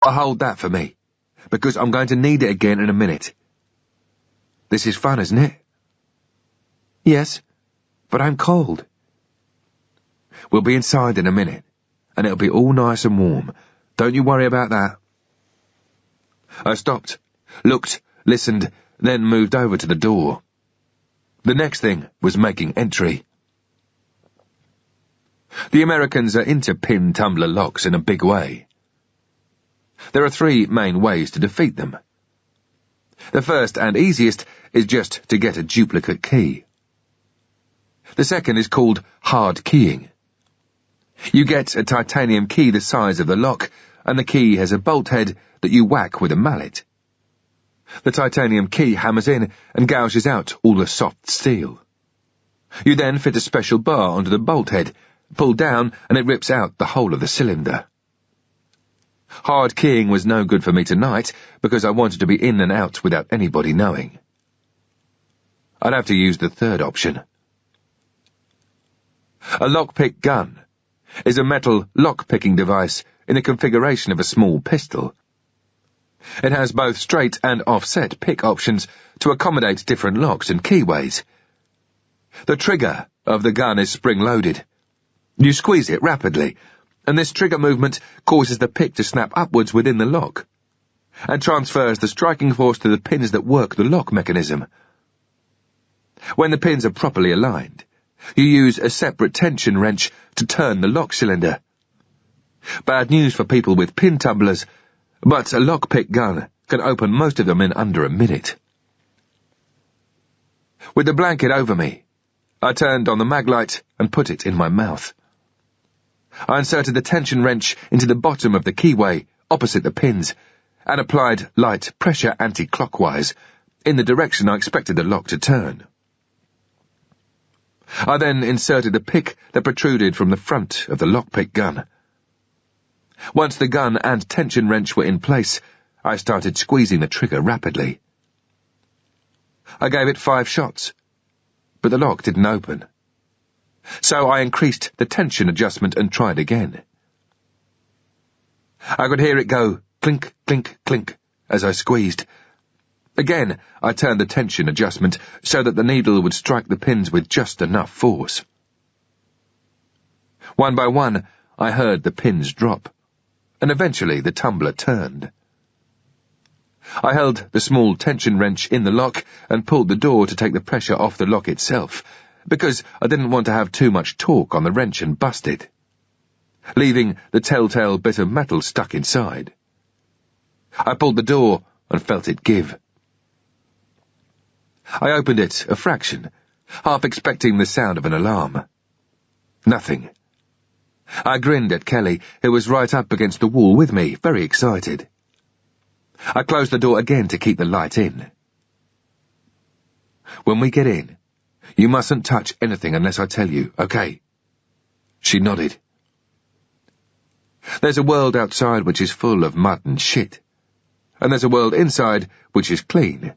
Hold that for me, because I'm going to need it again in a minute. This is fun, isn't it? Yes, but I'm cold. We'll be inside in a minute, and it'll be all nice and warm. Don't you worry about that. I stopped, looked, listened, then moved over to the door. The next thing was making entry. The Americans are into pin tumbler locks in a big way. There are 3 main ways to defeat them. The first and easiest is just to get a duplicate key. The second is called hard keying. You get a titanium key the size of the lock, and the key has a bolt head that you whack with a mallet. The titanium key hammers in and gouges out all the soft steel. You then fit a special bar onto the bolt head, pull down, and it rips out the whole of the cylinder. Hard keying was no good for me tonight because I wanted to be in and out without anybody knowing. I'd have to use the third option. A lockpick gun is a metal lock-picking device in the configuration of a small pistol. It has both straight and offset pick options to accommodate different locks and keyways. The trigger of the gun is spring-loaded. You squeeze it rapidly, and this trigger movement causes the pick to snap upwards within the lock, and transfers the striking force to the pins that work the lock mechanism. When the pins are properly aligned, you use a separate tension wrench to turn the lock cylinder. Bad news for people with pin tumblers, but a lockpick gun can open most of them in under a minute. With the blanket over me, I turned on the mag light and put it in my mouth. I inserted the tension wrench into the bottom of the keyway, opposite the pins, and applied light pressure anti-clockwise, in the direction I expected the lock to turn. I then inserted the pick that protruded from the front of the lockpick gun. Once the gun and tension wrench were in place, I started squeezing the trigger rapidly. I gave it 5 shots, but the lock didn't open. So I increased the tension adjustment and tried again. I could hear it go clink, clink, clink as I squeezed. Again, I turned the tension adjustment so that the needle would strike the pins with just enough force. One by one, I heard the pins drop, and eventually the tumbler turned. I held the small tension wrench in the lock and pulled the door to take the pressure off the lock itself, because I didn't want to have too much torque on the wrench and bust it, leaving the telltale bit of metal stuck inside. I pulled the door and felt it give. I opened it a fraction, half expecting the sound of an alarm. Nothing. I grinned at Kelly, who was right up against the wall with me, very excited. I closed the door again to keep the light in. When we get in, you mustn't touch anything unless I tell you, okay? She nodded. There's a world outside which is full of mud and shit, and there's a world inside which is clean.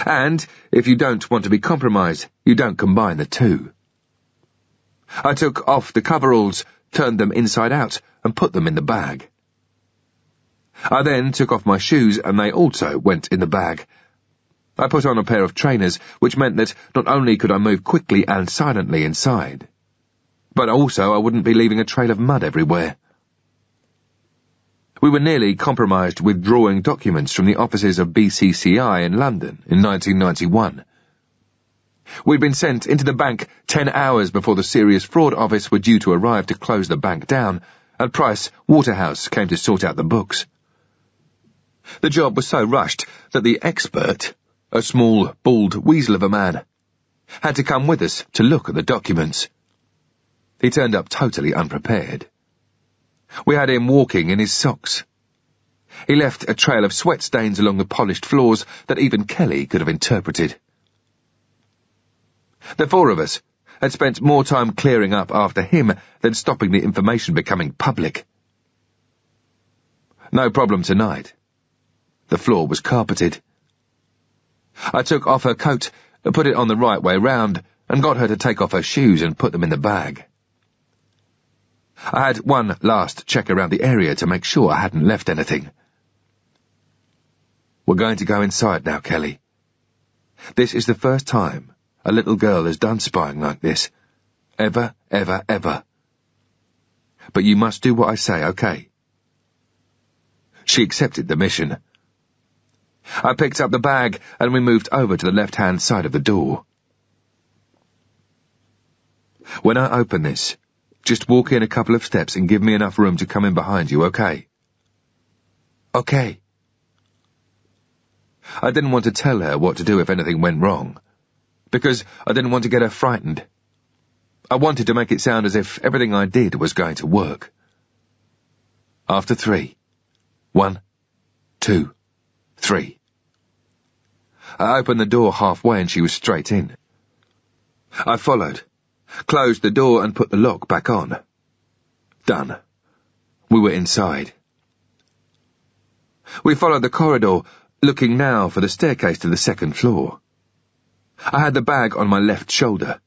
And, if you don't want to be compromised, you don't combine the two. I took off the coveralls, turned them inside out, and put them in the bag. I then took off my shoes, and they also went in the bag. I put on a pair of trainers, which meant that not only could I move quickly and silently inside, but also I wouldn't be leaving a trail of mud everywhere. We were nearly compromised withdrawing documents from the offices of BCCI in London in 1991. We'd been sent into the bank 10 hours before the Serious Fraud Office were due to arrive to close the bank down, and Price Waterhouse came to sort out the books. The job was so rushed that the expert, a small, bald weasel of a man, had to come with us to look at the documents. He turned up totally unprepared. We had him walking in his socks. He left a trail of sweat stains along the polished floors that even Kelly could have interpreted. The 4 of us had spent more time clearing up after him than stopping the information becoming public. No problem tonight. The floor was carpeted. I took off her coat, put it on the right way round, and got her to take off her shoes and put them in the bag. I had one last check around the area to make sure I hadn't left anything. We're going to go inside now, Kelly. This is the first time a little girl has done spying like this. Ever, ever, ever. But you must do what I say, okay? She accepted the mission. I picked up the bag and we moved over to the left-hand side of the door. When I open this, just walk in a couple of steps and give me enough room to come in behind you, okay? Okay. I didn't want to tell her what to do if anything went wrong, because I didn't want to get her frightened. I wanted to make it sound as if everything I did was going to work. After 3. 1, 2, 3. I opened the door halfway and she was straight in. I followed, closed the door and put the lock back on. Done. We were inside. We followed the corridor, looking now for the staircase to the second floor. I had the bag on my left shoulder.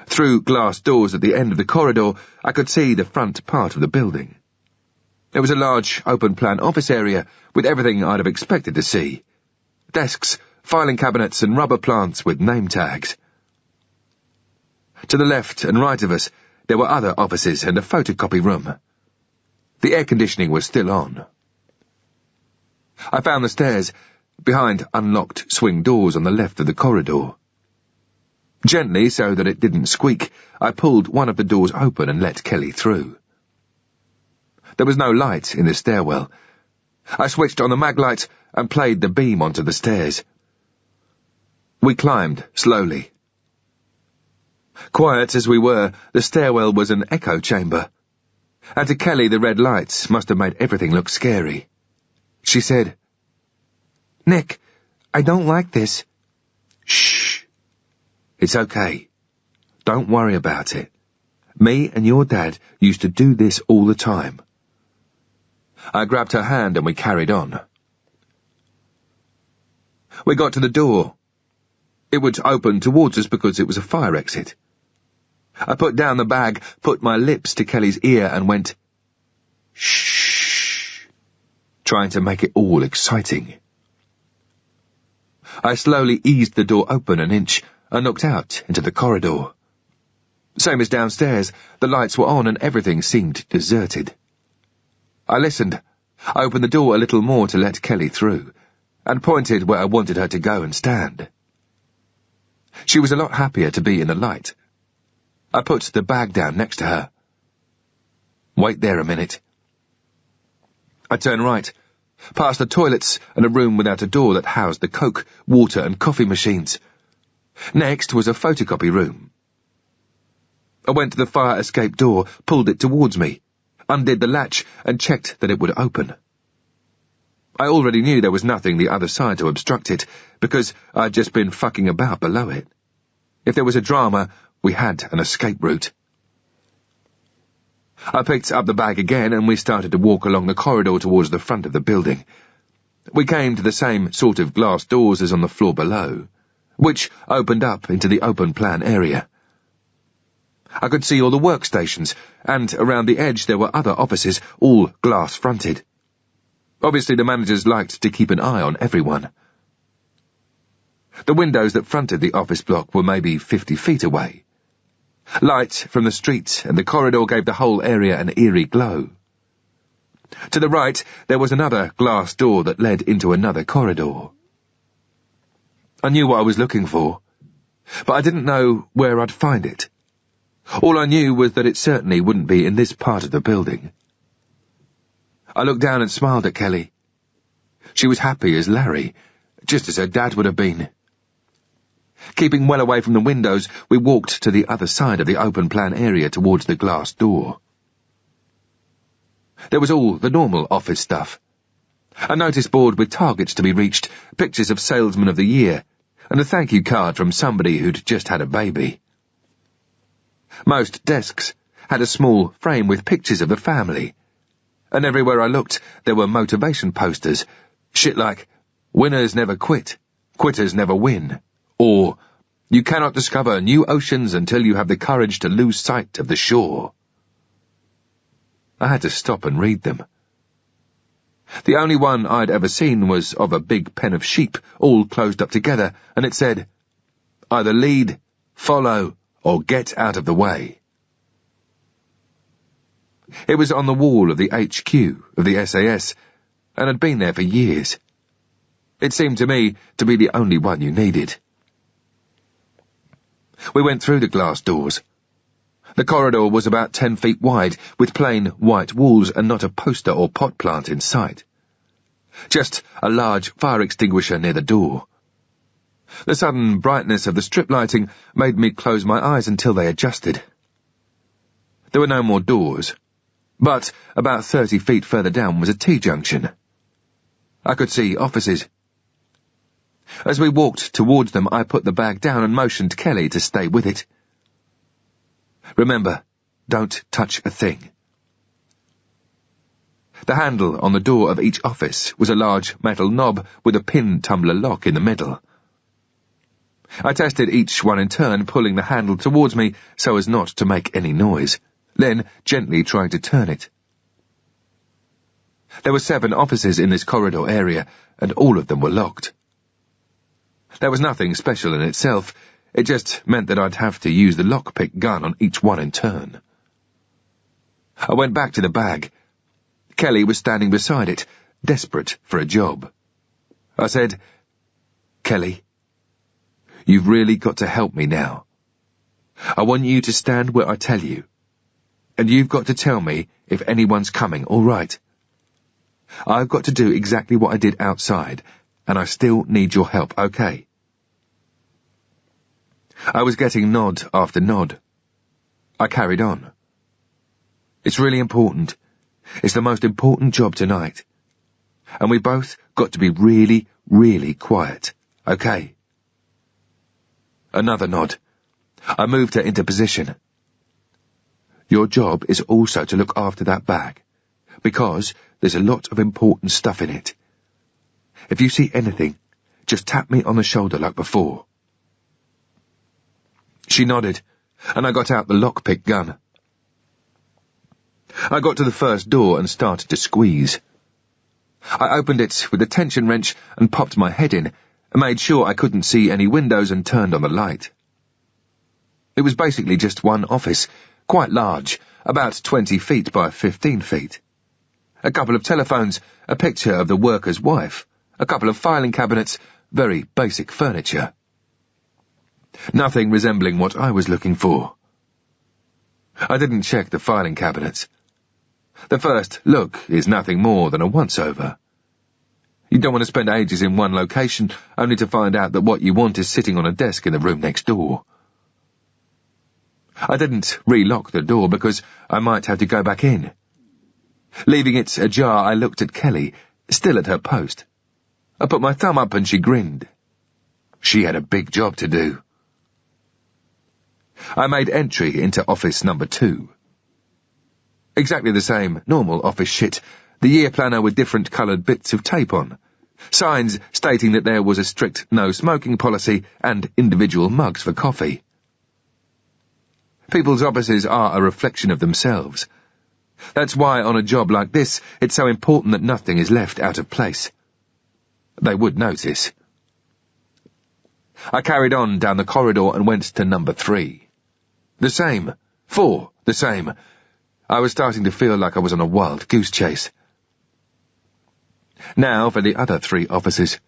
Through glass doors at the end of the corridor, I could see the front part of the building. It was a large, open-plan office area with everything I'd have expected to see. Desks, filing cabinets and rubber plants with name tags. To the left and right of us, there were other offices and a photocopy room. The air conditioning was still on. I found the stairs, behind unlocked swing doors on the left of the corridor. Gently, so that it didn't squeak, I pulled one of the doors open and let Kelly through. There was no light in the stairwell. I switched on the mag light and played the beam onto the stairs. We climbed slowly. Quiet as we were, the stairwell was an echo chamber. And to Kelly, the red lights must have made everything look scary. She said, "Nick, I don't like this." "Shh. It's okay. Don't worry about it. Me and your dad used to do this all the time." I grabbed her hand and we carried on. We got to the door. It would open towards us because it was a fire exit. I put down the bag, put my lips to Kelly's ear and went, "Shh," trying to make it all exciting. I slowly eased the door open an inch and looked out into the corridor. Same as downstairs, the lights were on and everything seemed deserted. I listened, opened the door a little more to let Kelly through, and pointed where I wanted her to go and stand. She was a lot happier to be in the light. I put the bag down next to her. "Wait there a minute." I turned right, past the toilets and a room without a door that housed the Coke, water and coffee machines. Next was a photocopy room. I went to the fire escape door, pulled it towards me, undid the latch and checked that it would open. I already knew there was nothing the other side to obstruct it, because I'd just been fucking about below it. If there was a drama, we had an escape route. I picked up the bag again and we started to walk along the corridor towards the front of the building. We came to the same sort of glass doors as on the floor below, which opened up into the open plan area. I could see all the workstations, and around the edge there were other offices, all glass-fronted. Obviously the managers liked to keep an eye on everyone. The windows that fronted the office block were maybe 50 feet away. Light from the street and the corridor gave the whole area an eerie glow. To the right, there was another glass door that led into another corridor. I knew what I was looking for, but I didn't know where I'd find it. All I knew was that it certainly wouldn't be in this part of the building. I looked down and smiled at Kelly. She was happy as Larry, just as her dad would have been. Keeping well away from the windows, we walked to the other side of the open-plan area towards the glass door. There was all the normal office stuff. A notice board with targets to be reached, pictures of Salesman of the Year, and a thank you card from somebody who'd just had a baby. Most desks had a small frame with pictures of the family, and everywhere I looked there were motivation posters, shit like, "Winners never quit, quitters never win," or, "You cannot discover new oceans until you have the courage to lose sight of the shore." I had to stop and read them. The only one I'd ever seen was of a big pen of sheep, all closed up together, and it said, "Either lead, follow, or get out of the way." It was on the wall of the HQ of the SAS, and had been there for years. It seemed to me to be the only one you needed. We went through the glass doors. The corridor was about 10 feet wide, with plain white walls and not a poster or pot plant in sight. Just a large fire extinguisher near the door. The sudden brightness of the strip lighting made me close my eyes until they adjusted. There were no more doors, but about 30 feet further down was a T-junction. I could see offices. As we walked towards them, I put the bag down and motioned Kelly to stay with it. "Remember, don't touch a thing." The handle on the door of each office was a large metal knob with a pin tumbler lock in the middle. I tested each one in turn, pulling the handle towards me so as not to make any noise, then gently trying to turn it. There were 7 offices in this corridor area, and all of them were locked. There was nothing special in itself. It just meant that I'd have to use the lockpick gun on each one in turn. I went back to the bag. Kelly was standing beside it, desperate for a job. I said, "Kelly, you've really got to help me now. I want you to stand where I tell you, and you've got to tell me if anyone's coming, all right? I've got to do exactly what I did outside, and I still need your help, okay?" I was getting nod after nod. I carried on. "It's really important. It's the most important job tonight. And we both got to be really, really quiet, okay?" Another nod. I moved her into position. "Your job is also to look after that bag, because there's a lot of important stuff in it. If you see anything, just tap me on the shoulder like before." She nodded, and I got out the lockpick gun. I got to the first door and started to squeeze. I opened it with a tension wrench and popped my head in, and made sure I couldn't see any windows and turned on the light. It was basically just one office, quite large, about 20 feet by 15 feet. A couple of telephones, a picture of the worker's wife, a couple of filing cabinets, very basic furniture. Nothing resembling what I was looking for. I didn't check the filing cabinets. The first look is nothing more than a once-over. You don't want to spend ages in one location only to find out that what you want is sitting on a desk in the room next door. I didn't re-lock the door because I might have to go back in. Leaving it ajar, I looked at Kelly, still at her post. I put my thumb up and she grinned. She had a big job to do. I made entry into office number 2. Exactly the same normal office shit, the year planner with different coloured bits of tape on, signs stating that there was a strict no-smoking policy and individual mugs for coffee. People's offices are a reflection of themselves. That's why on a job like this, it's so important that nothing is left out of place. They would notice. I carried on down the corridor and went to number 3. The same. 4, the same. I was starting to feel like I was on a wild goose chase. Now for the other 3 offices.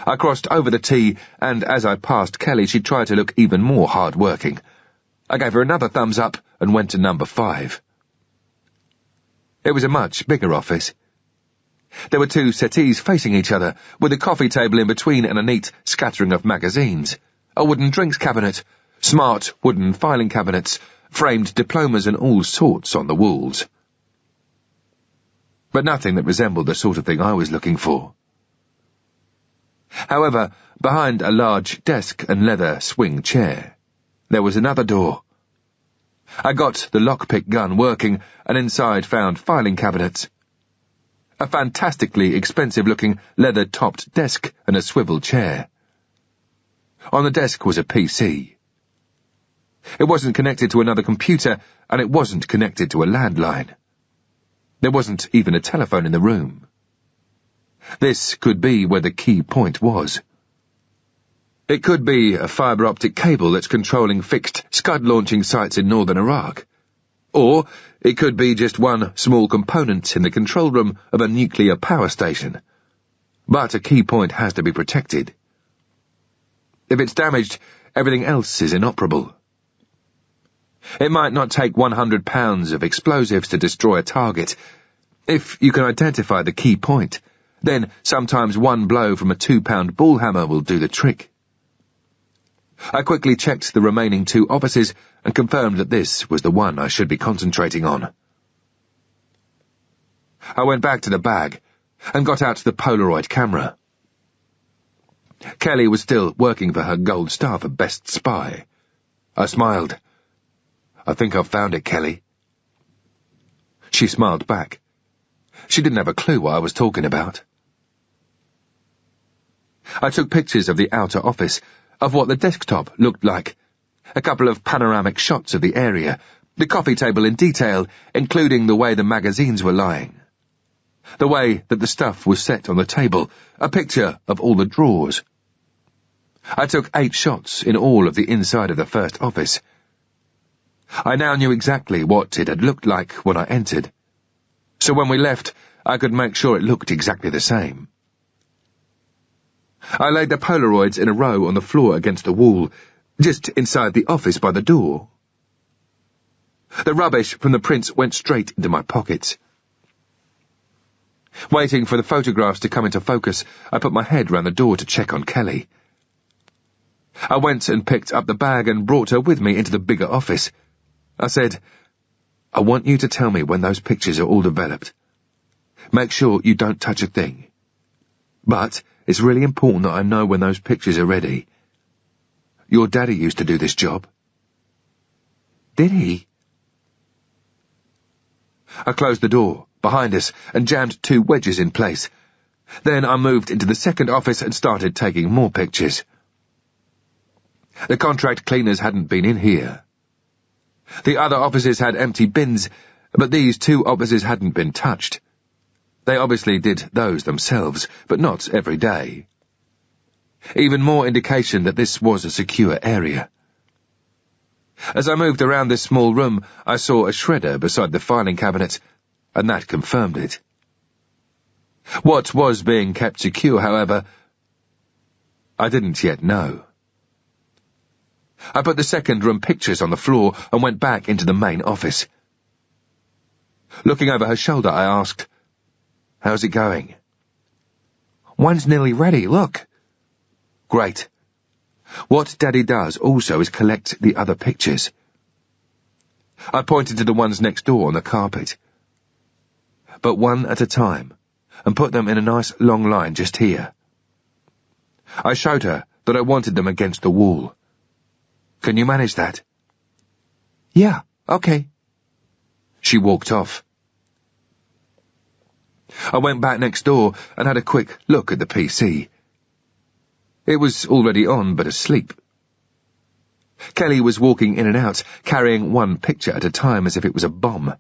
I crossed over the T, and as I passed Kelly, she tried to look even more hard-working. I gave her another thumbs up and went to number 5. It was a much bigger office. There were 2 settees facing each other, with a coffee table in between and a neat scattering of magazines, a wooden drinks cabinet, smart wooden filing cabinets, framed diplomas and all sorts on the walls. But nothing that resembled the sort of thing I was looking for. However, behind a large desk and leather swing chair, there was another door. I got the lockpick gun working and inside found filing cabinets, a fantastically expensive-looking leather-topped desk and a swivel chair. On the desk was a PC. It wasn't connected to another computer, and it wasn't connected to a landline. There wasn't even a telephone in the room. This could be where the key point was. It could be a fibre optic cable that's controlling fixed Scud launching sites in northern Iraq. Or it could be just one small component in the control room of a nuclear power station. But a key point has to be protected. If it's damaged, everything else is inoperable. It might not take 100 pounds of explosives to destroy a target. If you can identify the key point, then sometimes one blow from a 2-pound ball hammer will do the trick. I quickly checked the remaining 2 offices and confirmed that this was the one I should be concentrating on. I went back to the bag and got out the Polaroid camera. Kelly was still working for her gold star for Best Spy. I smiled. "I think I've found it, Kelly." She smiled back. She didn't have a clue what I was talking about. I took pictures of the outer office, of what the desktop looked like, a couple of panoramic shots of the area, the coffee table in detail, including the way the magazines were lying, the way that the stuff was set on the table, a picture of all the drawers. I took 8 shots in all of the inside of the first office. I now knew exactly what it had looked like when I entered, so when we left, I could make sure it looked exactly the same. I laid the Polaroids in a row on the floor against the wall, just inside the office by the door. The rubbish from the prints went straight into my pockets. Waiting for the photographs to come into focus, I put my head round the door to check on Kelly. I went and picked up the bag and brought her with me into the bigger office. I said, "I want you to tell me when those pictures are all developed. Make sure you don't touch a thing. But it's really important that I know when those pictures are ready. Your daddy used to do this job." "Did he?" I closed the door behind us and jammed 2 wedges in place. Then I moved into the second office and started taking more pictures. The contract cleaners hadn't been in here. The other offices had empty bins, but these 2 offices hadn't been touched. They obviously did those themselves, but not every day. Even more indication that this was a secure area. As I moved around this small room, I saw a shredder beside the filing cabinet, and that confirmed it. What was being kept secure, however, I didn't yet know. I put the second room pictures on the floor and went back into the main office. Looking over her shoulder, I asked, "How's it going?" "One's nearly ready, look." "Great. What Daddy does also is collect the other pictures." I pointed to the ones next door on the carpet. "But one at a time, and put them in a nice long line just here." I showed her that I wanted them against the wall. "Can you manage that?" "Yeah, okay." She walked off. I went back next door and had a quick look at the PC. It was already on, but asleep. Kelly was walking in and out, carrying one picture at a time as if it was a bomb.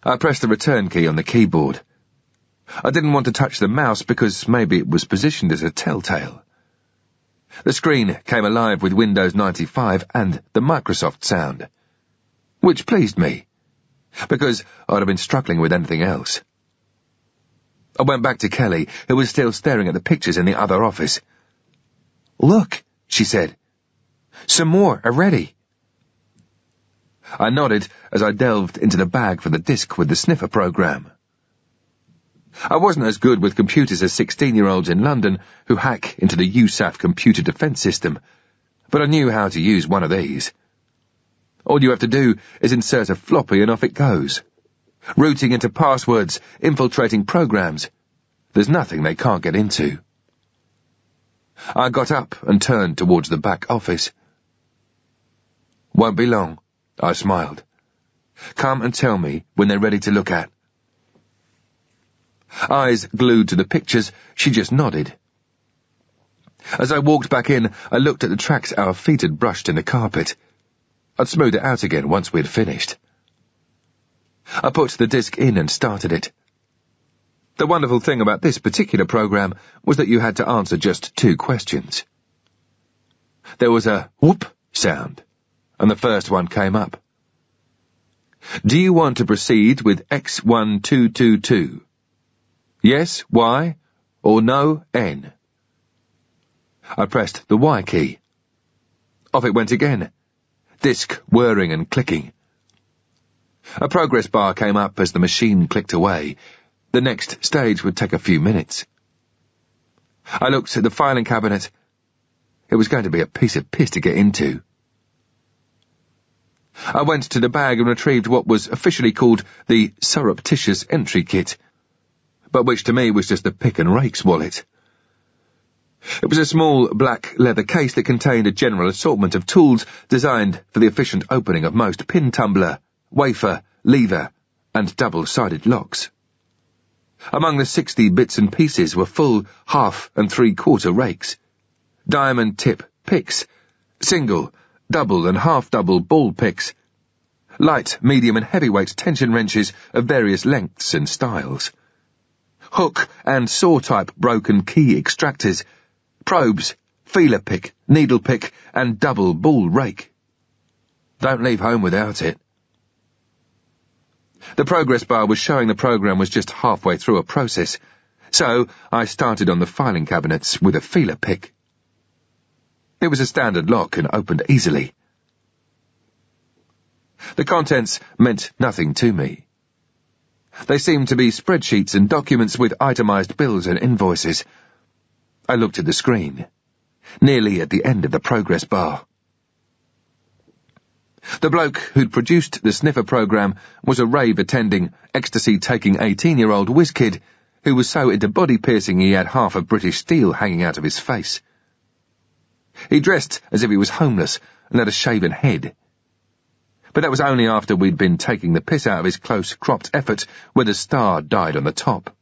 I pressed the return key on the keyboard. I didn't want to touch the mouse because maybe it was positioned as a telltale. The screen came alive with Windows 95 and the Microsoft sound, which pleased me, because I'd have been struggling with anything else. I went back to Kelly, who was still staring at the pictures in the other office. "Look," she said. "Some more are ready." I nodded as I delved into the bag for the disk with the sniffer program. I wasn't as good with computers as 16-year-olds in London who hack into the USAF computer defense system, but I knew how to use one of these. All you have to do is insert a floppy and off it goes. Routing into passwords, infiltrating programs. There's nothing they can't get into. I got up and turned towards the back office. "Won't be long," I smiled. "Come and tell me when they're ready to look at." Eyes glued to the pictures, she just nodded. As I walked back in, I looked at the tracks our feet had brushed in the carpet. I'd smooth it out again once we had finished. I put the disk in and started it. The wonderful thing about this particular program was that you had to answer just 2 questions. There was a whoop sound, and the first one came up. Do you want to proceed with X1222? Yes, Y, or no, N? I pressed the Y key. Off it went again, disk whirring and clicking. A progress bar came up as the machine clicked away. The next stage would take a few minutes. I looked at the filing cabinet. It was going to be a piece of piss to get into. I went to the bag and retrieved what was officially called the surreptitious entry kit, but which to me was just a pick and rakes wallet. It was a small black leather case that contained a general assortment of tools designed for the efficient opening of most pin tumbler, wafer, lever, and double-sided locks. Among the 60 bits and pieces were full, half, and three-quarter rakes, diamond tip picks, single, double, and half-double ball picks, light, medium, and heavyweight tension wrenches of various lengths and styles, hook and saw-type broken key extractors, probes, feeler pick, needle pick, and double ball rake. Don't leave home without it. The progress bar was showing the program was just halfway through a process, so I started on the filing cabinets with a feeler pick. It was a standard lock and opened easily. The contents meant nothing to me. They seemed to be spreadsheets and documents with itemized bills and invoices. I looked at the screen, nearly at the end of the progress bar. The bloke who'd produced the sniffer program was a rave-attending, ecstasy-taking 18-year-old whiz kid who was so into body piercing he had half of British steel hanging out of his face. He dressed as if he was homeless and had a shaven head. But that was only after we'd been taking the piss out of his close-cropped effort where the star died on the top.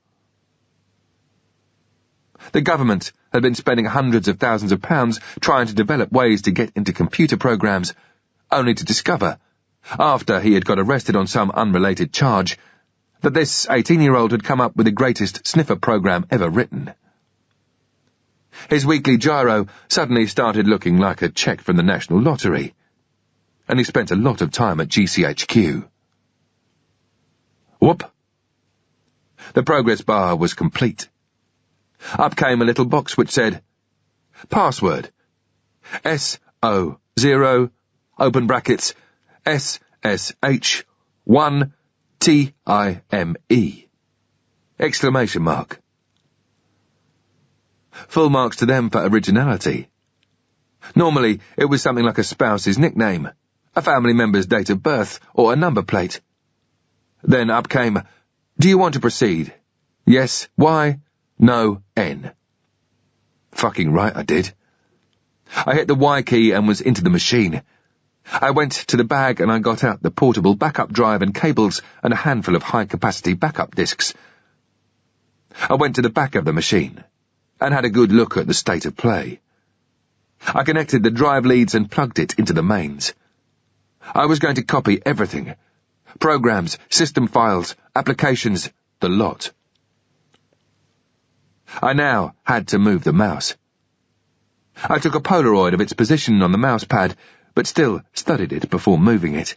The government had been spending hundreds of thousands of pounds trying to develop ways to get into computer programs, only to discover, after he had got arrested on some unrelated charge, that this 18-year-old had come up with the greatest sniffer program ever written. His weekly gyro suddenly started looking like a cheque from the National Lottery, and he spent a lot of time at GCHQ. Whoop! The progress bar was complete. Up came a little box which said, Password, SO0, open brackets, SSH1TIME, exclamation mark. Full marks to them for originality. Normally, it was something like a spouse's nickname, a family member's date of birth, or a number plate. Then up came, Do you want to proceed? Yes, Y, no, N. Fucking right I did. I hit the Y key and was into the machine. I went to the bag and I got out the portable backup drive and cables and a handful of high-capacity backup disks. I went to the back of the machine and had a good look at the state of play. I connected the drive leads and plugged it into the mains. I was going to copy everything. Programs, system files, applications, the lot. I now had to move the mouse. I took a Polaroid of its position on the mouse pad, but still studied it before moving it.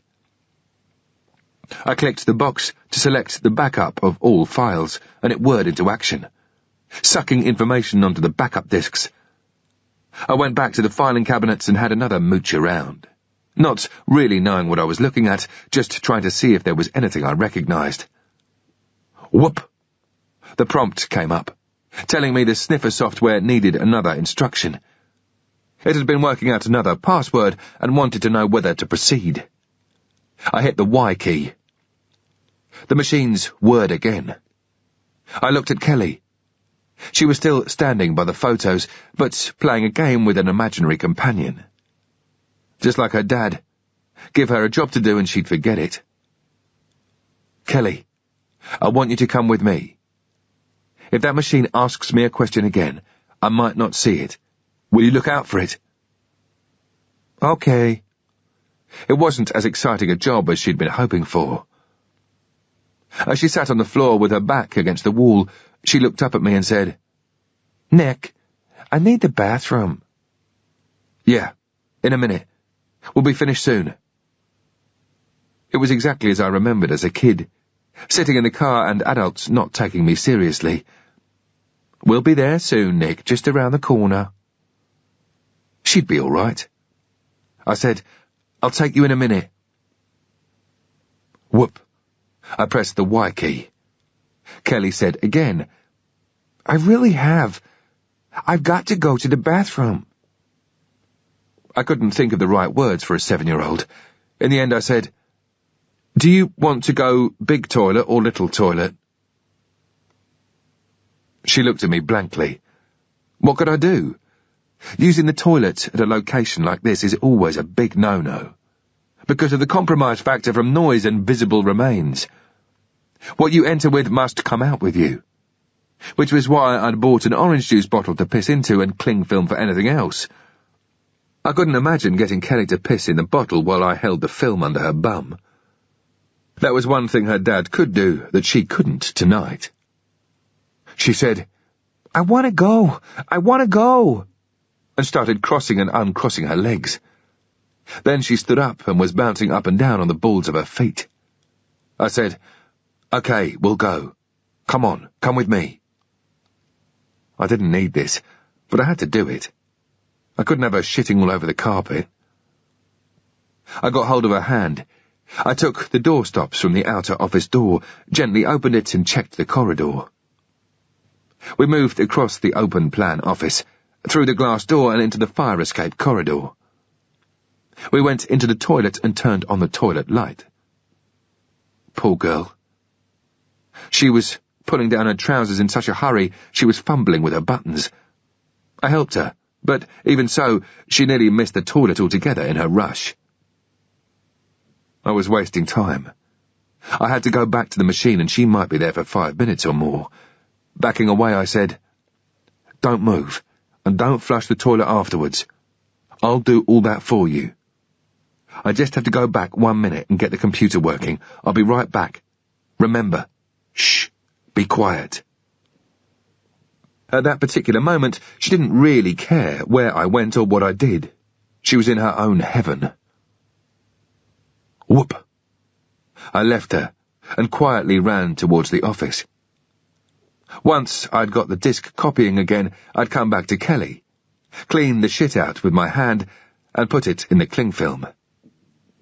I clicked the box to select the backup of all files, and it whirred into action, sucking information onto the backup disks. I went back to the filing cabinets and had another mooch around, not really knowing what I was looking at, just trying to see if there was anything I recognized. Whoop! The prompt came up, telling me the sniffer software needed another instruction. It had been working out another password and wanted to know whether to proceed. I hit the Y key. The machines whirred again. I looked at Kelly. She was still standing by the photos, but playing a game with an imaginary companion. Just like her dad. Give her a job to do and she'd forget it. Kelly, I want you to come with me. If that machine asks me a question again, I might not see it. Will you look out for it? Okay. It wasn't as exciting a job as she'd been hoping for. As she sat on the floor with her back against the wall, she looked up at me and said, "Nick, I need the bathroom." "Yeah, in a minute. We'll be finished soon." It was exactly as I remembered as a kid, sitting in the car and adults not taking me seriously. "We'll be there soon, Nick, just around the corner." She'd be all right. I said, "I'll take you in a minute." Whoop. I pressed the Y key. Kelly said again, "I really have. I've got to go to the bathroom." I couldn't think of the right words for a 7-year-old. In the end I said, "Do you want to go big toilet or little toilet?" She looked at me blankly. What could I do? Using the toilet at a location like this is always a big no-no, because of the compromise factor from noise and visible remains. What you enter with must come out with you, which was why I'd bought an orange juice bottle to piss into and cling film for anything else. I couldn't imagine getting Kelly to piss in the bottle while I held the film under her bum. That was one thing her dad could do that she couldn't tonight. She said, "I want to go, I want to go," and started crossing and uncrossing her legs. Then she stood up and was bouncing up and down on the balls of her feet. I said, "Okay, we'll go. Come on, come with me." I didn't need this, but I had to do it. I couldn't have her shitting all over the carpet. I got hold of her hand. I took the door stops from the outer office door, gently opened it and checked the corridor. We moved across the open-plan office, through the glass door and into the fire escape corridor. We went into the toilet and turned on the toilet light. Poor girl. She was pulling down her trousers in such a hurry she was fumbling with her buttons. I helped her, but even so, she nearly missed the toilet altogether in her rush. I was wasting time. I had to go back to the machine and she might be there for 5 minutes or more. Backing away, I said, "Don't move, and don't flush the toilet afterwards. I'll do all that for you. I just have to go back 1 minute and get the computer working. I'll be right back. Remember, shh, be quiet." At that particular moment, she didn't really care where I went or what I did. She was in her own heaven. Whoop! I left her and quietly ran towards the office. Once I'd got the disk copying again, I'd come back to Kelly, clean the shit out with my hand, and put it in the cling film.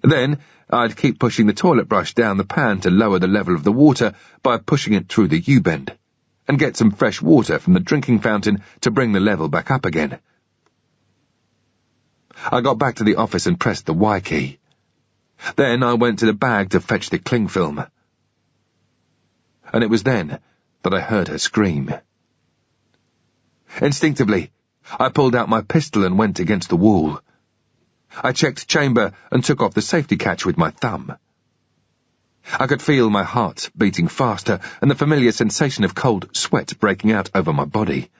Then I'd keep pushing the toilet brush down the pan to lower the level of the water by pushing it through the U-bend, and get some fresh water from the drinking fountain to bring the level back up again. I got back to the office and pressed the Y key. Then I went to the bag to fetch the cling film. And it was then that I heard her scream. Instinctively, I pulled out my pistol and went against the wall. I checked chamber and took off the safety catch with my thumb. I could feel my heart beating faster and the familiar sensation of cold sweat breaking out over my body.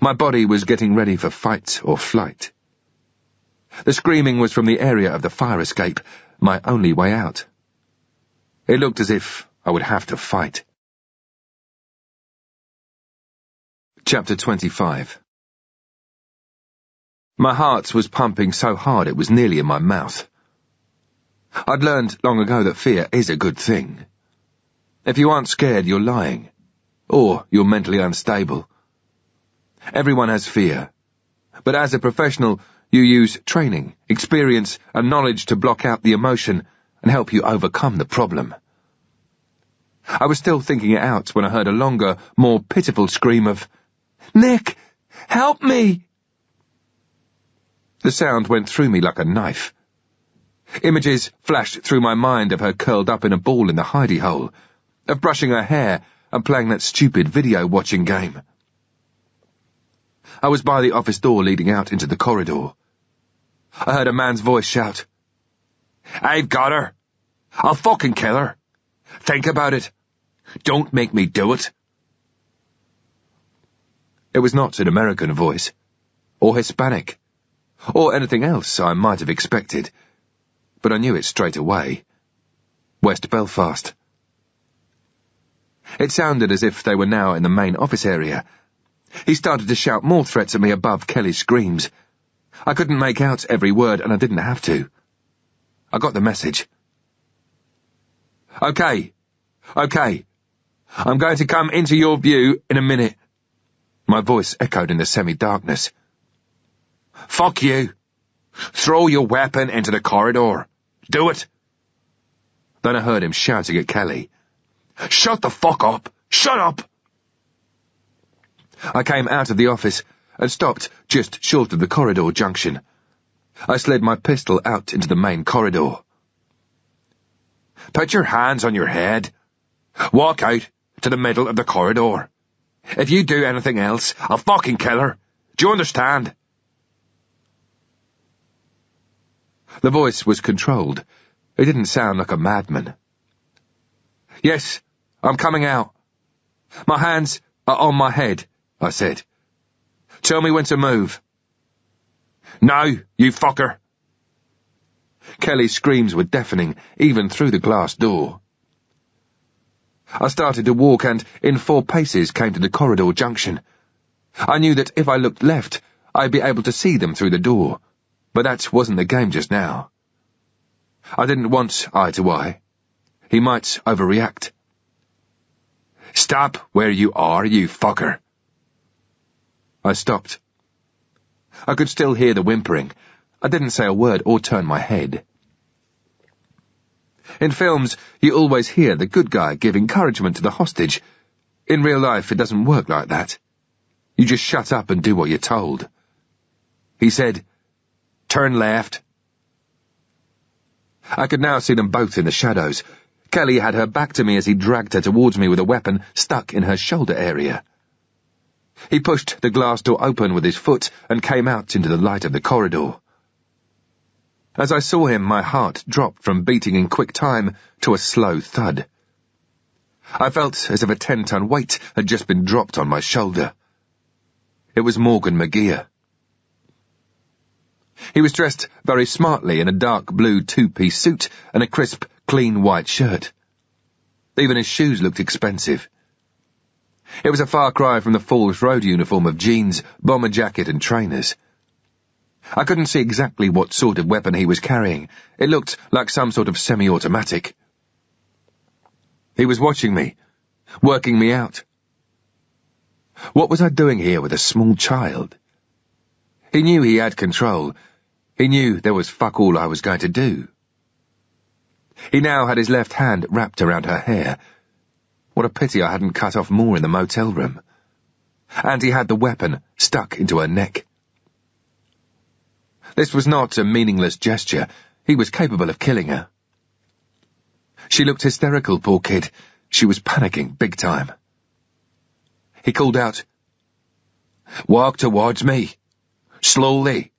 My body was getting ready for fight or flight. The screaming was from the area of the fire escape, my only way out. It looked as if I would have to fight. Chapter 25. My heart was pumping so hard it was nearly in my mouth. I'd learned long ago that fear is a good thing. If you aren't scared, you're lying. Or you're mentally unstable. Everyone has fear. But as a professional, you use training, experience, and knowledge to block out the emotion and help you overcome the problem. I was still thinking it out when I heard a longer, more pitiful scream of, "Nick, help me!" The sound went through me like a knife. Images flashed through my mind of her curled up in a ball in the hidey hole, of brushing her hair and playing that stupid video-watching game. I was by the office door leading out into the corridor. I heard a man's voice shout, "I've got her. I'll fucking kill her. Think about it. Don't make me do it." It was not an American voice, or Hispanic, or anything else I might have expected, but I knew it straight away. West Belfast. It sounded as if they were now in the main office area. He started to shout more threats at me above Kelly's screams. I couldn't make out every word, and I didn't have to. I got the message. Okay. I'm going to come into your view in a minute. My voice echoed in the semi-darkness. Fuck you. Throw your weapon into the corridor. Do it. Then I heard him shouting at Kelly. Shut the fuck up! Shut up! I came out of the office and stopped just short of the corridor junction. I slid my pistol out into the main corridor. Put your hands on your head. Walk out to the middle of the corridor. If you do anything else, I'll fucking kill her. Do you understand? The voice was controlled. It didn't sound like a madman. Yes, I'm coming out. My hands are on my head, I said. Tell me when to move. No, you fucker. Kelly's screams were deafening, even through the glass door. I started to walk and, in 4 paces, came to the corridor junction. I knew that if I looked left, I'd be able to see them through the door, but that wasn't the game just now. I didn't want eye to eye. He might overreact. Stop where you are, you fucker. I stopped. I could still hear the whimpering. I didn't say a word or turn my head. In films, you always hear the good guy give encouragement to the hostage. In real life, it doesn't work like that. You just shut up and do what you're told. He said, Turn left. I could now see them both in the shadows. Kelly had her back to me as he dragged her towards me with a weapon stuck in her shoulder area. He pushed the glass door open with his foot and came out into the light of the corridor. As I saw him, my heart dropped from beating in quick time to a slow thud. I felt as if a 10-ton weight had just been dropped on my shoulder. It was Morgan McGear. He was dressed very smartly in a dark blue 2-piece suit and a crisp, clean white shirt. Even his shoes looked expensive. It was a far cry from the Falls Road uniform of jeans, bomber jacket and trainers. I couldn't see exactly what sort of weapon he was carrying. It looked like some sort of semi-automatic. He was watching me, working me out. What was I doing here with a small child? He knew he had control. He knew there was fuck all I was going to do. He now had his left hand wrapped around her hair. What a pity I hadn't cut off more in the motel room. And he had the weapon stuck into her neck. This was not a meaningless gesture. He was capable of killing her. She looked hysterical, poor kid. She was panicking big time. He called out, Walk towards me. Slowly.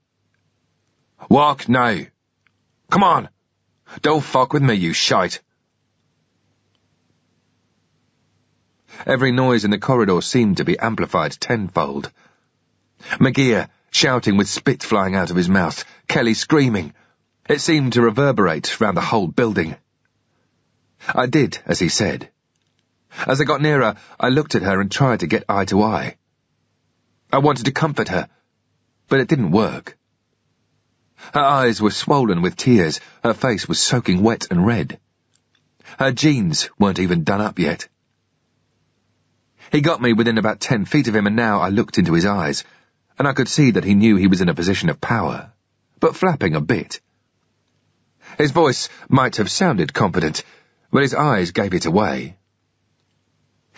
Walk now. Come on. Don't fuck with me, you shite. Every noise in the corridor seemed to be amplified tenfold. McGear shouting with spit flying out of his mouth, Kelly screaming. It seemed to reverberate round the whole building. I did as he said. As I got nearer, I looked at her and tried to get eye to eye. I wanted to comfort her, but it didn't work. Her eyes were swollen with tears, her face was soaking wet and red. Her jeans weren't even done up yet. He got me within about 10 feet of him, and now I looked into his eyes, and I could see that he knew he was in a position of power, but flapping a bit. His voice might have sounded competent, but his eyes gave it away.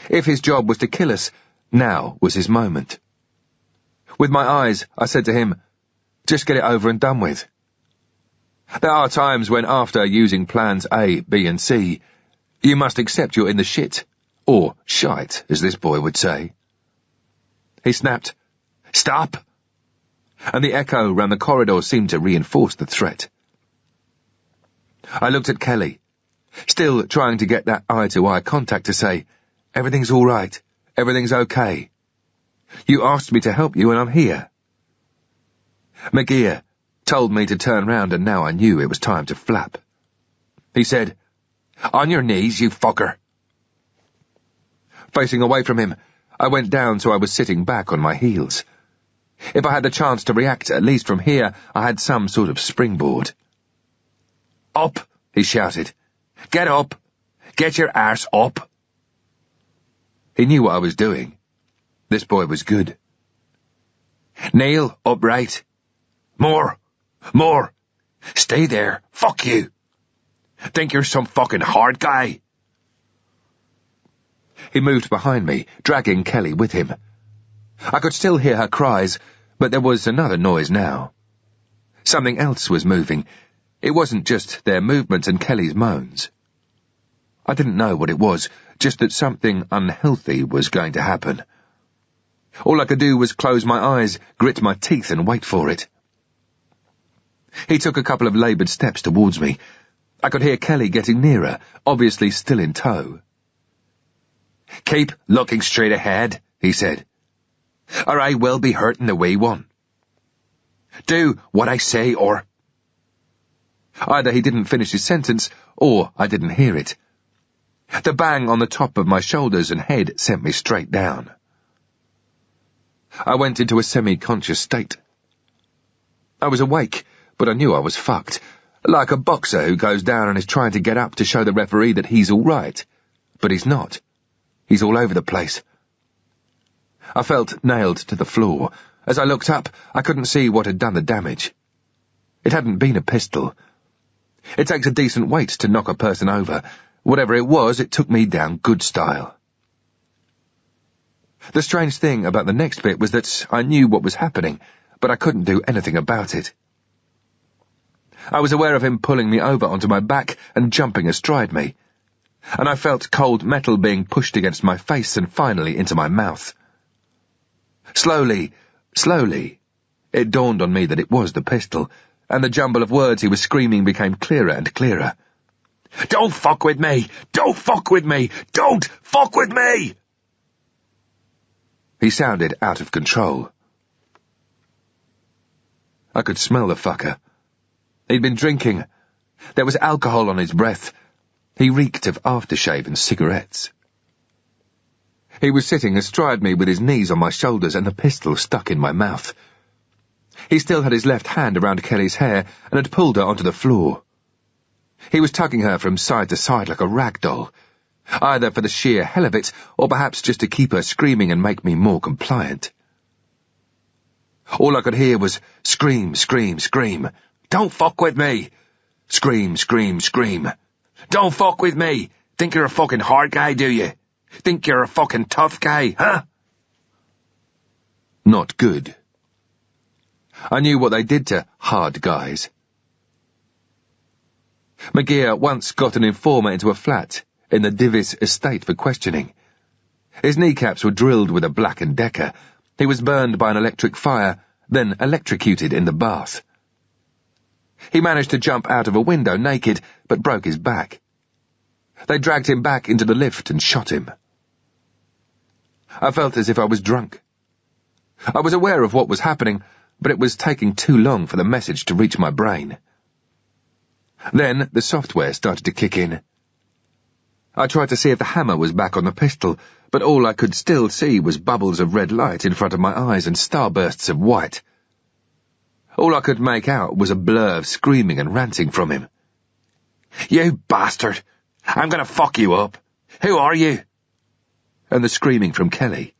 If his job was to kill us, now was his moment. With my eyes, I said to him, Just get it over and done with. There are times when, after using plans A, B and C, you must accept you're in the shit, or shite, as this boy would say. He snapped, Stop! And the echo round the corridor seemed to reinforce the threat. I looked at Kelly, still trying to get that eye-to-eye contact to say, Everything's all right. Everything's okay. You asked me to help you and I'm here. McGear told me to turn round and now I knew it was time to flap. He said, On your knees, you fucker. Facing away from him, I went down so I was sitting back on my heels. If I had the chance to react, at least from here, I had some sort of springboard. "Up!" he shouted. "Get up! Get your arse up!" He knew what I was doing. This boy was good. "Kneel upright. More! More! Stay there! Fuck you! Think you're some fucking hard guy?" He moved behind me, dragging Kelly with him. I could still hear her cries, but there was another noise now. Something else was moving. It wasn't just their movements and Kelly's moans. I didn't know what it was, just that something unhealthy was going to happen. All I could do was close my eyes, grit my teeth and wait for it. He took a couple of laboured steps towards me. I could hear Kelly getting nearer, obviously still in tow. "Keep looking straight ahead," he said, "or I will be hurting the wee one. Do what I say or—" Either he didn't finish his sentence, or I didn't hear it. The bang on the top of my shoulders and head sent me straight down. I went into a semi-conscious state. I was awake, but I knew I was fucked, like a boxer who goes down and is trying to get up to show the referee that he's all right. But he's not. He's all over the place. I felt nailed to the floor. As I looked up, I couldn't see what had done the damage. It hadn't been a pistol. It takes a decent weight to knock a person over. Whatever it was, it took me down good style. The strange thing about the next bit was that I knew what was happening, but I couldn't do anything about it. I was aware of him pulling me over onto my back and jumping astride me, and I felt cold metal being pushed against my face and finally into my mouth. Slowly, it dawned on me that it was the pistol, and the jumble of words he was screaming became clearer and clearer. "Don't fuck with me! Don't fuck with me! Don't fuck with me!" He sounded out of control. I could smell the fucker. He'd been drinking. There was alcohol on his breath. He reeked of aftershave and cigarettes. He was sitting astride me with his knees on my shoulders and the pistol stuck in my mouth. He still had his left hand around Kelly's hair and had pulled her onto the floor. He was tugging her from side to side like a rag doll, either for the sheer hell of it or perhaps just to keep her screaming and make me more compliant. All I could hear was scream, scream, scream. "Don't fuck with me!" Scream, scream, scream. "Don't fuck with me! Think you're a fucking hard guy, do you? Think you're a fucking tough guy, huh?" Not good. I knew what they did to hard guys. McGear once got an informer into a flat in the Divis estate for questioning. His kneecaps were drilled with a Black & Decker. He was burned by an electric fire, then electrocuted in the bath. He managed to jump out of a window naked, but broke his back. They dragged him back into the lift and shot him. I felt as if I was drunk. I was aware of what was happening, but it was taking too long for the message to reach my brain. Then the software started to kick in. I tried to see if the hammer was back on the pistol, but all I could still see was bubbles of red light in front of my eyes and starbursts of white. All I could make out was a blur of screaming and ranting from him. "You bastard! I'm gonna fuck you up! Who are you?" And the screaming from Kelly.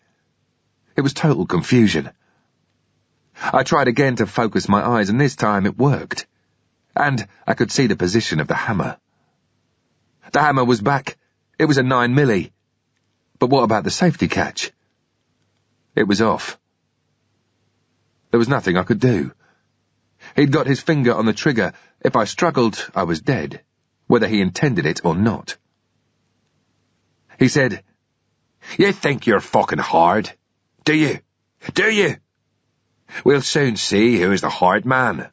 It was total confusion. I tried again to focus my eyes, and this time it worked. And I could see the position of the hammer. The hammer was back. It was a 9mm. But what about the safety catch? It was off. There was nothing I could do. He'd got his finger on the trigger. If I struggled, I was dead, whether he intended it or not. He said, "You think you're fucking hard, do you? Do you? We'll soon see who is the hard man."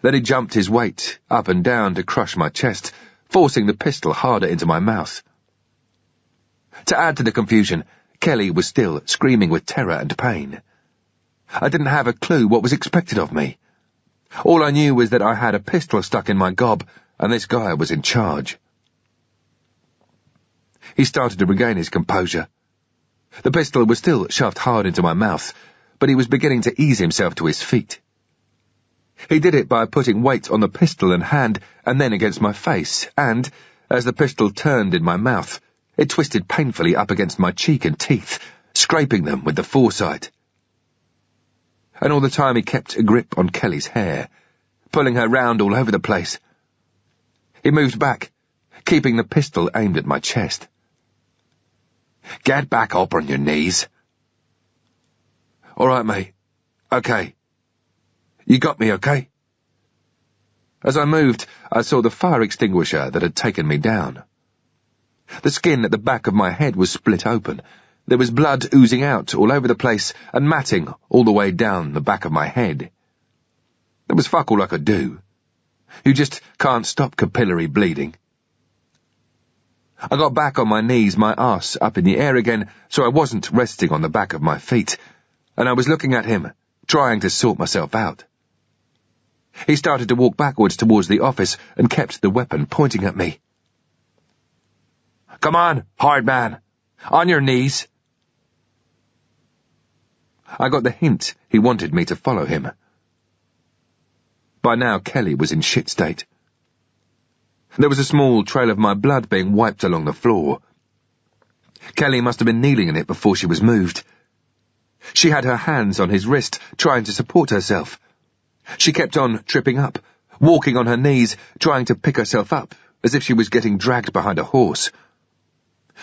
Then he jumped his weight up and down to crush my chest, forcing the pistol harder into my mouth. To add to the confusion, Kelly was still screaming with terror and pain. I didn't have a clue what was expected of me. All I knew was that I had a pistol stuck in my gob, and this guy was in charge. He started to regain his composure. The pistol was still shoved hard into my mouth, but he was beginning to ease himself to his feet. He did it by putting weight on the pistol and hand, and then against my face, and, as the pistol turned in my mouth, it twisted painfully up against my cheek and teeth, scraping them with the foresight. And all the time he kept a grip on Kelly's hair, pulling her round all over the place. He moved back, keeping the pistol aimed at my chest. "Get back up on your knees." "All right, mate. Okay. You got me, okay?" As I moved, I saw the fire extinguisher that had taken me down. The skin at the back of my head was split open. There was blood oozing out all over the place and matting all the way down the back of my head. There was fuck all I could do. You just can't stop capillary bleeding. I got back on my knees, my arse up in the air again, so I wasn't resting on the back of my feet, and I was looking at him, trying to sort myself out. He started to walk backwards towards the office and kept the weapon pointing at me. "Come on, hard man. On your knees." I got the hint he wanted me to follow him. By now Kelly was in shit state. There was a small trail of my blood being wiped along the floor. Kelly must have been kneeling in it before she was moved. She had her hands on his wrist, trying to support herself. She kept on tripping up, walking on her knees, trying to pick herself up, as if she was getting dragged behind a horse.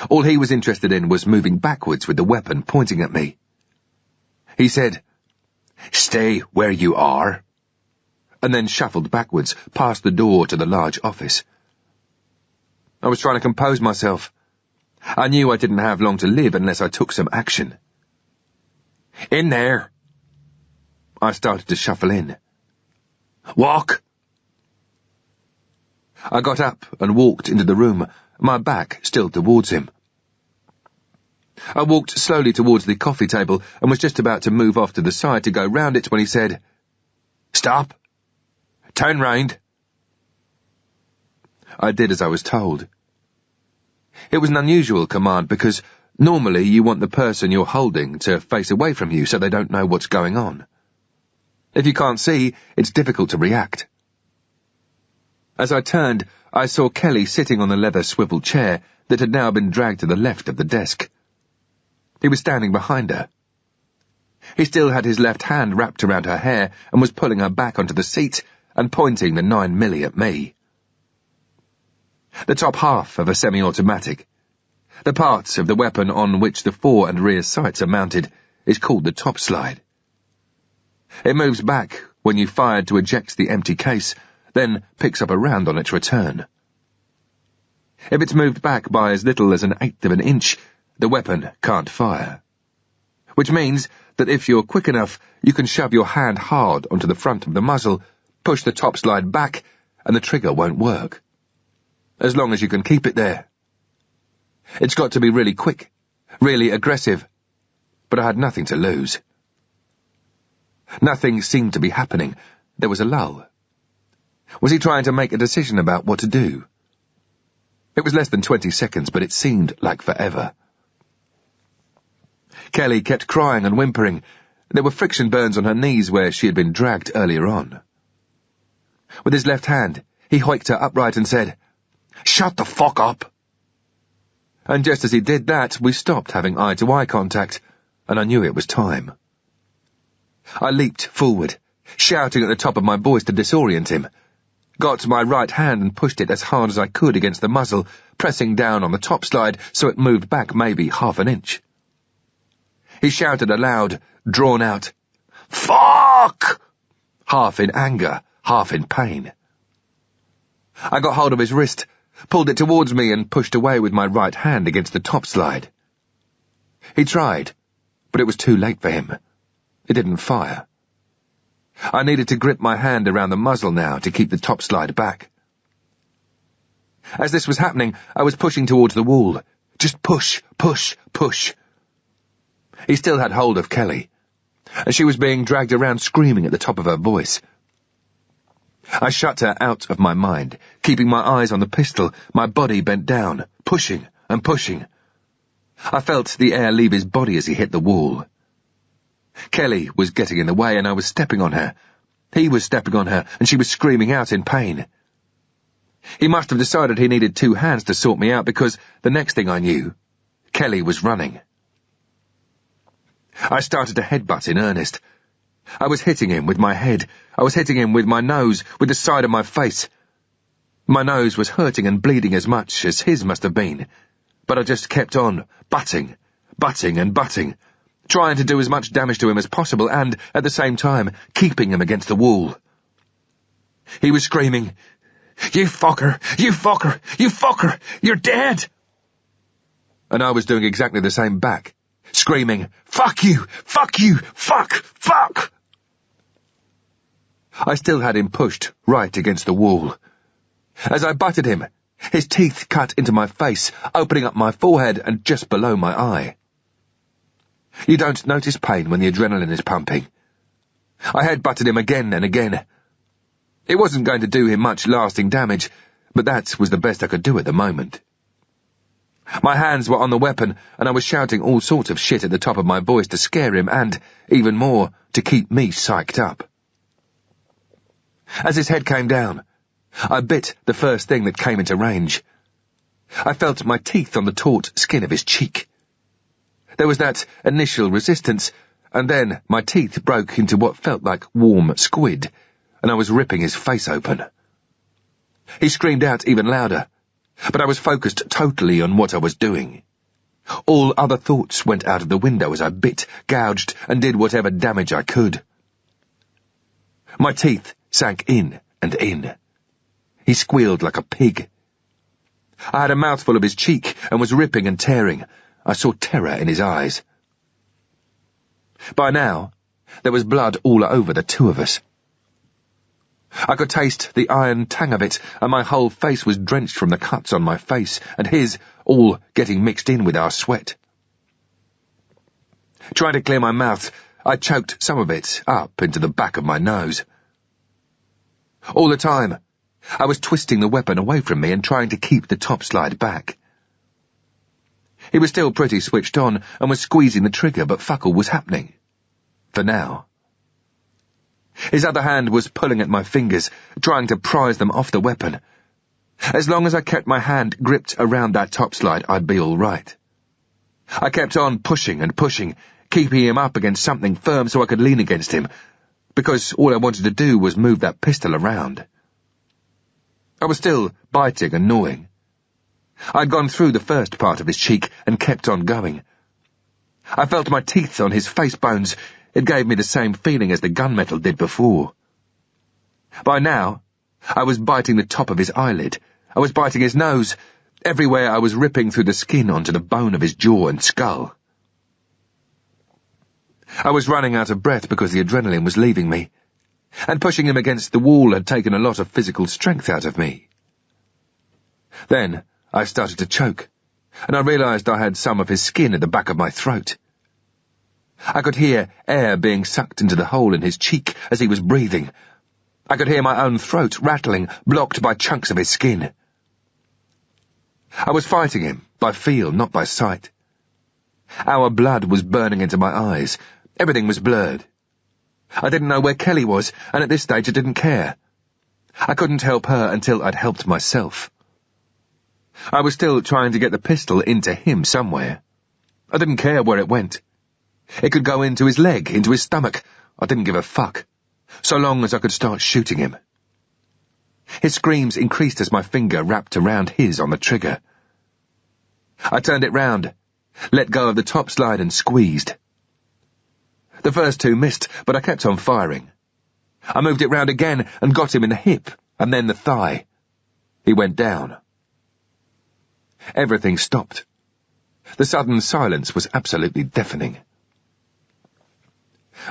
All he was interested in was moving backwards with the weapon pointing at me. He said, "Stay where you are," and then shuffled backwards, past the door to the large office. I was trying to compose myself. I knew I didn't have long to live unless I took some action. "In there." I started to shuffle in. "Walk." I got up and walked into the room, my back still towards him. I walked slowly towards the coffee table and was just about to move off to the side to go round it when he said, "Stop. Turn round." I did as I was told. It was an unusual command because normally you want the person you're holding to face away from you so they don't know what's going on. If you can't see, it's difficult to react. As I turned, I saw Kelly sitting on the leather swivel chair that had now been dragged to the left of the desk. He was standing behind her. He still had his left hand wrapped around her hair and was pulling her back onto the seat and pointing the 9mm at me. The top half of a semi-automatic, the parts of the weapon on which the fore and rear sights are mounted, is called the top slide. It moves back when you fire to eject the empty case, then picks up a round on its return. If it's moved back by as little as 1/8 of an inch, the weapon can't fire. Which means that if you're quick enough, you can shove your hand hard onto the front of the muzzle, push the top slide back, and the trigger won't work. As long as you can keep it there. It's got to be really quick, really aggressive, but I had nothing to lose. Nothing seemed to be happening. There was a lull. Was he trying to make a decision about what to do? It was less than 20 seconds, but it seemed like forever. Kelly kept crying and whimpering. There were friction burns on her knees where she had been dragged earlier on. With his left hand, he hoiked her upright and said, "Shut the fuck up!" And just as he did that, we stopped having eye-to-eye contact, and I knew it was time. I leaped forward, shouting at the top of my voice to disorient him, got my right hand and pushed it as hard as I could against the muzzle, pressing down on the top slide so it moved back maybe 1/2 inch. He shouted aloud, drawn out, "Fuck!" half in anger, half in pain. I got hold of his wrist, pulled it towards me and pushed away with my right hand against the top slide. He tried, but it was too late for him. It didn't fire. I needed to grip my hand around the muzzle now to keep the top slide back. As this was happening, I was pushing towards the wall. Just push, push, push. He still had hold of Kelly, and she was being dragged around screaming at the top of her voice. I shut her out of my mind, keeping my eyes on the pistol, my body bent down, pushing, and pushing. I felt the air leave his body as he hit the wall. Kelly was getting in the way and I was stepping on her. He was stepping on her and she was screaming out in pain. He must have decided he needed 2 hands to sort me out because the next thing I knew, Kelly was running. I started to headbutt in earnest. I was hitting him with my head. I was hitting him with my nose, with the side of my face. My nose was hurting and bleeding as much as his must have been, but I just kept on butting and butting, trying to do as much damage to him as possible and, at the same time, keeping him against the wall. He was screaming, "You fucker! You fucker! You fucker! You're dead!" And I was doing exactly the same back, screaming, "Fuck you! Fuck you! Fuck! Fuck!" I still had him pushed right against the wall. As I butted him, his teeth cut into my face, opening up my forehead and just below my eye. You don't notice pain when the adrenaline is pumping. I headbutted him again and again. It wasn't going to do him much lasting damage, but that was the best I could do at the moment. My hands were on the weapon, and I was shouting all sorts of shit at the top of my voice to scare him and, even more, to keep me psyched up. As his head came down, I bit the first thing that came into range. I felt my teeth on the taut skin of his cheek. There was that initial resistance, and then my teeth broke into what felt like warm squid, and I was ripping his face open. He screamed out even louder, but I was focused totally on what I was doing. All other thoughts went out of the window as I bit, gouged, and did whatever damage I could. My teeth sank in and in. He squealed like a pig. I had a mouthful of his cheek and was ripping and tearing. I saw terror in his eyes. By now, there was blood all over the 2 of us. I could taste the iron tang of it, and my whole face was drenched from the cuts on my face and his, all getting mixed in with our sweat. Trying to clear my mouth, I choked some of it up into the back of my nose. All the time, I was twisting the weapon away from me and trying to keep the top slide back. He was still pretty switched on and was squeezing the trigger, but fuck all was happening. For now. His other hand was pulling at my fingers, trying to prise them off the weapon. As long as I kept my hand gripped around that top slide, I'd be all right. I kept on pushing and pushing, keeping him up against something firm so I could lean against him, because all I wanted to do was move that pistol around. I was still biting and gnawing. I'd gone through the first part of his cheek and kept on going. I felt my teeth on his face bones. It gave me the same feeling as the gunmetal did before. By now, I was biting the top of his eyelid. I was biting his nose. Everywhere I was ripping through the skin onto the bone of his jaw and skull. I was running out of breath because the adrenaline was leaving me, and pushing him against the wall had taken a lot of physical strength out of me. Then I started to choke, and I realized I had some of his skin at the back of my throat. I could hear air being sucked into the hole in his cheek as he was breathing. I could hear my own throat rattling, blocked by chunks of his skin. I was fighting him by feel, not by sight. Our blood was burning into my eyes. Everything was blurred. I didn't know where Kelly was, and at this stage I didn't care. I couldn't help her until I'd helped myself. I was still trying to get the pistol into him somewhere. I didn't care where it went. It could go into his leg, into his stomach. I didn't give a fuck, so long as I could start shooting him. His screams increased as my finger wrapped around his on the trigger. I turned it round, let go of the top slide and squeezed. The first 2 missed, but I kept on firing. I moved it round again and got him in the hip, and then the thigh. He went down. Everything stopped. The sudden silence was absolutely deafening.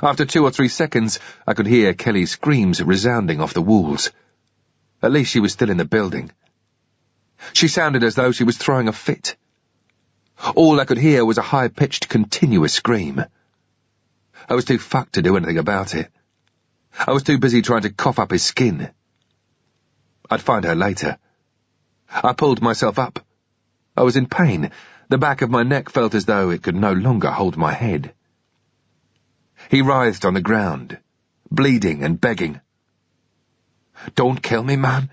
After 2 or 3 seconds, I could hear Kelly's screams resounding off the walls. At least she was still in the building. She sounded as though she was throwing a fit. All I could hear was a high-pitched, continuous scream. I was too fucked to do anything about it. I was too busy trying to cough up his skin. I'd find her later. I pulled myself up. I was in pain. The back of my neck felt as though it could no longer hold my head. He writhed on the ground, bleeding and begging. "Don't kill me, man.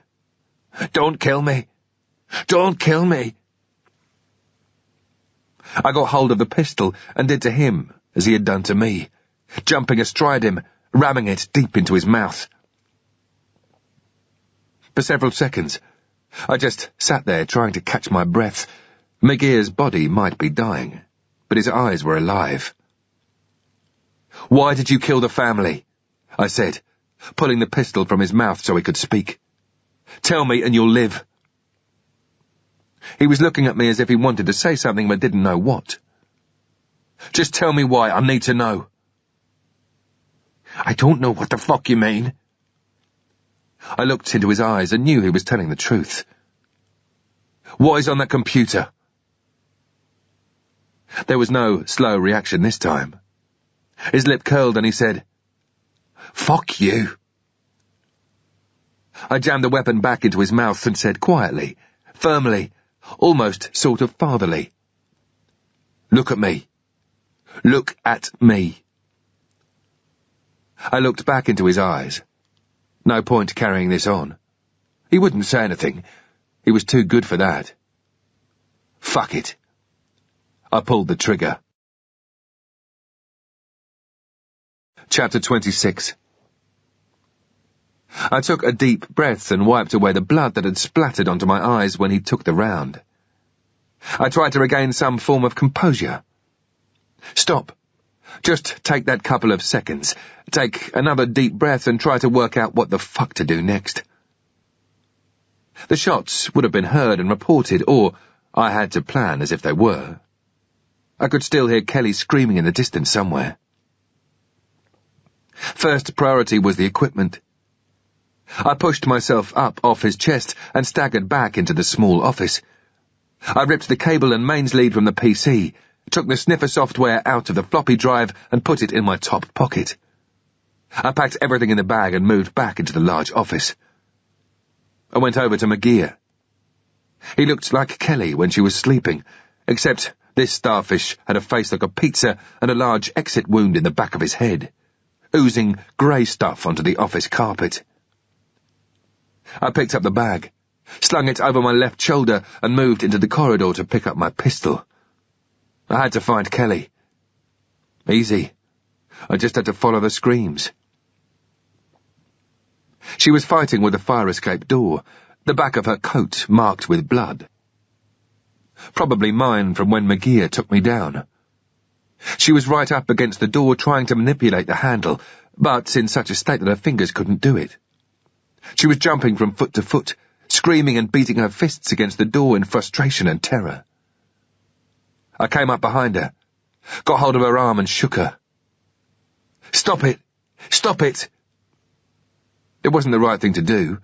Don't kill me. Don't kill me." I got hold of the pistol and did to him as he had done to me, jumping astride him, ramming it deep into his mouth. For several seconds, I just sat there trying to catch my breath. McGear's body might be dying, but his eyes were alive. "Why did you kill the family?" I said, pulling the pistol from his mouth so he could speak. "Tell me and you'll live." He was looking at me as if he wanted to say something but didn't know what. "Just tell me why. I need to know." "I don't know what the fuck you mean." I looked into his eyes and knew he was telling the truth. "What is on that computer?" There was no slow reaction this time. His lip curled and he said, "Fuck you." I jammed the weapon back into his mouth and said quietly, firmly, almost sort of fatherly, "Look at me. Look at me." I looked back into his eyes. No point carrying this on. He wouldn't say anything. He was too good for that. Fuck it. I pulled the trigger. Chapter 26. I took a deep breath and wiped away the blood that had splattered onto my eyes when he took the round. I tried to regain some form of composure. "Stop. Just take that couple of seconds. Take another deep breath and try to work out what the fuck to do next." The shots would have been heard and reported, or I had to plan as if they were. I could still hear Kelly screaming in the distance somewhere. First priority was the equipment. I pushed myself up off his chest and staggered back into the small office. I ripped the cable and mains lead from the PC, took the sniffer software out of the floppy drive and put it in my top pocket. I packed everything in the bag and moved back into the large office. I went over to McGear. He looked like Kelly when she was sleeping, except this starfish had a face like a pizza and a large exit wound in the back of his head, oozing grey stuff onto the office carpet. I picked up the bag, slung it over my left shoulder and moved into the corridor to pick up my pistol. I had to find Kelly. Easy. I just had to follow the screams. She was fighting with the fire escape door, the back of her coat marked with blood. Probably mine from when McGear took me down. She was right up against the door trying to manipulate the handle, but in such a state that her fingers couldn't do it. She was jumping from foot to foot, screaming and beating her fists against the door in frustration and terror. I came up behind her, got hold of her arm and shook her. "Stop it! Stop it!" It wasn't the right thing to do.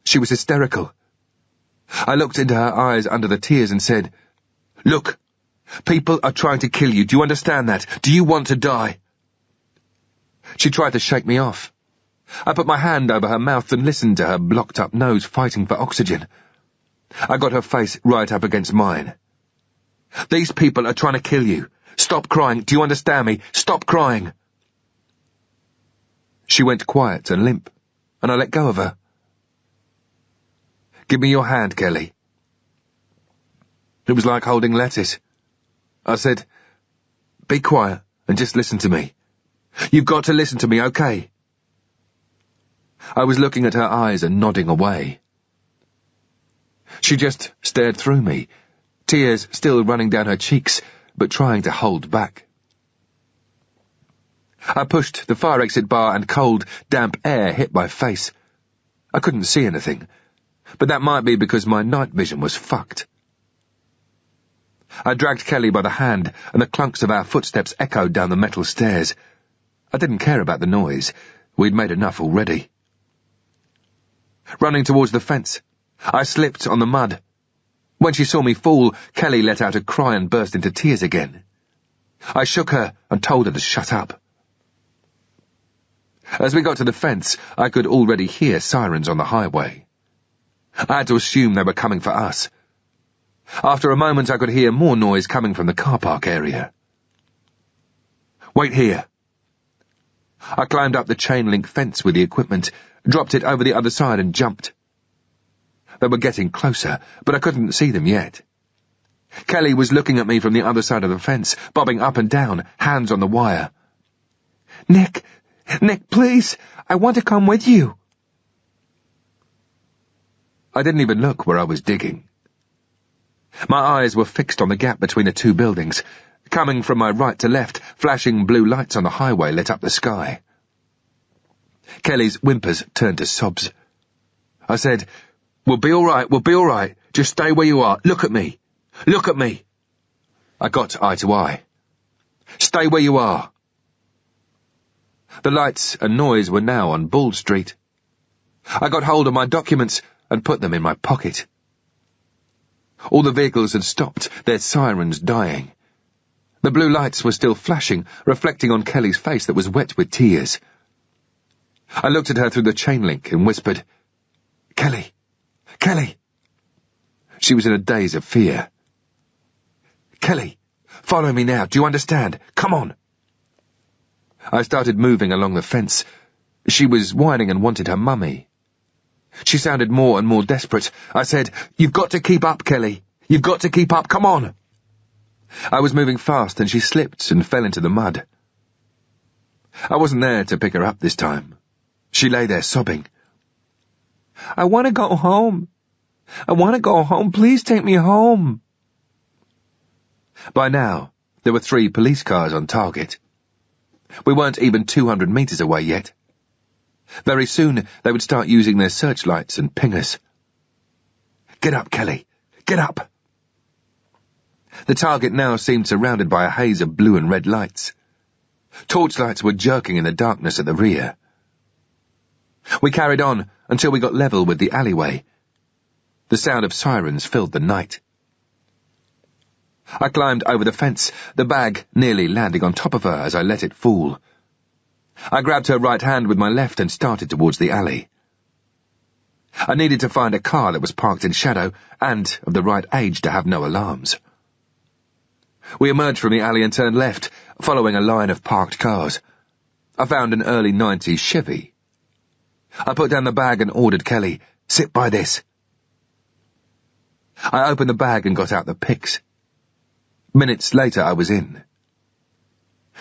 She was hysterical. I looked into her eyes under the tears and said, "Look, people are trying to kill you. Do you understand that? Do you want to die?" She tried to shake me off. I put my hand over her mouth and listened to her blocked-up nose fighting for oxygen. I got her face right up against mine. "These people are trying to kill you. Stop crying. Do you understand me? Stop crying." She went quiet and limp, and I let go of her. "Give me your hand, Kelly." It was like holding lettuce. I said, "Be quiet and just listen to me. You've got to listen to me, okay?" I was looking at her eyes and nodding away. She just stared through me, tears still running down her cheeks, but trying to hold back. I pushed the fire exit bar and cold, damp air hit my face. I couldn't see anything, but that might be because my night vision was fucked. I dragged Kelly by the hand, and the clunks of our footsteps echoed down the metal stairs. I didn't care about the noise. We'd made enough already. Running towards the fence, I slipped on the mud. When she saw me fall, Kelly let out a cry and burst into tears again. I shook her and told her to shut up. As we got to the fence, I could already hear sirens on the highway. I had to assume they were coming for us. After a moment I could hear more noise coming from the car park area. "Wait here." I climbed up the chain-link fence with the equipment, dropped it over the other side and jumped. They were getting closer, but I couldn't see them yet. Kelly was looking at me from the other side of the fence, bobbing up and down, hands on the wire. Nick, please, I want to come with you." I didn't even look where I was digging. My eyes were fixed on the gap between the two buildings. Coming from my right to left, flashing blue lights on the highway lit up the sky. Kelly's whimpers turned to sobs. I said, we'll be all right. Just stay where you are. Look at me. I got eye to eye. "Stay where you are." The lights and noise were now on Bull Street. I got hold of my documents and put them in my pocket. All the vehicles had stopped, their sirens dying. The blue lights were still flashing, reflecting on Kelly's face that was wet with tears. I looked at her through the chain link and whispered, Kelly! She was in a daze of fear. "Kelly, follow me now, do you understand? Come on!" I started moving along the fence. She was whining and wanted her mummy. She sounded more and more desperate. I said, "You've got to keep up, Kelly. You've got to keep up, come on!" I was moving fast and she slipped and fell into the mud. I wasn't there to pick her up this time. She lay there sobbing. "I want to go home. Please take me home." By now, there were 3 police cars on target. We weren't even 200 meters away yet. Very soon, they would start using their searchlights and ping us. "Get up, Kelly. Get up!" The target now seemed surrounded by a haze of blue and red lights. Torchlights were jerking in the darkness at the rear. We carried on until we got level with the alleyway. The sound of sirens filled the night. I climbed over the fence, the bag nearly landing on top of her as I let it fall. I grabbed her right hand with my left and started towards the alley. I needed to find a car that was parked in shadow and of the right age to have no alarms. We emerged from the alley and turned left, following a line of parked cars. I found an early 90s Chevy. I put down the bag and ordered Kelly, "Sit by this." I opened the bag and got out the pics. Minutes later I was in.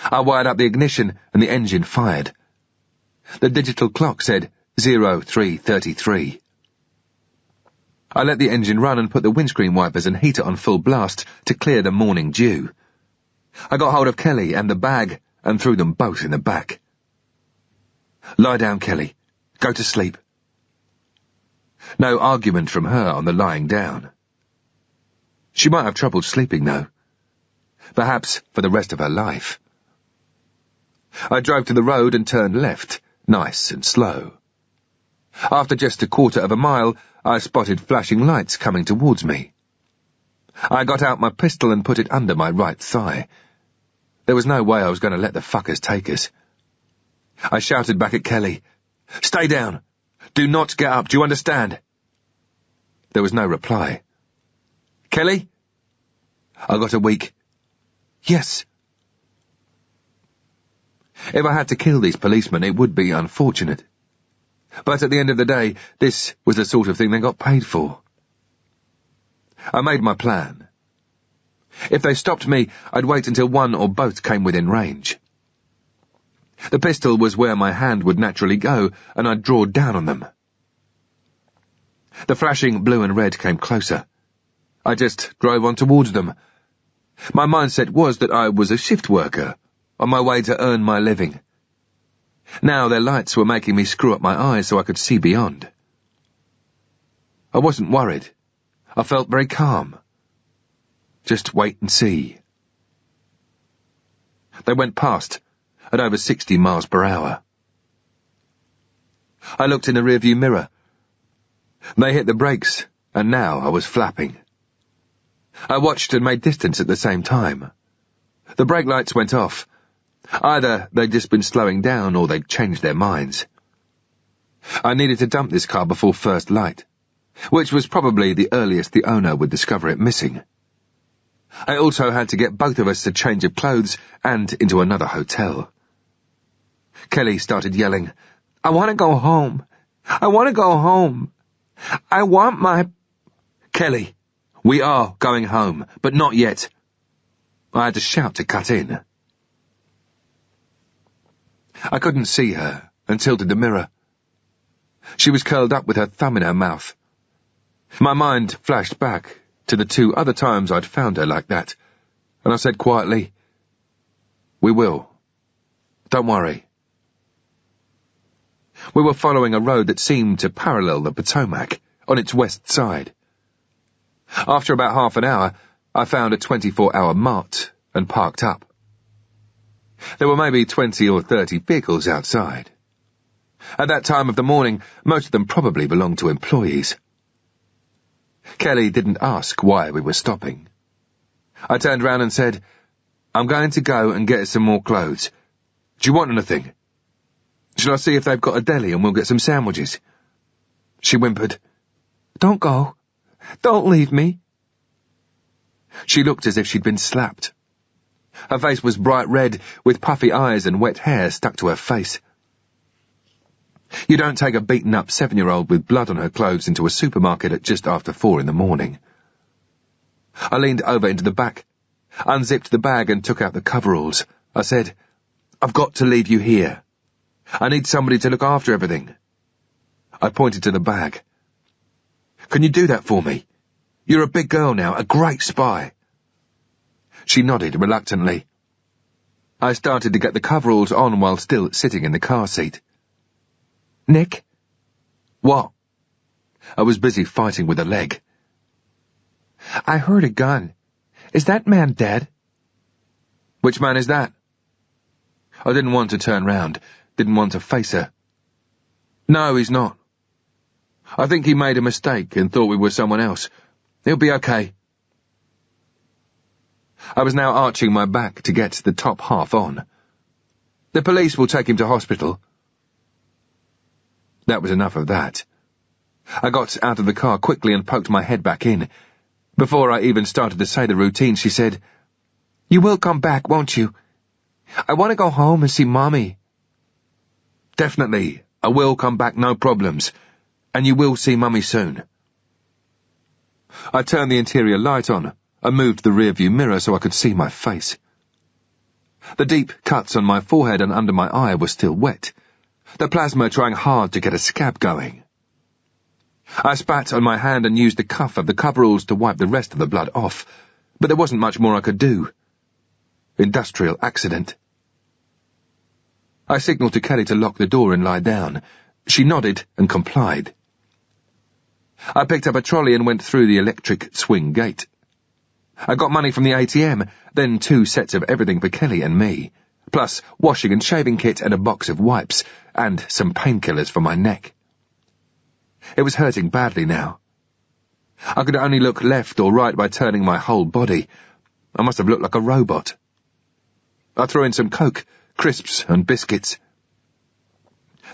I wired up the ignition and the engine fired. The digital clock said 0333. I let the engine run and put the windscreen wipers and heater on full blast to clear the morning dew. I got hold of Kelly and the bag and threw them both in the back. "Lie down, Kelly. Go to sleep." No argument from her on the lying down. She might have trouble sleeping, though. Perhaps for the rest of her life. I drove to the road and turned left, nice and slow. After just a quarter of a mile, I spotted flashing lights coming towards me. I got out my pistol and put it under my right thigh. There was no way I was going to let the fuckers take us. I shouted back at Kelly, "Stay down! Do not get up, do you understand?" There was no reply. "Kelly?" I got a weak, "Yes." If I had to kill these policemen, it would be unfortunate. But at the end of the day, this was the sort of thing they got paid for. I made my plan. If they stopped me, I'd wait until one or both came within range. The pistol was where my hand would naturally go, and I'd draw down on them. The flashing blue and red came closer. I just drove on towards them. My mindset was that I was a shift worker, on my way to earn my living. Now their lights were making me screw up my eyes so I could see beyond. I wasn't worried. I felt very calm. Just wait and see. They went past, at over 60 miles per hour. I looked in the rearview mirror. They hit the brakes, and now I was flapping. I watched and made distance at the same time. The brake lights went off. Either they'd just been slowing down or they'd changed their minds. I needed to dump this car before first light. which was probably the earliest the owner would discover it missing. I also had to get both of us a change of clothes and into another hotel. Kelly started yelling, "I want to go home. I want to go home. I want my—" "Kelly, we are going home, but not yet." I had to shout to cut in. I couldn't see her and tilted the mirror. She was curled up with her thumb in her mouth. My mind flashed back to the 2 other times I'd found her like that, and I said quietly, "We will. Don't worry." We were following a road that seemed to parallel the Potomac, on its west side. After about half an hour, I found a 24-hour mart and parked up. There were maybe 20 or 30 vehicles outside. At that time of the morning, most of them probably belonged to employees. Kelly didn't ask why we were stopping. I turned round and said, "I'm going to go and get some more clothes. Do you want anything? Shall I see if they've got a deli and we'll get some sandwiches?" She whimpered, "Don't go. Don't leave me." She looked as if she'd been slapped. Her face was bright red, with puffy eyes and wet hair stuck to her face. You don't take a beaten-up 7-year-old with blood on her clothes into a supermarket at just after 4 in the morning. I leaned over into the back, unzipped the bag and took out the coveralls. I said, "I've got to leave you here. I need somebody to look after everything." I pointed to the bag. "Can you do that for me? You're a big girl now, a great spy." She nodded reluctantly. I started to get the coveralls on while still sitting in the car seat. "Nick?" "What?" I was busy fighting with a leg. "I heard a gun. Is that man dead?" "Which man is that?" I didn't want to turn round, didn't want to face her. "No, he's not. I think he made a mistake and thought we were someone else. He'll be okay." I was now arching my back to get the top half on. "The police will take him to hospital." That was enough of that. I got out of the car quickly and poked my head back in. Before I even started to say the routine, she said, "You will come back, won't you? I want to go home and see Mommy." "Definitely. I will come back, no problems. And you will see Mummy soon." I turned the interior light on. I moved the rearview mirror so I could see my face. The deep cuts on my forehead and under my eye were still wet, the plasma trying hard to get a scab going. I spat on my hand and used the cuff of the coveralls to wipe the rest of the blood off, but there wasn't much more I could do. Industrial accident. I signalled to Kelly to lock the door and lie down. She nodded and complied. I picked up a trolley and went through the electric swing gate. I got money from the ATM, then 2 sets of everything for Kelly and me, plus washing and shaving kit and a box of wipes, and some painkillers for my neck. It was hurting badly now. I could only look left or right by turning my whole body. I must have looked like a robot. I threw in some Coke, crisps and biscuits.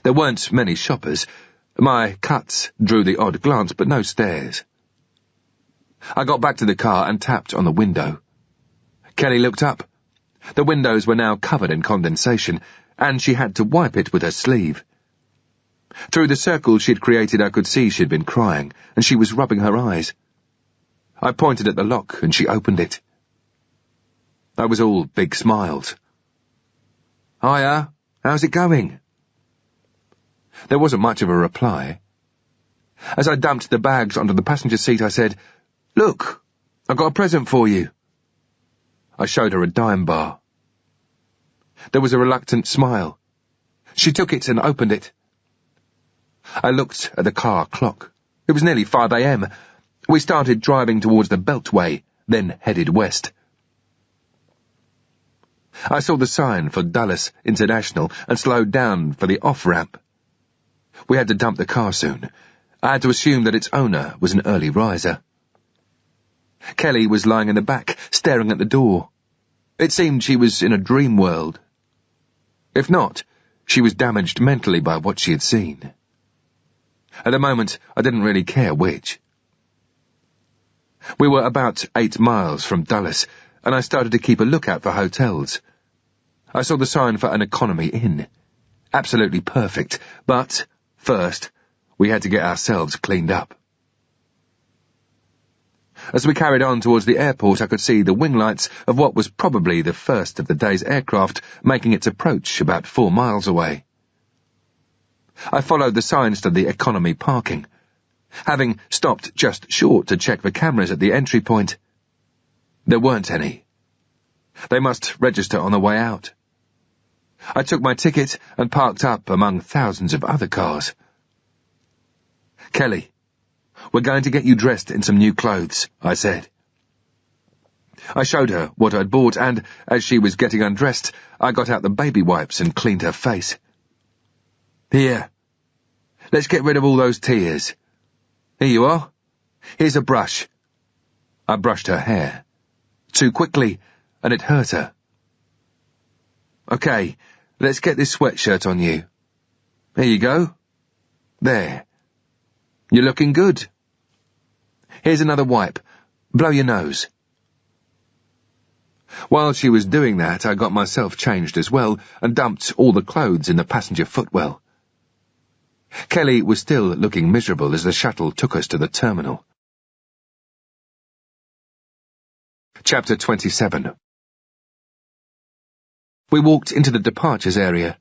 There weren't many shoppers. My cuts drew the odd glance, but no stares. I got back to the car and tapped on the window. Kelly looked up. The windows were now covered in condensation, and she had to wipe it with her sleeve. Through the circle she'd created I could see she'd been crying, and she was rubbing her eyes. I pointed at the lock, and she opened it. I was all big smiles. "Hiya, how's it going?" There wasn't much of a reply. As I dumped the bags onto the passenger seat, I said, "Look, I've got a present for you." I showed her a dime bar. There was a reluctant smile. She took it and opened it. I looked at the car clock. It was nearly 5 a.m. We started driving towards the Beltway, then headed west. I saw the sign for Dulles International and slowed down for the off-ramp. We had to dump the car soon. I had to assume that its owner was an early riser. Kelly was lying in the back, staring at the door. It seemed she was in a dream world. If not, she was damaged mentally by what she had seen. At the moment, I didn't really care which. We were about 8 miles from Dulles, and I started to keep a lookout for hotels. I saw the sign for an economy inn. Absolutely perfect, but, first, we had to get ourselves cleaned up. As we carried on towards the airport, I could see the wing lights of what was probably the first of the day's aircraft making its approach about 4 miles away. I followed the signs to the economy parking. Having stopped just short to check the cameras at the entry point, there weren't any. They must register on the way out. I took my ticket and parked up among thousands of other cars. "Kelly, we're going to get you dressed in some new clothes," I said. I showed her what I'd bought, and, as she was getting undressed, I got out the baby wipes and cleaned her face. "Here, let's get rid of all those tears. Here you are. Here's a brush." I brushed her hair. Too quickly, and it hurt her. "Okay, let's get this sweatshirt on you. Here you go. There. You're looking good. Here's another wipe. Blow your nose." While she was doing that, I got myself changed as well and dumped all the clothes in the passenger footwell. Kelly was still looking miserable as the shuttle took us to the terminal. Chapter 27. We walked into the departures area.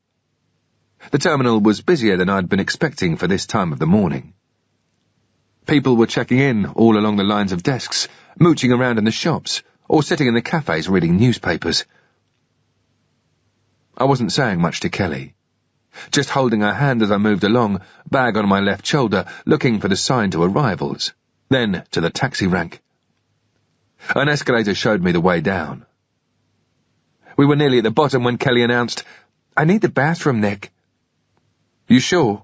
The terminal was busier than I'd been expecting for this time of the morning. People were checking in all along the lines of desks, mooching around in the shops, or sitting in the cafes reading newspapers. I wasn't saying much to Kelly, just holding her hand as I moved along, bag on my left shoulder, looking for the sign to arrivals, then to the taxi rank. An escalator showed me the way down. We were nearly at the bottom when Kelly announced, "I need the bathroom, Nick." "You sure?"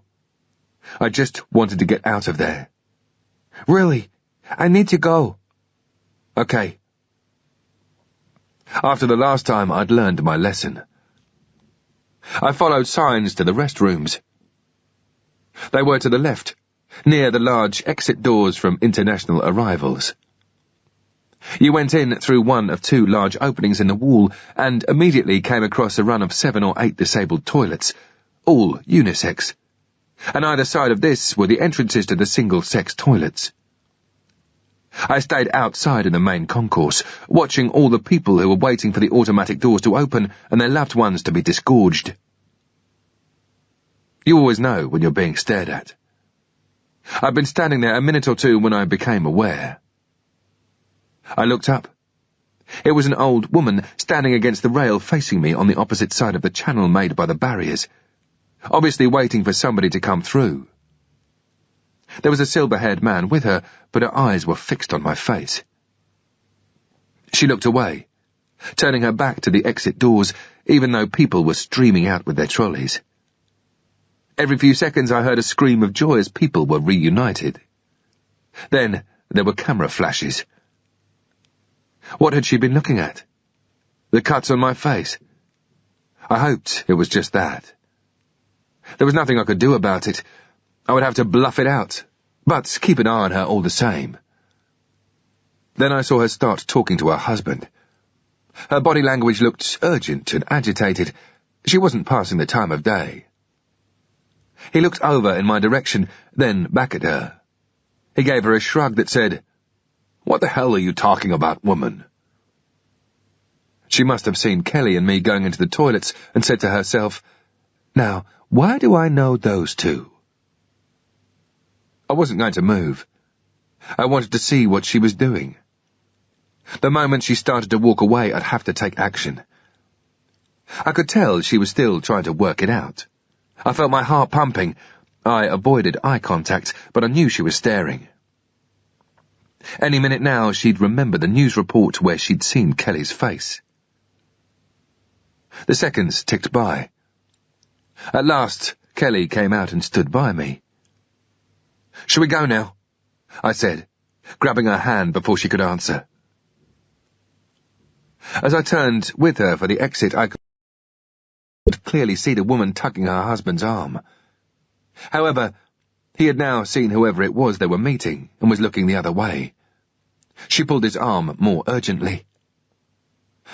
I just wanted to get out of there. "Really? I need to go." "Okay." After the last time, I'd learned my lesson. I followed signs to the restrooms. They were to the left, near the large exit doors from international arrivals. You went in through one of 2 large openings in the wall and immediately came across a run of 7 or 8 disabled toilets, all unisex. And either side of this were the entrances to the single-sex toilets. I stayed outside in the main concourse, watching all the people who were waiting for the automatic doors to open and their loved ones to be disgorged. You always know when you're being stared at. I'd been standing there a minute or two when I became aware. I looked up. It was an old woman standing against the rail facing me on the opposite side of the channel made by the barriers, obviously waiting for somebody to come through. There was a silver-haired man with her, but her eyes were fixed on my face. She looked away, turning her back to the exit doors, even though people were streaming out with their trolleys. Every few seconds I heard a scream of joy as people were reunited. Then there were camera flashes. What had she been looking at? The cuts on my face? I hoped it was just that. There was nothing I could do about it. I would have to bluff it out, but keep an eye on her all the same. Then I saw her start talking to her husband. Her body language looked urgent and agitated. She wasn't passing the time of day. He looked over in my direction, then back at her. He gave her a shrug that said, "What the hell are you talking about, woman?" She must have seen Kelly and me going into the toilets and said to herself, "Now, why do I know those two?" I wasn't going to move. I wanted to see what she was doing. The moment she started to walk away, I'd have to take action. I could tell she was still trying to work it out. I felt my heart pumping. I avoided eye contact, but I knew she was staring. Any minute now, she'd remember the news report where she'd seen Kelly's face. The seconds ticked by. At last, Kelly came out and stood by me. "Shall we go now?" I said, grabbing her hand before she could answer. As I turned with her for the exit, I could clearly see the woman tugging her husband's arm. However, He had now seen whoever it was they were meeting and was looking the other way. She pulled his arm more urgently.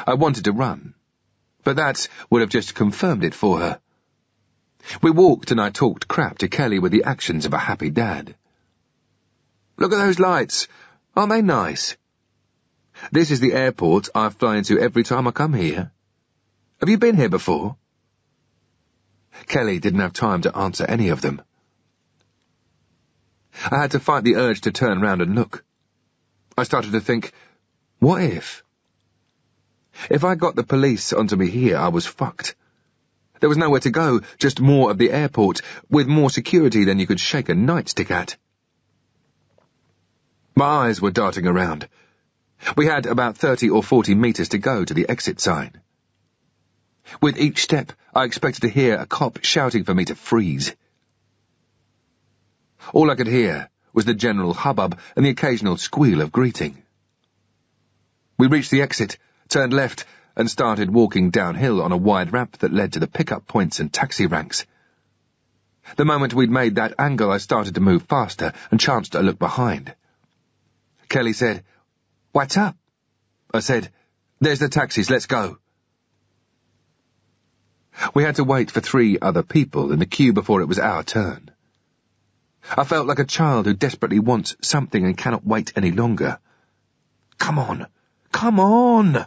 I wanted to run, but that would have just confirmed it for her. We walked and I talked crap to Kelly with the actions of a happy dad. Look at those lights. Aren't they nice? This is the airport I fly into every time I come here. Have you been here before? Kelly didn't have time to answer any of them. I had to fight the urge to turn round and look. I started to think, what if? If I got the police onto me here, I was fucked. There was nowhere to go, just more of the airport, with more security than you could shake a nightstick at. My eyes were darting around. We had about 30 or 40 meters to go to the exit sign. With each step, I expected to hear a cop shouting for me to freeze. All I could hear was the general hubbub and the occasional squeal of greeting. We reached the exit, turned left, and started walking downhill on a wide ramp that led to the pickup points and taxi ranks. The moment we'd made that angle, I started to move faster and chanced a look behind. Kelly said, "What's up?" I said, "There's the taxis, let's go." We had to wait for 3 other people in the queue before it was our turn. I felt like a child who desperately wants something and cannot wait any longer. Come on! Come on!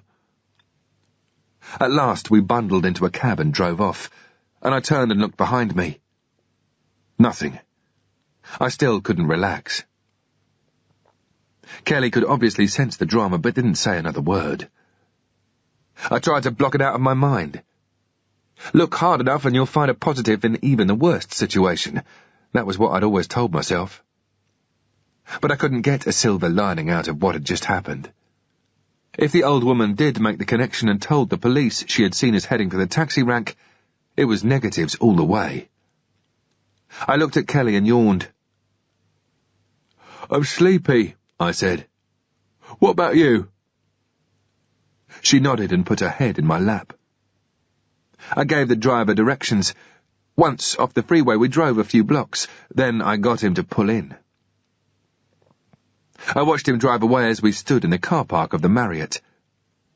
At last we bundled into a cab and drove off, and I turned and looked behind me. Nothing. I still couldn't relax. Kelly could obviously sense the drama but didn't say another word. I tried to block it out of my mind. Look hard enough and you'll find a positive in even the worst situation. That was what I'd always told myself. But I couldn't get a silver lining out of what had just happened. If the old woman did make the connection and told the police she had seen us heading for the taxi rank, it was negatives all the way. I looked at Kelly and yawned. "I'm sleepy," I said. "What about you?" She nodded and put her head in my lap. I gave the driver directions. Once off the freeway we drove a few blocks, then I got him to pull in. I watched him drive away as we stood in the car park of the Marriott.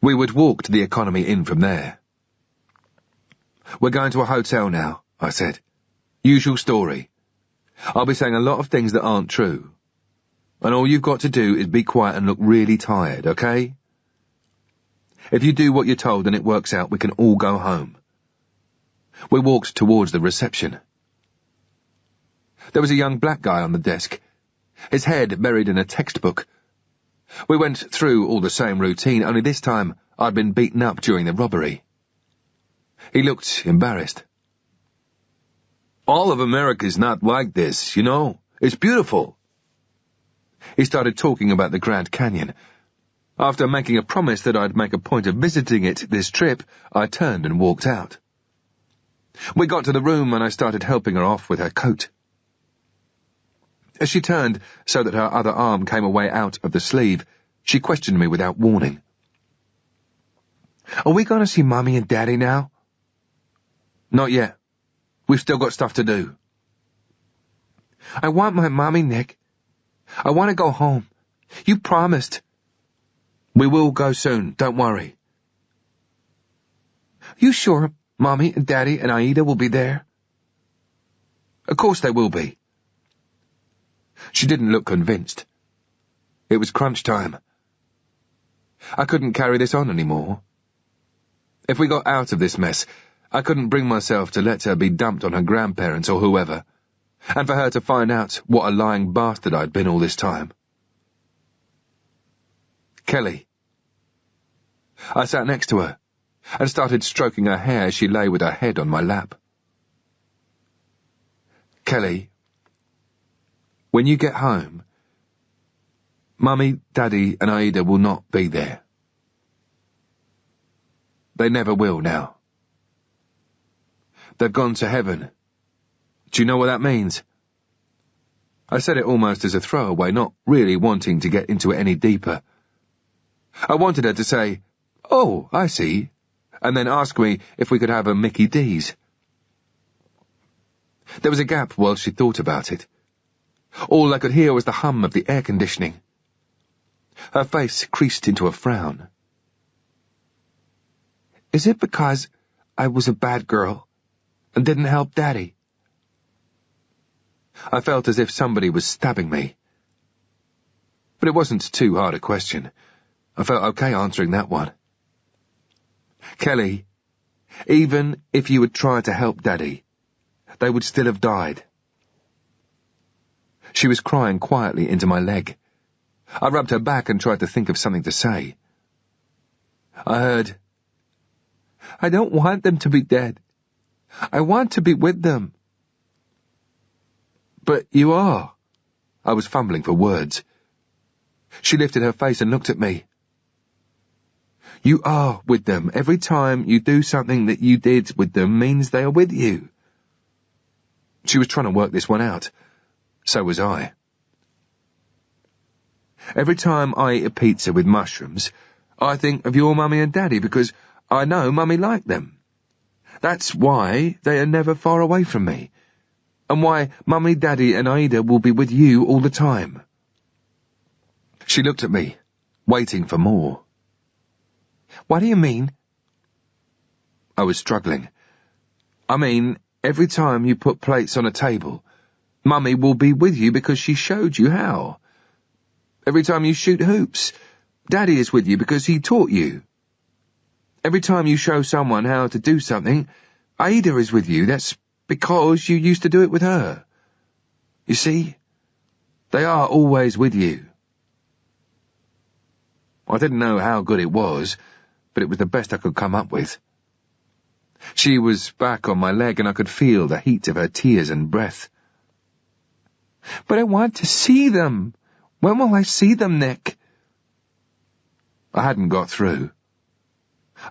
We would walk to the Economy Inn from there. "We're going to a hotel now," I said. "Usual story. I'll be saying a lot of things that aren't true. And all you've got to do is be quiet and look really tired, okay? If you do what you're told and it works out, we can all go home." We walked towards the reception. There was a young black guy on the desk, his head buried in a textbook. We went through all the same routine, only this time I'd been beaten up during the robbery. He looked embarrassed. "All of America's not like this, you know. It's beautiful." He started talking about the Grand Canyon. After making a promise that I'd make a point of visiting it this trip, I turned and walked out. We got to the room and I started helping her off with her coat. As she turned so that her other arm came away out of the sleeve, she questioned me without warning. "Are we going to see Mummy and Daddy now?" "Not yet. We've still got stuff to do." "I want my Mummy, Nick. I want to go home. You promised." "We will go soon, don't worry." "You sure Mommy and Daddy and Aida will be there?" "Of course they will be." She didn't look convinced. It was crunch time. I couldn't carry this on anymore. If we got out of this mess, I couldn't bring myself to let her be dumped on her grandparents or whoever, and for her to find out what a lying bastard I'd been all this time. "Kelly." I sat next to her and started stroking her hair as she lay with her head on my lap. "Kelly, when you get home, Mummy, Daddy, and Aida will not be there. They never will now. They've gone to heaven. Do you know what that means?" I said it almost as a throwaway, not really wanting to get into it any deeper. I wanted her to say, "Oh, I see," and then ask me if we could have a Mickey D's. There was a gap while she thought about it. All I could hear was the hum of the air conditioning. Her face creased into a frown. Is it because I was a bad girl and didn't help Daddy? I felt as if somebody was stabbing me. But it wasn't too hard a question. I felt okay answering that one. Kelly, even if you had tried to help Daddy, they would still have died. She was crying quietly into my leg. I rubbed her back and tried to think of something to say. I heard, I don't want them to be dead. I want to be with them. But you are. I was fumbling for words. She lifted her face and looked at me. You are with them. Every time you do something that you did with them means they are with you. She was trying to work this one out. So was I. Every time I eat a pizza with mushrooms, I think of your mummy and daddy because I know mummy liked them. That's why they are never far away from me, and why mummy, daddy and Ada will be with you all the time. She looked at me, waiting for more. What do you mean? I was struggling. I mean, every time you put plates on a table, Mummy will be with you because she showed you how. Every time you shoot hoops, Daddy is with you because he taught you. Every time you show someone how to do something, Ada is with you. That's because you used to do it with her. You see, they are always with you. I didn't know how good it was, but it was the best I could come up with. She was back on my leg and I could feel the heat of her tears and breath. But I want to see them. When will I see them, Nick? I hadn't got through.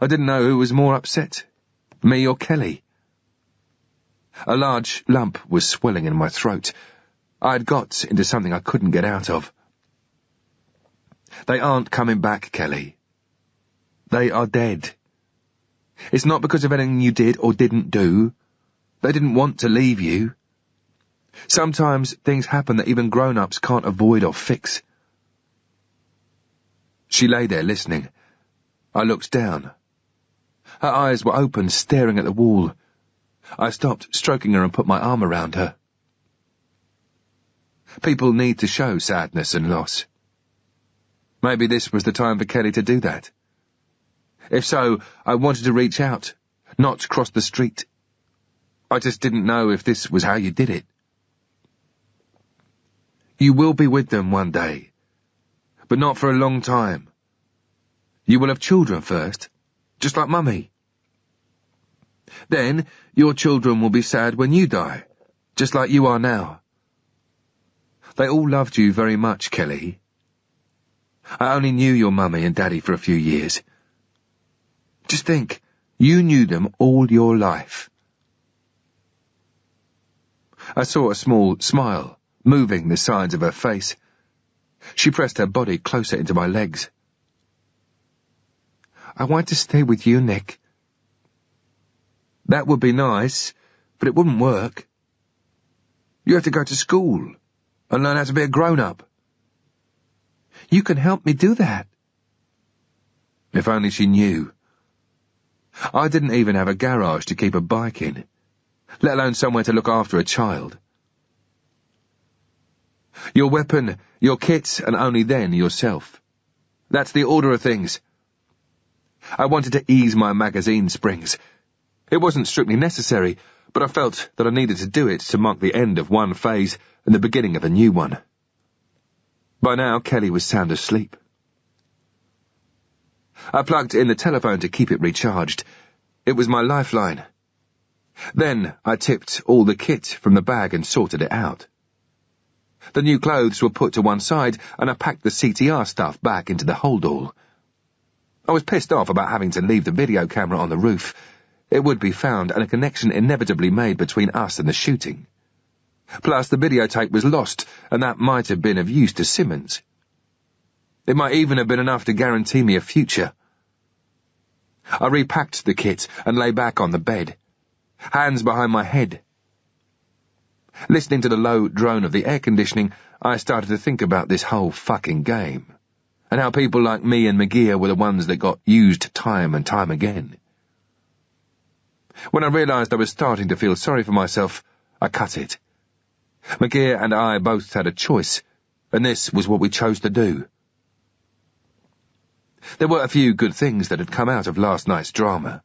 I didn't know who was more upset, me or Kelly. A large lump was swelling in my throat. I had got into something I couldn't get out of. They aren't coming back, Kelly. They are dead. It's not because of anything you did or didn't do. They didn't want to leave you. Sometimes things happen that even grown-ups can't avoid or fix. She lay there listening. I looked down. Her eyes were open, staring at the wall. I stopped stroking her and put my arm around her. People need to show sadness and loss. Maybe this was the time for Kelly to do that. If so, I wanted to reach out, not cross the street. I just didn't know if this was how you did it. You will be with them one day, but not for a long time. You will have children first, just like Mummy. Then your children will be sad when you die, just like you are now. They all loved you very much, Kelly. I only knew your Mummy and Daddy for a few years. Just think, you knew them all your life. I saw a small smile moving the sides of her face. She pressed her body closer into my legs. I want to stay with you, Nick. That would be nice, but it wouldn't work. You have to go to school and learn how to be a grown-up. You can help me do that. If only she knew. I didn't even have a garage to keep a bike in, let alone somewhere to look after a child. Your weapon, your kit, and only then yourself. That's the order of things. I wanted to ease my magazine springs. It wasn't strictly necessary, but I felt that I needed to do it to mark the end of one phase and the beginning of a new one. By now, Kelly was sound asleep. I plugged in the telephone to keep it recharged. It was my lifeline. Then I tipped all the kit from the bag and sorted it out. The new clothes were put to one side, and I packed the CTR stuff back into the holdall. I was pissed off about having to leave the video camera on the roof. It would be found, and a connection inevitably made between us and the shooting. Plus, the videotape was lost, and that might have been of use to Simmons. It might even have been enough to guarantee me a future. I repacked the kit and lay back on the bed, hands behind my head. Listening to the low drone of the air conditioning, I started to think about this whole fucking game, and how people like me and McGear were the ones that got used time and time again. When I realised I was starting to feel sorry for myself, I cut it. McGear and I both had a choice, and this was what we chose to do. There were a few good things that had come out of last night's drama.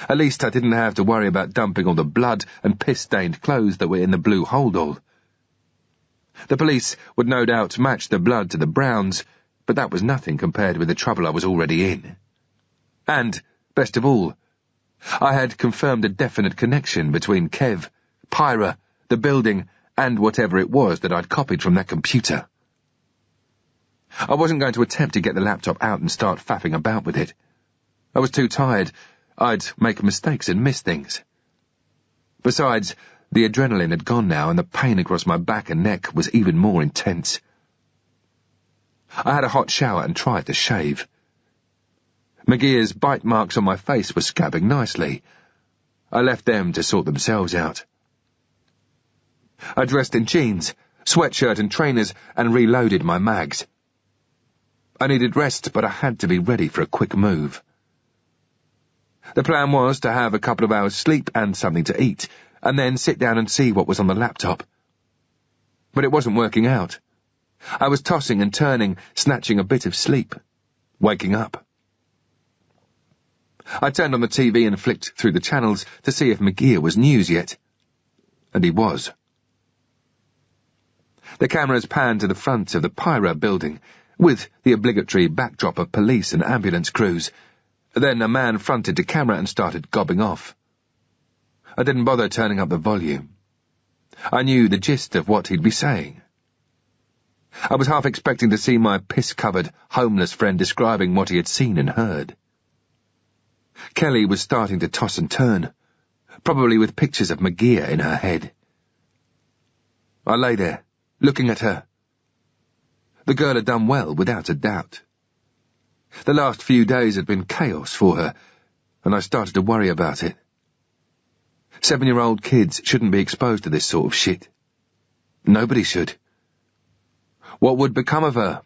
At least I didn't have to worry about dumping all the blood and piss-stained clothes that were in the blue holdall. The police would no doubt match the blood to the browns, but that was nothing compared with the trouble I was already in. And, best of all, I had confirmed a definite connection between Kev, Pyra, the building, and whatever it was that I'd copied from that computer. I wasn't going to attempt to get the laptop out and start faffing about with it. I was too tired. I'd make mistakes and miss things. Besides, the adrenaline had gone now, and the pain across my back and neck was even more intense. I had a hot shower and tried to shave. McGear's bite marks on my face were scabbing nicely. I left them to sort themselves out. I dressed in jeans, sweatshirt and trainers, and reloaded my mags. I needed rest, but I had to be ready for a quick move. The plan was to have a couple of hours sleep and something to eat, and then sit down and see what was on the laptop. But it wasn't working out. I was tossing and turning, snatching a bit of sleep, waking up. I turned on the TV and flicked through the channels to see if McGear was news yet. And he was. The cameras panned to the front of the Pyra building, with the obligatory backdrop of police and ambulance crews. Then a man fronted to camera and started gobbing off. I didn't bother turning up the volume. I knew the gist of what he'd be saying. I was half expecting to see my piss-covered, homeless friend describing what he had seen and heard. Kelly was starting to toss and turn, probably with pictures of McGear in her head. I lay there, looking at her. The girl had done well, without a doubt. The last few days had been chaos for her, and I started to worry about it. 7-year-old kids shouldn't be exposed to this sort of shit. Nobody should. What would become of her?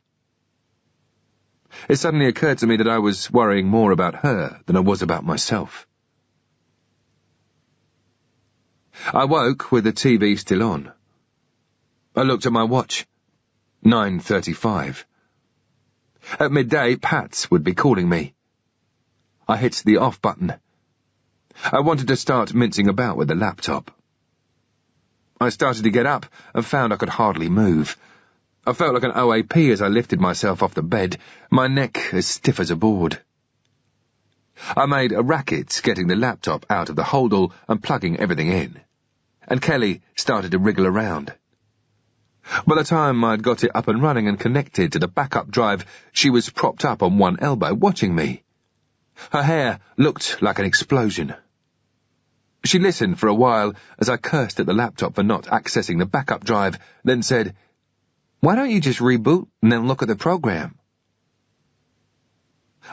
It suddenly occurred to me that I was worrying more about her than I was about myself. I woke with the TV still on. I looked at my watch. 9:35. At midday, Pats would be calling me. I hit the off button. I wanted to start mincing about with the laptop. I started to get up and found I could hardly move. I felt like an OAP as I lifted myself off the bed, my neck as stiff as a board. I made a racket getting the laptop out of the holdall and plugging everything in, and Kelly started to wriggle around. By the time I'd got it up and running and connected to the backup drive, she was propped up on one elbow, watching me. Her hair looked like an explosion. She listened for a while as I cursed at the laptop for not accessing the backup drive, then said, "Why don't you just reboot and then look at the program?"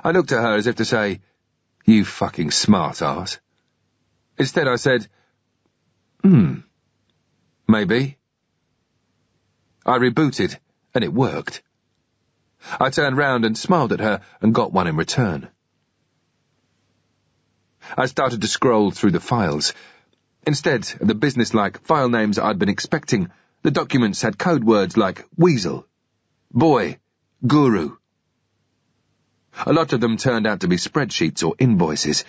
I looked at her as if to say, "You fucking smart-ass." Instead I said, maybe. I rebooted, and it worked. I turned round and smiled at her and got one in return. I started to scroll through the files. Instead of the business-like file names I'd been expecting, the documents had code words like weasel, boy, guru. A lot of them turned out to be spreadsheets or invoices.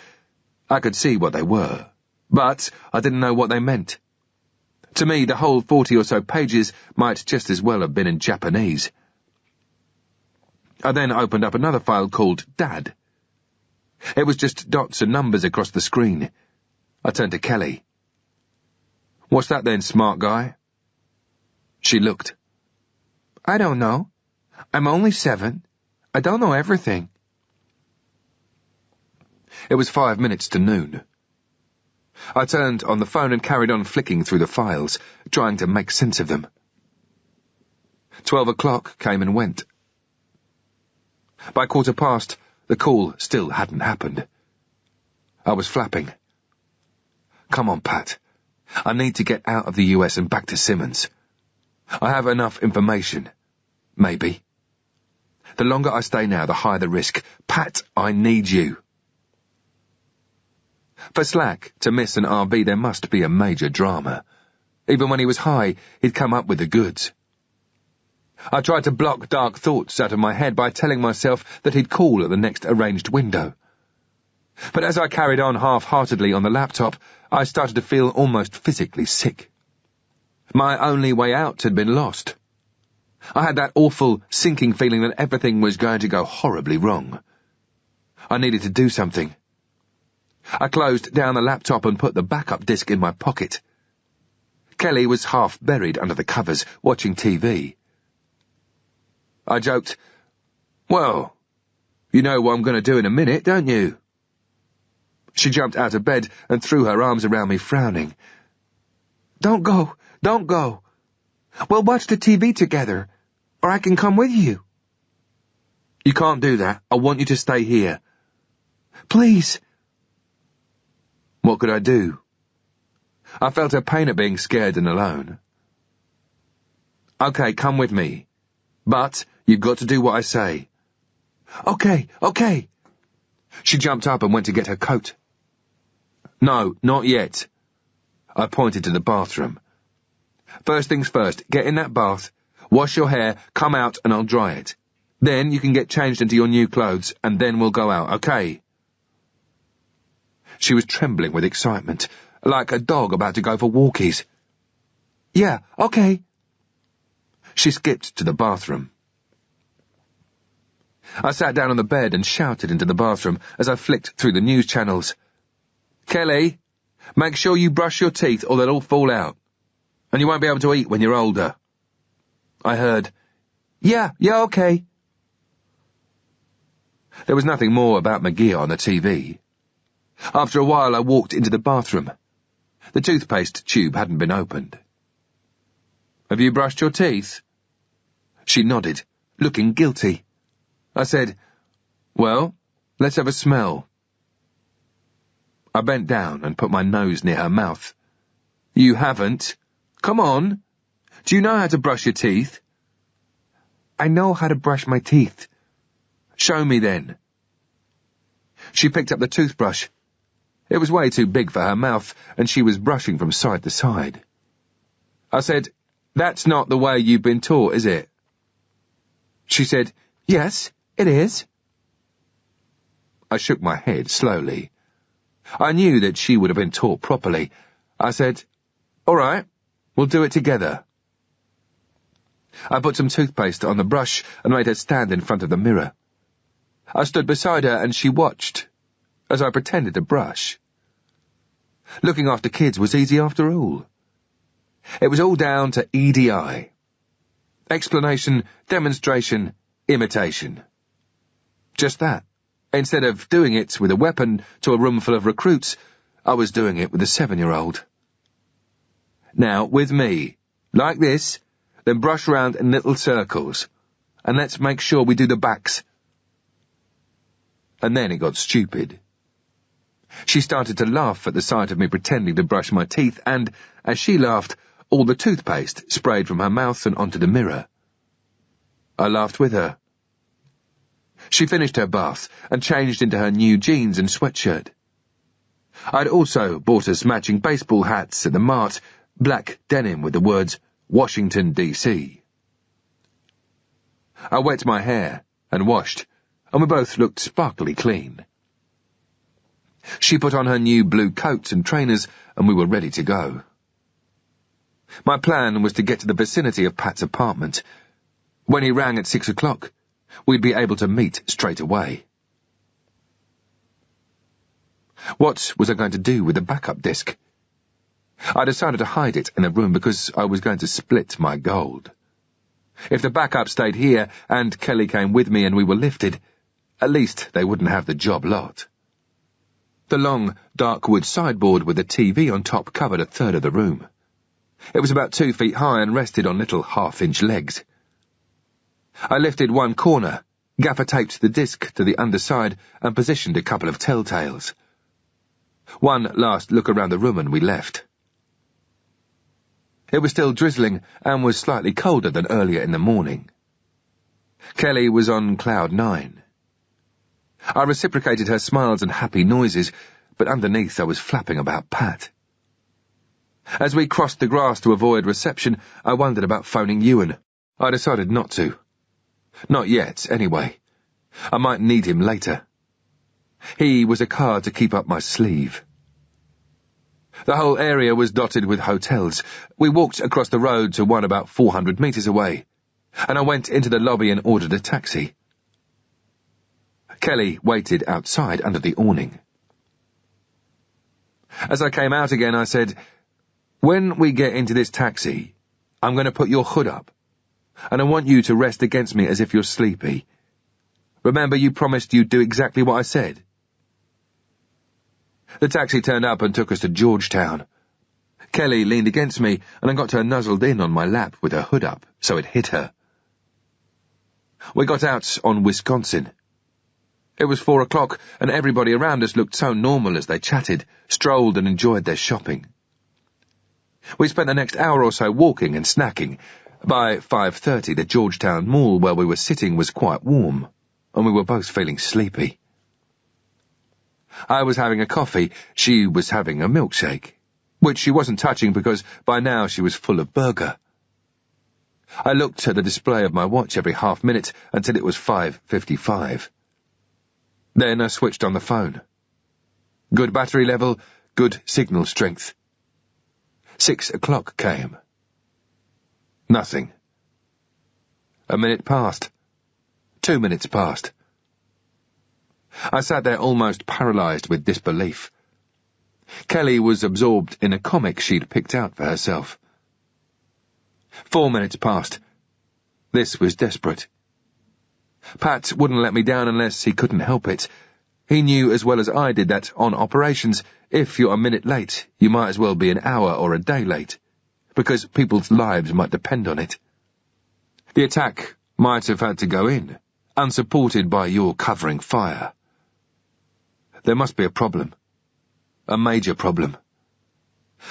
I could see what they were, but I didn't know what they meant. To me, the whole 40 or so pages might just as well have been in Japanese. I then opened up another file called Dad. It was just dots and numbers across the screen. I turned to Kelly. "What's that then, smart guy?" She looked. "I don't know. I'm only 7. I don't know everything." It was 5 minutes to noon. I turned on the phone and carried on flicking through the files, trying to make sense of them. 12 o'clock came and went. By 1:15, the call still hadn't happened. I was flapping. "Come on, Pat. I need to get out of the US and back to Simmons. I have enough information. Maybe. The longer I stay now, the higher the risk. Pat, I need you. For Slack to miss an RV, there must be a major drama. Even when he was high, he'd come up with the goods. I tried to block dark thoughts out of my head by telling myself that he'd call at the next arranged window. But as I carried on half-heartedly on the laptop, I started to feel almost physically sick. My only way out had been lost. I had that awful, sinking feeling that everything was going to go horribly wrong. I needed to do something. I closed down the laptop and put the backup disk in my pocket. Kelly was half buried under the covers, watching TV. I joked, "Well, you know what I'm going to do in a minute, don't you?" She jumped out of bed and threw her arms around me, frowning. Don't go. We'll watch the TV together, or I can come with you." "You can't do that. I want you to stay here." "Please." What could I do? I felt her pain at being scared and alone. "Okay, come with me. But you've got to do what I say." Okay. She jumped up and went to get her coat. "No, not yet." I pointed to the bathroom. "First things first, get in that bath, wash your hair, come out and I'll dry it. Then you can get changed into your new clothes and then we'll go out, okay?" She was trembling with excitement, like a dog about to go for walkies. "Yeah, okay." She skipped to the bathroom. I sat down on the bed and shouted into the bathroom as I flicked through the news channels. "Kelly, make sure you brush your teeth or they'll all fall out. And you won't be able to eat when you're older." I heard, Yeah, okay." There was nothing more about McGee on the TV. After a while, I walked into the bathroom. The toothpaste tube hadn't been opened. "Have you brushed your teeth?" She nodded, looking guilty. I said, "Well, let's have a smell." I bent down and put my nose near her mouth. "You haven't? Come on. Do you know how to brush your teeth?" "I know how to brush my teeth." "Show me then." She picked up the toothbrush. It was way too big for her mouth, and she was brushing from side to side. I said, "That's not the way you've been taught, is it?" She said, "Yes, it is." I shook my head slowly. I knew that she would have been taught properly. I said, "All right, we'll do it together." I put some toothpaste on the brush and made her stand in front of the mirror. I stood beside her and she watched, as I pretended to brush. Looking after kids was easy after all. It was all down to EDI. Explanation, demonstration, imitation. Just that. Instead of doing it with a weapon to a room full of recruits, I was doing it with a 7-year-old. "Now, with me. Like this, then brush round in little circles. And let's make sure we do the backs." And then it got stupid. She started to laugh at the sight of me pretending to brush my teeth, and, as she laughed, all the toothpaste sprayed from her mouth and onto the mirror. I laughed with her. She finished her bath and changed into her new jeans and sweatshirt. I'd also bought us matching baseball hats at the mart, black denim with the words Washington, D.C. I wet my hair and washed, and we both looked sparkly clean. She put on her new blue coat and trainers, and we were ready to go. My plan was to get to the vicinity of Pat's apartment. When he rang at 6 o'clock, we'd be able to meet straight away. What was I going to do with the backup disk? I decided to hide it in the room because I was going to split my gold. If the backup stayed here and Kelly came with me and we were lifted, at least they wouldn't have the job lot. The long, dark wood sideboard with a TV on top covered a third of the room. It was about 2 feet high and rested on little half-inch legs. I lifted one corner, gaffer-taped the disc to the underside and positioned a couple of telltales. One last look around the room and we left. It was still drizzling and was slightly colder than earlier in the morning. Kelly was on cloud 9. I reciprocated her smiles and happy noises, but underneath I was flapping about Pat. As we crossed the grass to avoid reception, I wondered about phoning Ewan. I decided not to. Not yet, anyway. I might need him later. He was a card to keep up my sleeve. The whole area was dotted with hotels. We walked across the road to one about 400 metres away, and I went into the lobby and ordered a taxi. Kelly waited outside under the awning. As I came out again, I said, "When we get into this taxi, I'm going to put your hood up, and I want you to rest against me as if you're sleepy. Remember, you promised you'd do exactly what I said." The taxi turned up and took us to Georgetown. Kelly leaned against me, and I got her nuzzled in on my lap with her hood up, so it hit her. We got out on Wisconsin. It was 4 o'clock, and everybody around us looked so normal as they chatted, strolled and enjoyed their shopping. We spent the next hour or so walking and snacking. By 5:30, the Georgetown Mall where we were sitting was quite warm, and we were both feeling sleepy. I was having a coffee, she was having a milkshake, which she wasn't touching because by now she was full of burger. I looked at the display of my watch every half minute until it was 5:55. Then I switched on the phone. Good battery level, good signal strength. 6 o'clock came. Nothing. A minute passed. 2 minutes passed. I sat there almost paralysed with disbelief. Kelly was absorbed in a comic she'd picked out for herself. 4 minutes passed. This was desperate. Pat wouldn't let me down unless he couldn't help it. He knew as well as I did that on operations, if you're a minute late, you might as well be an hour or a day late, because people's lives might depend on it. The attack might have had to go in, unsupported by your covering fire. There must be a problem. A major problem.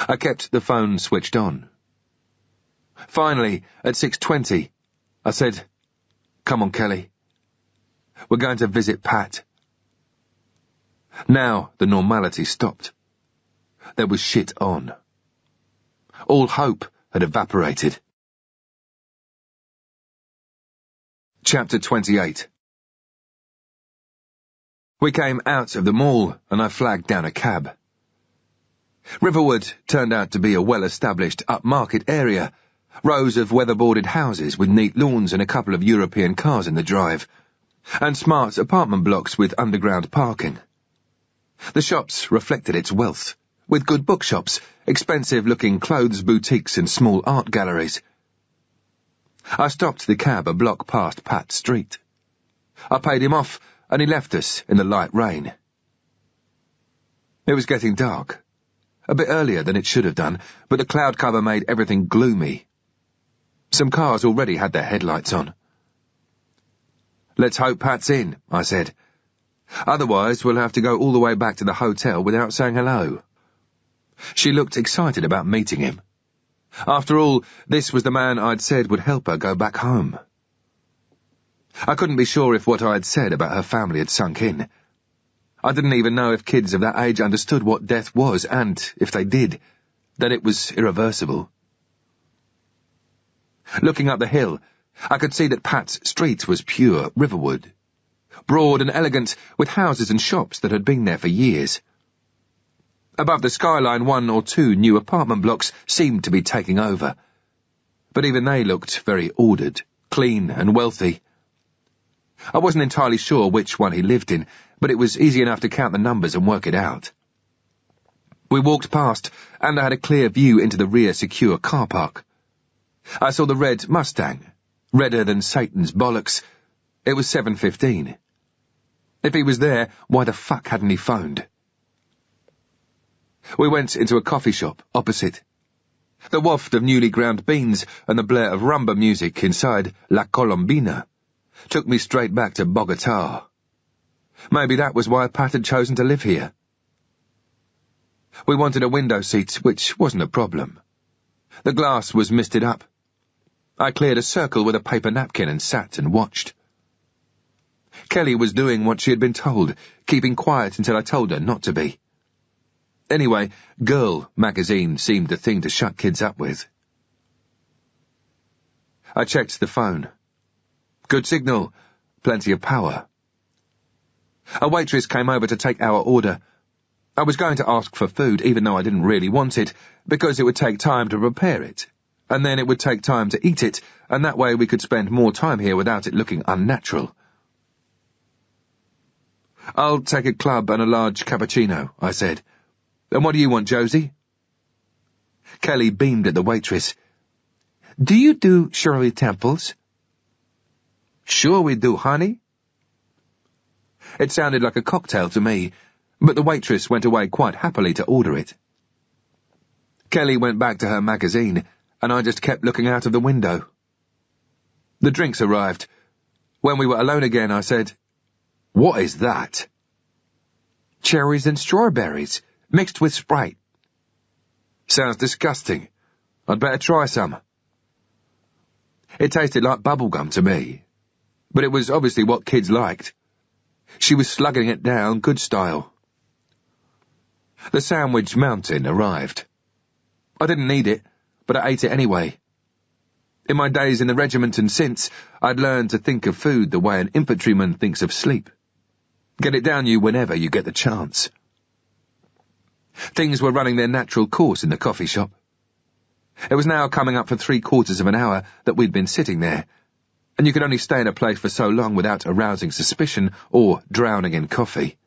I kept the phone switched on. Finally, at 6:20, I said, "Come on, Kelly. We're going to visit Pat." Now the normality stopped. There was shit on. All hope had evaporated. Chapter 28. We came out of the mall, and I flagged down a cab. Riverwood turned out to be a well-established upmarket area, rows of weatherboarded houses with neat lawns and a couple of European cars in the drive, and smart apartment blocks with underground parking. The shops reflected its wealth, with good bookshops, expensive-looking clothes boutiques and small art galleries. I stopped the cab a block past Pat Street. I paid him off, and he left us in the light rain. It was getting dark, a bit earlier than it should have done, but the cloud cover made everything gloomy. Some cars already had their headlights on. "Let's hope Pat's in," I said. "Otherwise we'll have to go all the way back to the hotel without saying hello." She looked excited about meeting him. After all, this was the man I'd said would help her go back home. I couldn't be sure if what I had said about her family had sunk in. I didn't even know if kids of that age understood what death was, and, if they did, that it was irreversible. Looking up the hill, I could see that Pat's street was pure Riverwood, broad and elegant, with houses and shops that had been there for years. Above the skyline, 1 or 2 new apartment blocks seemed to be taking over, but even they looked very ordered, clean and wealthy. I wasn't entirely sure which one he lived in, but it was easy enough to count the numbers and work it out. We walked past, and I had a clear view into the rear secure car park. I saw the red Mustang, redder than Satan's bollocks. It was 7:15. If he was there, why the fuck hadn't he phoned? We went into a coffee shop opposite. The waft of newly ground beans and the blare of rumba music inside La Colombina took me straight back to Bogota. Maybe that was why Pat had chosen to live here. We wanted a window seat, which wasn't a problem. The glass was misted up. I cleared a circle with a paper napkin and sat and watched. Kelly was doing what she had been told, keeping quiet until I told her not to be. Anyway, Girl magazine seemed the thing to shut kids up with. I checked the phone. Good signal, plenty of power. A waitress came over to take our order. I was going to ask for food, even though I didn't really want it, because it would take time to prepare it, and then it would take time to eat it, and that way we could spend more time here without it looking unnatural. "I'll take a club and a large cappuccino," I said. "And what do you want, Josie?" Kelly beamed at the waitress. "Do you do Shirley Temples?" "Sure we do, honey." It sounded like a cocktail to me, but the waitress went away quite happily to order it. Kelly went back to her magazine, and I just kept looking out of the window. The drinks arrived. When we were alone again, I said, "What is that?" "Cherries and strawberries, mixed with Sprite." "Sounds disgusting. I'd better try some." It tasted like bubblegum to me, but it was obviously what kids liked. She was slugging it down good style. The sandwich mountain arrived. I didn't need it, but I ate it anyway. In my days in the regiment and since, I'd learned to think of food the way an infantryman thinks of sleep. Get it down you whenever you get the chance. Things were running their natural course in the coffee shop. It was now coming up for 3/4 of an hour that we'd been sitting there, and you could only stay in a place for so long without arousing suspicion or drowning in coffee.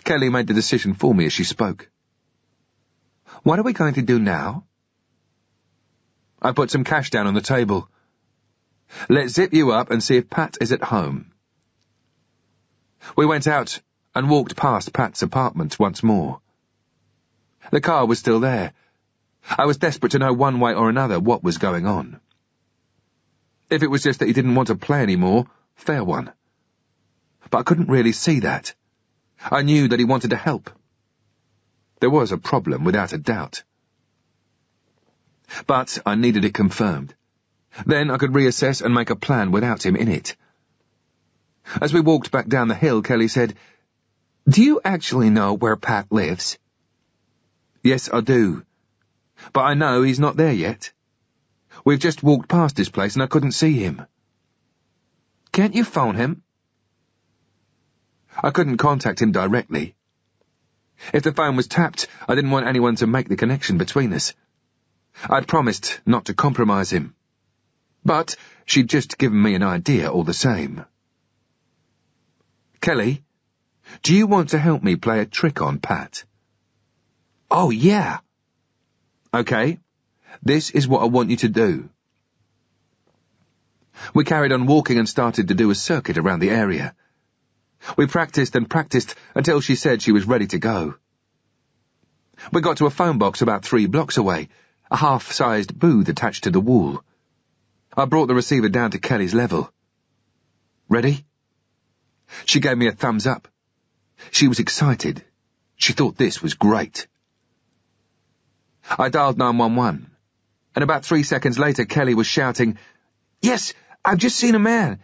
Kelly made the decision for me as she spoke. "What are we going to do now?" I put some cash down on the table. "Let's zip you up and see if Pat is at home." We went out and walked past Pat's apartment once more. The car was still there. I was desperate to know one way or another what was going on. If it was just that he didn't want to play anymore, fair one. But I couldn't really see that. I knew that he wanted to help. There was a problem, without a doubt. But I needed it confirmed. Then I could reassess and make a plan without him in it. As we walked back down the hill, Kelly said, "Do you actually know where Pat lives?" "Yes, I do. But I know he's not there yet. We've just walked past his place and I couldn't see him." "Can't you phone him?" I couldn't contact him directly. If the phone was tapped, I didn't want anyone to make the connection between us. I'd promised not to compromise him. But she'd just given me an idea all the same. "Kelly, do you want to help me play a trick on Pat?" "Oh, yeah." "Okay, this is what I want you to do." We carried on walking and started to do a circuit around the area. We practiced and practiced until she said she was ready to go. We got to a phone box about 3 blocks away, a half-sized booth attached to the wall. I brought the receiver down to Kelly's level. "Ready?" She gave me a thumbs up. She was excited. She thought this was great. I dialed 911, and about 3 seconds later Kelly was shouting, "Yes, I've just seen a man.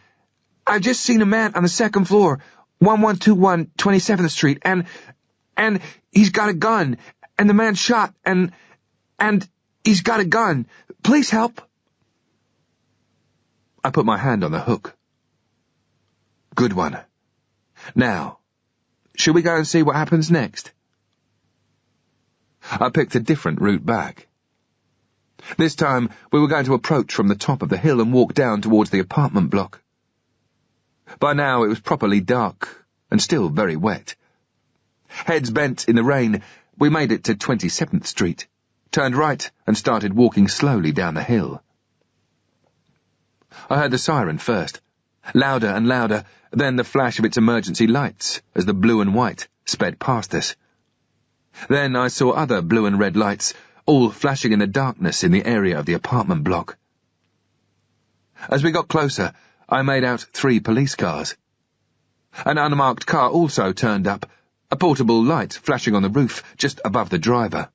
I've just seen a man on the second floor, 1121 27th Street, and he's got a gun, and the man shot, and he's got a gun. Please help." I put my hand on the hook. "Good one. Now, should we go and see what happens next?" I picked a different route back. This time, we were going to approach from the top of the hill and walk down towards the apartment block. By now it was properly dark and still very wet. Heads bent in the rain, we made it to 27th Street, turned right and started walking slowly down the hill. I heard the siren first, louder and louder, then the flash of its emergency lights as the blue and white sped past us. Then I saw other blue and red lights, all flashing in the darkness in the area of the apartment block. As we got closer, I made out 3 police cars. An unmarked car also turned up, a portable light flashing on the roof just above the driver.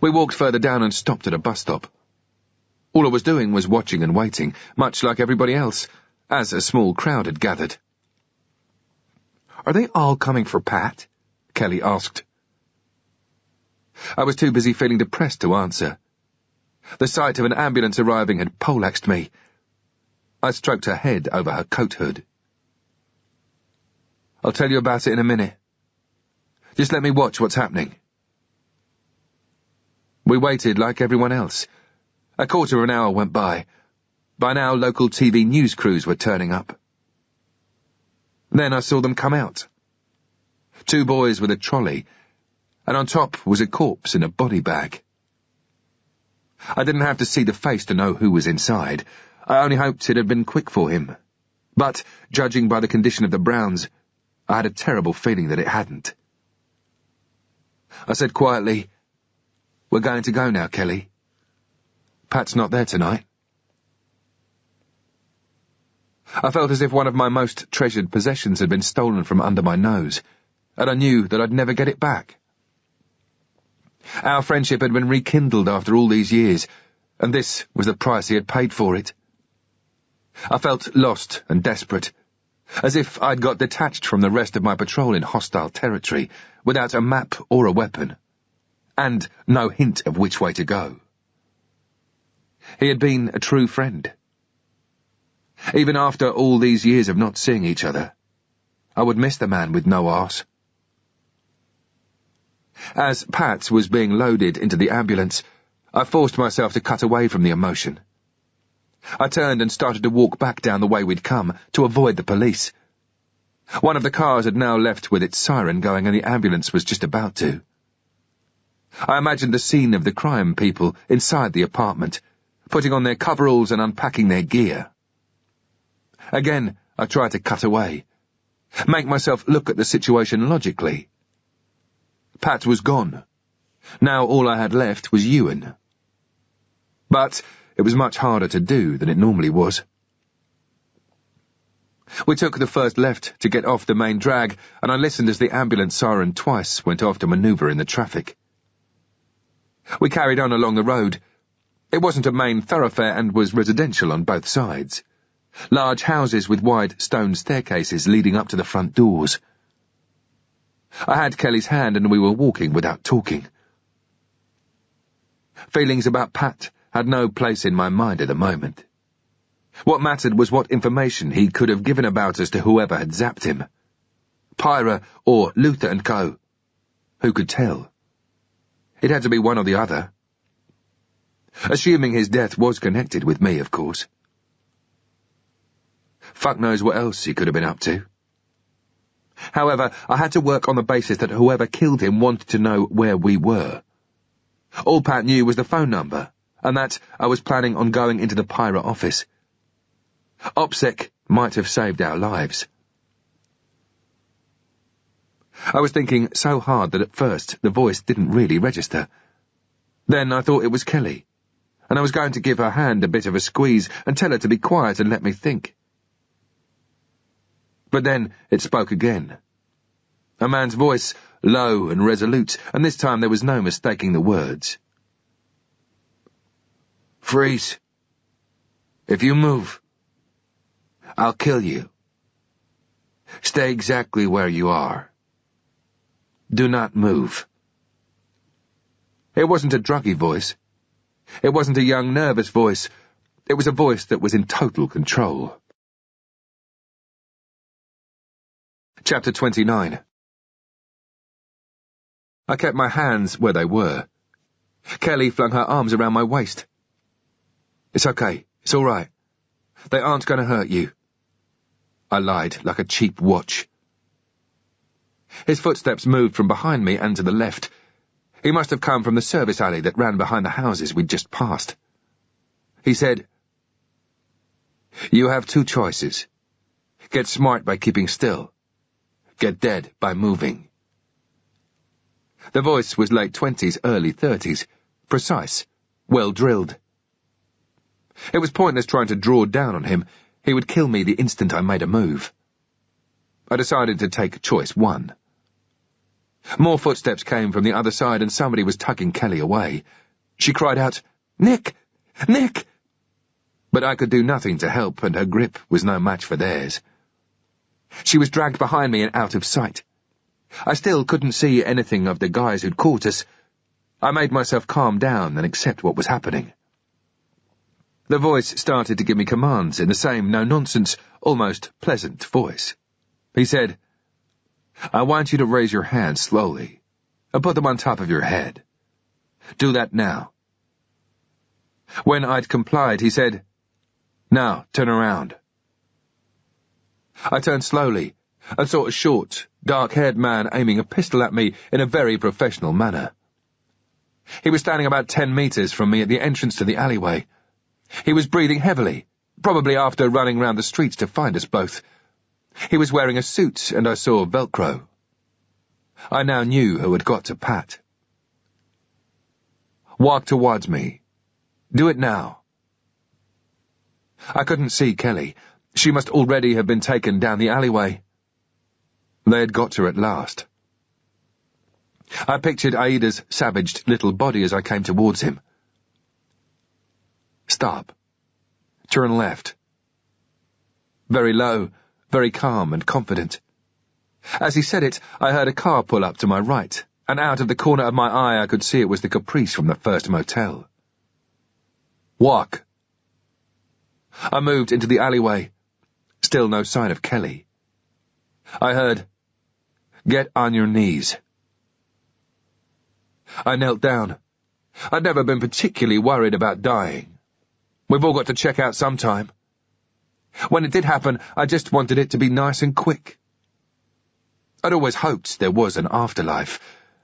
We walked further down and stopped at a bus stop. All I was doing was watching and waiting, much like everybody else, as a small crowd had gathered. "Are they all coming for Pat?" Kelly asked. I was too busy feeling depressed to answer. The sight of an ambulance arriving had poleaxed me. I stroked her head over her coat hood. "I'll tell you about it in a minute. Just let me watch what's happening." We waited like everyone else. A quarter of an hour went by. By now, local TV news crews were turning up. Then I saw them come out. 2 boys with a trolley, and on top was a corpse in a body bag. I didn't have to see the face to know who was inside. I only hoped it had been quick for him. But, judging by the condition of the Browns, I had a terrible feeling that it hadn't. I said quietly, "We're going to go now, Kelly. Pat's not there tonight." I felt as if one of my most treasured possessions had been stolen from under my nose, and I knew that I'd never get it back. Our friendship had been rekindled after all these years, and this was the price he had paid for it. I felt lost and desperate, as if I'd got detached from the rest of my patrol in hostile territory, without a map or a weapon, and no hint of which way to go. He had been a true friend. Even after all these years of not seeing each other, I would miss the man with no arse. As Pat was being loaded into the ambulance, I forced myself to cut away from the emotion. I turned and started to walk back down the way we'd come, to avoid the police. One of the cars had now left with its siren going, and the ambulance was just about to. I imagined the scene of the crime people inside the apartment, putting on their coveralls and unpacking their gear. Again, I tried to cut away, make myself look at the situation logically. Pat was gone. Now all I had left was Ewan. But it was much harder to do than it normally was. We took the first left to get off the main drag, and I listened as the ambulance siren twice went off to manoeuvre in the traffic. We carried on along the road. It wasn't a main thoroughfare and was residential on both sides. Large houses with wide stone staircases leading up to the front doors. I had Kelly's hand and we were walking without talking. Feelings about Pat had no place in my mind at the moment. What mattered was what information he could have given about us to whoever had zapped him. Pyra or Luther and Co. Who could tell? It had to be one or the other. Assuming his death was connected with me, of course. Fuck knows what else he could have been up to. However, I had to work on the basis that whoever killed him wanted to know where we were. All Pat knew was the phone number, and that I was planning on going into the Pyra office. OPSEC might have saved our lives. I was thinking so hard that at first the voice didn't really register. Then I thought it was Kelly, and I was going to give her hand a bit of a squeeze and tell her to be quiet and let me think. But then it spoke again. A man's voice, low and resolute, and this time there was no mistaking the words. "Freeze. If you move, I'll kill you. Stay exactly where you are. Do not move." It wasn't a druggy voice. It wasn't a young, nervous voice. It was a voice that was in total control. Chapter 29. I kept my hands where they were. Kelly flung her arms around my waist. "It's okay. It's all right. They aren't going to hurt you." I lied like a cheap watch. His footsteps moved from behind me and to the left. He must have come from the service alley that ran behind the houses we'd just passed. He said, "You have 2 choices. Get smart by keeping still. Get dead by moving." The voice was late 20s, early 30s, precise, well drilled. It was pointless trying to draw down on him. He would kill me the instant I made a move. I decided to take choice 1. More footsteps came from the other side and somebody was tugging Kelly away. She cried out, "Nick! Nick!" But I could do nothing to help, and her grip was no match for theirs. She was dragged behind me and out of sight. I still couldn't see anything of the guys who'd caught us. I made myself calm down and accept what was happening. The voice started to give me commands in the same no-nonsense, almost pleasant voice. He said, "I want you to raise your hands slowly and put them on top of your head. Do that now." When I'd complied, he said, "Now, turn around." I turned slowly and saw a short, dark-haired man aiming a pistol at me in a very professional manner. He was standing about 10 meters from me at the entrance to the alleyway. He was breathing heavily, probably after running round the streets to find us both. He was wearing a suit, and I saw Velcro. I now knew who had got to Pat. "Walk towards me. Do it now." I couldn't see Kelly. She must already have been taken down the alleyway. They had got her at last. I pictured Aida's savaged little body as I came towards him. "Stop. Turn left." Very low, very calm and confident. As he said it, I heard a car pull up to my right, and out of the corner of my eye I could see it was the Caprice from the first motel. "Walk." I moved into the alleyway. Still no sign of Kelly. I heard, "Get on your knees." I knelt down. I'd never been particularly worried about dying. We've all got to check out sometime. When it did happen, I just wanted it to be nice and quick. I'd always hoped there was an afterlife,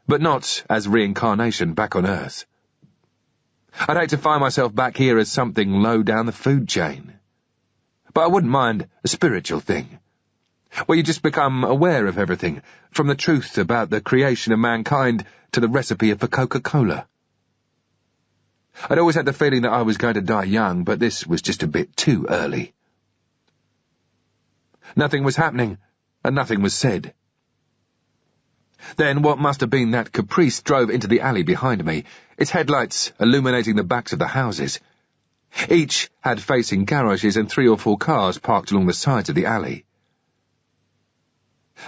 but not as reincarnation back on Earth. I'd hate to find myself back here as something low down the food chain. But I wouldn't mind a spiritual thing, where you just become aware of everything, from the truth about the creation of mankind to the recipe for Coca-Cola. I'd always had the feeling that I was going to die young, but this was just a bit too early. Nothing was happening, and nothing was said. Then what must have been that Caprice drove into the alley behind me, its headlights illuminating the backs of the houses. Each had facing garages and 3 or 4 cars parked along the sides of the alley.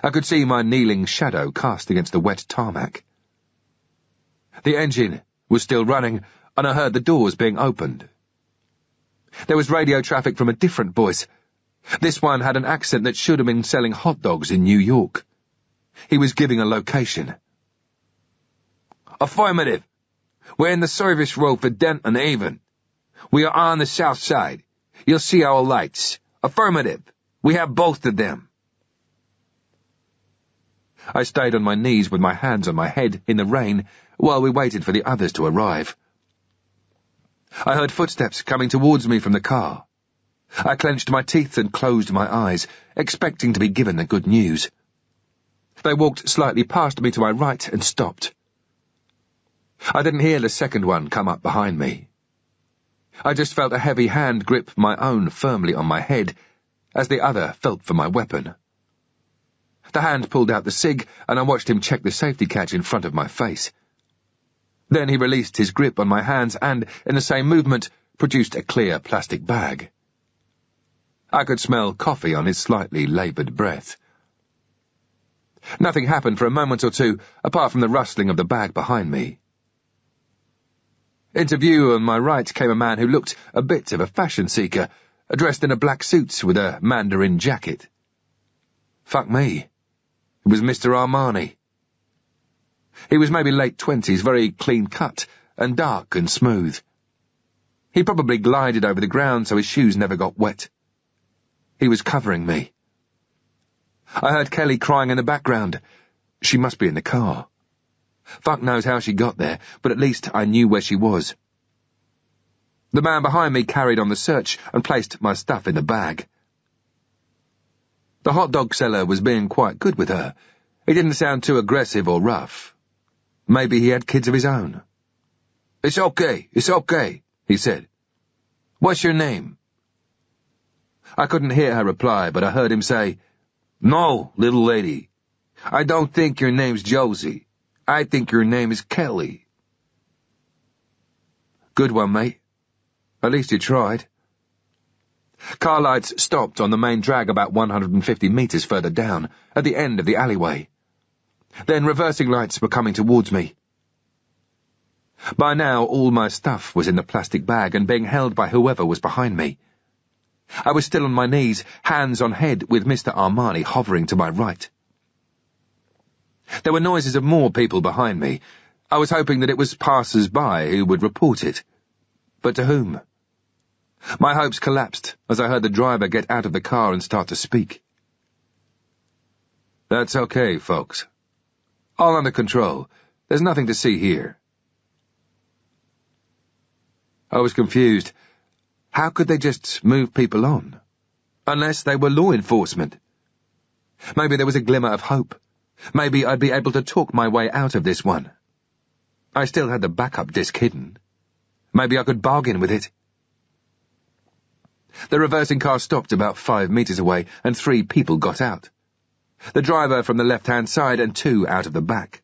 I could see my kneeling shadow cast against the wet tarmac. The engine was still running, and I heard the doors being opened. There was radio traffic from a different voice. This one had an accent that should have been selling hot dogs in New York. He was giving a location. "Affirmative. We're in the service road for Dent and Avon. We are on the south side. You'll see our lights. Affirmative. We have both of them." I stayed on my knees with my hands on my head in the rain while we waited for the others to arrive. I heard footsteps coming towards me from the car. I clenched my teeth and closed my eyes, expecting to be given the good news. They walked slightly past me to my right and stopped. I didn't hear the second one come up behind me. I just felt a heavy hand grip my own firmly on my head as the other felt for my weapon. The hand pulled out the cig, and I watched him check the safety catch in front of my face. Then he released his grip on my hands and, in the same movement, produced a clear plastic bag. I could smell coffee on his slightly laboured breath. Nothing happened for a moment or two, apart from the rustling of the bag behind me. Into view on my right came a man who looked a bit of a fashion seeker, dressed in a black suit with a mandarin jacket. Fuck me. It was Mr. Armani. He was maybe late 20s, very clean-cut and dark and smooth. He probably glided over the ground so his shoes never got wet. He was covering me. I heard Kelly crying in the background. She must be in the car. Fuck knows how she got there, but at least I knew where she was. The man behind me carried on the search and placed my stuff in the bag. The hot dog seller was being quite good with her. He didn't sound too aggressive or rough. Maybe he had kids of his own. It's okay, he said. What's your name? I couldn't hear her reply, but I heard him say, No, little lady. I don't think your name's Josie. I think your name is Kelly. Good one, mate. At least you tried. Car lights stopped on the main drag about 150 metres further down, at the end of the alleyway. Then reversing lights were coming towards me. By now, all my stuff was in the plastic bag and being held by whoever was behind me. I was still on my knees, hands on head, with Mr. Armani hovering to my right. There were noises of more people behind me. I was hoping that it was passers-by who would report it. But to whom? My hopes collapsed as I heard the driver get out of the car and start to speak. That's okay, folks. All under control. There's nothing to see here. I was confused. How could they just move people on? Unless they were law enforcement. Maybe there was a glimmer of hope. Maybe I'd be able to talk my way out of this one. I still had the backup disc hidden. Maybe I could bargain with it. The reversing car stopped about 5 metres away, and 3 people got out. The driver from the left-hand side and 2 out of the back.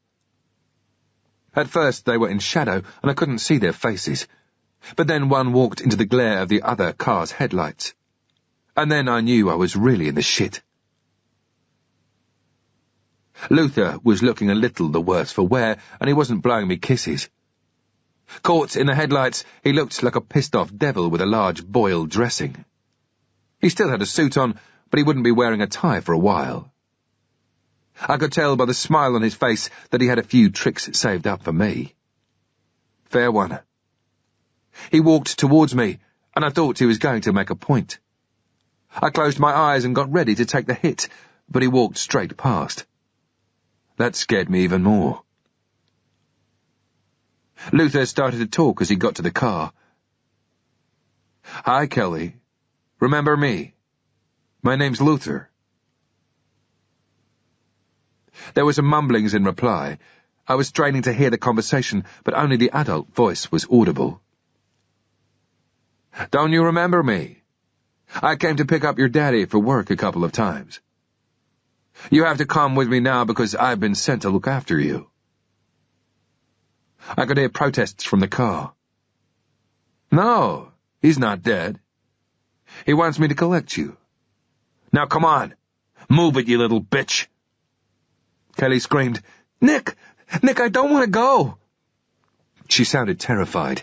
At first they were in shadow, and I couldn't see their faces. But then one walked into the glare of the other car's headlights. And then I knew I was really in the shit. Luther was looking a little the worse for wear, and he wasn't blowing me kisses. Caught in the headlights, he looked like a pissed-off devil with a large boil dressing. He still had a suit on, but he wouldn't be wearing a tie for a while. I could tell by the smile on his face that he had a few tricks saved up for me. Fair one. He walked towards me, and I thought he was going to make a point. I closed my eyes and got ready to take the hit, but he walked straight past. That scared me even more. Luther started to talk as he got to the car. Hi, Kelly. Remember me? My name's Luther. There were some mumblings in reply. I was straining to hear the conversation, but only the adult voice was audible. Don't you remember me? I came to pick up your daddy for work a couple of times. You have to come with me now because I've been sent to look after you. I could hear protests from the car. No, he's not dead. He wants me to collect you. Now come on, move it, you little bitch. Kelly screamed, Nick, I don't want to go. She sounded terrified.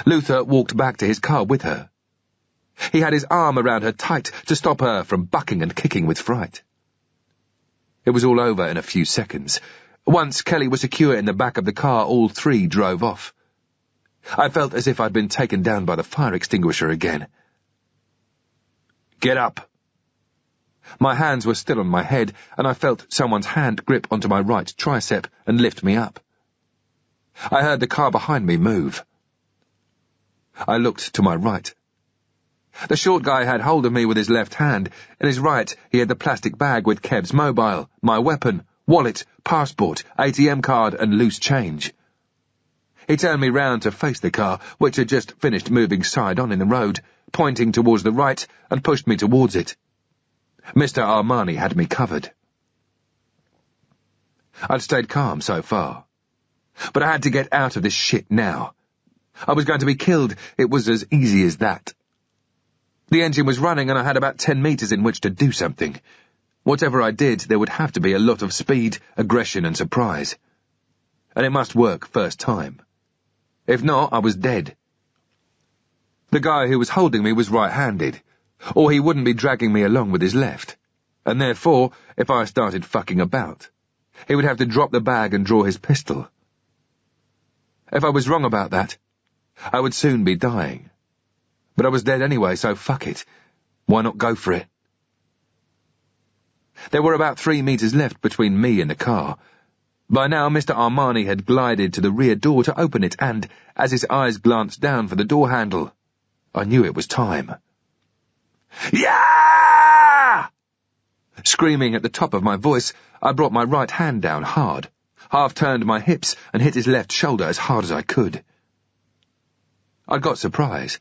Luther walked back to his car with her. He had his arm around her tight to stop her from bucking and kicking with fright. It was all over in a few seconds. Once Kelly was secure in the back of the car, all 3 drove off. I felt as if I'd been taken down by the fire extinguisher again. Get up. My hands were still on my head, and I felt someone's hand grip onto my right tricep and lift me up. I heard the car behind me move. I looked to my right. The short guy had hold of me with his left hand. In his right, he had the plastic bag with Kev's mobile, my weapon, wallet, passport, ATM card, and loose change. He turned me round to face the car, which had just finished moving side-on in the road, pointing towards the right, and pushed me towards it. Mr. Armani had me covered. I'd stayed calm so far. But I had to get out of this shit now. I was going to be killed. It was as easy as that. The engine was running, and I had about 10 metres in which to do something. Whatever I did, there would have to be a lot of speed, aggression, and surprise. And it must work first time. If not, I was dead. The guy who was holding me was right-handed, or he wouldn't be dragging me along with his left, and therefore, if I started fucking about, he would have to drop the bag and draw his pistol. If I was wrong about that, I would soon be dying. But I was dead anyway, so fuck it. Why not go for it? There were about 3 metres left between me and the car. By now, Mr. Armani had glided to the rear door to open it, and, as his eyes glanced down for the door handle, I knew it was time. Yeah! Screaming at the top of my voice, I brought my right hand down hard, half-turned my hips, and hit his left shoulder as hard as I could. I got surprise.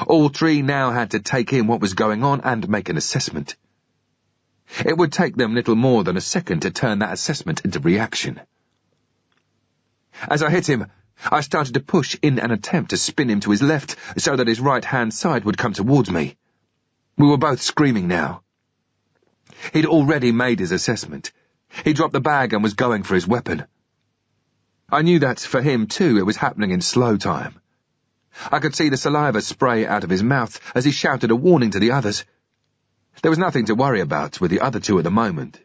All 3 now had to take in what was going on and make an assessment. It would take them little more than a second to turn that assessment into reaction. As I hit him, I started to push in an attempt to spin him to his left so that his right-hand side would come towards me. We were both screaming now. He'd already made his assessment. He dropped the bag and was going for his weapon. I knew that, for him too, it was happening in slow time. I could see the saliva spray out of his mouth as he shouted a warning to the others. There was nothing to worry about with the other two at the moment.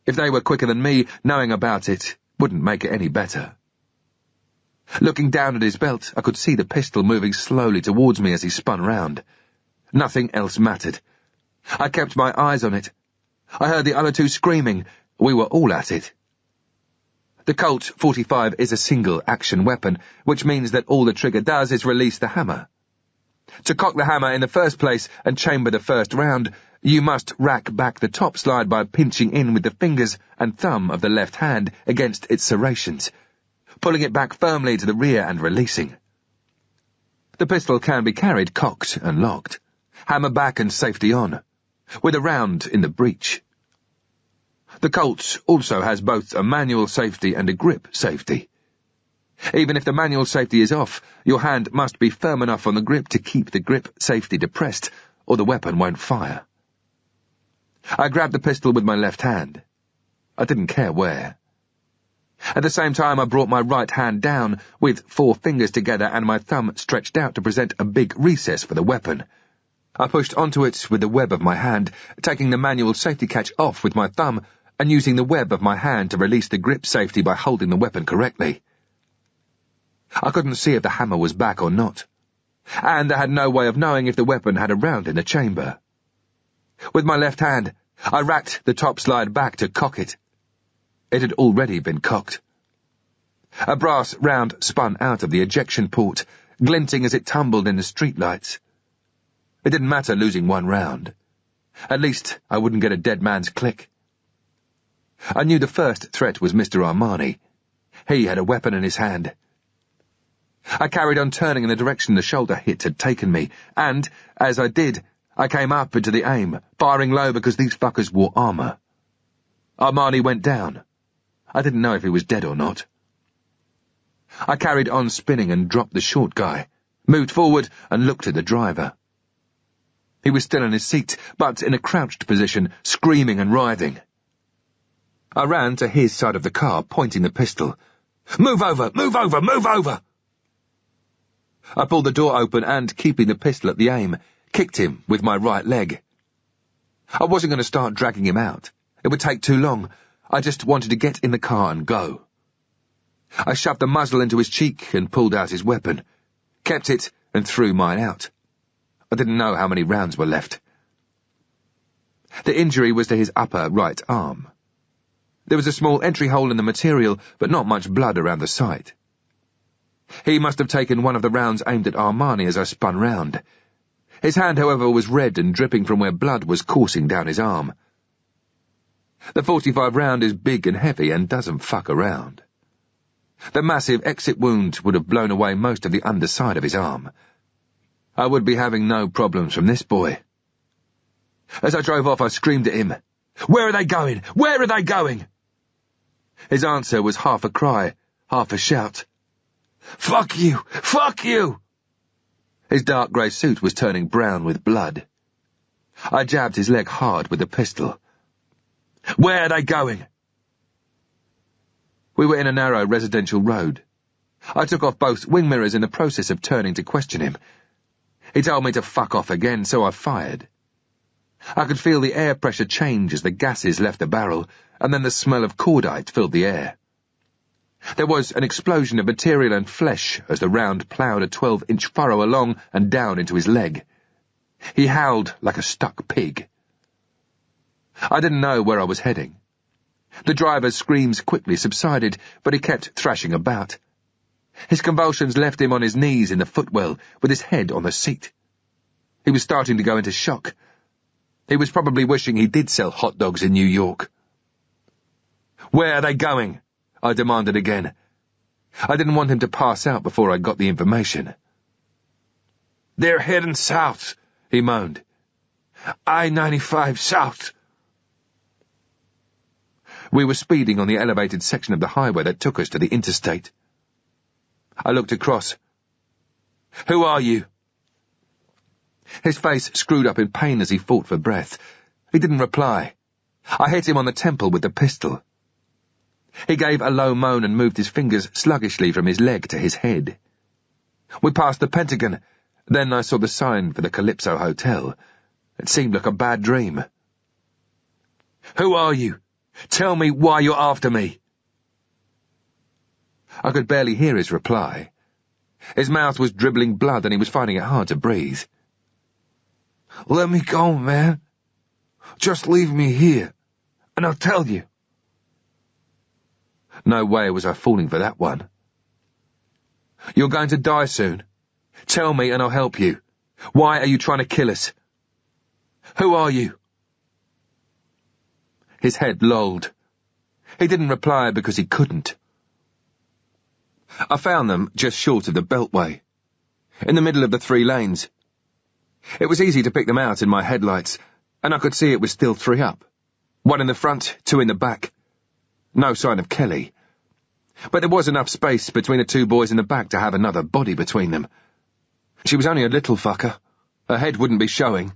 If they were quicker than me, knowing about it wouldn't make it any better. Looking down at his belt, I could see the pistol moving slowly towards me as he spun round. Nothing else mattered. I kept my eyes on it. I heard the other two screaming. We were all at it. The Colt 45 is a single-action weapon, which means that all the trigger does is release the hammer. To cock the hammer in the first place and chamber the first round, you must rack back the top slide by pinching in with the fingers and thumb of the left hand against its serrations, pulling it back firmly to the rear and releasing. The pistol can be carried cocked and locked, hammer back and safety on, with a round in the breech. The Colt also has both a manual safety and a grip safety. Even if the manual safety is off, your hand must be firm enough on the grip to keep the grip safety depressed, or the weapon won't fire. I grabbed the pistol with my left hand. I didn't care where. At the same time, I brought my right hand down, with 4 fingers together and my thumb stretched out to present a big recess for the weapon. I pushed onto it with the web of my hand, taking the manual safety catch off with my thumb, and using the web of my hand to release the grip safety by holding the weapon correctly. I couldn't see if the hammer was back or not, and I had no way of knowing if the weapon had a round in the chamber. With my left hand, I racked the top slide back to cock it. It had already been cocked. A brass round spun out of the ejection port, glinting as it tumbled in the streetlights. It didn't matter losing 1 round. At least I wouldn't get a dead man's click. I knew the first threat was Mr. Armani. He had a weapon in his hand. I carried on turning in the direction the shoulder hit had taken me, and, as I did, I came up into the aim, firing low because these fuckers wore armor. Armani went down. I didn't know if he was dead or not. I carried on spinning and dropped the short guy, moved forward and looked at the driver. He was still in his seat, but in a crouched position, screaming and writhing. I ran to his side of the car, pointing the pistol. "Move over! Move over! Move over!" I pulled the door open and, keeping the pistol at the aim, kicked him with my right leg. I wasn't going to start dragging him out. It would take too long. I just wanted to get in the car and go. I shoved the muzzle into his cheek and pulled out his weapon, kept it and threw mine out. I didn't know how many rounds were left. The injury was to his upper right arm. There was a small entry hole in the material, but not much blood around the site. He must have taken one of the rounds aimed at Armani as I spun round. His hand, however, was red and dripping from where blood was coursing down his arm. The 45 round is big and heavy and doesn't fuck around. The massive exit wound would have blown away most of the underside of his arm. I would be having no problems from this boy. As I drove off, I screamed at him, "Where are they going? Where are they going?" His answer was half a cry, half a shout. "Fuck you! Fuck you!" His dark grey suit was turning brown with blood. I jabbed his leg hard with the pistol. "Where are they going?" We were in a narrow residential road. I took off both wing mirrors in the process of turning to question him. He told me to fuck off again, so I fired. I could feel the air pressure change as the gases left the barrel, and then the smell of cordite filled the air. There was an explosion of material and flesh as the round ploughed a 12-inch furrow along and down into his leg. He howled like a stuck pig. I didn't know where I was heading. The driver's screams quickly subsided, but he kept thrashing about. His convulsions left him on his knees in the footwell, with his head on the seat. He was starting to go into shock. He was probably wishing he did sell hot dogs in New York. "Where are they going?" I demanded again. I didn't want him to pass out before I got the information. "They're heading south," he moaned. "I-95 south." We were speeding on the elevated section of the highway that took us to the interstate. I looked across. "Who are you?" His face screwed up in pain as he fought for breath. He didn't reply. I hit him on the temple with the pistol. He gave a low moan and moved his fingers sluggishly from his leg to his head. We passed the Pentagon. Then I saw the sign for the Calypso Hotel. It seemed like a bad dream. "Who are you? Tell me why you're after me." I could barely hear his reply. His mouth was dribbling blood and he was finding it hard to breathe. "Let me go, man. Just leave me here, and I'll tell you." No way was I falling for that one. "You're going to die soon. Tell me and I'll help you. Why are you trying to kill us? Who are you?" His head lolled. He didn't reply because he couldn't. I found them just short of the Beltway, in the middle of the 3 lanes. It was easy to pick them out in my headlights, and I could see it was still 3 up. 1 in the front, 2 in the back. No sign of Kelly. But there was enough space between the 2 boys in the back to have another body between them. She was only a little fucker. Her head wouldn't be showing.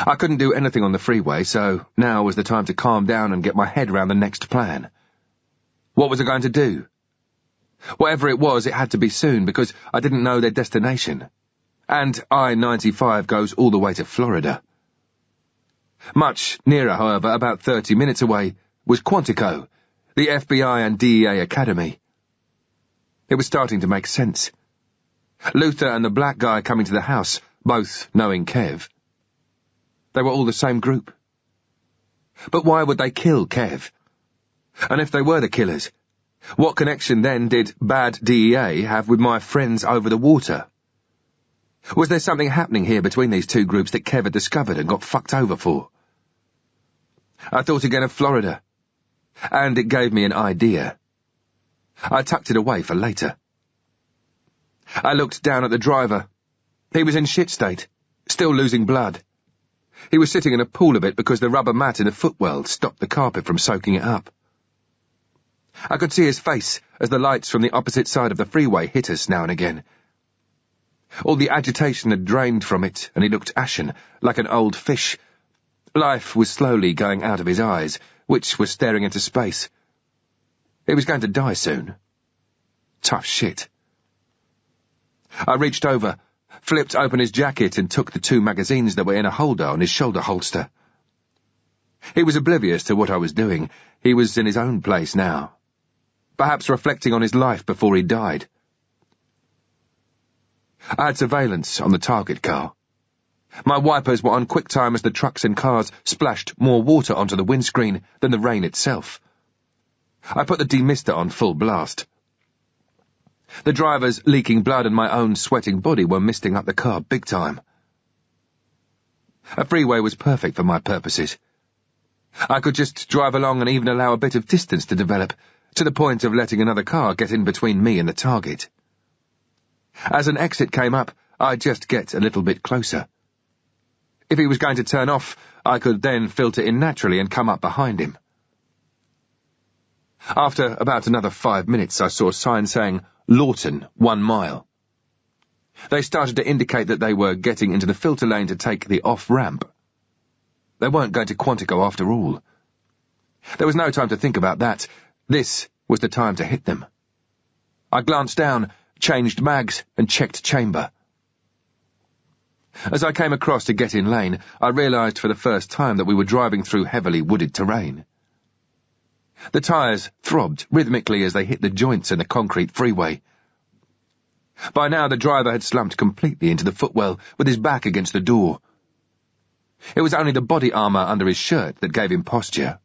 I couldn't do anything on the freeway, so now was the time to calm down and get my head around the next plan. What was I going to do? Whatever it was, it had to be soon, because I didn't know their destination. And I-95 goes all the way to Florida. Much nearer, however, about 30 minutes away, was Quantico, the FBI and DEA Academy. It was starting to make sense. Luther and the black guy coming to the house, both knowing Kev. They were all the same group. But why would they kill Kev? And if they were the killers, what connection then did bad DEA have with my friends over the water? Was there something happening here between these 2 groups that Kev had discovered and got fucked over for? I thought again of Florida, and it gave me an idea. I tucked it away for later. I looked down at the driver. He was in shit state, still losing blood. He was sitting in a pool of it because the rubber mat in the footwell stopped the carpet from soaking it up. I could see his face as the lights from the opposite side of the freeway hit us now and again. All the agitation had drained from it, and he looked ashen, like an old fish. Life was slowly going out of his eyes, which was staring into space. He was going to die soon. Tough shit. I reached over, flipped open his jacket and took the 2 magazines that were in a holder on his shoulder holster. He was oblivious to what I was doing. He was in his own place now, perhaps reflecting on his life before he died. I had surveillance on the target car. My wipers were on quick time as the trucks and cars splashed more water onto the windscreen than the rain itself. I put the demister on full blast. The driver's leaking blood and my own sweating body were misting up the car big time. A freeway was perfect for my purposes. I could just drive along and even allow a bit of distance to develop, to the point of letting another car get in between me and the target. As an exit came up, I'd just get a little bit closer. If he was going to turn off, I could then filter in naturally and come up behind him. After about another 5 minutes, I saw a sign saying, "Lawton, 1 mile." They started to indicate that they were getting into the filter lane to take the off-ramp. They weren't going to Quantico after all. There was no time to think about that. This was the time to hit them. I glanced down, changed mags, and checked chamber. As I came across to get in lane, I realized for the first time that we were driving through heavily wooded terrain. The tires throbbed rhythmically as they hit the joints in the concrete freeway. By now the driver had slumped completely into the footwell with his back against the door. It was only the body armor under his shirt that gave him posture.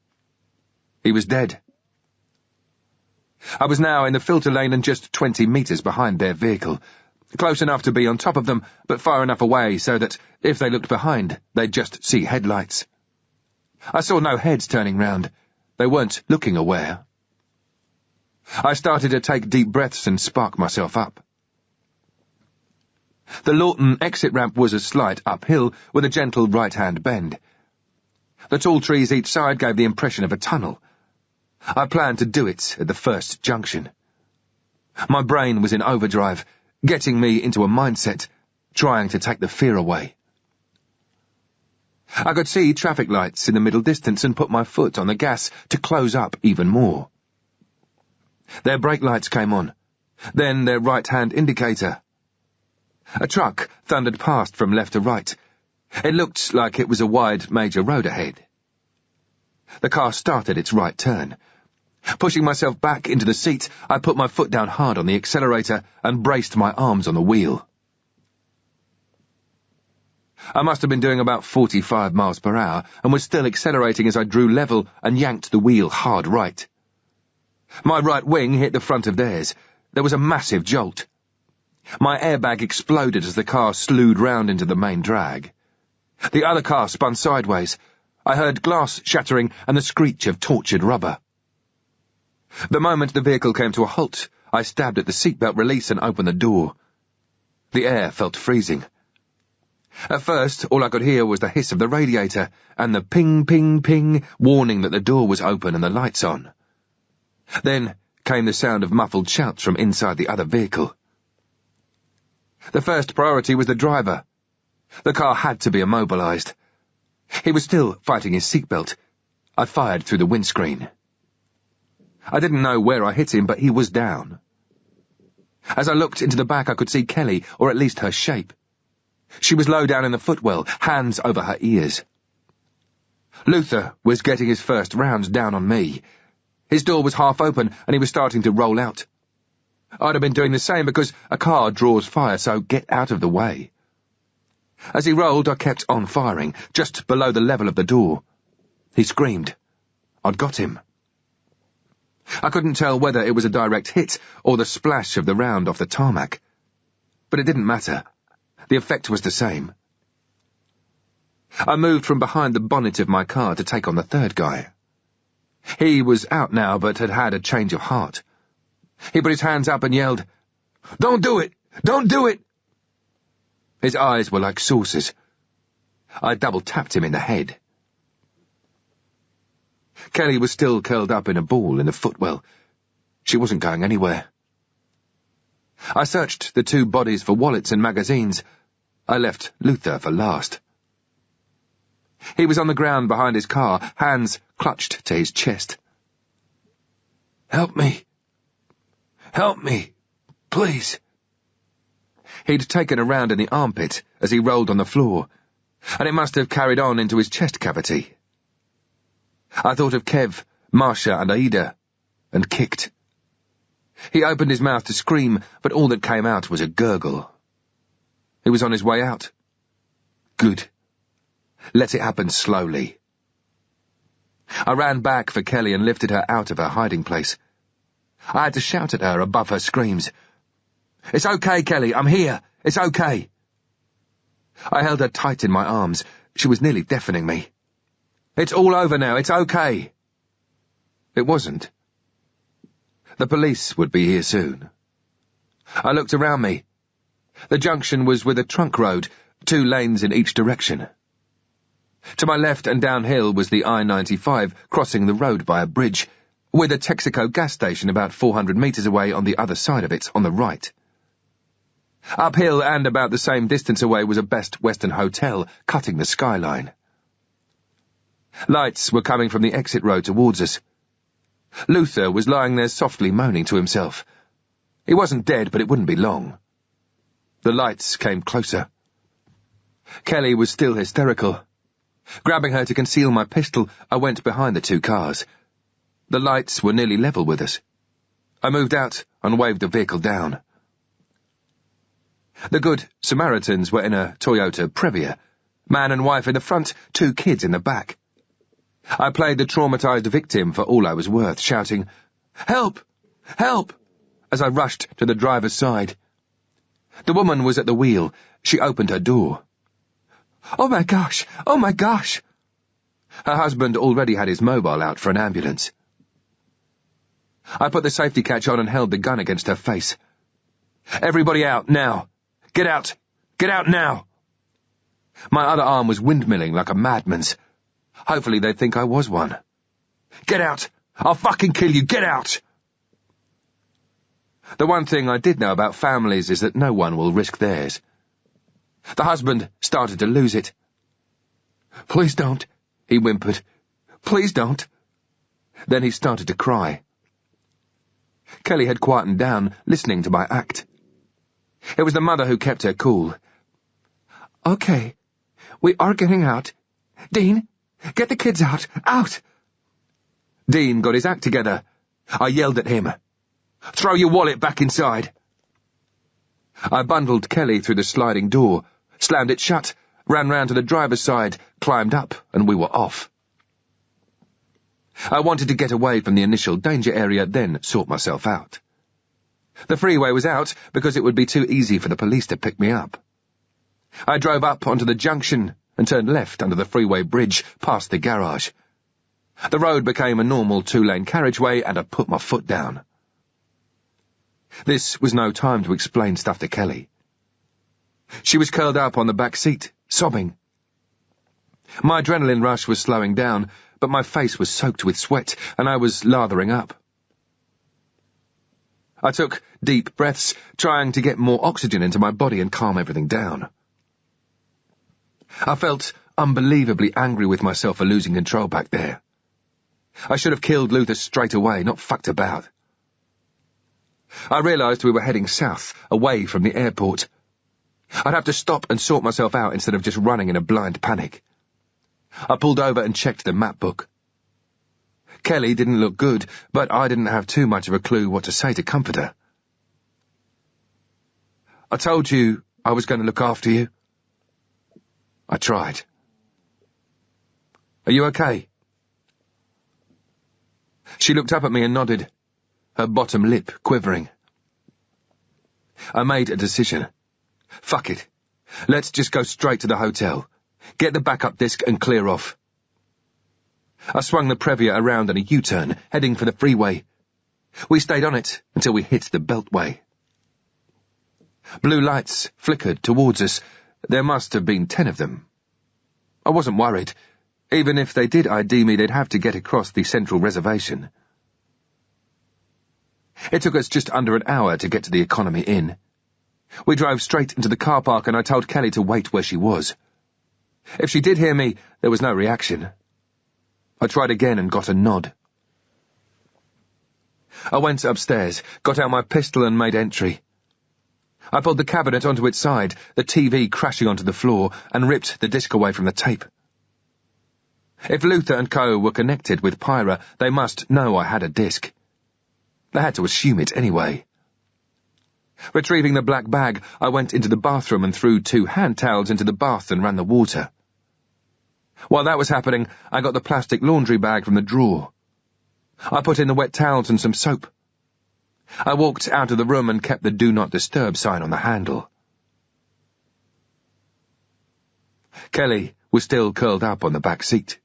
He was dead. I was now in the filter lane and just 20 meters behind their vehicle, close enough to be on top of them, but far enough away so that, if they looked behind, they'd just see headlights. I saw no heads turning round. They weren't looking aware. I started to take deep breaths and spark myself up. The Lawton exit ramp was a slight uphill with a gentle right-hand bend. The tall trees each side gave the impression of a tunnel. I planned to do it at the first junction. My brain was in overdrive, getting me into a mindset, trying to take the fear away. I could see traffic lights in the middle distance and put my foot on the gas to close up even more. Their brake lights came on, then their right-hand indicator. A truck thundered past from left to right. It looked like it was a wide major road ahead. The car started its right turn. Pushing myself back into the seat, I put my foot down hard on the accelerator and braced my arms on the wheel. I must have been doing about 45 miles per hour and was still accelerating as I drew level and yanked the wheel hard right. My right wing hit the front of theirs. There was a massive jolt. My airbag exploded as the car slewed round into the main drag. The other car spun sideways. I heard glass shattering and the screech of tortured rubber. The moment the vehicle came to a halt, I stabbed at the seatbelt release and opened the door. The air felt freezing. At first, all I could hear was the hiss of the radiator and the ping, ping, ping, warning that the door was open and the lights on. Then came the sound of muffled shouts from inside the other vehicle. The first priority was the driver. The car had to be immobilized. He was still fighting his seatbelt. I fired through the windscreen. I didn't know where I hit him, but he was down. As I looked into the back, I could see Kelly, or at least her shape. She was low down in the footwell, hands over her ears. Luther was getting his first rounds down on me. His door was half open, and he was starting to roll out. I'd have been doing the same because a car draws fire, so get out of the way. As he rolled, I kept on firing, just below the level of the door. He screamed. I'd got him. I couldn't tell whether it was a direct hit or the splash of the round off the tarmac. But it didn't matter. The effect was the same. I moved from behind the bonnet of my car to take on the third guy. He was out now, but had had a change of heart. He put his hands up and yelled, "Don't do it! Don't do it!" His eyes were like saucers. I double-tapped him in the head. Kelly was still curled up in a ball in the footwell. She wasn't going anywhere. I searched the two bodies for wallets and magazines. I left Luther for last. He was on the ground behind his car, hands clutched to his chest. "Help me! Help me! Please!" He'd taken a round in the armpit as he rolled on the floor, and it must have carried on into his chest cavity. I thought of Kev, Marcia, and Aida, and kicked. He opened his mouth to scream, but all that came out was a gurgle. He was on his way out. Good. Let it happen slowly. I ran back for Kelly and lifted her out of her hiding place. I had to shout at her above her screams. "It's okay, Kelly, I'm here. It's okay." I held her tight in my arms. She was nearly deafening me. "It's all over now, it's okay." It wasn't. The police would be here soon. I looked around me. The junction was with a trunk road, 2 lanes in each direction. To my left and downhill was the I-95 crossing the road by a bridge, with a Texaco gas station about 400 metres away on the other side of it, on the right. Uphill and about the same distance away was a Best Western hotel cutting the skyline. Lights were coming from the exit road towards us. Luther was lying there softly moaning to himself. He wasn't dead, but it wouldn't be long. The lights came closer. Kelly was still hysterical. Grabbing her to conceal my pistol, I went behind the 2 cars. The lights were nearly level with us. I moved out and waved the vehicle down. The Good Samaritans were in a Toyota Previa, man and wife in the front, 2 kids in the back. I played the traumatized victim for all I was worth, shouting, "Help! Help!" as I rushed to the driver's side. The woman was at the wheel. She opened her door. "Oh my gosh! Oh my gosh!" Her husband already had his mobile out for an ambulance. I put the safety catch on and held the gun against her face. "Everybody out, now! Get out! Get out now!" My other arm was windmilling like a madman's. Hopefully they'd think I was one. "Get out! I'll fucking kill you! Get out!" The one thing I did know about families is that no one will risk theirs. The husband started to lose it. "Please don't," he whimpered. "Please don't." Then he started to cry. Kelly had quietened down, listening to my act. It was the mother who kept her cool. "Okay, we are getting out. Dean, get the kids out! Out!" Dean got his act together. I yelled at him. "Throw your wallet back inside." I bundled Kelly through the sliding door, slammed it shut, ran round to the driver's side, climbed up, and we were off. I wanted to get away from the initial danger area, then sort myself out. The freeway was out because it would be too easy for the police to pick me up. I drove up onto the junction and turned left under the freeway bridge past the garage. The road became a normal 2-lane carriageway and I put my foot down. This was no time to explain stuff to Kelly. She was curled up on the back seat, sobbing. My adrenaline rush was slowing down, but my face was soaked with sweat and I was lathering up. I took deep breaths, trying to get more oxygen into my body and calm everything down. I felt unbelievably angry with myself for losing control back there. I should have killed Luther straight away, not fucked about. I realised we were heading south, away from the airport. I'd have to stop and sort myself out instead of just running in a blind panic. I pulled over and checked the map book. Kelly didn't look good, but I didn't have too much of a clue what to say to comfort her. "I told you I was going to look after you." I tried. "Are you okay?" She looked up at me and nodded, her bottom lip quivering. I made a decision. Fuck it. Let's just go straight to the hotel. Get the backup disc and clear off. I swung the Previa around in a U-turn, heading for the freeway. We stayed on it until we hit the Beltway. Blue lights flickered towards us. There must have been 10 of them. I wasn't worried. Even if they did ID me, they'd have to get across the central reservation. It took us just under an hour to get to the Economy Inn. We drove straight into the car park and I told Kelly to wait where she was. If she did hear me, there was no reaction. I tried again and got a nod. I went upstairs, got out my pistol and made entry. I pulled the cabinet onto its side, the TV crashing onto the floor, and ripped the disc away from the tape. If Luther and Co. were connected with Pyra, they must know I had a disc. They had to assume it anyway. Retrieving the black bag, I went into the bathroom and threw 2 hand towels into the bath and ran the water. While that was happening, I got the plastic laundry bag from the drawer. I put in the wet towels and some soap. I walked out of the room and kept the Do Not Disturb sign on the handle. Kelly was still curled up on the back seat.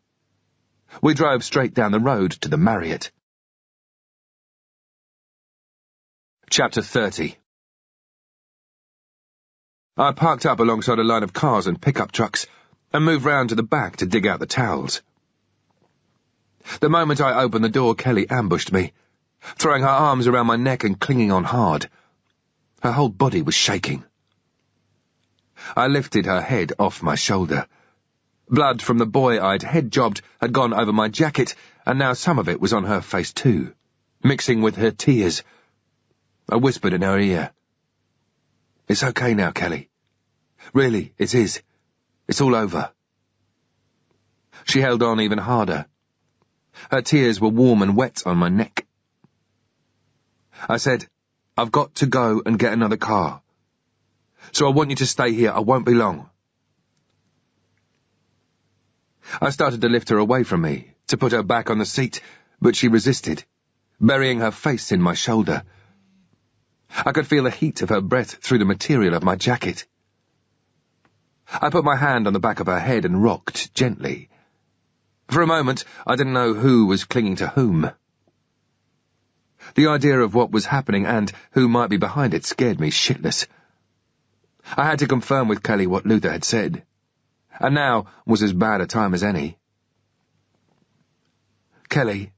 We drove straight down the road to the Marriott. Chapter 30. I parked up alongside a line of cars and pickup trucks and moved round to the back to dig out the towels. The moment I opened the door, Kelly ambushed me, throwing her arms around my neck and clinging on hard. Her whole body was shaking. I lifted her head off my shoulder. Blood from the boy I'd head-jobbed had gone over my jacket, and now some of it was on her face too, mixing with her tears. I whispered in her ear. "It's okay now, Kelly. Really, it is. It's all over." She held on even harder. Her tears were warm and wet on my neck. I said, "I've got to go and get another car. So I want you to stay here. I won't be long." I started to lift her away from me, to put her back on the seat, but she resisted, burying her face in my shoulder. I could feel the heat of her breath through the material of my jacket. I put my hand on the back of her head and rocked gently. For a moment, I didn't know who was clinging to whom. The idea of what was happening and who might be behind it scared me shitless. I had to confirm with Kelly what Luther had said, and now was as bad a time as any. "Kelly,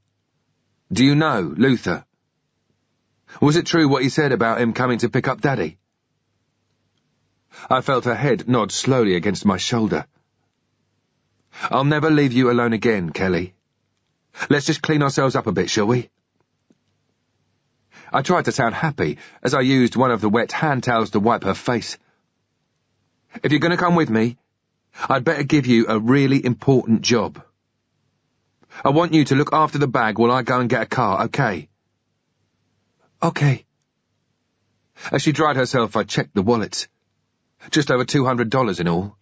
do you know Luther?" Was it true what he said about him coming to pick up Daddy? I felt her head nod slowly against my shoulder. I'll never leave you alone again, Kelly. Let's just clean ourselves up a bit, shall we? I tried to sound happy as I used one of the wet hand towels to wipe her face. If you're going to come with me, I'd better give you a really important job. I want you to look after the bag while I go and get a car, okay? Okay. As she dried herself, I checked the wallets. Just over $200 in all.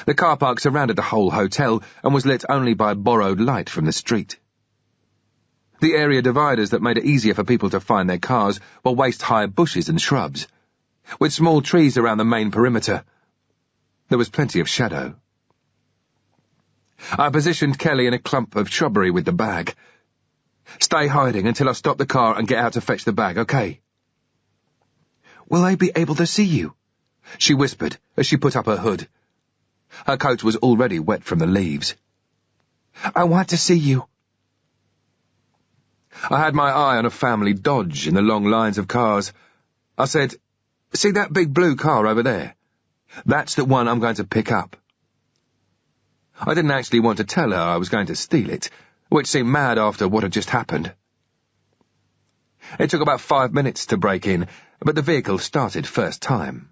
The car park surrounded the whole hotel and was lit only by borrowed light from the street. The area dividers that made it easier for people to find their cars were waist-high bushes and shrubs, with small trees around the main perimeter. There was plenty of shadow. I positioned Kelly in a clump of shrubbery with the bag. Stay hiding until I stop the car and get out to fetch the bag, okay? Will I be able to see you? She whispered as she put up her hood. Her coat was already wet from the leaves. I want to see you. I had my eye on a family Dodge in the long lines of cars. I said, see that big blue car over there? That's the one I'm going to pick up. I didn't actually want to tell her I was going to steal it, which seemed mad after what had just happened. It took about 5 minutes to break in, but the vehicle started first time.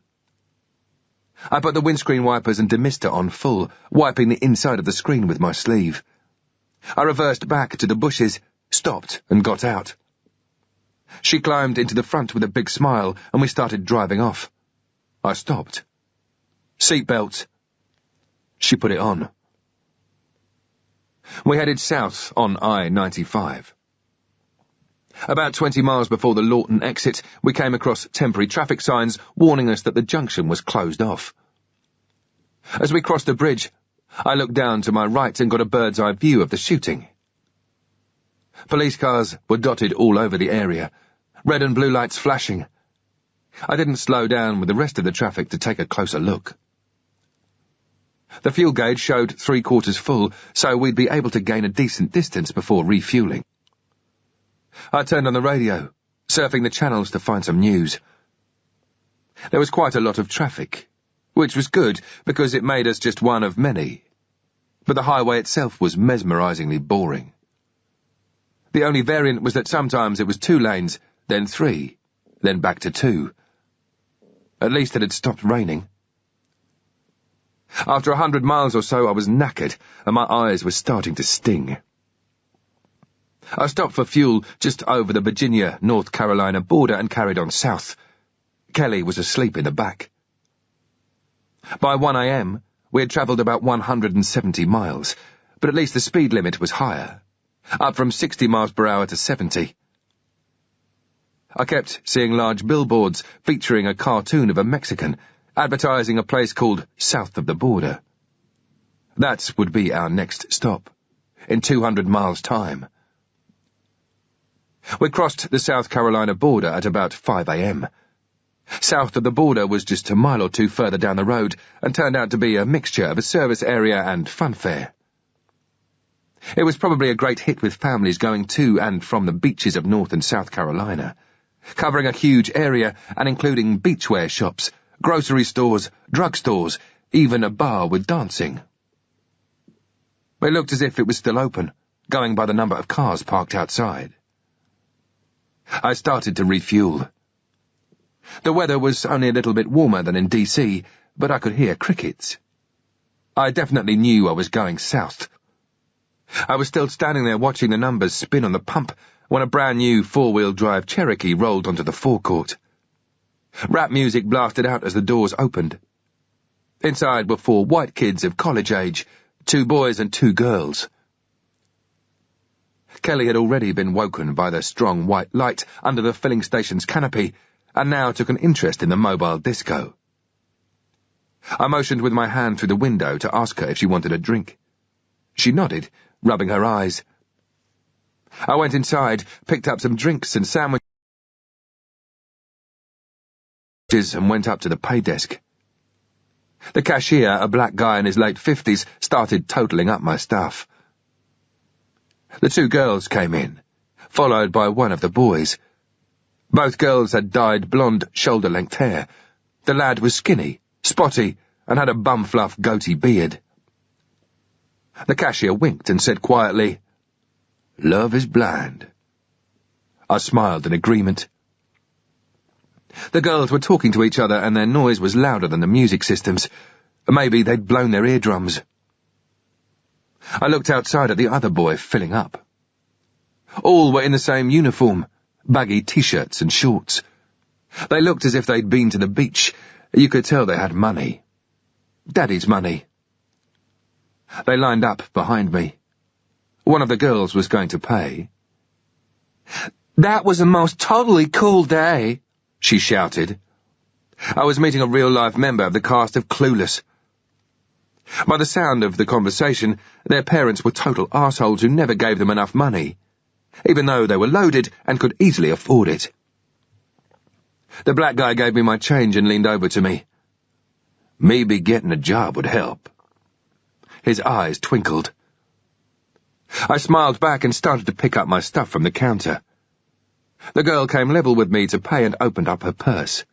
I put the windscreen wipers and demister on full, wiping the inside of the screen with my sleeve. I reversed back to the bushes, stopped, and got out. She climbed into the front with a big smile, and we started driving off. I stopped. Seatbelt. She put it on. We headed south on I-95. About 20 miles before the Lawton exit, we came across temporary traffic signs warning us that the junction was closed off. As we crossed the bridge, I looked down to my right and got a bird's-eye view of the shooting. Police cars were dotted all over the area, red and blue lights flashing. I didn't slow down with the rest of the traffic to take a closer look. The fuel gauge showed 3/4 full, so we'd be able to gain a decent distance before refueling. I turned on the radio, surfing the channels to find some news. There was quite a lot of traffic, which was good because it made us just one of many. But the highway itself was mesmerizingly boring. The only variant was that sometimes it was 2 lanes, then 3, then back to 2. At least it had stopped raining. After 100 miles or so, I was knackered, and my eyes were starting to sting. I stopped for fuel just over the Virginia-North Carolina border and carried on south. Kelly was asleep in the back. By 1 a.m., we had travelled about 170 miles, but at least the speed limit was higher, up from 60 miles per hour to 70. I kept seeing large billboards featuring a cartoon of a Mexican, advertising a place called South of the Border. That would be our next stop, in 200 miles' time. We crossed the South Carolina border at about 5 a.m. South of the border was just a mile or 2 further down the road and turned out to be a mixture of a service area and funfair. It was probably a great hit with families going to and from the beaches of North and South Carolina, covering a huge area and including beachwear shops, grocery stores, drugstores, even a bar with dancing. It looked as if it was still open, going by the number of cars parked outside. I started to refuel. The weather was only a little bit warmer than in D.C., but I could hear crickets. I definitely knew I was going south. I was still standing there watching the numbers spin on the pump when a brand-new 4-wheel drive Cherokee rolled onto the forecourt. Rap music blasted out as the doors opened. Inside were 4 white kids of college age, 2 boys and 2 girls. Kelly had already been woken by the strong white light under the filling station's canopy, and now took an interest in the mobile disco. I motioned with my hand through the window to ask her if she wanted a drink. She nodded, rubbing her eyes. I went inside, picked up some drinks and sandwiches, and went up to the pay desk. The cashier, a black guy in his late 50s, started totalling up my stuff. The 2 girls came in, followed by one of the boys, Both girls had dyed blonde, shoulder-length hair. The lad was skinny, spotty, and had a bum-fluff goatee beard. The cashier winked and said quietly, "Love is blind." I smiled in agreement. The girls were talking to each other and their noise was louder than the music systems. Maybe they'd blown their eardrums. I looked outside at the other boy filling up. All were in the same uniform, baggy t-shirts and shorts. They looked as if they'd been to the beach. You could tell they had money. Daddy's money. They lined up behind me. One of the girls was going to pay. "That was the most totally cool day," she shouted. I was meeting a real-life member of the cast of Clueless. By the sound of the conversation, their parents were total arseholes who never gave them enough money, even though they were loaded and could easily afford it. The black guy gave me my change and leaned over to me. Maybe getting a job would help. His eyes twinkled. I smiled back and started to pick up my stuff from the counter. The girl came level with me to pay and opened up her purse.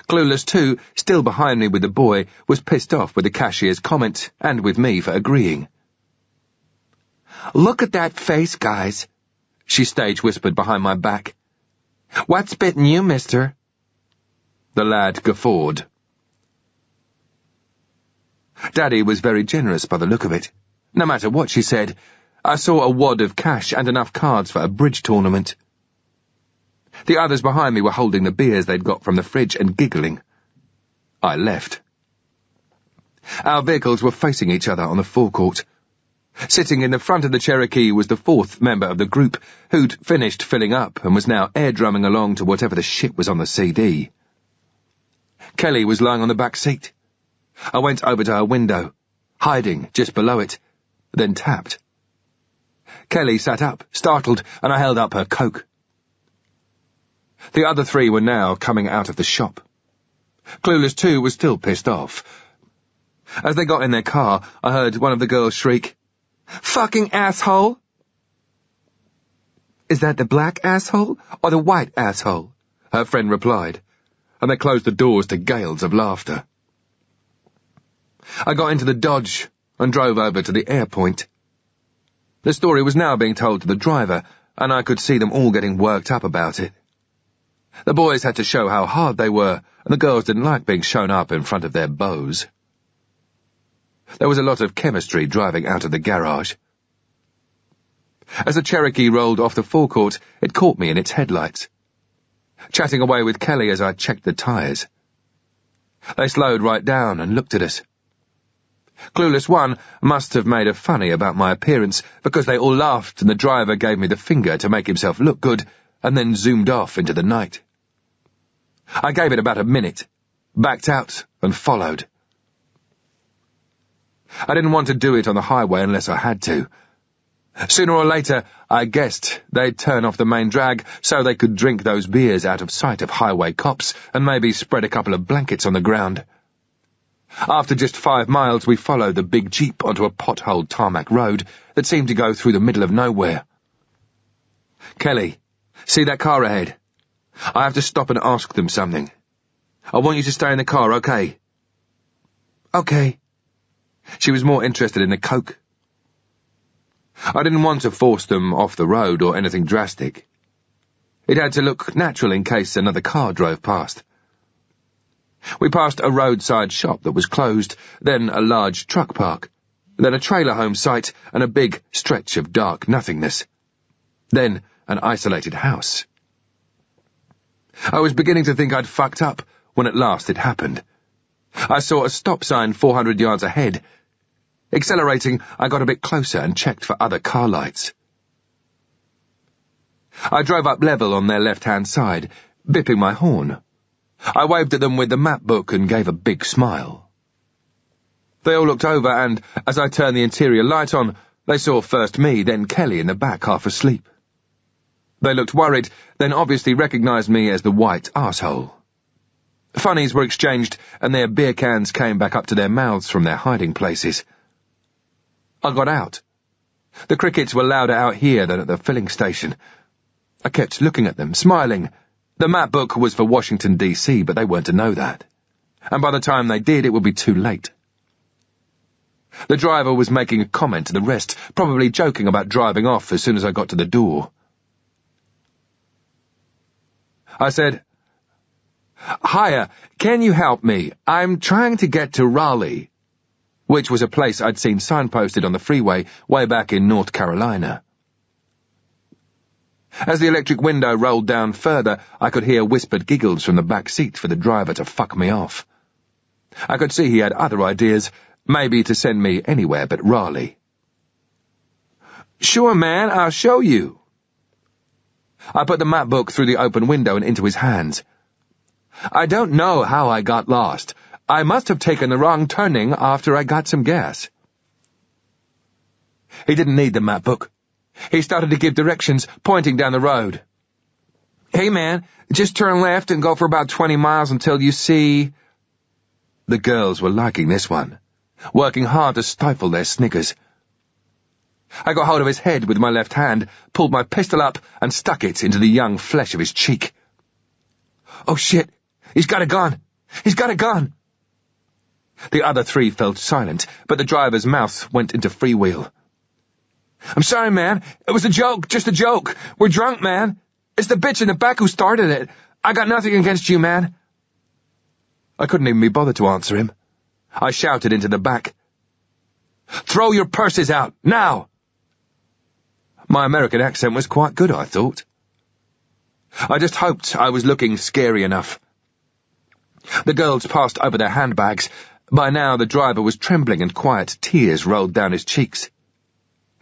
Clueless, too, still behind me with the boy, was pissed off with the cashier's comment and with me for agreeing. "Look at that face, guys," she stage-whispered behind my back. "What's bitten you, mister?" The lad guffawed. Daddy was very generous by the look of it. No matter what she said, I saw a wad of cash and enough cards for a bridge tournament. The others behind me were holding the beers they'd got from the fridge and giggling. I left. Our vehicles were facing each other on the forecourt. Sitting in the front of the Cherokee was the fourth member of the group, who'd finished filling up and was now air-drumming along to whatever the shit was on the CD. Kelly was lying on the back seat. I went over to her window, hiding just below it, then tapped. Kelly sat up, startled, and I held up her Coke. The other three were now coming out of the shop. Clueless, too, was still pissed off. As they got in their car, I heard one of the girls shriek, "Fucking asshole!" "Is that the black asshole or the white asshole?" her friend replied, and they closed the doors to gales of laughter. I got into the Dodge and drove over to the airport. The story was now being told to the driver, and I could see them all getting worked up about it. The boys had to show how hard they were, and the girls didn't like being shown up in front of their beaux. There was a lot of chemistry driving out of the garage. As the Cherokee rolled off the forecourt, it caught me in its headlights, chatting away with Kelly as I checked the tyres. They slowed right down and looked at us. Clueless one must have made a funny about my appearance, because they all laughed and the driver gave me the finger to make himself look good, and then zoomed off into the night. I gave it about a minute, backed out, and followed. I didn't want to do it on the highway unless I had to. Sooner or later, I guessed they'd turn off the main drag so they could drink those beers out of sight of highway cops and maybe spread a couple of blankets on the ground. After just 5 miles, we followed the big Jeep onto a potholed tarmac road that seemed to go through the middle of nowhere. "Kelly, see that car ahead? I have to stop and ask them something. I want you to stay in the car, okay?" "Okay." She was more interested in the Coke. I didn't want to force them off the road or anything drastic. It had to look natural in case another car drove past. We passed a roadside shop that was closed, then a large truck park, then a trailer home site and a big stretch of dark nothingness, then an isolated house. I was beginning to think I'd fucked up when at last it happened. I saw a stop sign 400 yards ahead. Accelerating, I got a bit closer and checked for other car lights. I drove up level on their left-hand side, bipping my horn. I waved at them with the map book and gave a big smile. They all looked over and, as I turned the interior light on, they saw first me, then Kelly in the back half asleep. They looked worried, then obviously recognized me as the white arsehole. Funnies were exchanged and their beer cans came back up to their mouths from their hiding places. I got out. The crickets were louder out here than at the filling station. I kept looking at them, smiling. The map book was for Washington, D.C., but they weren't to know that. And by the time they did, it would be too late. The driver was making a comment to the rest, probably joking about driving off as soon as I got to the door. I said, "Hiya, can you help me? I'm trying to get to Raleigh," which was a place I'd seen signposted on the freeway way back in North Carolina. As the electric window rolled down further, I could hear whispered giggles from the back seat for the driver to fuck me off. I could see he had other ideas, maybe to send me anywhere but Raleigh. "Sure, man, I'll show you." I put the map book through the open window and into his hands. "I don't know how I got lost. I must have taken the wrong turning after I got some gas." He didn't need the map book. He started to give directions, pointing down the road. "Hey, man, just turn left and go for about 20 miles until you see—" The girls were liking this one, working hard to stifle their snickers. I got hold of his head with my left hand, pulled my pistol up, and stuck it into the young flesh of his cheek. "Oh, shit! He's got a gun! He's got a gun!" The other three fell silent, but the driver's mouth went into freewheel. "I'm sorry, man. It was a joke, just a joke. We're drunk, man. It's the bitch in the back who started it. I got nothing against you, man." I couldn't even be bothered to answer him. I shouted into the back, "Throw your purses out, now!" My American accent was quite good, I thought. I just hoped I was looking scary enough. The girls passed over their handbags. By now the driver was trembling and quiet tears rolled down his cheeks.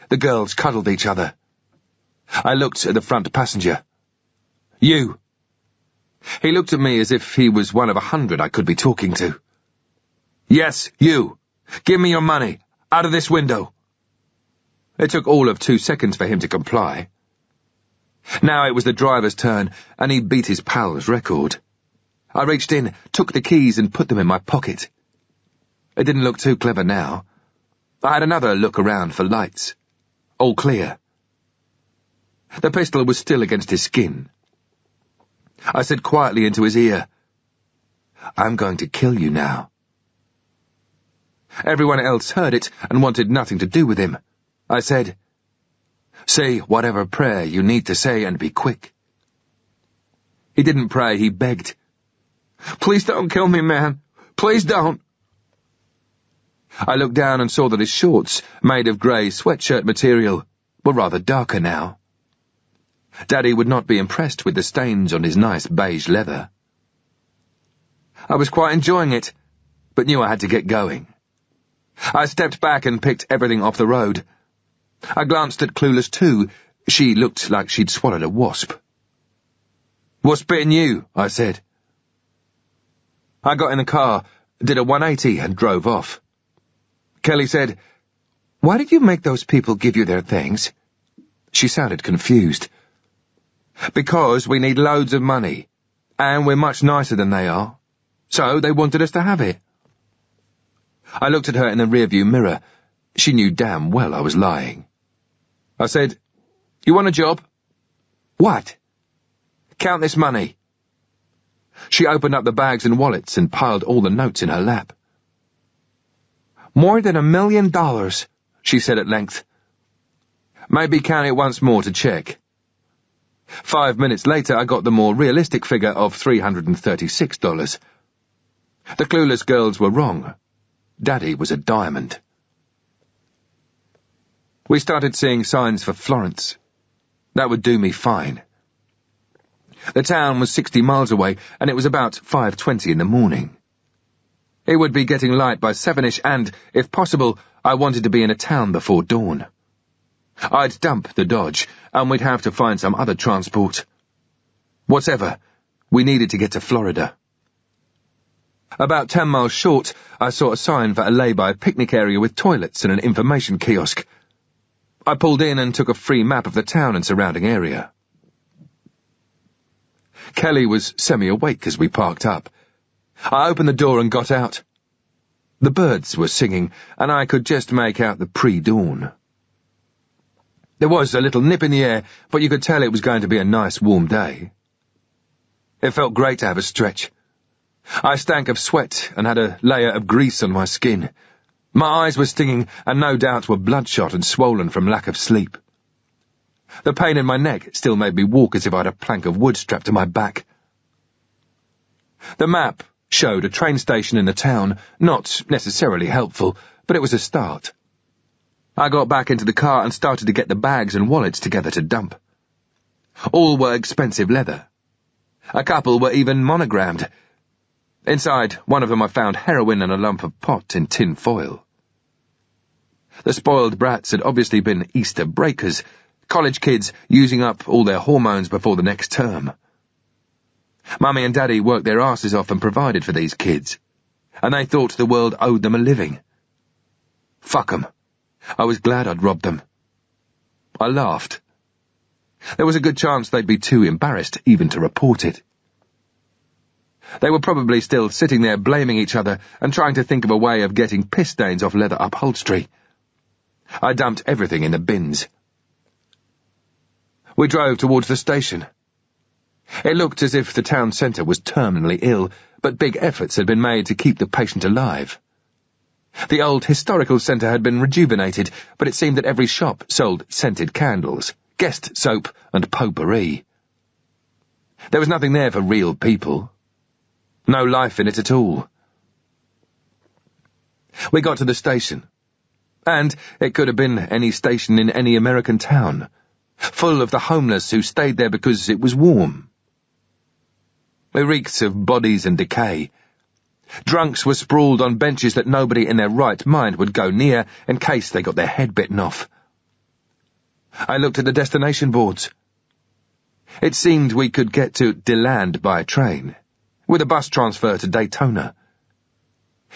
The girls cuddled each other. I looked at the front passenger. "You." He looked at me as if he was one of 100 I could be talking to. "Yes, you. Give me your money. Out of this window." It took all of 2 seconds for him to comply. Now it was the driver's turn, and he beat his pal's record. I reached in, took the keys, and put them in my pocket. It didn't look too clever now. I had another look around for lights. All clear. The pistol was still against his skin. I said quietly into his ear, "I'm going to kill you now." Everyone else heard it and wanted nothing to do with him. I said, "Say whatever prayer you need to say and be quick." He didn't pray, he begged. "Please don't kill me, man. Please don't." I looked down and saw that his shorts, made of grey sweatshirt material, were rather darker now. Daddy would not be impressed with the stains on his nice beige leather. I was quite enjoying it, but knew I had to get going. I stepped back and picked everything off the road. I glanced at Clueless too. She looked like she'd swallowed a wasp. "What's bitten you?" I said. I got in the car, did a 180 and drove off. Kelly said, "Why did you make those people give you their things?" She sounded confused. "Because we need loads of money, and we're much nicer than they are, so they wanted us to have it." I looked at her in the rearview mirror. She knew damn well I was lying. I said, "You want a job?" "What?" "Count this money." She opened up the bags and wallets and piled all the notes in her lap. "More than $1 million, she said at length. "Maybe count it once more to check." 5 minutes later, I got the more realistic figure of $336. The Clueless girls were wrong. Daddy was a diamond. We started seeing signs for Florence. That would do me fine. The town was 60 miles away, and it was about 5:20 in the morning. It would be getting light by 7-ish, and, if possible, I wanted to be in a town before dawn. I'd dump the Dodge, and we'd have to find some other transport. Whatever, we needed to get to Florida. About 10 miles short, I saw a sign for a lay-by picnic area with toilets and an information kiosk. I pulled in and took a free map of the town and surrounding area. Kelly was semi-awake as we parked up. I opened the door and got out. The birds were singing, and I could just make out the pre-dawn. There was a little nip in the air, but you could tell it was going to be a nice warm day. It felt great to have a stretch. I stank of sweat and had a layer of grease on my skin. My eyes were stinging and no doubt were bloodshot and swollen from lack of sleep. The pain in my neck still made me walk as if I had a plank of wood strapped to my back. The map showed a train station in the town, not necessarily helpful, but it was a start. I got back into the car and started to get the bags and wallets together to dump. All were expensive leather. A couple were even monogrammed. Inside, one of them I found heroin and a lump of pot in tin foil. The spoiled brats had obviously been Easter breakers, college kids using up all their hormones before the next term. Mummy and Daddy worked their asses off and provided for these kids, and they thought the world owed them a living. Fuck 'em. I was glad I'd robbed them. I laughed. There was a good chance they'd be too embarrassed even to report it. They were probably still sitting there blaming each other and trying to think of a way of getting piss stains off leather upholstery. I dumped everything in the bins. We drove towards the station. It looked as if the town centre was terminally ill, but big efforts had been made to keep the patient alive. The old historical centre had been rejuvenated, but it seemed that every shop sold scented candles, guest soap, and potpourri. There was nothing there for real people. No life in it at all. We got to the station, and it could have been any station in any American town, full of the homeless who stayed there because it was warm. It reeked of bodies and decay. Drunks were sprawled on benches that nobody in their right mind would go near in case they got their head bitten off. I looked at the destination boards. It seemed we could get to DeLand by train, with a bus transfer to Daytona.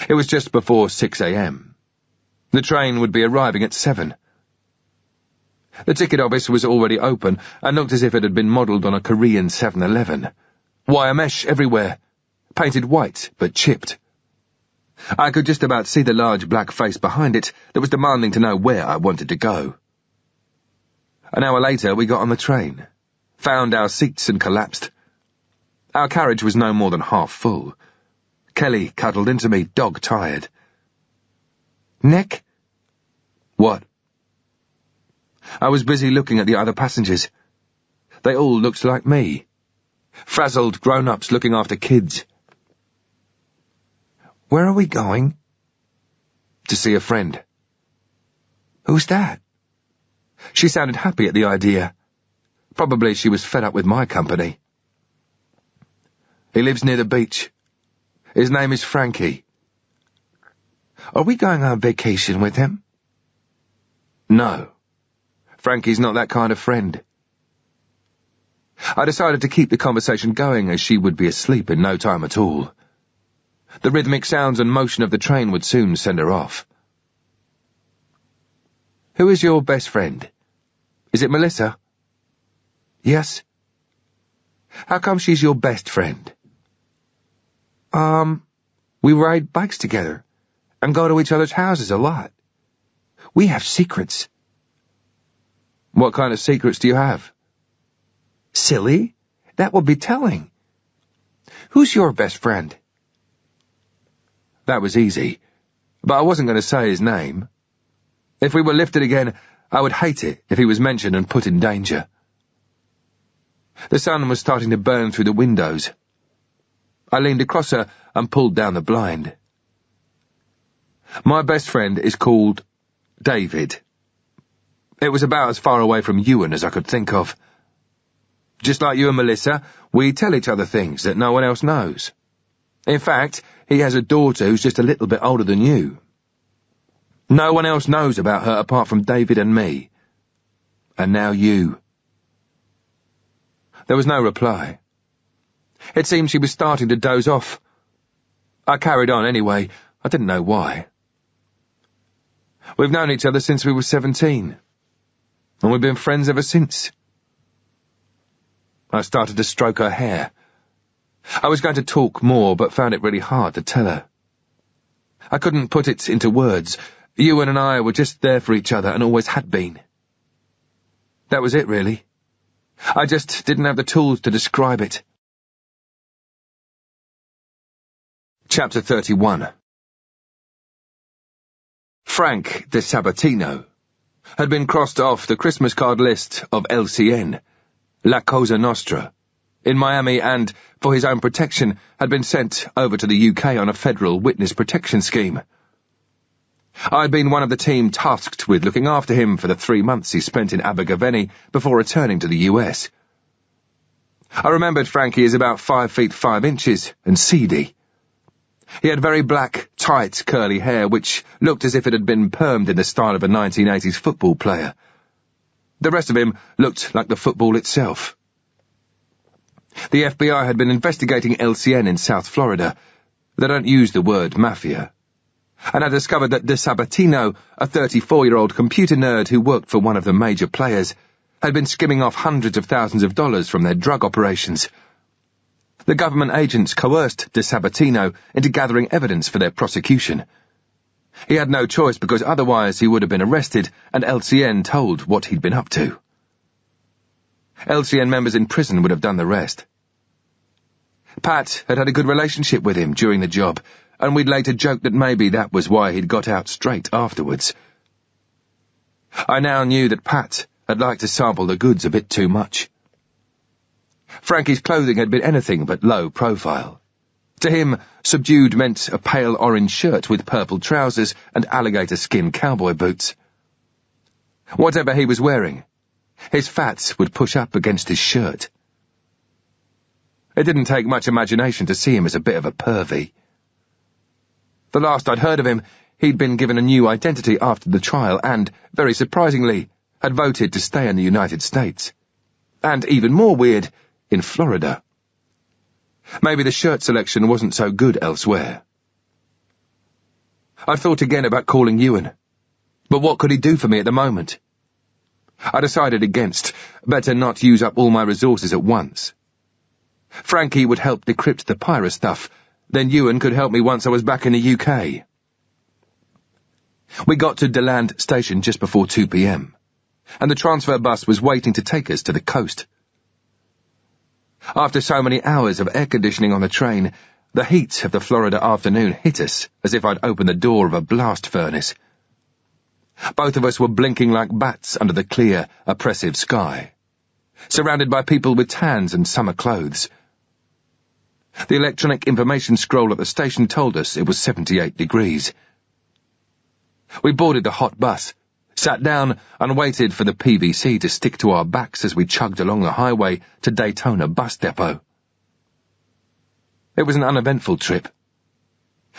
It was just before 6 a.m. The train would be arriving at 7. The ticket office was already open and looked as if it had been modelled on a Korean 7-Eleven. Wire mesh everywhere, painted white but chipped. I could just about see the large black face behind it that was demanding to know where I wanted to go. An hour later we got on the train, found our seats and collapsed. Our carriage was no more than half full. Kelly cuddled into me, dog-tired. "Nick?" "What?" I was busy looking at the other passengers. They all looked like me. Frazzled grown-ups looking after kids. "Where are we going?" "To see a friend." "Who's that?" She sounded happy at the idea. Probably she was fed up with my company. "He lives near the beach. His name is Frankie." "Are we going on vacation with him?" "No. Frankie's not that kind of friend." I decided to keep the conversation going as she would be asleep in no time at all. The rhythmic sounds and motion of the train would soon send her off. "Who is your best friend? Is it Melissa?" "Yes." "How come she's your best friend?" We ride bikes together and go to each other's houses a lot. We have secrets." "What kind of secrets do you have?" "Silly. That would be telling. Who's your best friend?" That was easy, but I wasn't going to say his name. If we were lifted again, I would hate it if he was mentioned and put in danger. The sun was starting to burn through the windows. I leaned across her and pulled down the blind. "My best friend is called David." It was about as far away from Ewan as I could think of. Just like you and Melissa, we tell each other things that no one else knows. In fact, he has a daughter who's just a little bit older than you. No one else knows about her apart from David and me. And now you. There was no reply. It seemed she was starting to doze off. I carried on anyway. I didn't know why. "We've known each other since we were 17. And we've been friends ever since." I started to stroke her hair. I was going to talk more, but found it really hard to tell her. I couldn't put it into words. Ewan and I were just there for each other and always had been. That was it, really. I just didn't have the tools to describe it. Chapter 31. Frank de Sabatino had been crossed off the Christmas card list of LCN, La Cosa Nostra, in Miami and, for his own protection, had been sent over to the UK on a federal witness protection scheme. I'd been one of the team tasked with looking after him for the 3 months he spent in Abergavenny before returning to the US. I remembered Frankie as about 5 feet 5 inches and seedy. He had very black, tight, curly hair which looked as if it had been permed in the style of a 1980s football player. The rest of him looked like the football itself. The FBI had been investigating LCN in South Florida. They don't use the word mafia. And I discovered that de Sabatino, a 34-year-old computer nerd who worked for one of the major players, had been skimming off hundreds of thousands of dollars from their drug operations. The government agents coerced de Sabatino into gathering evidence for their prosecution. He had no choice because otherwise he would have been arrested and LCN told what he'd been up to. LCN members in prison would have done the rest. Pat had had a good relationship with him during the job, and we'd later joked that maybe that was why he'd got out straight afterwards. I now knew that Pat had liked to sample the goods a bit too much. Frankie's clothing had been anything but low profile. To him, subdued meant a pale orange shirt with purple trousers and alligator skin cowboy boots. Whatever he was wearing, his fats would push up against his shirt. It didn't take much imagination to see him as a bit of a pervy. The last I'd heard of him, he'd been given a new identity after the trial and, very surprisingly, had voted to stay in the United States. And even more weird, in Florida. Maybe the shirt selection wasn't so good elsewhere. I thought again about calling Ewan. But what could he do for me at the moment? I decided against. Better not use up all my resources at once. Frankie would help decrypt the pirate stuff. Then Ewan could help me once I was back in the UK. We got to DeLand station just before 2 p.m, and the transfer bus was waiting to take us to the coast. After so many hours of air conditioning on the train, the heat of the Florida afternoon hit us as if I'd opened the door of a blast furnace. Both of us were blinking like bats under the clear, oppressive sky, surrounded by people with tans and summer clothes. The electronic information scroll at the station told us it was 78 degrees. We boarded the hot bus, sat down and waited for the PVC to stick to our backs as we chugged along the highway to Daytona bus depot. It was an uneventful trip.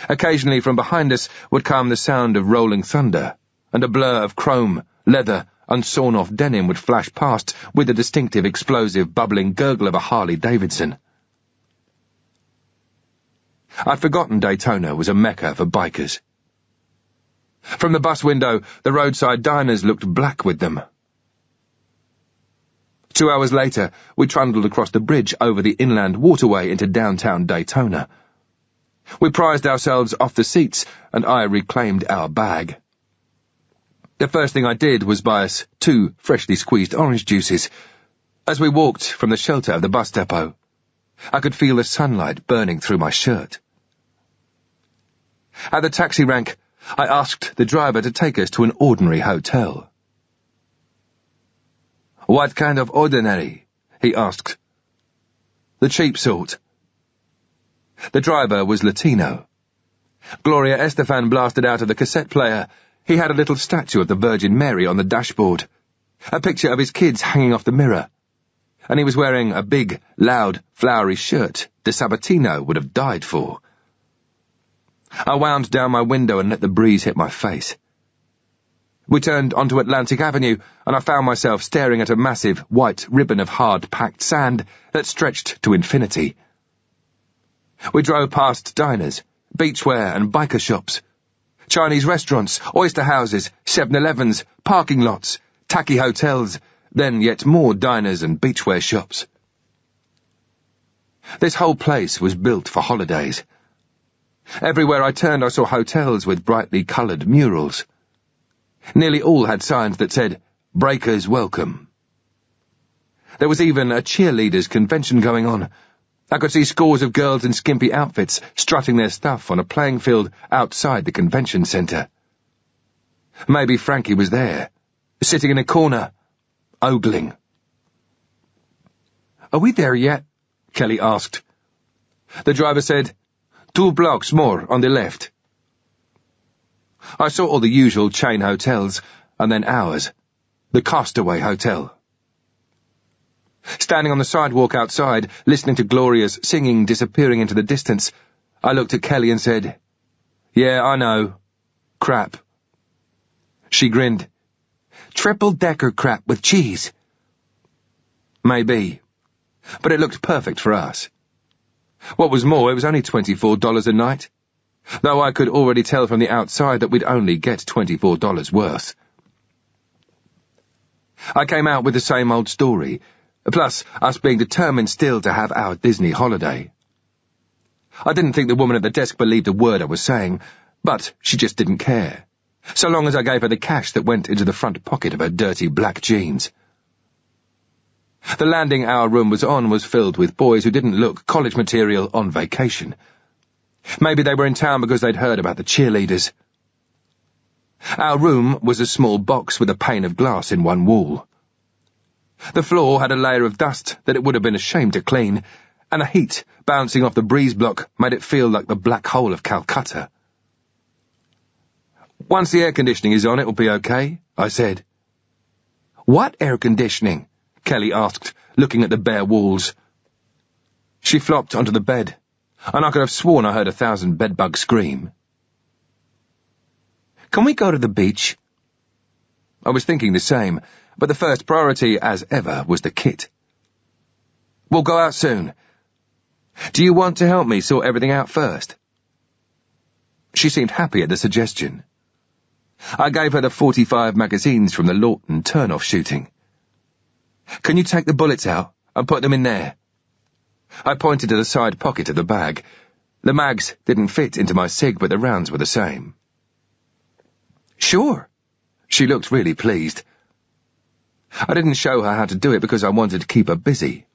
Occasionally from behind us would come the sound of rolling thunder, and a blur of chrome, leather, and sawn-off denim would flash past with the distinctive explosive bubbling gurgle of a Harley-Davidson. I'd forgotten Daytona was a mecca for bikers. From the bus window, the roadside diners looked black with them. 2 hours later, we trundled across the bridge over the inland waterway into downtown Daytona. We prized ourselves off the seats, and I reclaimed our bag. The first thing I did was buy us 2 freshly squeezed orange juices. As we walked from the shelter of the bus depot, I could feel the sunlight burning through my shirt. At the taxi rank, I asked the driver to take us to an ordinary hotel. "What kind of ordinary?" he asked. "The cheap sort." The driver was Latino. Gloria Estefan blasted out of the cassette player. He had a little statue of the Virgin Mary on the dashboard, a picture of his kids hanging off the mirror, and he was wearing a big, loud, flowery shirt de Sabatino would have died for. I wound down my window and let the breeze hit my face. We turned onto Atlantic Avenue, and I found myself staring at a massive white ribbon of hard-packed sand that stretched to infinity. We drove past diners, beachwear and biker shops, Chinese restaurants, oyster houses, 7-Elevens, parking lots, tacky hotels, then yet more diners and beachwear shops. This whole place was built for holidays. Everywhere I turned I saw hotels with brightly coloured murals. Nearly all had signs that said, "Breakers welcome," There was even a cheerleaders' convention going on. I could see scores of girls in skimpy outfits strutting their stuff on a playing field outside the convention centre. Maybe Frankie was there, sitting in a corner, ogling. "Are we there yet?" Kelly asked. The driver said, "2 blocks more on the left." I saw all the usual chain hotels, and then ours, the Castaway Hotel. Standing on the sidewalk outside, listening to Gloria's singing disappearing into the distance, I looked at Kelly and said, "Yeah, I know. Crap." She grinned. "Triple-decker crap with cheese." Maybe, but it looked perfect for us. What was more, it was only $24 a night, though I could already tell from the outside that we'd only get $24 worth. I came out with the same old story, plus us being determined still to have our Disney holiday. I didn't think the woman at the desk believed a word I was saying, but she just didn't care, so long as I gave her the cash that went into the front pocket of her dirty black jeans. The landing our room was on was filled with boys who didn't look college material on vacation. Maybe they were in town because they'd heard about the cheerleaders. Our room was a small box with a pane of glass in one wall. The floor had a layer of dust that it would have been a shame to clean, and the heat bouncing off the breeze block made it feel like the black hole of Calcutta. "Once the air conditioning is on, it'll be okay," I said. "What air conditioning?" Kelly asked, looking at the bare walls. She flopped onto the bed, and I could have sworn I heard 1,000 bedbugs scream. "Can we go to the beach?" I was thinking the same, but the first priority, as ever, was the kit. "We'll go out soon. Do you want to help me sort everything out first?" She seemed happy at the suggestion. I gave her the 45 magazines from the Lawton turn-off shooting. "Can you take the bullets out and put them in there?" I pointed to the side pocket of the bag. The mags didn't fit into my SIG, but the rounds were the same. "Sure." She looked really pleased. I didn't show her how to do it because I wanted to keep her busy.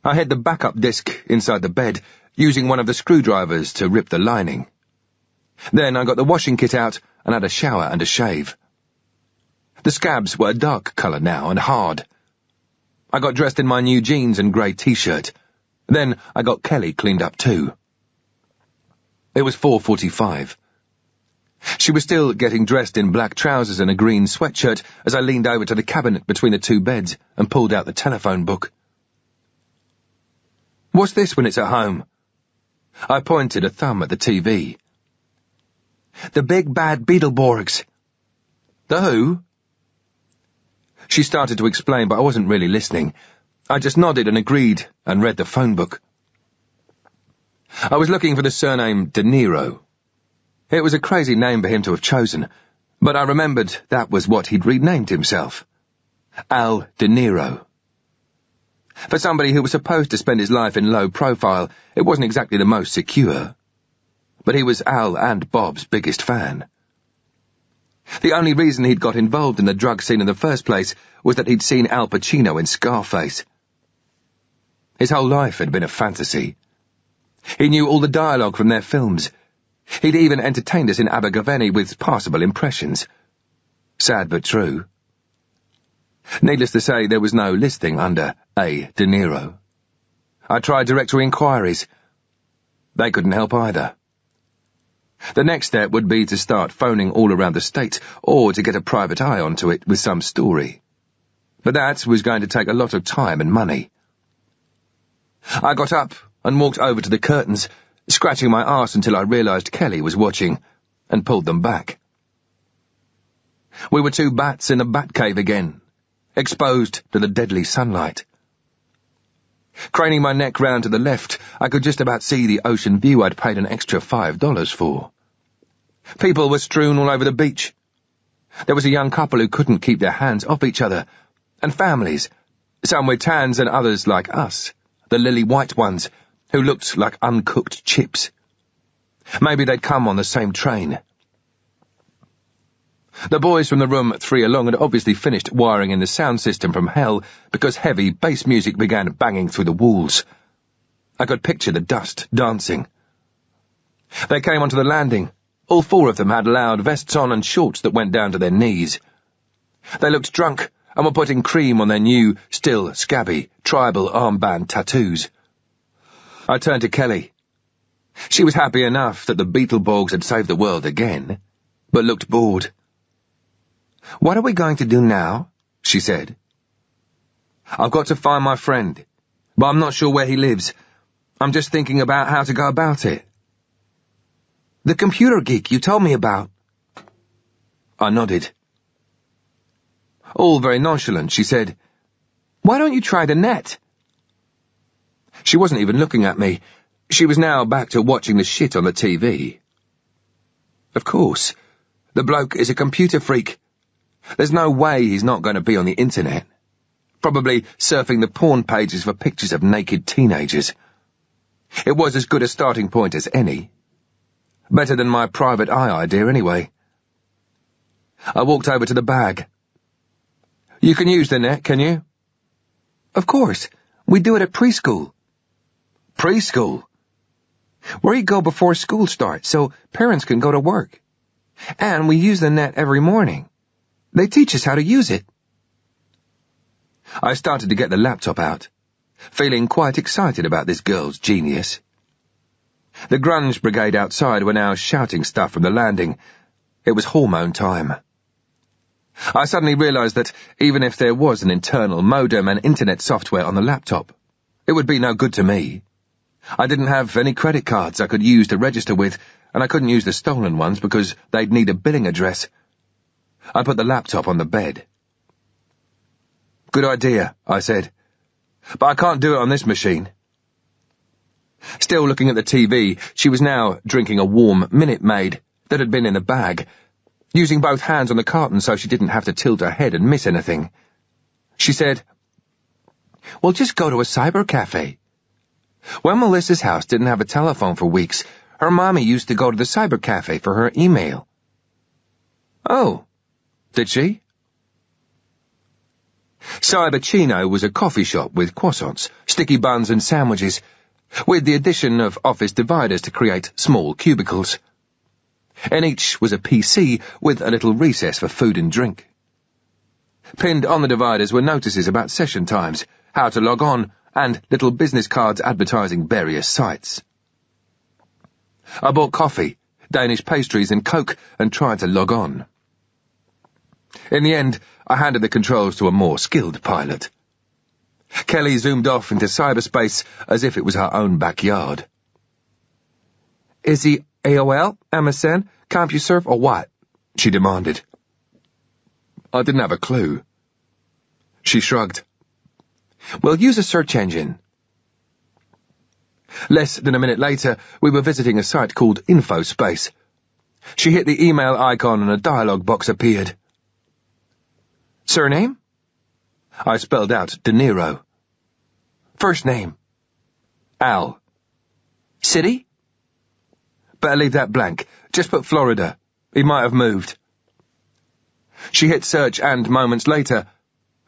I hid the backup disc inside the bed, using one of the screwdrivers to rip the lining. Then I got the washing kit out and had a shower and a shave. The scabs were a dark colour now and hard. I got dressed in my new jeans and grey t-shirt. Then I got Kelly cleaned up too. It was 4:45. She was still getting dressed in black trousers and a green sweatshirt as I leaned over to the cabinet between the two beds and pulled out the telephone book. "What's this when it's at home?" I pointed a thumb at the TV. "The Big Bad Beetleborgs." "The who?" She started to explain, but I wasn't really listening. I just nodded and agreed and read the phone book. I was looking for the surname De Niro. It was a crazy name for him to have chosen, but I remembered that was what he'd renamed himself. Al De Niro. For somebody who was supposed to spend his life in low profile, it wasn't exactly the most secure. But he was Al and Bob's biggest fan. The only reason he'd got involved in the drug scene in the first place was that he'd seen Al Pacino in Scarface. His whole life had been a fantasy. He knew all the dialogue from their films. He'd even entertained us in Abergavenny with passable impressions. Sad but true. Needless to say, there was no listing under A. De Niro. I tried directory inquiries. They couldn't help either. The next step would be to start phoning all around the state, or to get a private eye onto it with some story. But that was going to take a lot of time and money. I got up and walked over to the curtains, scratching my arse until I realised Kelly was watching, and pulled them back. We were two bats in a bat cave again, exposed to the deadly sunlight. Craning my neck round to the left, I could just about see the ocean view I'd paid an extra $5 for. People were strewn all over the beach. There was a young couple who couldn't keep their hands off each other, and families, some with tans and others like us, the lily-white ones, who looked like uncooked chips. Maybe they'd come on the same train. The boys from the room 3 along had obviously finished wiring in the sound system from hell because heavy bass music began banging through the walls. I could picture the dust dancing. They came onto the landing. All 4 of them had loud vests on and shorts that went down to their knees. They looked drunk and were putting cream on their new, still scabby, tribal armband tattoos. I turned to Kelly. She was happy enough that the Beetleborgs had saved the world again, but looked bored. "What are we going to do now?" she said. "I've got to find my friend, but I'm not sure where he lives. I'm just thinking about how to go about it." "The computer geek you told me about." I nodded. All very nonchalant, she said, "Why don't you try the net?" She wasn't even looking at me. She was now back to watching the shit on the TV. Of course, the bloke is a computer freak. There's no way he's not going to be on the internet. Probably surfing the porn pages for pictures of naked teenagers. It was as good a starting point as any. Better than my private eye idea, anyway. I walked over to the bag. "You can use the net, can you?" "Of course. We do it at preschool." "Preschool?" "Where you go before school starts, so parents can go to work. And we use the net every morning. They teach us how to use it." I started to get the laptop out, feeling quite excited about this girl's genius. The grunge brigade outside were now shouting stuff from the landing. It was hormone time. I suddenly realized that even if there was an internal modem and internet software on the laptop, it would be no good to me. I didn't have any credit cards I could use to register with, and I couldn't use the stolen ones because they'd need a billing address. I put the laptop on the bed. "Good idea," I said, "but I can't do it on this machine." Still looking at the TV, she was now drinking a warm Minute Maid that had been in the bag, using both hands on the carton so she didn't have to tilt her head and miss anything. She said, "Well, just go to a cyber cafe. When Melissa's house didn't have a telephone for weeks, her mommy used to go to the cyber cafe for her email." "Oh, did she?" Cyberchino was a coffee shop with croissants, sticky buns and sandwiches, with the addition of office dividers to create small cubicles. In each was a PC with a little recess for food and drink. Pinned on the dividers were notices about session times, how to log on, and little business cards advertising various sites. I bought coffee, Danish pastries and Coke and tried to log on. In the end, I handed the controls to a more skilled pilot. Kelly zoomed off into cyberspace as if it was her own backyard. "Is he AOL, MSN, CompuServe, or what?" she demanded. I didn't have a clue. She shrugged. "We'll use a search engine." Less than a minute later, we were visiting a site called InfoSpace. She hit the email icon and a dialog box appeared. "Surname?" I spelled out De Niro. "First name?" "Al." "City?" "Better leave that blank. Just put Florida. He might have moved." She hit search and, moments later,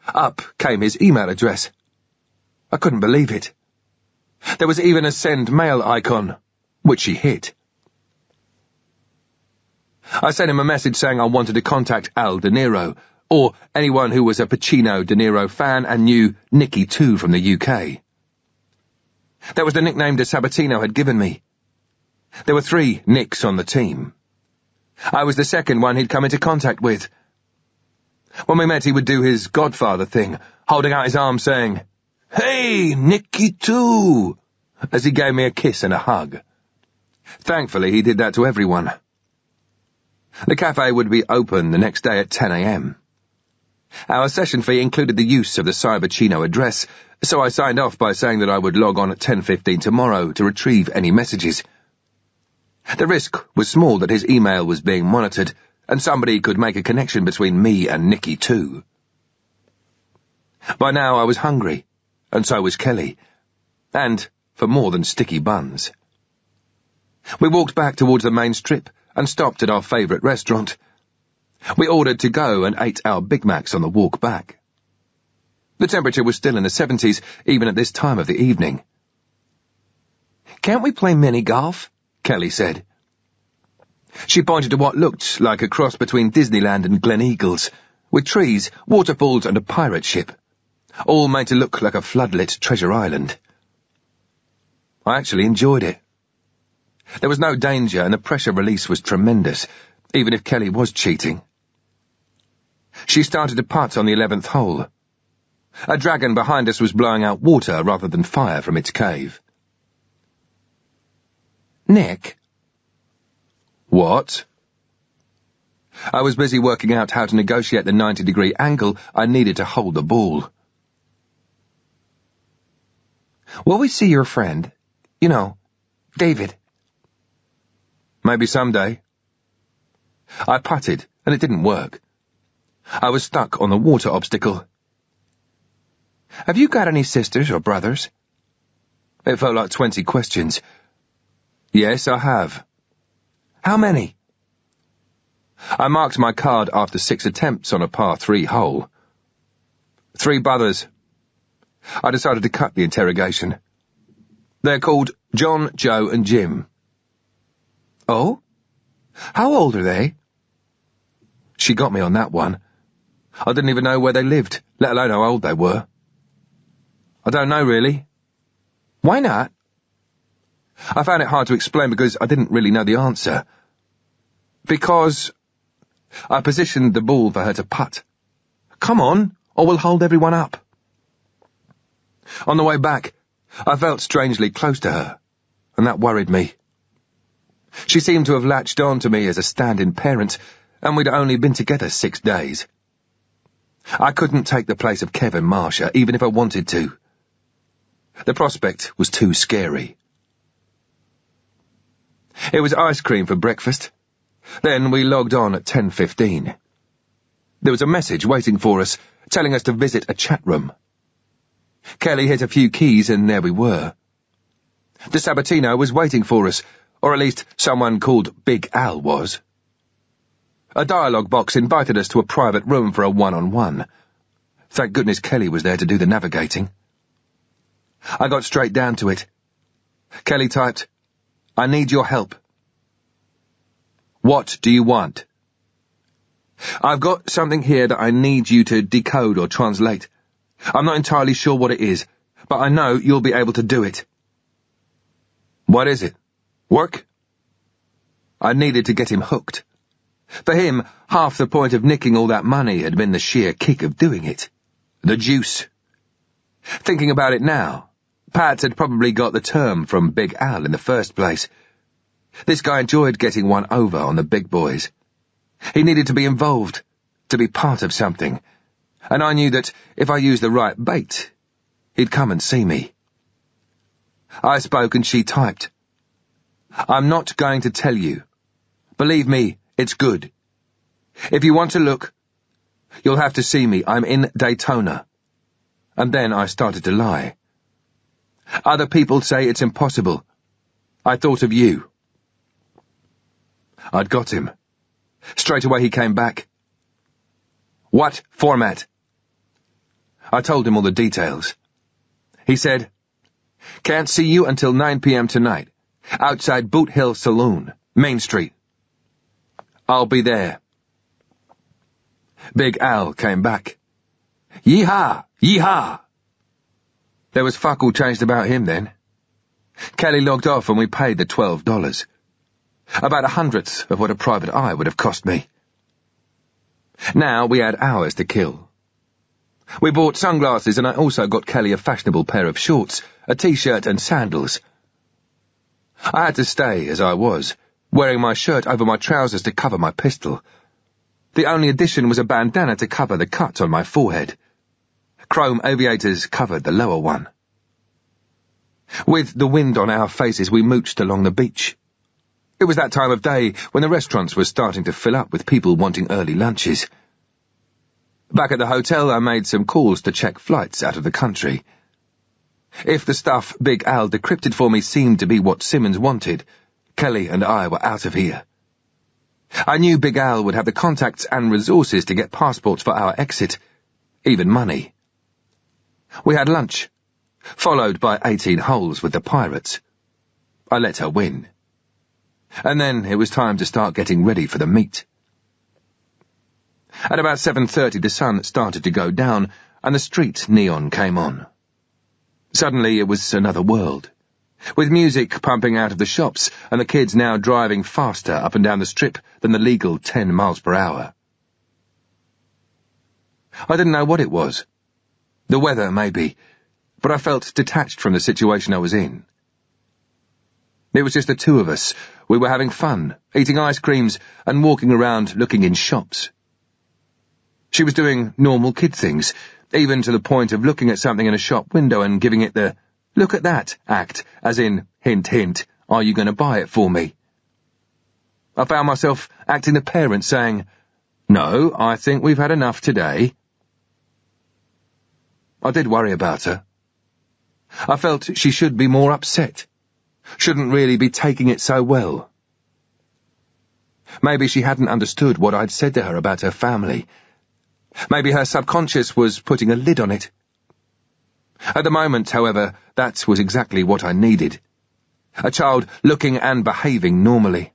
up came his email address. I couldn't believe it. There was even a send mail icon, which she hit. I sent him a message saying I wanted to contact Al De Niro, or anyone who was a Pacino De Niro fan and knew Nicky 2 from the UK. That was the nickname De Sabatino had given me. There were 3 Nicks on the team. I was the second one he'd come into contact with. When we met, he would do his Godfather thing, holding out his arm saying, "Hey, Nicky 2, as he gave me a kiss and a hug. Thankfully, he did that to everyone. The cafe would be open the next day at 10 a.m. Our session fee included the use of the Cyberchino address, so I signed off by saying that I would log on at 10:15 tomorrow to retrieve any messages. The risk was small that his email was being monitored, and somebody could make a connection between me and Nicky 2. By now I was hungry, and so was Kelly, and for more than sticky buns. We walked back towards the main strip and stopped at our favourite restaurant. We ordered to go and ate our Big Macs on the walk back. The temperature was still in the 70s, even at this time of the evening. "Can't we play mini-golf?" Kelly said. She pointed to what looked like a cross between Disneyland and Glen Eagles, with trees, waterfalls and a pirate ship, all made to look like a floodlit treasure island. I actually enjoyed it. There was no danger and the pressure release was tremendous, even if Kelly was cheating. She started to putt on the 11th hole. A dragon behind us was blowing out water rather than fire from its cave. "Nick." "What?" I was busy working out how to negotiate the 90-degree angle I needed to hold the ball. "Will we see your friend? You know, David." "Maybe someday." I putted, and it didn't work. I was stuck on the water obstacle. "Have you got any sisters or brothers?" It felt like 20 questions. "Yes, I have." "How many?" I marked my card after 6 attempts on a par 3 hole. 3 brothers. I decided to cut the interrogation. They're called John, Joe, and Jim. "Oh? How old are they?" She got me on that one. I didn't even know where they lived, let alone how old they were. I don't know, really. "Why not?" I found it hard to explain because I didn't really know the answer. Because I positioned the ball for her to putt. "Come on, or we'll hold everyone up." On the way back, I felt strangely close to her, and that worried me. She seemed to have latched on to me as a stand-in parent, and we'd only been together 6 days. I couldn't take the place of Kevin Marsha, even if I wanted to. The prospect was too scary. It was ice cream for breakfast. Then we logged on at 10:15. There was a message waiting for us, telling us to visit a chat room. Kelly hit a few keys and there we were. The Sabatino was waiting for us, or at least someone called Big Al was. A dialogue box invited us to a private room for a one-on-one. Thank goodness Kelly was there to do the navigating. I got straight down to it. Kelly typed, "I need your help." "What do you want?" "I've got something here that I need you to decode or translate. I'm not entirely sure what it is, but I know you'll be able to do it." "What is it? Work?" I needed to get him hooked. For him, half the point of nicking all that money had been the sheer kick of doing it. The juice. Thinking about it now, Pat had probably got the term from Big Al in the first place. This guy enjoyed getting one over on the big boys. He needed to be involved, to be part of something, and I knew that if I used the right bait, he'd come and see me. I spoke and she typed. "I'm not going to tell you. Believe me, it's good. If you want to look, you'll have to see me. I'm in Daytona." And then I started to lie. "Other people say it's impossible. I thought of you." I'd got him. Straight away he came back. "What format?" I told him all the details. He said, "Can't see you until 9 p.m. tonight, outside Boot Hill Saloon, Main Street." "I'll be there." Big Al came back. "Yee-haw! Yee-haw!" There was fuck all changed about him then. Kelly logged off and we paid the $12. About 100th of what a private eye would have cost me. Now we had hours to kill. We bought sunglasses and I also got Kelly a fashionable pair of shorts, a t-shirt and sandals. I had to stay as I was, wearing my shirt over my trousers to cover my pistol. The only addition was a bandana to cover the cut on my forehead. Chrome aviators covered the lower one. With the wind on our faces, we mooched along the beach. It was that time of day when the restaurants were starting to fill up with people wanting early lunches. Back at the hotel, I made some calls to check flights out of the country. If the stuff Big Al decrypted for me seemed to be what Simmons wanted, Kelly and I were out of here. I knew Big Al would have the contacts and resources to get passports for our exit, even money. We had lunch, followed by 18 holes with the pirates. I let her win. And then it was time to start getting ready for the meet. At about 7:30 the sun started to go down and the street neon came on. Suddenly it was another world, with music pumping out of the shops and the kids now driving faster up and down the strip than the legal 10 miles per hour. I didn't know what it was. The weather, maybe, but I felt detached from the situation I was in. It was just the two of us. We were having fun, eating ice creams and walking around looking in shops. She was doing normal kid things, even to the point of looking at something in a shop window and giving it the "look at that" act, as in, hint, hint, are you going to buy it for me? I found myself acting the parent, saying, "No, I think we've had enough today." I did worry about her. I felt she should be more upset, shouldn't really be taking it so well. Maybe she hadn't understood what I'd said to her about her family. Maybe her subconscious was putting a lid on it. At the moment, however, that was exactly what I needed. A child looking and behaving normally.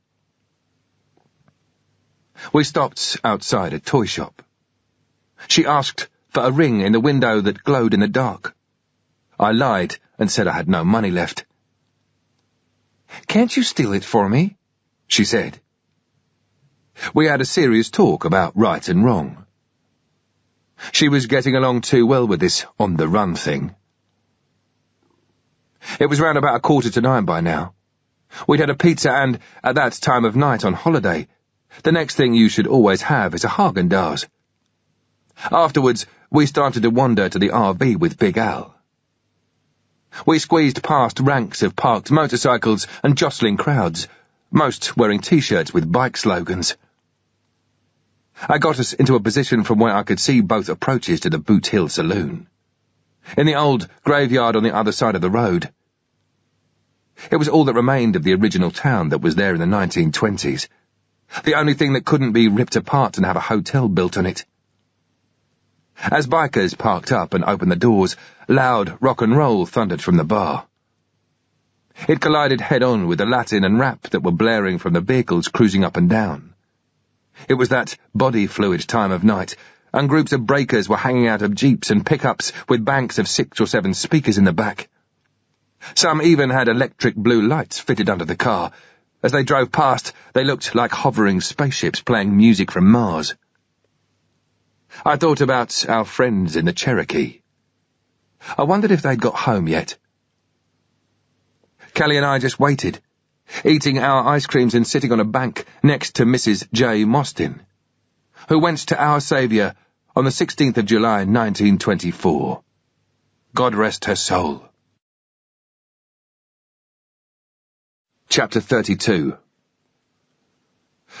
We stopped outside a toy shop. She asked for a ring in the window that glowed in the dark. I lied and said I had no money left. "Can't you steal it for me?" she said. We had a serious talk about right and wrong. She was getting along too well with this on-the-run thing. It was round about 8:45 by now. We'd had a pizza and, at that time of night on holiday, the next thing you should always have is a Haagen-Dazs. Afterwards, we started to wander to the RV with Big Al. We squeezed past ranks of parked motorcycles and jostling crowds, most wearing T-shirts with bike slogans. I got us into a position from where I could see both approaches to the Boot Hill Saloon, in the old graveyard on the other side of the road. It was all that remained of the original town that was there in the 1920s, the only thing that couldn't be ripped apart and have a hotel built on it. As bikers parked up and opened the doors, loud rock and roll thundered from the bar. It collided head-on with the Latin and rap that were blaring from the vehicles cruising up and down. It was that body fluid time of night, and groups of breakers were hanging out of jeeps and pickups with banks of 6 or 7 speakers in the back. Some even had electric blue lights fitted under the car. As they drove past, they looked like hovering spaceships playing music from Mars. I thought about our friends in the Cherokee. I wondered if they'd got home yet. Kelly and I just waited, eating our ice creams and sitting on a bank next to Mrs. J. Mostyn, who went to our Saviour on the 16th of July, 1924. God rest her soul. Chapter 32.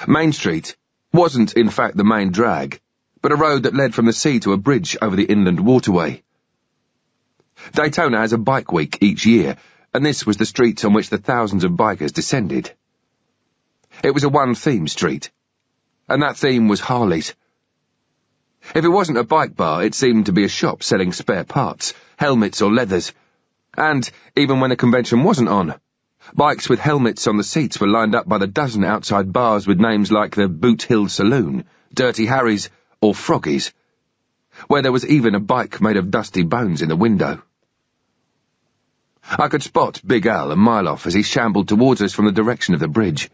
Main Street wasn't, in fact, the main drag, but a road that led from the sea to a bridge over the inland waterway. Daytona has a bike week each year, and this was the street on which the thousands of bikers descended. It was a one-theme street, and that theme was Harleys. If it wasn't a bike bar, it seemed to be a shop selling spare parts, helmets or leathers, and, even when the convention wasn't on, bikes with helmets on the seats were lined up by the dozen outside bars with names like the Boot Hill Saloon, Dirty Harry's, or Froggy's, where there was even a bike made of dusty bones in the window. I could spot Big Al a mile off as he shambled towards us from the direction of the bridge.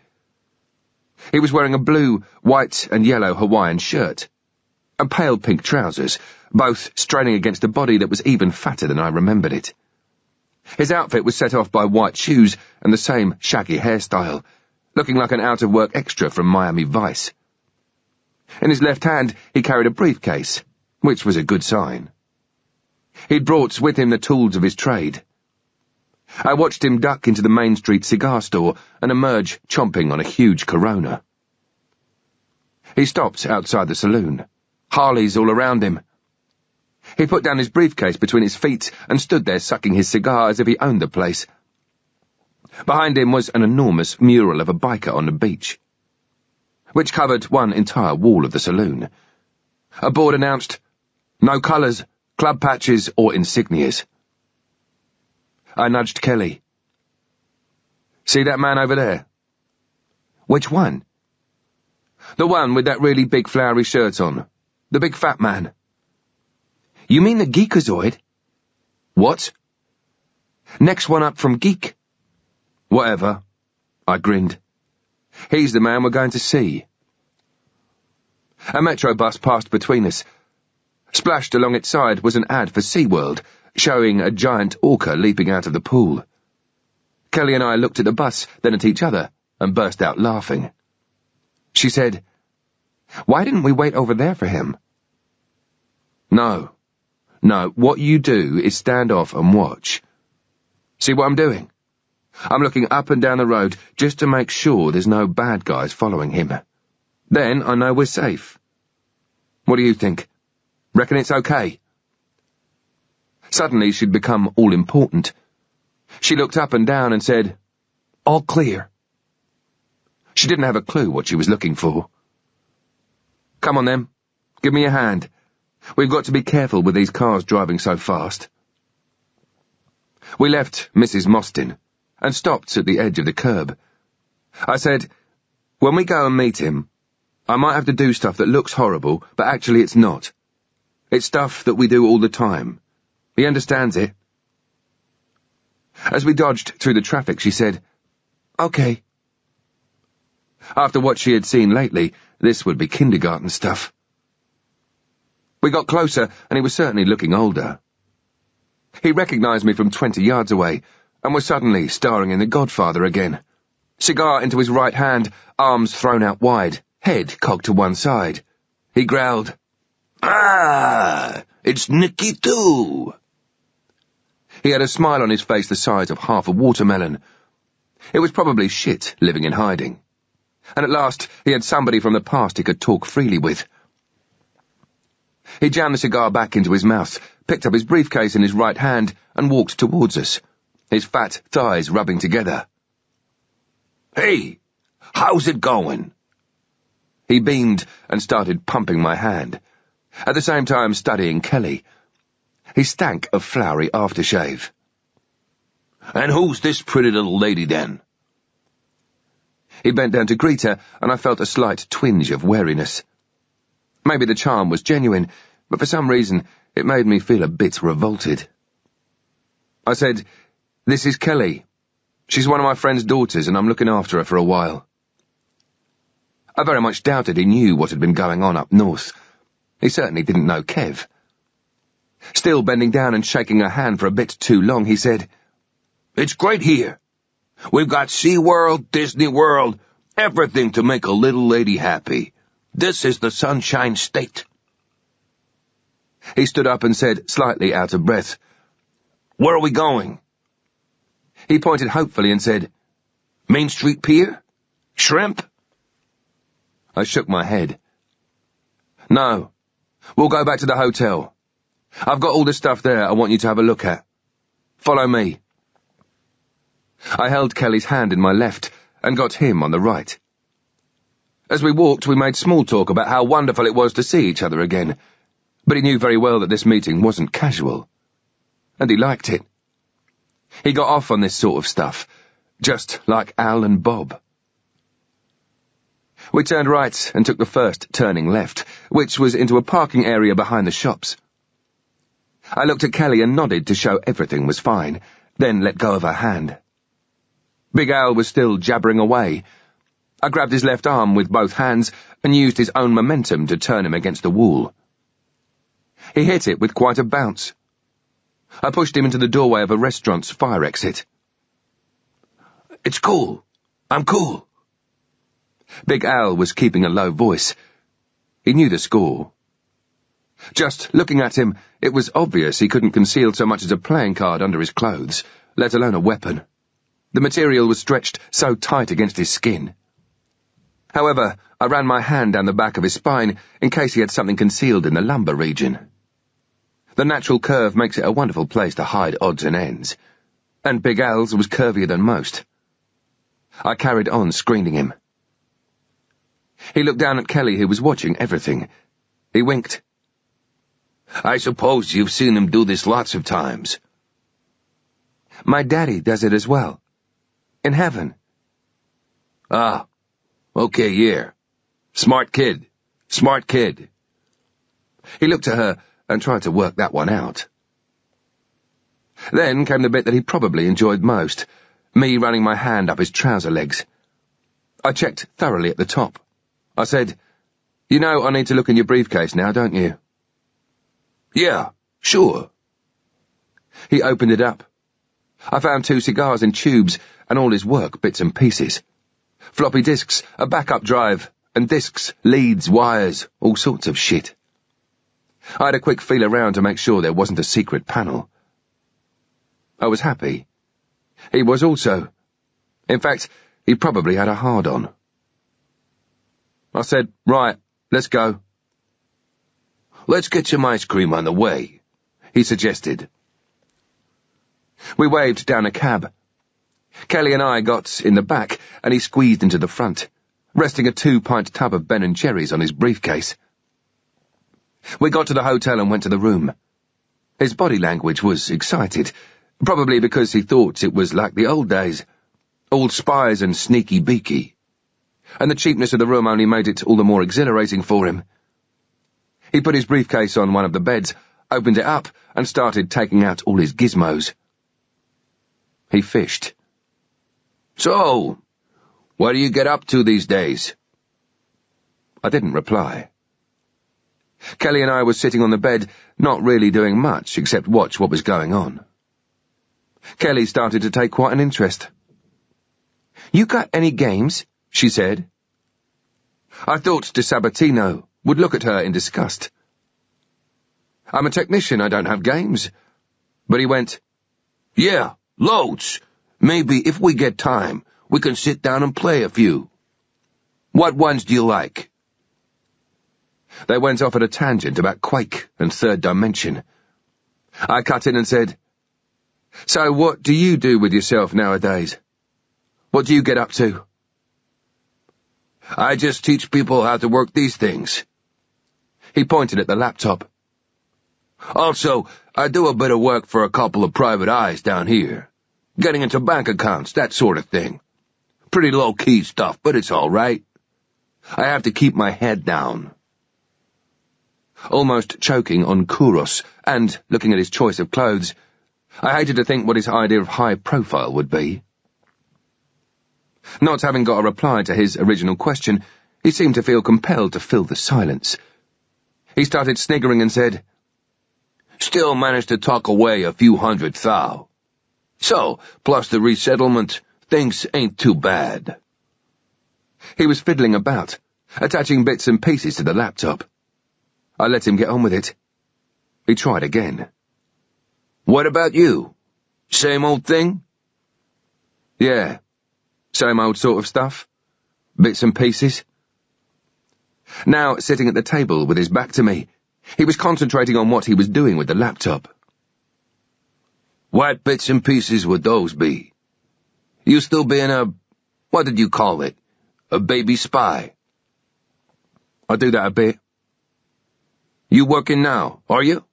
He was wearing a blue, white and yellow Hawaiian shirt, and pale pink trousers, both straining against a body that was even fatter than I remembered it. His outfit was set off by white shoes and the same shaggy hairstyle, looking like an out-of-work extra from Miami Vice. In his left hand, he carried a briefcase, which was a good sign. He'd brought with him the tools of his trade. I watched him duck into the Main Street cigar store and emerge chomping on a huge Corona. He stopped outside the saloon, Harleys all around him. He put down his briefcase between his feet and stood there sucking his cigar as if he owned the place. Behind him was an enormous mural of a biker on the beach. which covered one entire wall of the saloon. A board announced, "No colours, club patches or insignias." I nudged Kelly. "See that man over there?" "Which one?" "The one with that really big flowery shirt on. The big fat man." "You mean the Geekazoid?" "What?" "Next one up from Geek." "Whatever." I grinned. "He's the man we're going to see." A metro bus passed between us. Splashed along its side was an ad for SeaWorld, showing a giant orca leaping out of the pool. Kelly and I looked at the bus, then at each other, and burst out laughing. She said, "Why didn't we wait over there for him?" No, what you do is stand off and watch. See what I'm doing? I'm looking up and down the road just to make sure there's no bad guys following him. Then I know we're safe. What do you think? Reckon it's okay?" Suddenly she'd become all-important. She looked up and down and said, "All clear." She didn't have a clue what she was looking for. "Come on then, give me a hand. We've got to be careful with these cars driving so fast." We left Mrs. Mostyn and stopped at the edge of the curb. I said, "When we go and meet him, I might have to do stuff that looks horrible, but actually it's not. It's stuff that we do all the time. He understands it." As we dodged through the traffic, she said, "Okay." After what she had seen lately, this would be kindergarten stuff. We got closer, and he was certainly looking older. He recognized me from 20 yards away, and was suddenly starring in The Godfather again. Cigar into his right hand, arms thrown out wide, head cocked to one side. He growled, "Ah, it's Nicky too." He had a smile on his face the size of half a watermelon. It was probably shit living in hiding. And at last he had somebody from the past he could talk freely with. He jammed the cigar back into his mouth, picked up his briefcase in his right hand, and walked towards us, his fat thighs rubbing together. "Hey, how's it going?" He beamed and started pumping my hand, at the same time studying Kelly. He stank of flowery aftershave. "And who's this pretty little lady then?" He bent down to greet her, and I felt a slight twinge of wariness. Maybe the charm was genuine, but for some reason it made me feel a bit revolted. I said, "This is Kelly. She's one of my friend's daughters, and I'm looking after her for a while." I very much doubted he knew what had been going on up north. He certainly didn't know Kev. Still bending down and shaking her hand for a bit too long, he said, "It's great here. We've got SeaWorld, Disney World, everything to make a little lady happy. This is the Sunshine State." He stood up and said, slightly out of breath, "Where are we going?" He pointed hopefully and said, "Main Street Pier? Shrimp?" I shook my head. "No, we'll go back to the hotel. I've got all the stuff there I want you to have a look at. Follow me." I held Kelly's hand in my left and got him on the right. As we walked, we made small talk about how wonderful it was to see each other again, but he knew very well that this meeting wasn't casual. And he liked it. He got off on this sort of stuff, just like Al and Bob. We turned right and took the first turning left, which was into a parking area behind the shops. I looked at Kelly and nodded to show everything was fine, then let go of her hand. Big Al was still jabbering away. I grabbed his left arm with both hands and used his own momentum to turn him against the wall. He hit it with quite a bounce. I pushed him into the doorway of a restaurant's fire exit. "It's cool. I'm cool." Big Al was keeping a low voice. He knew the score. Just looking at him, it was obvious he couldn't conceal so much as a playing card under his clothes, let alone a weapon. The material was stretched so tight against his skin. However, I ran my hand down the back of his spine in case he had something concealed in the lumbar region. The natural curve makes it a wonderful place to hide odds and ends, and Big Al's was curvier than most. I carried on screening him. He looked down at Kelly, who was watching everything. He winked. I suppose you've seen him do this lots of times. My daddy does it as well. In heaven. Ah, okay, yeah. Smart kid. Smart kid. He looked at her and tried to work that one out. Then came the bit that he probably enjoyed most, me running my hand up his trouser legs. I checked thoroughly at the top. I said, "You know I need to look in your briefcase now, don't you?" Yeah, sure. He opened it up. I found 2 cigars in tubes and all his work bits and pieces. Floppy disks, a backup drive, and disks, leads, wires, all sorts of shit. I had a quick feel around to make sure there wasn't a secret panel. I was happy. He was also. In fact, he probably had a hard-on. I said, "Right, let's go." "Let's get some ice cream on the way," he suggested. We waved down a cab. Kelly and I got in the back, and he squeezed into the front, resting a 2-pint tub of Ben & Jerry's on his briefcase. We got to the hotel and went to the room. His body language was excited, probably because he thought it was like the old days, all spies and sneaky beaky, and the cheapness of the room only made it all the more exhilarating for him. He put his briefcase on one of the beds, opened it up, and started taking out all his gizmos. He fished. "So, what do you get up to these days?" I didn't reply. Kelly and I were sitting on the bed, not really doing much except watch what was going on. Kelly started to take quite an interest. "You got any games?" she said. I thought de Sabatino would look at her in disgust. "I'm a technician, I don't have games." But he went, "Yeah, loads. Maybe if we get time, we can sit down and play a few. What ones do you like?" They went off at a tangent about Quake and Third Dimension. I cut in and said, "So what do you do with yourself nowadays? What do you get up to?" "I just teach people how to work these things." He pointed at the laptop. "Also, I do a bit of work for a couple of private eyes down here. Getting into bank accounts, that sort of thing. Pretty low-key stuff, but it's all right. I have to keep my head down." Almost choking on churros and looking at his choice of clothes, I hated to think what his idea of high profile would be. Not having got a reply to his original question, he seemed to feel compelled to fill the silence. He started sniggering and said, "Still managed to tuck away a few $100,000. So, plus the resettlement, things ain't too bad." He was fiddling about, attaching bits and pieces to the laptop. I let him get on with it. He tried again. "What about you? Same old thing?" "Yeah, same old sort of stuff. Bits and pieces." Now, sitting at the table with his back to me, he was concentrating on what he was doing with the laptop. "What bits and pieces would those be? You still being what did you call it? A baby spy?" "I do that a bit." "You working now, are you?"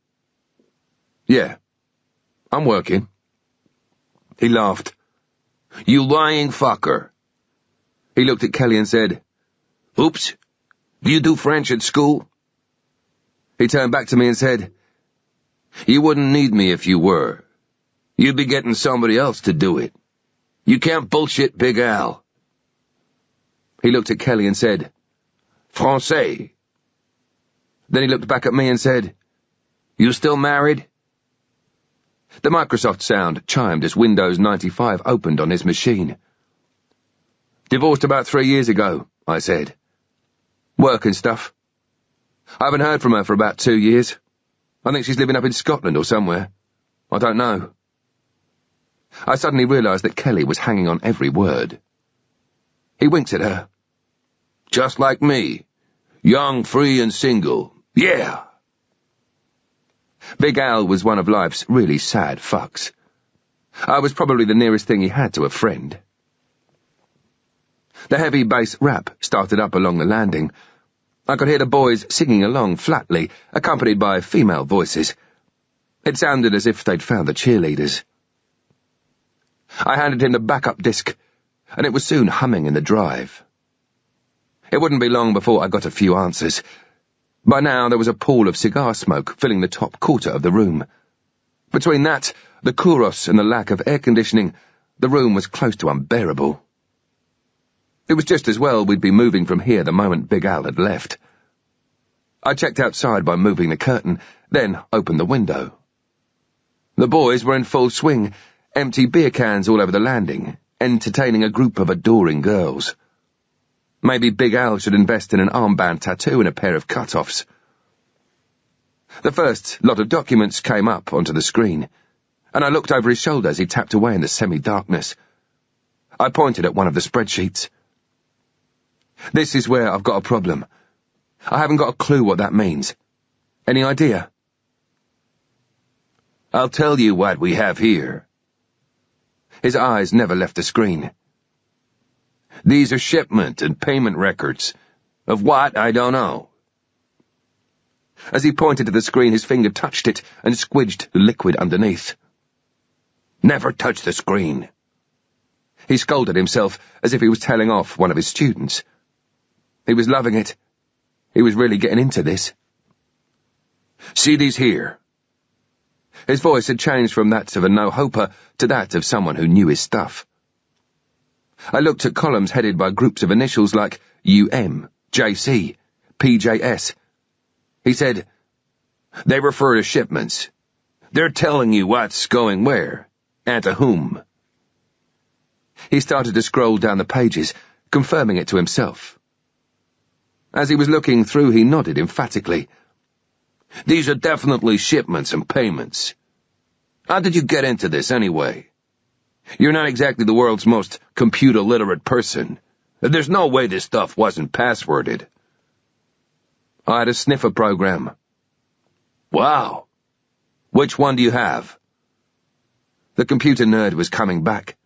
"Yeah, I'm working." He laughed. "You lying fucker." He looked at Kelly and said, "Oops, do you do French at school?" He turned back to me and said, "You wouldn't need me if you were. You'd be getting somebody else to do it. You can't bullshit Big Al." He looked at Kelly and said, "Français." Then he looked back at me and said, "You still married?" The Microsoft sound chimed as Windows 95 opened on his machine. "Divorced about 3 years ago," I said. "Work and stuff. I haven't heard from her for about 2 years. I think she's living up in Scotland or somewhere. I don't know." I suddenly realized that Kelly was hanging on every word. He winked at her. "Just like me. Young, free, and single. Yeah." Big Al was one of life's really sad fucks. I was probably the nearest thing he had to a friend. The heavy bass rap started up along the landing. I could hear the boys singing along flatly, accompanied by female voices. It sounded as if they'd found the cheerleaders. I handed him the backup disc, and it was soon humming in the drive. It wouldn't be long before I got a few answers. By now there was a pool of cigar smoke filling the top quarter of the room. Between that, the chorus, and the lack of air conditioning, the room was close to unbearable. It was just as well we'd be moving from here the moment Big Al had left. I checked outside by moving the curtain, then opened the window. The boys were in full swing, empty beer cans all over the landing, entertaining a group of adoring girls. Maybe Big Al should invest in an armband tattoo and a pair of cut-offs. The first lot of documents came up onto the screen, and I looked over his shoulder as he tapped away in the semi-darkness. I pointed at one of the spreadsheets. This is where I've got a problem. I haven't got a clue what that means. Any idea? I'll tell you what we have here. His eyes never left the screen. These are shipment and payment records. Of what, I don't know. As he pointed to the screen, his finger touched it and squidged the liquid underneath. Never touch the screen. He scolded himself as if he was telling off one of his students. He was loving it. He was really getting into this. See these here. His voice had changed from that of a no-hoper to that of someone who knew his stuff. I looked at columns headed by groups of initials like UM, JC, PJS. He said, They refer to shipments. They're telling you what's going where, and to whom. He started to scroll down the pages, confirming it to himself. As he was looking through, he nodded emphatically. These are definitely shipments and payments. How did you get into this anyway? You're not exactly the world's most computer-literate person. There's no way this stuff wasn't passworded. I had a sniffer program. Wow. Which one do you have? The computer nerd was coming back.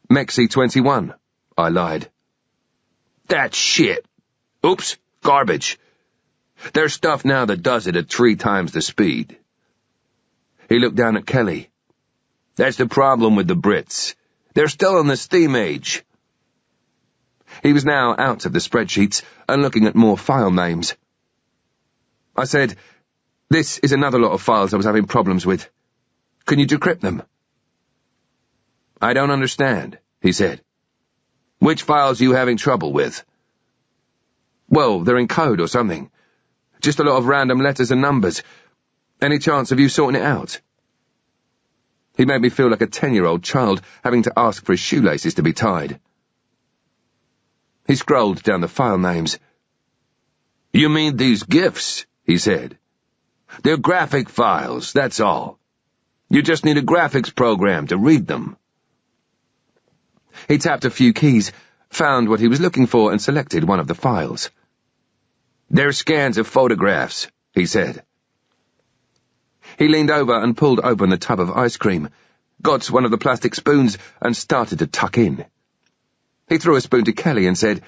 Mexi 21, I lied. That's shit. Oops, garbage. There's stuff now that does it at 3 times the speed. He looked down at Kelly. That's the problem with the Brits. They're still in the steam age. He was now out of the spreadsheets and looking at more file names. I said, This is another lot of files I was having problems with. Can you decrypt them? I don't understand, he said. Which files are you having trouble with? Well, they're in code or something. Just a lot of random letters and numbers. Any chance of you sorting it out? He made me feel like a 10-year-old child having to ask for his shoelaces to be tied. He scrolled down the file names. You mean these GIFs, he said. They're graphic files, that's all. You just need a graphics program to read them. He tapped a few keys, found what he was looking for, and selected one of the files. They're scans of photographs, he said. He leaned over and pulled open the tub of ice cream, got one of the plastic spoons, and started to tuck in. He threw a spoon to Kelly and said,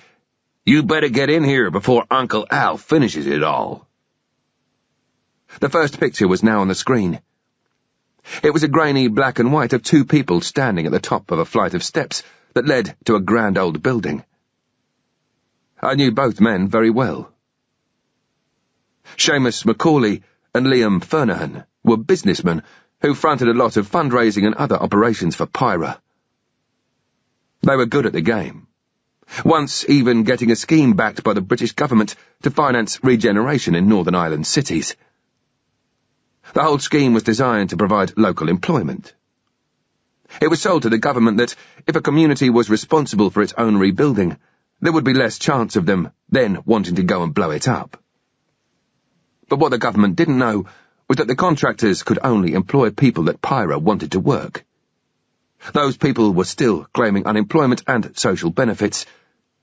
You better get in here before Uncle Al finishes it all. The first picture was now on the screen. It was a grainy black and white of 2 people standing at the top of a flight of steps that led to a grand old building. I knew both men very well. Seamus Macaulay and Liam Fernahan were businessmen who fronted a lot of fundraising and other operations for Pyra. They were good at the game, once even getting a scheme backed by the British government to finance regeneration in Northern Ireland cities. The whole scheme was designed to provide local employment. It was sold to the government that if a community was responsible for its own rebuilding, there would be less chance of them then wanting to go and blow it up. But what the government didn't know was that the contractors could only employ people that Pyra wanted to work. Those people were still claiming unemployment and social benefits,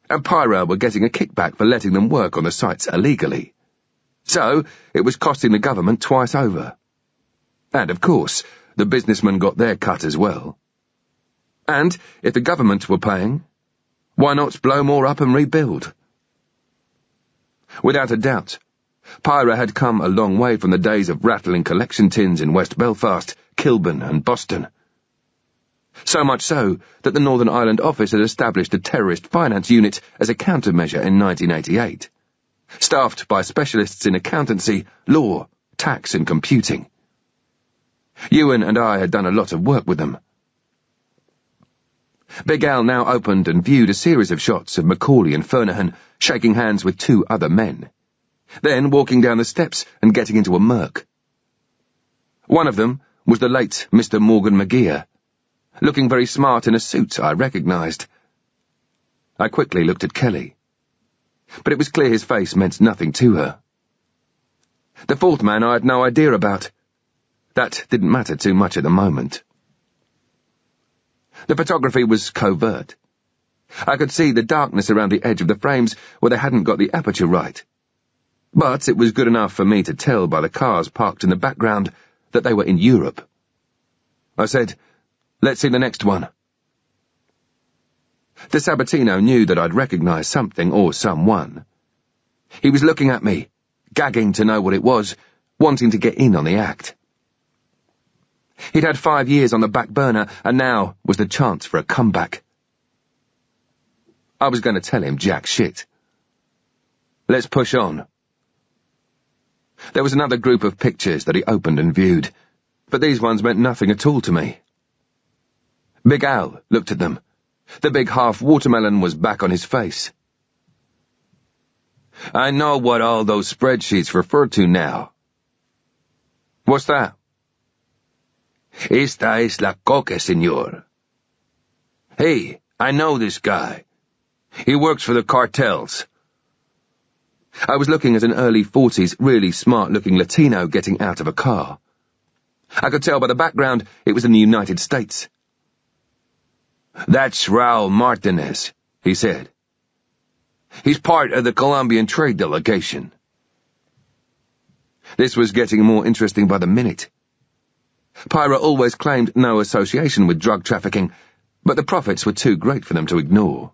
and Pyra were getting a kickback for letting them work on the sites illegally. So, it was costing the government twice over. And, of course, the businessmen got their cut as well. And, if the government were paying, Why not blow more up and rebuild? Without a doubt, Pyra had come a long way from the days of rattling collection tins in West Belfast, Kilburn and Boston. So much so that the Northern Ireland office had established a terrorist finance unit as a countermeasure in 1988, staffed by specialists in accountancy, law, tax and computing. Ewan and I had done a lot of work with them. Big Al now opened and viewed a series of shots of Macaulay and Fernahan shaking hands with two other men, then walking down the steps and getting into a murk. One of them was the late Mr. Morgan McGeer, looking very smart in a suit I recognised. I quickly looked at Kelly, but it was clear his face meant nothing to her. The fourth man I had no idea about. That didn't matter too much at the moment. The photography was covert. I could see the darkness around the edge of the frames where they hadn't got the aperture right. But it was good enough for me to tell by the cars parked in the background that they were in Europe. I said, "Let's see the next one." The Sabatino knew that I'd recognise something or someone. He was looking at me, gagging to know what it was, wanting to get in on the act. He'd had 5 years on the back burner, and now was the chance for a comeback. I was going to tell him jack shit. Let's push on. There was another group of pictures that he opened and viewed, but these ones meant nothing at all to me. Big Al looked at them. The big half-watermelon was back on his face. "I know what all those spreadsheets refer to now." "What's that?" "Esta es la coca, señor. Hey, I know this guy. He works for the cartels." I was looking at an early 40s, really smart-looking Latino getting out of a car. I could tell by the background it was in the United States. "That's Raul Martinez," he said. "He's part of the Colombian trade delegation." This was getting more interesting by the minute. Pyra always claimed no association with drug trafficking, but the profits were too great for them to ignore.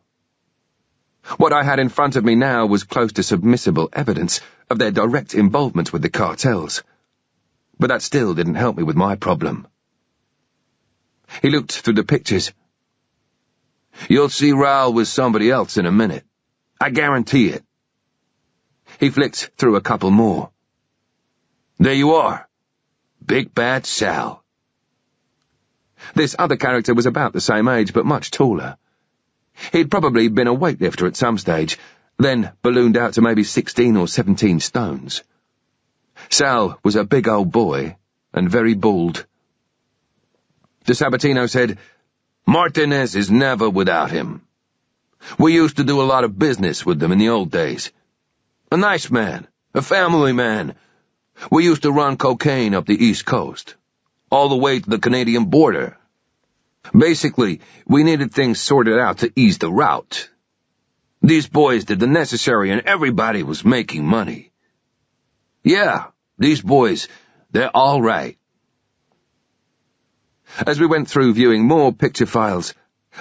What I had in front of me now was close to submissible evidence of their direct involvement with the cartels, but that still didn't help me with my problem. He looked through the pictures. "You'll see Raul with somebody else in a minute. I guarantee it." He flicked through a couple more. "There you are. Big Bad Sal." This other character was about the same age, but much taller. He'd probably been a weightlifter at some stage, then ballooned out to maybe 16 or 17 stones. Sal was a big old boy, and very bald. The Sabatino said, "Martinez is never without him. We used to do a lot of business with them in the old days. A nice man, a family man. We used to run cocaine up the East Coast, all the way to the Canadian border. Basically, we needed things sorted out to ease the route. These boys did the necessary and everybody was making money. Yeah, these boys, they're all right." As we went through viewing more picture files,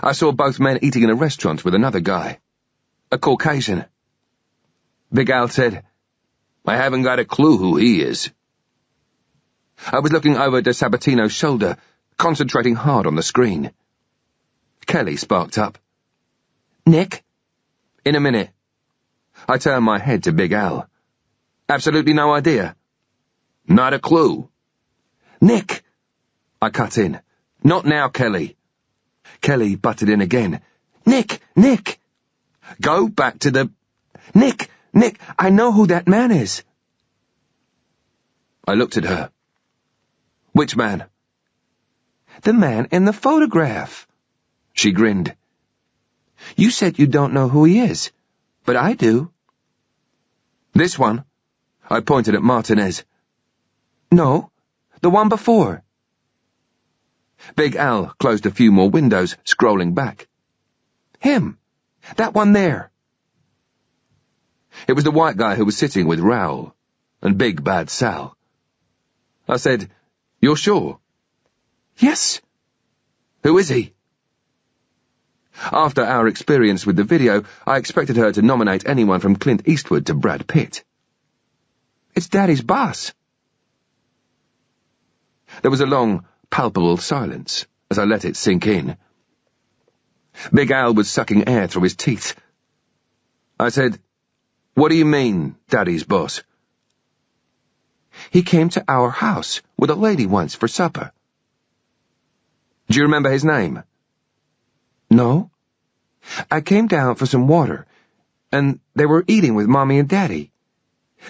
I saw both men eating in a restaurant with another guy, a Caucasian. Big Al said, "I haven't got a clue who he is." I was looking over de Sabatino's shoulder, concentrating hard on the screen. Kelly sparked up. "Nick?" "In a minute." I turned my head to Big Al. "Absolutely no idea." "Not a clue." "Nick!" I cut in. "Not now, Kelly." Kelly butted in again. Nick! Go back to the... Nick, I know who that man is." I looked at her. "Which man?" "The man in the photograph." She grinned. "You said you don't know who he is, but I do." "This one?" I pointed at Martinez. "No, the one before." Big Al closed a few more windows, scrolling back. "Him! That one there." It was the white guy who was sitting with Raul and Big Bad Sal. I said, "You're sure?" "Yes." "Who is he?" After our experience with the video, I expected her to nominate anyone from Clint Eastwood to Brad Pitt. It's Daddy's boss. There was a long, palpable silence as I let it sink in. Big Al was sucking air through his teeth. I said, "What do you mean, Daddy's boss?" He came to our house with a lady once for supper. Do you remember his name? No. I came down for some water, and they were eating with Mommy and Daddy.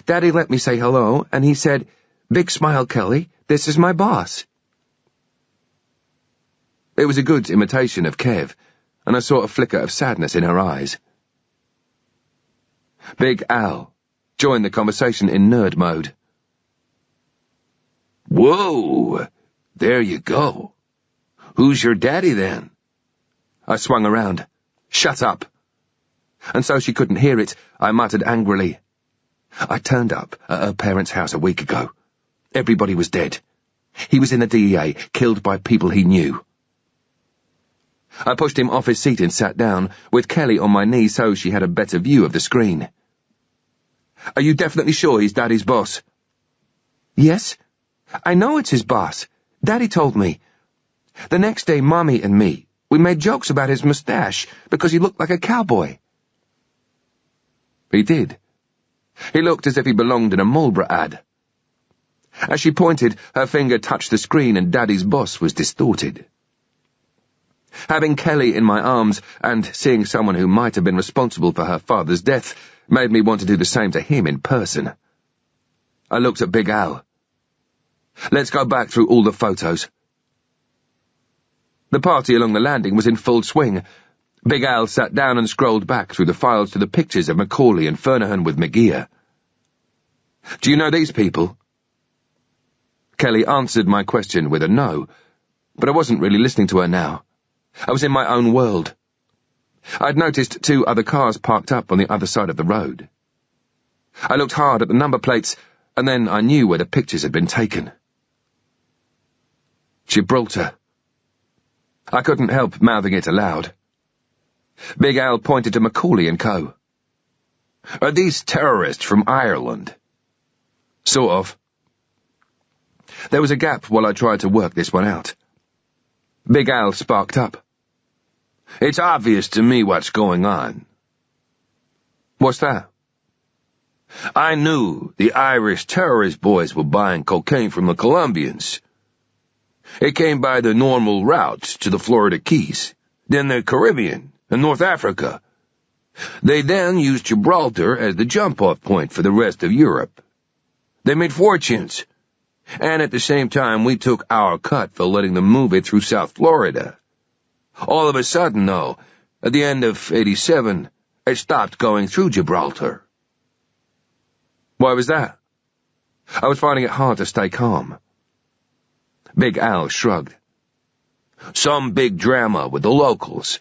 Daddy let me say hello, and he said, "Big smile, Kelly, this is my boss." It was a good imitation of Kev, and I saw a flicker of sadness in her eyes. Big Al joined the conversation in nerd mode. "Whoa, there you go. Who's your daddy then?" I swung around. "Shut up." And so she couldn't hear it, I muttered angrily. I turned up at her parents' house a week ago. Everybody was dead. He was in the DEA, killed by people he knew. I pushed him off his seat and sat down, with Kelly on my knee so she had a better view of the screen. "Are you definitely sure he's Daddy's boss?" "Yes. I know it's his boss. Daddy told me. The next day, Mommy and me, we made jokes about his mustache because he looked like a cowboy." He did. He looked as if he belonged in a Marlboro ad. As she pointed, her finger touched the screen and Daddy's boss was distorted. Having Kelly in my arms and seeing someone who might have been responsible for her father's death made me want to do the same to him in person. I looked at Big Al. "Let's go back through all the photos." The party along the landing was in full swing. Big Al sat down and scrolled back through the files to the pictures of Macaulay and Fernahan with McGear. "Do you know these people?" Kelly answered my question with a no, but I wasn't really listening to her now. I was in my own world. I'd noticed 2 other cars parked up on the other side of the road. I looked hard at the number plates, and then I knew where the pictures had been taken. Gibraltar. I couldn't help mouthing it aloud. Big Al pointed to Macaulay and Co. "Are these terrorists from Ireland?" "Sort of." There was a gap while I tried to work this one out. Big Al sparked up. "It's obvious to me what's going on." "What's that?" "I knew the Irish terrorist boys were buying cocaine from the Colombians. It came by the normal routes to the Florida Keys, then the Caribbean and North Africa. They then used Gibraltar as the jump-off point for the rest of Europe. They made fortunes, and at the same time we took our cut for letting them move it through South Florida. All of a sudden, though, at the end of '87, it stopped going through Gibraltar." "Why was that?" I was finding it hard to stay calm. Big Al shrugged. "Some big drama with the locals.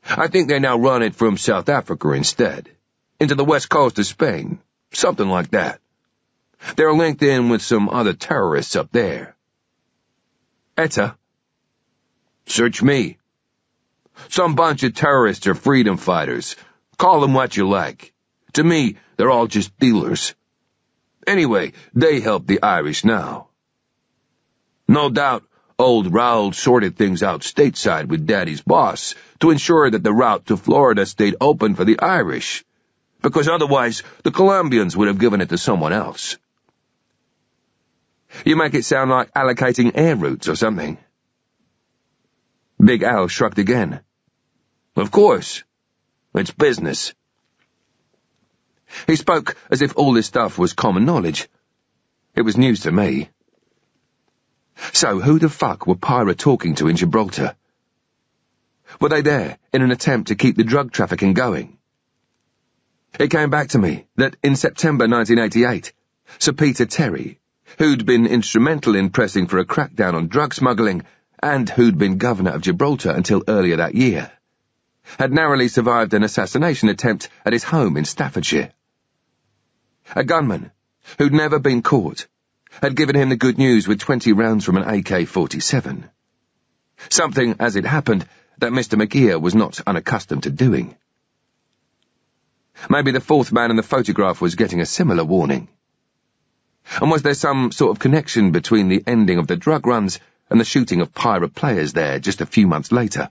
I think they now run it from South Africa instead, into the west coast of Spain, something like that. They're linked in with some other terrorists up there." "ETA?" "Search me. Some bunch of terrorists or freedom fighters. Call them what you like. To me, they're all just dealers. Anyway, they help the Irish now. No doubt, old Raoul sorted things out stateside with Daddy's boss to ensure that the route to Florida stayed open for the Irish, because otherwise the Colombians would have given it to someone else." "You make it sound like allocating air routes or something." Big Al shrugged again. "Of course. It's business." He spoke as if all this stuff was common knowledge. It was news to me. So who the fuck were Pyra talking to in Gibraltar? Were they there in an attempt to keep the drug trafficking going? It came back to me that in September 1988, Sir Peter Terry, who'd been instrumental in pressing for a crackdown on drug smuggling and who'd been governor of Gibraltar until earlier that year, had narrowly survived an assassination attempt at his home in Staffordshire. A gunman, who'd never been caught, had given him the good news with 20 rounds from an AK-47. Something, as it happened, that Mr. McGear was not unaccustomed to doing. Maybe the fourth man in the photograph was getting a similar warning. And was there some sort of connection between the ending of the drug runs and the shooting of pirate players there just a few months later?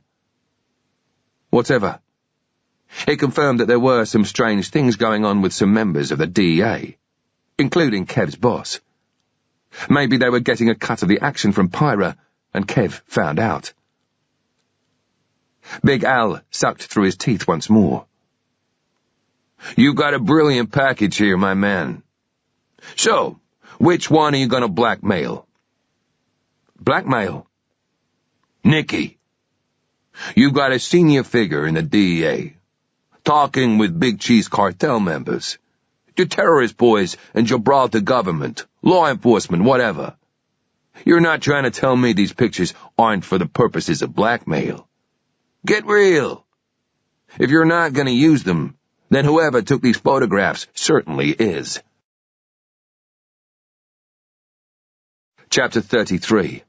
Whatever. It confirmed that there were some strange things going on with some members of the DEA, including Kev's boss. Maybe they were getting a cut of the action from Pyra, and Kev found out. Big Al sucked through his teeth once more. "You got a brilliant package here, my man. So, which one are you gonna blackmail?" "Blackmail?" "Nicky. You got a senior figure in the DEA, talking with Big Cheese cartel members, the terrorist boys and Gibraltar government, law enforcement, whatever. You're not trying to tell me these pictures aren't for the purposes of blackmail. Get real. If you're not gonna use them, then whoever took these photographs certainly is." Chapter 33.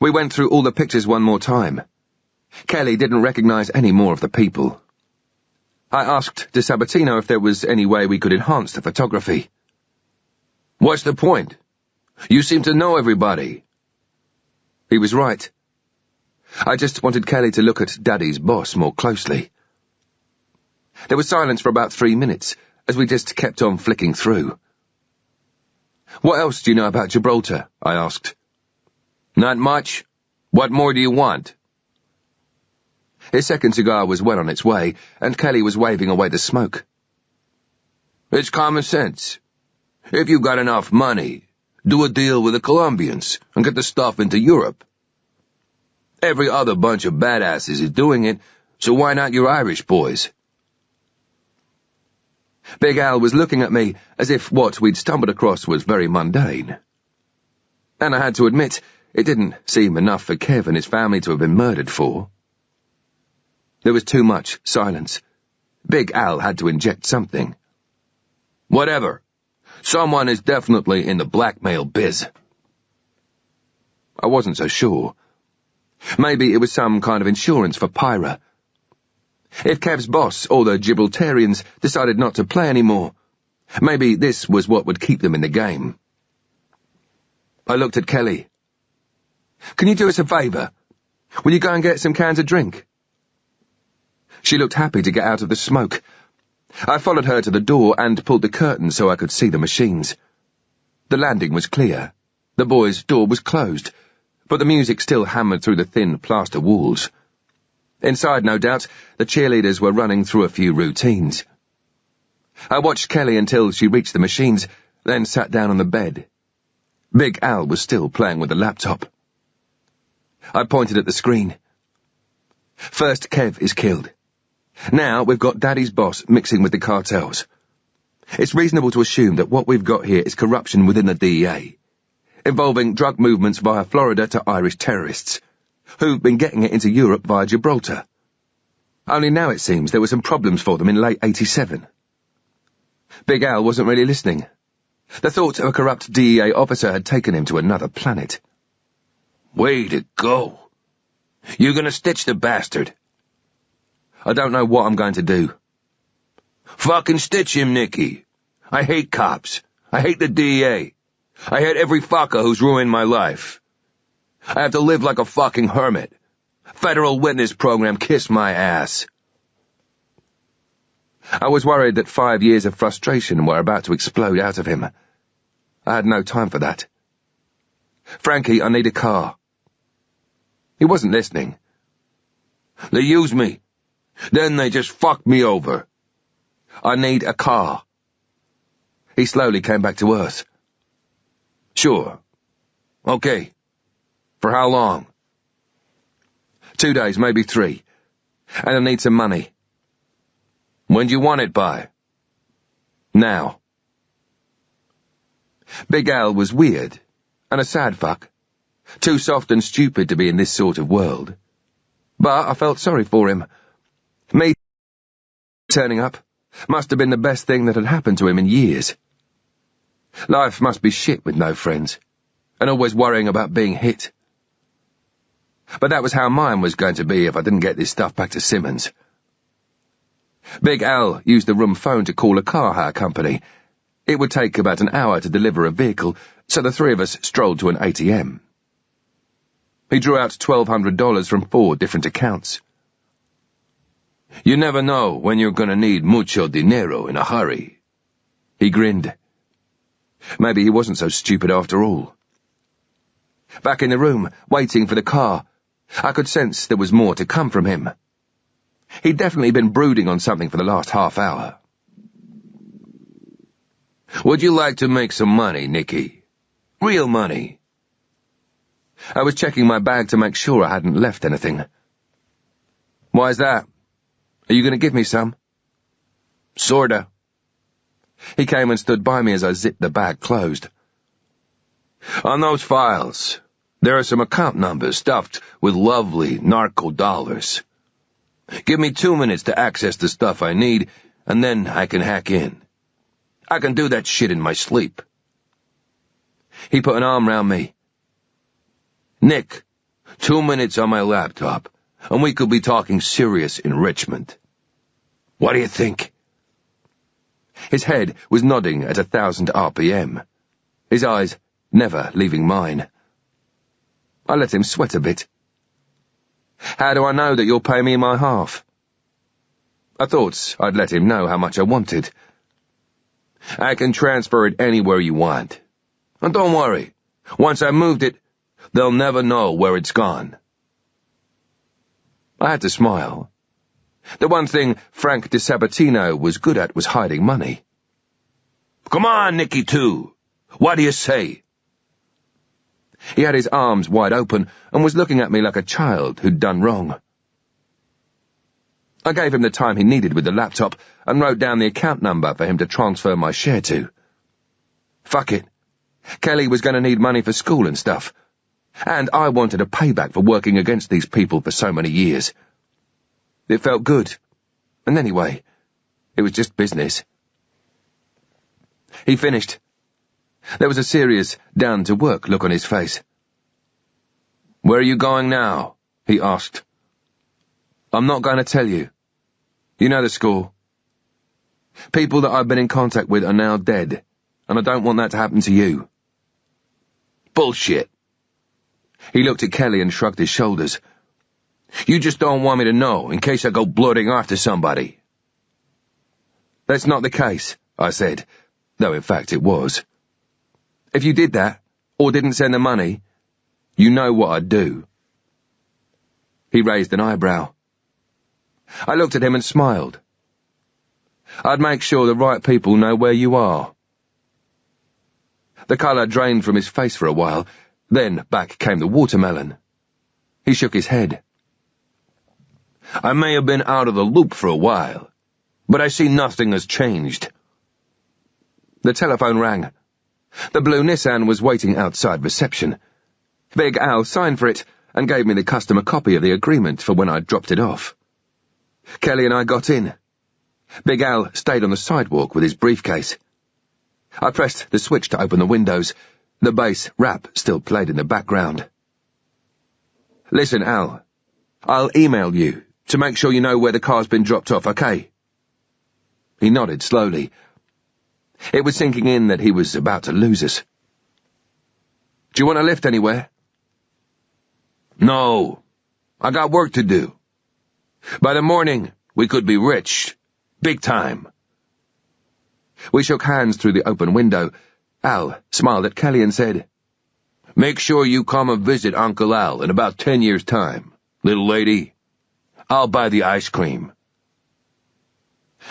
We went through all the pictures one more time. Kelly didn't recognize any more of the people. I asked de Sabatino if there was any way we could enhance the photography. "What's the point? You seem to know everybody." He was right. I just wanted Kelly to look at Daddy's boss more closely. There was silence for about 3 minutes, as we just kept on flicking through. "What else do you know about Gibraltar?" I asked. "Not much. What more do you want?" His second cigar was well on its way, and Kelly was waving away the smoke. "It's common sense. If you got enough money, do a deal with the Colombians and get the stuff into Europe. Every other bunch of badasses is doing it, so why not your Irish boys?" Big Al was looking at me as if what we'd stumbled across was very mundane. And I had to admit, it didn't seem enough for Kev and his family to have been murdered for. There was too much silence. Big Al had to inject something. "Whatever. Someone is definitely in the blackmail biz." I wasn't so sure. Maybe it was some kind of insurance for Pyra. If Kev's boss or the Gibraltarians decided not to play anymore, maybe this was what would keep them in the game. I looked at Kelly. "Can you do us a favour? Will you go and get some cans of drink?" She looked happy to get out of the smoke. I followed her to the door and pulled the curtain so I could see the machines. The landing was clear. The boys' door was closed, but the music still hammered through the thin plaster walls. Inside, no doubt, the cheerleaders were running through a few routines. I watched Kelly until she reached the machines, then sat down on the bed. Big Al was still playing with the laptop. I pointed at the screen. "First Kev is killed. Now we've got Daddy's boss mixing with the cartels. It's reasonable to assume that what we've got here is corruption within the DEA, involving drug movements via Florida to Irish terrorists, who've been getting it into Europe via Gibraltar. Only now it seems there were some problems for them in late '87. Big Al wasn't really listening. The thought of a corrupt DEA officer had taken him to another planet. "Way to go. You gonna stitch the bastard?" "I don't know what I'm going to do." "Fucking stitch him, Nicky. I hate cops. I hate the DEA. I hate every fucker who's ruined my life. I have to live like a fucking hermit. Federal witness program, kiss my ass." I was worried that 5 years of frustration were about to explode out of him. I had no time for that. "Frankie, I need a car." He wasn't listening. "They use me. Then they just fucked me over. I need a car." He slowly came back to earth. "Sure. Okay. For how long?" 2 days, maybe 3. And I need some money." "When do you want it by?" "Now." Big Al was weird, and a sad fuck. Too soft and stupid to be in this sort of world. But I felt sorry for him. Me turning up must have been the best thing that had happened to him in years. Life must be shit with no friends, and always worrying about being hit. But that was how mine was going to be if I didn't get this stuff back to Simmons. Big Al used the room phone to call a car hire company. It would take about an hour to deliver a vehicle, so the three of us strolled to an ATM. He drew out $1,200 from 4 different accounts. "You never know when you're going to need mucho dinero in a hurry." He grinned. Maybe he wasn't so stupid after all. Back in the room, waiting for the car, I could sense there was more to come from him. He'd definitely been brooding on something for the last half hour. "Would you like to make some money, Nicky? Real money?" I was checking my bag to make sure I hadn't left anything. "Why's that? Are you going to give me some?" "Sorta." He came and stood by me as I zipped the bag closed. "On those files, there are some account numbers stuffed with lovely narco dollars. Give me 2 minutes to access the stuff I need, and then I can hack in. I can do that shit in my sleep." He put an arm round me. "Nick, 2 minutes on my laptop, and we could be talking serious enrichment. What do you think?" His head was nodding at 1,000 RPM, his eyes never leaving mine. I let him sweat a bit. "How do I know that you'll pay me my half?" I thought I'd let him know how much I wanted. "I can transfer it anywhere you want. And don't worry, once I moved it, they'll never know where it's gone." I had to smile. The one thing Frank DeSabatino was good at was hiding money. "Come on, Nicky, too. What do you say?" He had his arms wide open and was looking at me like a child who'd done wrong. I gave him the time he needed with the laptop and wrote down the account number for him to transfer my share to. Fuck it. Kelly was going to need money for school and stuff. And I wanted a payback for working against these people for so many years. It felt good. And anyway, it was just business. He finished. There was a serious, down-to-work look on his face. "Where are you going now?" he asked. "I'm not going to tell you. You know the score. People that I've been in contact with are now dead, and I don't want that to happen to you." "Bullshit." He looked at Kelly and shrugged his shoulders. "You just don't want me to know, in case I go blurting after somebody." "That's not the case," I said, though in fact it was. "If you did that, or didn't send the money, you know what I'd do." He raised an eyebrow. I looked at him and smiled. "I'd make sure the right people know where you are." The colour drained from his face for a while, then back came the watermelon. He shook his head. "I may have been out of the loop for a while, but I see nothing has changed." The telephone rang. The blue Nissan was waiting outside reception. Big Al signed for it and gave me the customer copy of the agreement for when I dropped it off. Kelly and I got in. Big Al stayed on the sidewalk with his briefcase. I pressed the switch to open the windows. The bass rap still played in the background. "Listen, Al, I'll email you to make sure you know where the car's been dropped off, okay?" He nodded slowly. It was sinking in that he was about to lose us. "Do you want a lift anywhere?" "No. I got work to do. By the morning, we could be rich. Big time." We shook hands through the open window. Al smiled at Kelly and said, "Make sure you come and visit Uncle Al in about 10 years' time, little lady. I'll buy the ice cream."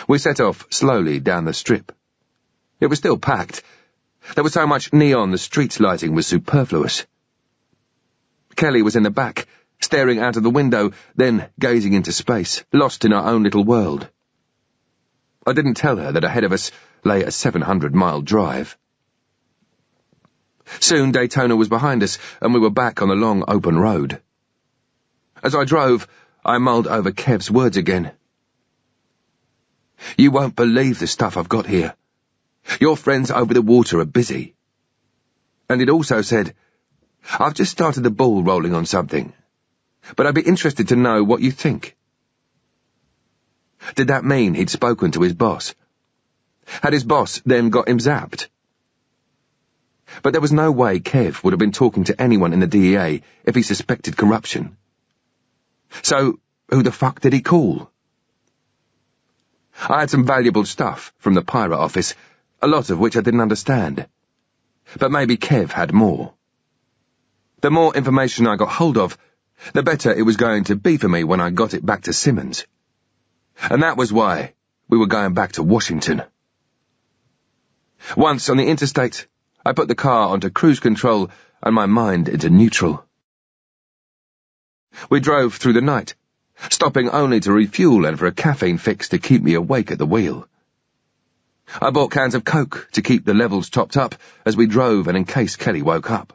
We set off slowly down the strip. It was still packed. There was so much neon the street's lighting was superfluous. Kelly was in the back, staring out of the window, then gazing into space, lost in our own little world. I didn't tell her that ahead of us lay a 700-mile drive. Soon Daytona was behind us, and we were back on the long open road. As I drove, I mulled over Kev's words again. "You won't believe the stuff I've got here. Your friends over the water are busy." And it also said, "I've just started the ball rolling on something. but I'd be interested to know what you think. Did that mean he'd spoken to his boss? Had his boss then got him zapped? But there was no way Kev would have been talking to anyone in the DEA if he suspected corruption. So, who the fuck did he call? I had some valuable stuff from the pirate office, a lot of which I didn't understand. But maybe Kev had more. The more information I got hold of, the better it was going to be for me when I got it back to Simmons. And that was why we were going back to Washington. Once on the interstate, I put the car onto cruise control and my mind into neutral. We drove through the night, stopping only to refuel and for a caffeine fix to keep me awake at the wheel. I bought cans of Coke to keep the levels topped up as we drove and in case Kelly woke up.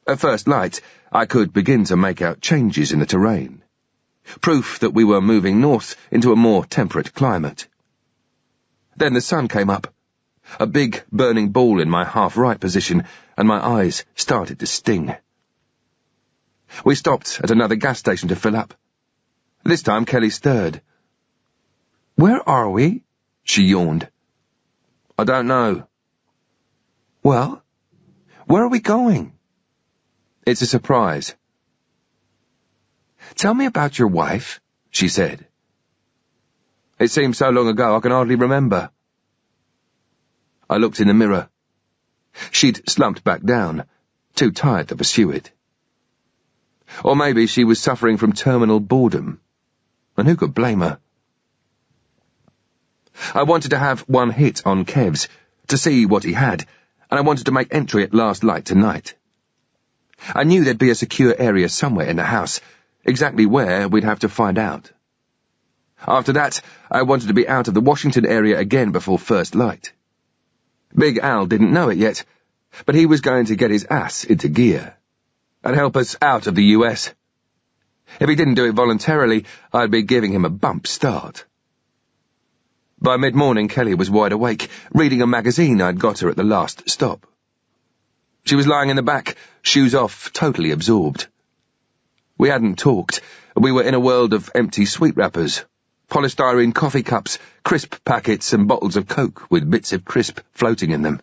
At first light, I could begin to make out changes in the terrain, proof that we were moving north into a more temperate climate. Then the sun came up, a big burning ball in my half-right position, and my eyes started to sting. We stopped at another gas station to fill up. This time Kelly stirred. "Where are we?" She yawned. "I don't know." "Well, where are we going?" "It's a surprise." "Tell me about your wife," she said. "It seems so long ago I can hardly remember." I looked in the mirror. She'd slumped back down, too tired to pursue it. Or maybe she was suffering from terminal boredom, and who could blame her? I wanted to have one hit on Kev's, to see what he had, and I wanted to make entry at last light tonight. I knew there'd be a secure area somewhere in the house. Exactly where, we'd have to find out. After that, I wanted to be out of the Washington area again before first light. Big Al didn't know it yet, but he was going to get his ass into gear and help us out of the US. If he didn't do it voluntarily, I'd be giving him a bump start. By mid-morning, Kelly was wide awake, reading a magazine I'd got her at the last stop. She was lying in the back, shoes off, totally absorbed. We hadn't talked. We were in a world of empty sweet wrappers, polystyrene coffee cups, crisp packets, and bottles of Coke with bits of crisp floating in them.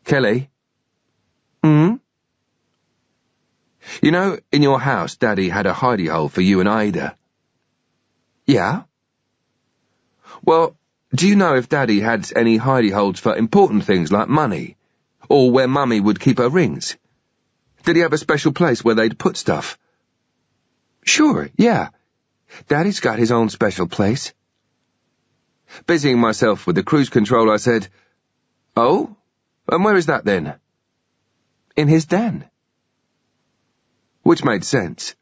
"Kelly?" "Hmm?" "You know, in your house, Daddy had a hidey hole for you and Ida." "Yeah?" "Well, do you know if Daddy had any hidey holes for important things like money, or where Mummy would keep her rings? Did he have a special place where they'd put stuff?" "Sure, yeah. Daddy's got his own special place." Busying myself with the cruise control, I said, "Oh? And where is that then?" "In his den." Which made sense.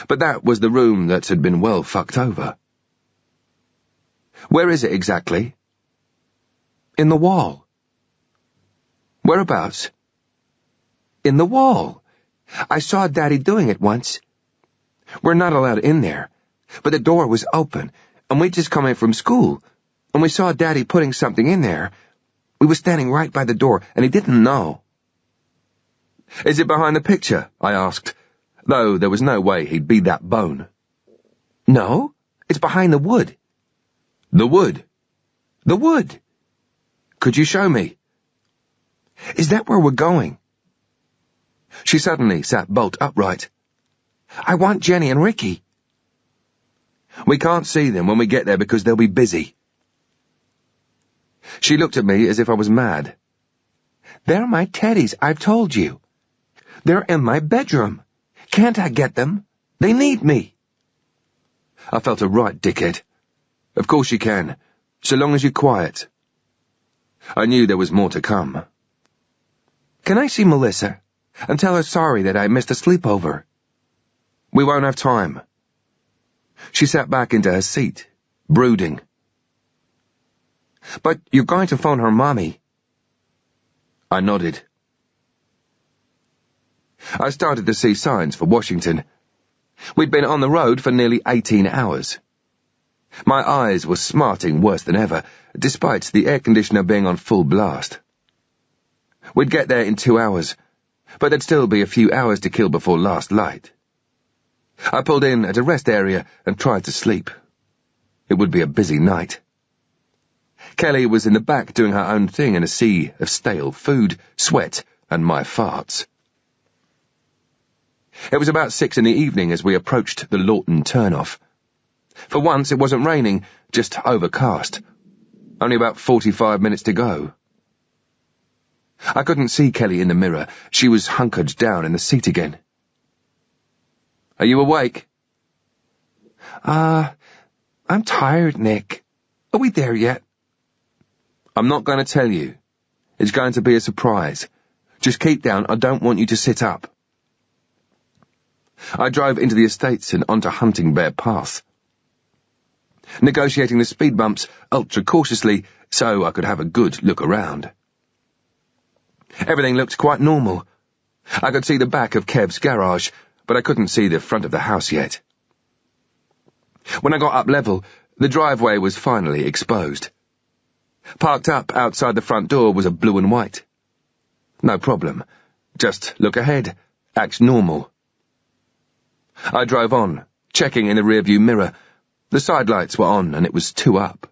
But that was the room that had been well fucked over. "Where is it exactly?" "In the wall." "Whereabouts?" "In the wall. I saw Daddy doing it once. We're not allowed in there, but the door was open, and we'd just come in from school, and we saw Daddy putting something in there. We were standing right by the door, and he didn't know." "Is it behind the picture?" I asked, though there was no way he'd be that bone. "No, it's behind the wood." "The wood?" "The wood." "Could you show me?" "Is that where we're going?" She suddenly sat bolt upright. "I want Jenny and Ricky." "We can't see them when we get there because they'll be busy." She looked at me as if I was mad. "They're my teddies, I've told you. They're in my bedroom. Can't I get them? They need me." I felt a right dickhead. Of course you can, so long as you're quiet. I knew there was more to come. "Can I see Melissa and tell her sorry that I missed a sleepover?" "We won't have time." She sat back into her seat, brooding. "But you're going to phone her mommy." I nodded. I started to see signs for Washington. We'd been on the road for nearly 18 hours. My eyes were smarting worse than ever, despite the air conditioner being on full blast. We'd get there in 2 hours, but there'd still be a few hours to kill before last light. I pulled in at a rest area and tried to sleep. It would be a busy night. Kelly was in the back doing her own thing in a sea of stale food, sweat, and my farts. It was about 6 in the evening as we approached the Lawton turnoff. For once it wasn't raining, just overcast. Only about 45 minutes to go. I couldn't see Kelly in the mirror. She was hunkered down in the seat again. "Are you awake?" I'm tired, Nick. Are we there yet?" "I'm not going to tell you. It's going to be a surprise. Just keep down. I don't want you to sit up." I drove into the estates and onto Hunting Bear Path, negotiating the speed bumps ultra-cautiously so I could have a good look around. Everything looked quite normal. I could see the back of Kev's garage, but I couldn't see the front of the house yet. When I got up level, the driveway was finally exposed. Parked up outside the front door was a blue and white. No problem. Just look ahead. Act normal. I drove on, checking in the rearview mirror. The side lights were on and it was 2 up.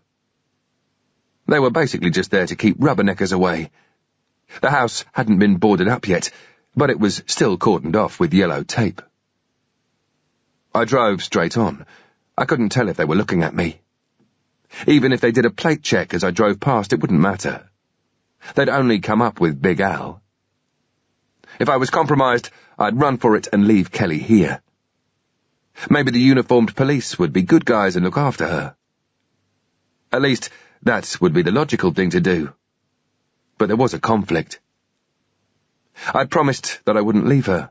They were basically just there to keep rubberneckers away. The house hadn't been boarded up yet, but it was still cordoned off with yellow tape. I drove straight on. I couldn't tell if they were looking at me. Even if they did a plate check as I drove past, it wouldn't matter. They'd only come up with Big Al. If I was compromised, I'd run for it and leave Kelly here. Maybe the uniformed police would be good guys and look after her. At least, that would be the logical thing to do. But there was a conflict. I'd promised that I wouldn't leave her.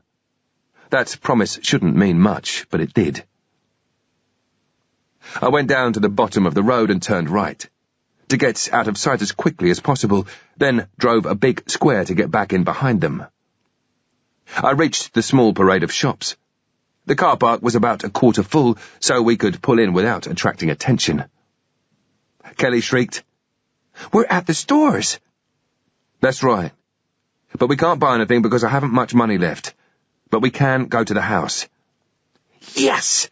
That promise shouldn't mean much, but it did. I went down to the bottom of the road and turned right, to get out of sight as quickly as possible, then drove a big square to get back in behind them. I reached the small parade of shops. The car park was about a quarter full, so we could pull in without attracting attention. Kelly shrieked, "We're at the stores!" "That's right. But we can't buy anything because I haven't much money left. But we can go to the house." "Yes!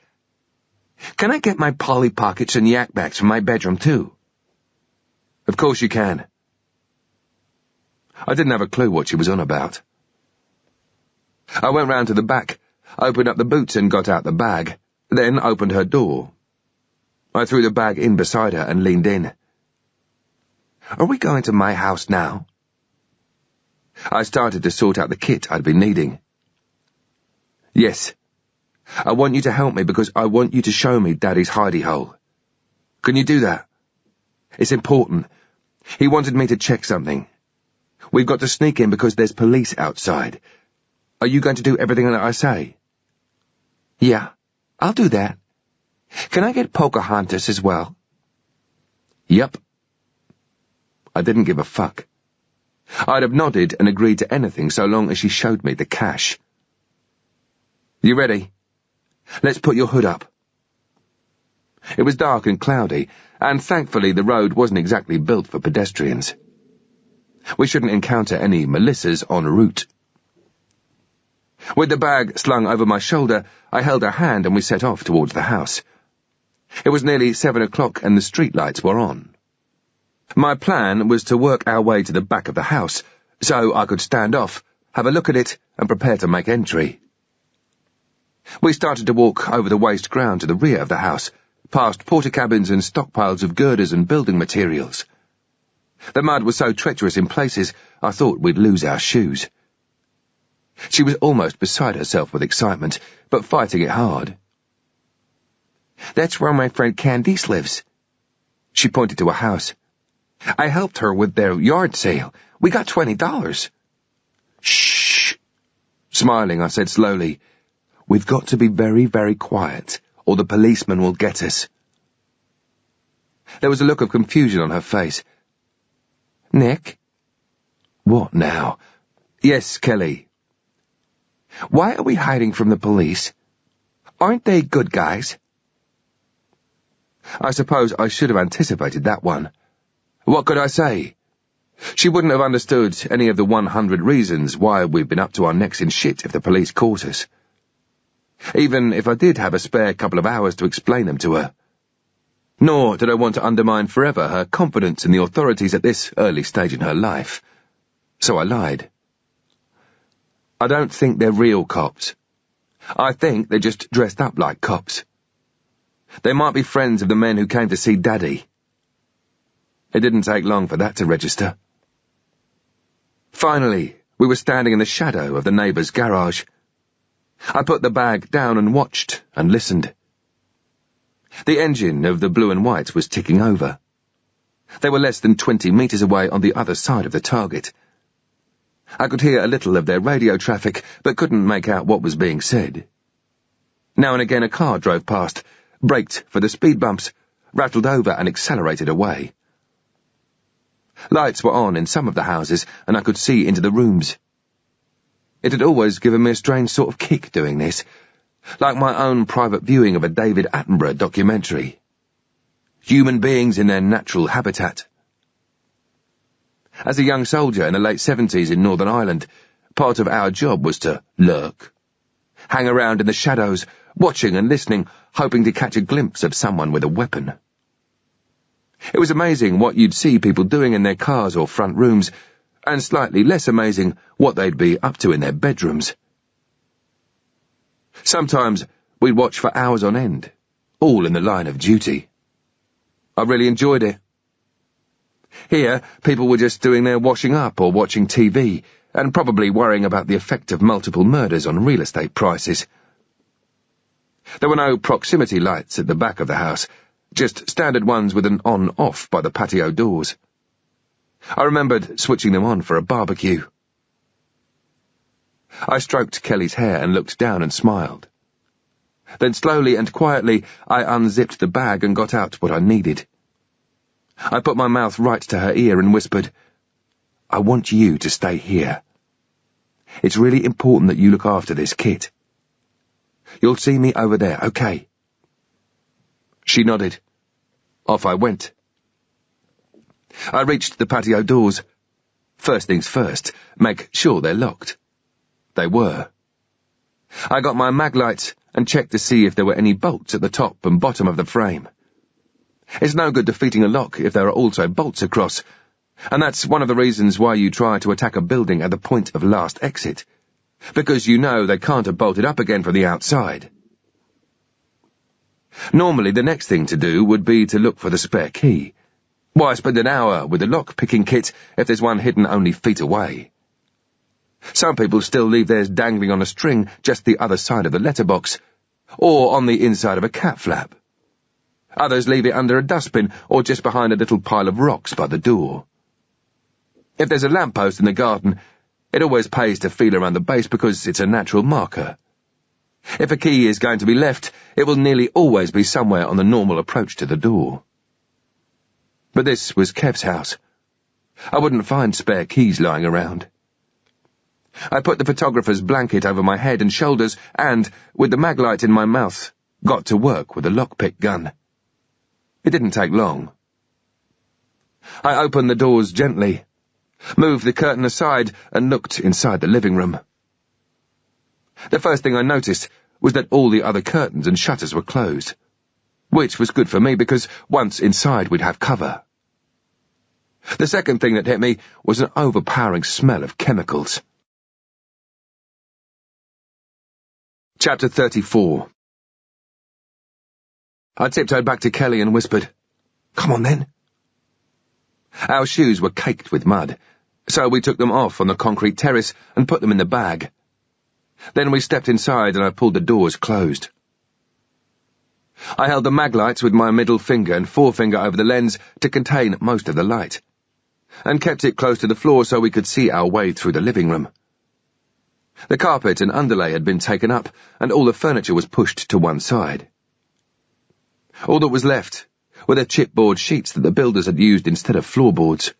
Can I get my Polly Pockets and Yak Bags from my bedroom, too?" "Of course you can." I didn't have a clue what she was on about. I went round to the back, opened up the boots and got out the bag, then opened her door. I threw the bag in beside her and leaned in. "Are we going to my house now?" I started to sort out the kit I'd been needing. "Yes. I want you to help me because I want you to show me Daddy's hidey hole. Can you do that? It's important. He wanted me to check something. We've got to sneak in because there's police outside. Are you going to do everything that I say?" "Yeah, I'll do that. Can I get Pocahontas as well?" "Yep." I didn't give a fuck. I'd have nodded and agreed to anything so long as she showed me the cash. "You ready? Let's put your hood up." It was dark and cloudy, and thankfully the road wasn't exactly built for pedestrians. We shouldn't encounter any Melissas en route. With the bag slung over my shoulder, I held her hand and we set off towards the house. It was nearly 7 o'clock and the streetlights were on. My plan was to work our way to the back of the house, so I could stand off, have a look at it, and prepare to make entry. We started to walk over the waste ground to the rear of the house, past porta-cabins and stockpiles of girders and building materials. The mud was so treacherous in places, I thought we'd lose our shoes. She was almost beside herself with excitement, but fighting it hard. "That's where my friend Candice lives." She pointed to a house. "I helped her with their yard sale. We got $20. "Shh." Smiling, I said slowly, "We've got to be very, very quiet, or the policeman will get us." There was a look of confusion on her face. "Nick?" "What now?" "Yes, Kelly." "Why are we hiding from the police? Aren't they good guys?" I suppose I should have anticipated that one. What could I say? She wouldn't have understood any of the 100 reasons why we'd been up to our necks in shit if the police caught us. Even if I did have a spare couple of hours to explain them to her. Nor did I want to undermine forever her confidence in the authorities at this early stage in her life. So I lied. I don't think they're real cops. I think they're just dressed up like cops. They might be friends of the men who came to see Daddy. It didn't take long for that to register. Finally, we were standing in the shadow of the neighbour's garage. I put the bag down and watched and listened. The engine of the blue and white was ticking over. They were less than 20 metres away on the other side of the target. I could hear a little of their radio traffic, but couldn't make out what was being said. Now and again a car drove past, braked for the speed bumps, rattled over and accelerated away. Lights were on in some of the houses, and I could see into the rooms. It had always given me a strange sort of kick doing this, like my own private viewing of a David Attenborough documentary. Human beings in their natural habitat. As a young soldier in the late 70s in Northern Ireland, part of our job was to lurk. Hang around in the shadows, watching and listening, hoping to catch a glimpse of someone with a weapon. It was amazing what you'd see people doing in their cars or front rooms, and slightly less amazing what they'd be up to in their bedrooms. Sometimes we'd watch for hours on end, all in the line of duty. I really enjoyed it. Here, people were just doing their washing up or watching TV, and probably worrying about the effect of multiple murders on real estate prices. There were no proximity lights at the back of the house, just standard ones with an on-off by the patio doors. I remembered switching them on for a barbecue. I stroked Kelly's hair and looked down and smiled. Then slowly and quietly I unzipped the bag and got out what I needed. I put my mouth right to her ear and whispered, "I want you to stay here. It's really important that you look after this kit. You'll see me over there, okay?" She nodded. Off I went. I reached the patio doors. First things first, make sure they're locked. They were. I got my mag light and checked to see if there were any bolts at the top and bottom of the frame. It's no good defeating a lock if there are also bolts across, and that's one of the reasons why you try to attack a building at the point of last exit, because you know they can't have bolted up again from the outside. Normally the next thing to do would be to look for the spare key. Why spend an hour with a lock-picking kit if there's one hidden only feet away? Some people still leave theirs dangling on a string just the other side of the letterbox, or on the inside of a cat flap. Others leave it under a dustbin or just behind a little pile of rocks by the door. If there's a lamppost in the garden, it always pays to feel around the base because it's a natural marker. If a key is going to be left, it will nearly always be somewhere on the normal approach to the door. But this was Kev's house. I wouldn't find spare keys lying around. I put the photographer's blanket over my head and shoulders and, with the maglite in my mouth, got to work with a lockpick gun. It didn't take long. I opened the doors gently, moved the curtain aside and looked inside the living room. The first thing I noticed was that all the other curtains and shutters were closed, which was good for me because once inside we'd have cover. The second thing that hit me was an overpowering smell of chemicals. Chapter 34. I tiptoed back to Kelly and whispered, "Come on then." Our shoes were caked with mud, so we took them off on the concrete terrace and put them in the bag. Then we stepped inside and I pulled the doors closed. I held the maglights with my middle finger and forefinger over the lens to contain most of the light, and kept it close to the floor so we could see our way through the living room. The carpet and underlay had been taken up, and all the furniture was pushed to one side. All that was left were the chipboard sheets that the builders had used instead of floorboards.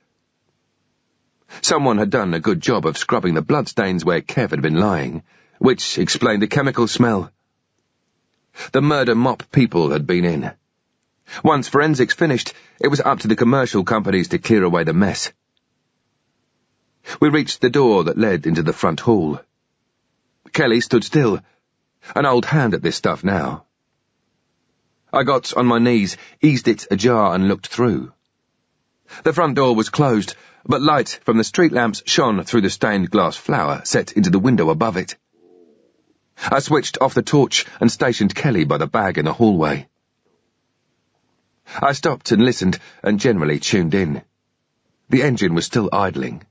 Someone had done a good job of scrubbing the bloodstains where Kev had been lying, which explained the chemical smell. The murder mop people had been in. Once forensics finished, it was up to the commercial companies to clear away the mess. We reached the door that led into the front hall. Kelly stood still, an old hand at this stuff now. I got on my knees, eased it ajar and looked through. The front door was closed, but light from the street lamps shone through the stained glass flower set into the window above it. I switched off the torch and stationed Kelly by the bag in the hallway. I stopped and listened and generally tuned in. The engine was still idling.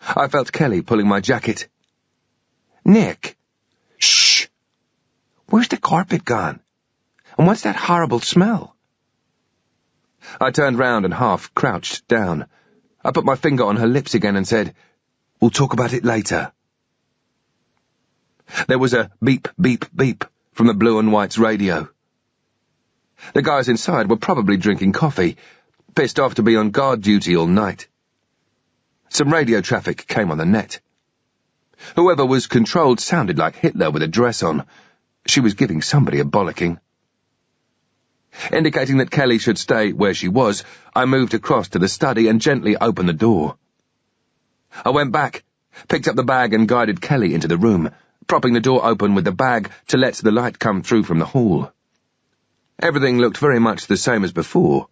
I felt Kelly pulling my jacket. Nick! Shh! Where's the carpet gone? And what's that horrible smell? I turned round and half crouched down. I put my finger on her lips again and said, "We'll talk about it later." There was a beep, beep, beep from the blue and white's radio. The guys inside were probably drinking coffee, pissed off to be on guard duty all night. Some radio traffic came on the net. Whoever was controlled sounded like Hitler with a dress on. She was giving somebody a bollocking. Indicating that Kelly should stay where she was, I moved across to the study and gently opened the door. I went back, picked up the bag and guided Kelly into the room, propping the door open with the bag to let the light come through from the hall. Everything looked very much the same as before,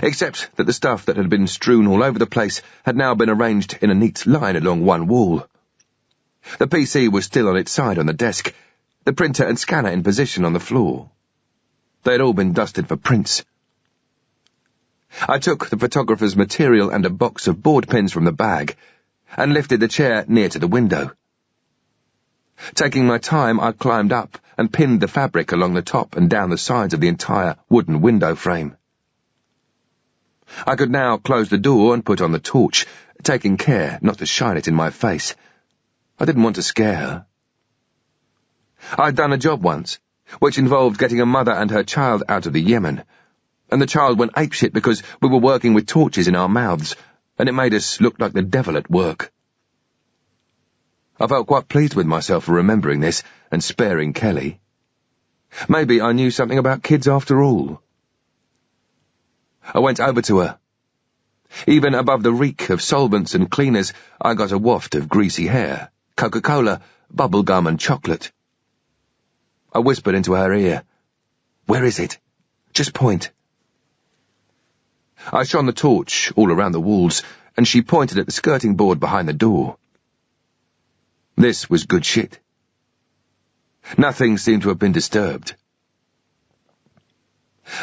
except that the stuff that had been strewn all over the place had now been arranged in a neat line along one wall. The PC was still on its side on the desk, the printer and scanner in position on the floor. They had all been dusted for prints. I took the photographer's material and a box of board pins from the bag, and lifted the chair near to the window. Taking my time, I climbed up and pinned the fabric along the top and down the sides of the entire wooden window frame. I could now close the door and put on the torch, taking care not to shine it in my face. I didn't want to scare her. I'd done a job once, which involved getting a mother and her child out of the Yemen, and the child went apeshit because we were working with torches in our mouths, and it made us look like the devil at work. I felt quite pleased with myself for remembering this and sparing Kelly. Maybe I knew something about kids after all. I went over to her. Even above the reek of solvents and cleaners, I got a waft of greasy hair, Coca-Cola, bubble gum and chocolate. I whispered into her ear, "Where is it? Just point." I shone the torch all around the walls, and she pointed at the skirting board behind the door. This was good shit. Nothing seemed to have been disturbed.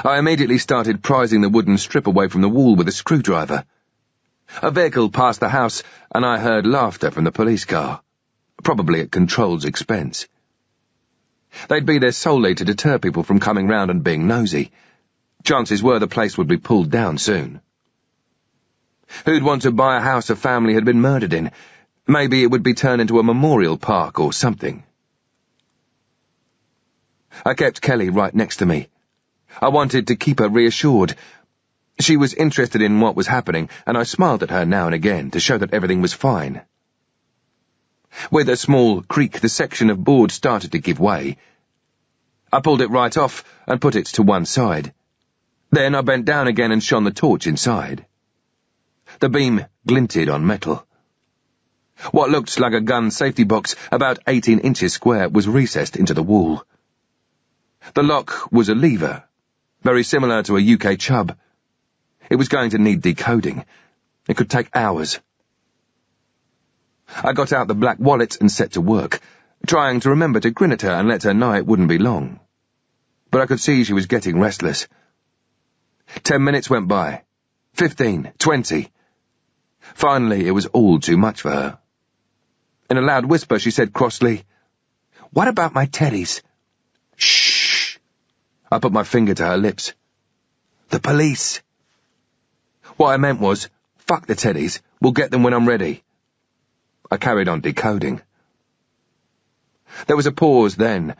I immediately started prizing the wooden strip away from the wall with a screwdriver. A vehicle passed the house, and I heard laughter from the police car, probably at Control's expense. They'd be there solely to deter people from coming round and being nosy. Chances were the place would be pulled down soon. Who'd want to buy a house a family had been murdered in? Maybe it would be turned into a memorial park or something. I kept Kelly right next to me. I wanted to keep her reassured. She was interested in what was happening, and I smiled at her now and again to show that everything was fine. With a small creak, the section of board started to give way. I pulled it right off and put it to one side. Then I bent down again and shone the torch inside. The beam glinted on metal. What looked like a gun safety box, about 18 inches square, was recessed into the wall. The lock was a lever, very similar to a UK Chubb. It was going to need decoding. It could take hours. I got out the black wallet and set to work, trying to remember to grin at her and let her know it wouldn't be long. But I could see she was getting restless. 10 minutes went by. 15, 20. Finally, it was all too much for her. In a loud whisper, she said crossly, "What about my teddies?" "Shh." I put my finger to her lips. "The police." What I meant was, fuck the teddies, we'll get them when I'm ready. I carried on decoding. There was a pause then,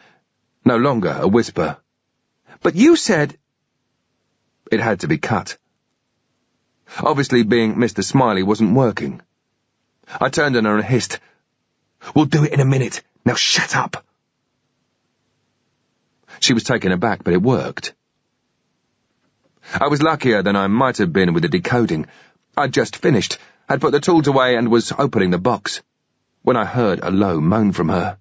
no longer a whisper. "But you said—" It had to be cut. Obviously being Mr. Smiley wasn't working. I turned on her and hissed, "We'll do it in a minute. Now shut up." She was taken aback, but it worked. I was luckier than I might have been with the decoding. I'd just finished. had put the tools away and was opening the box, when I heard a low moan from her.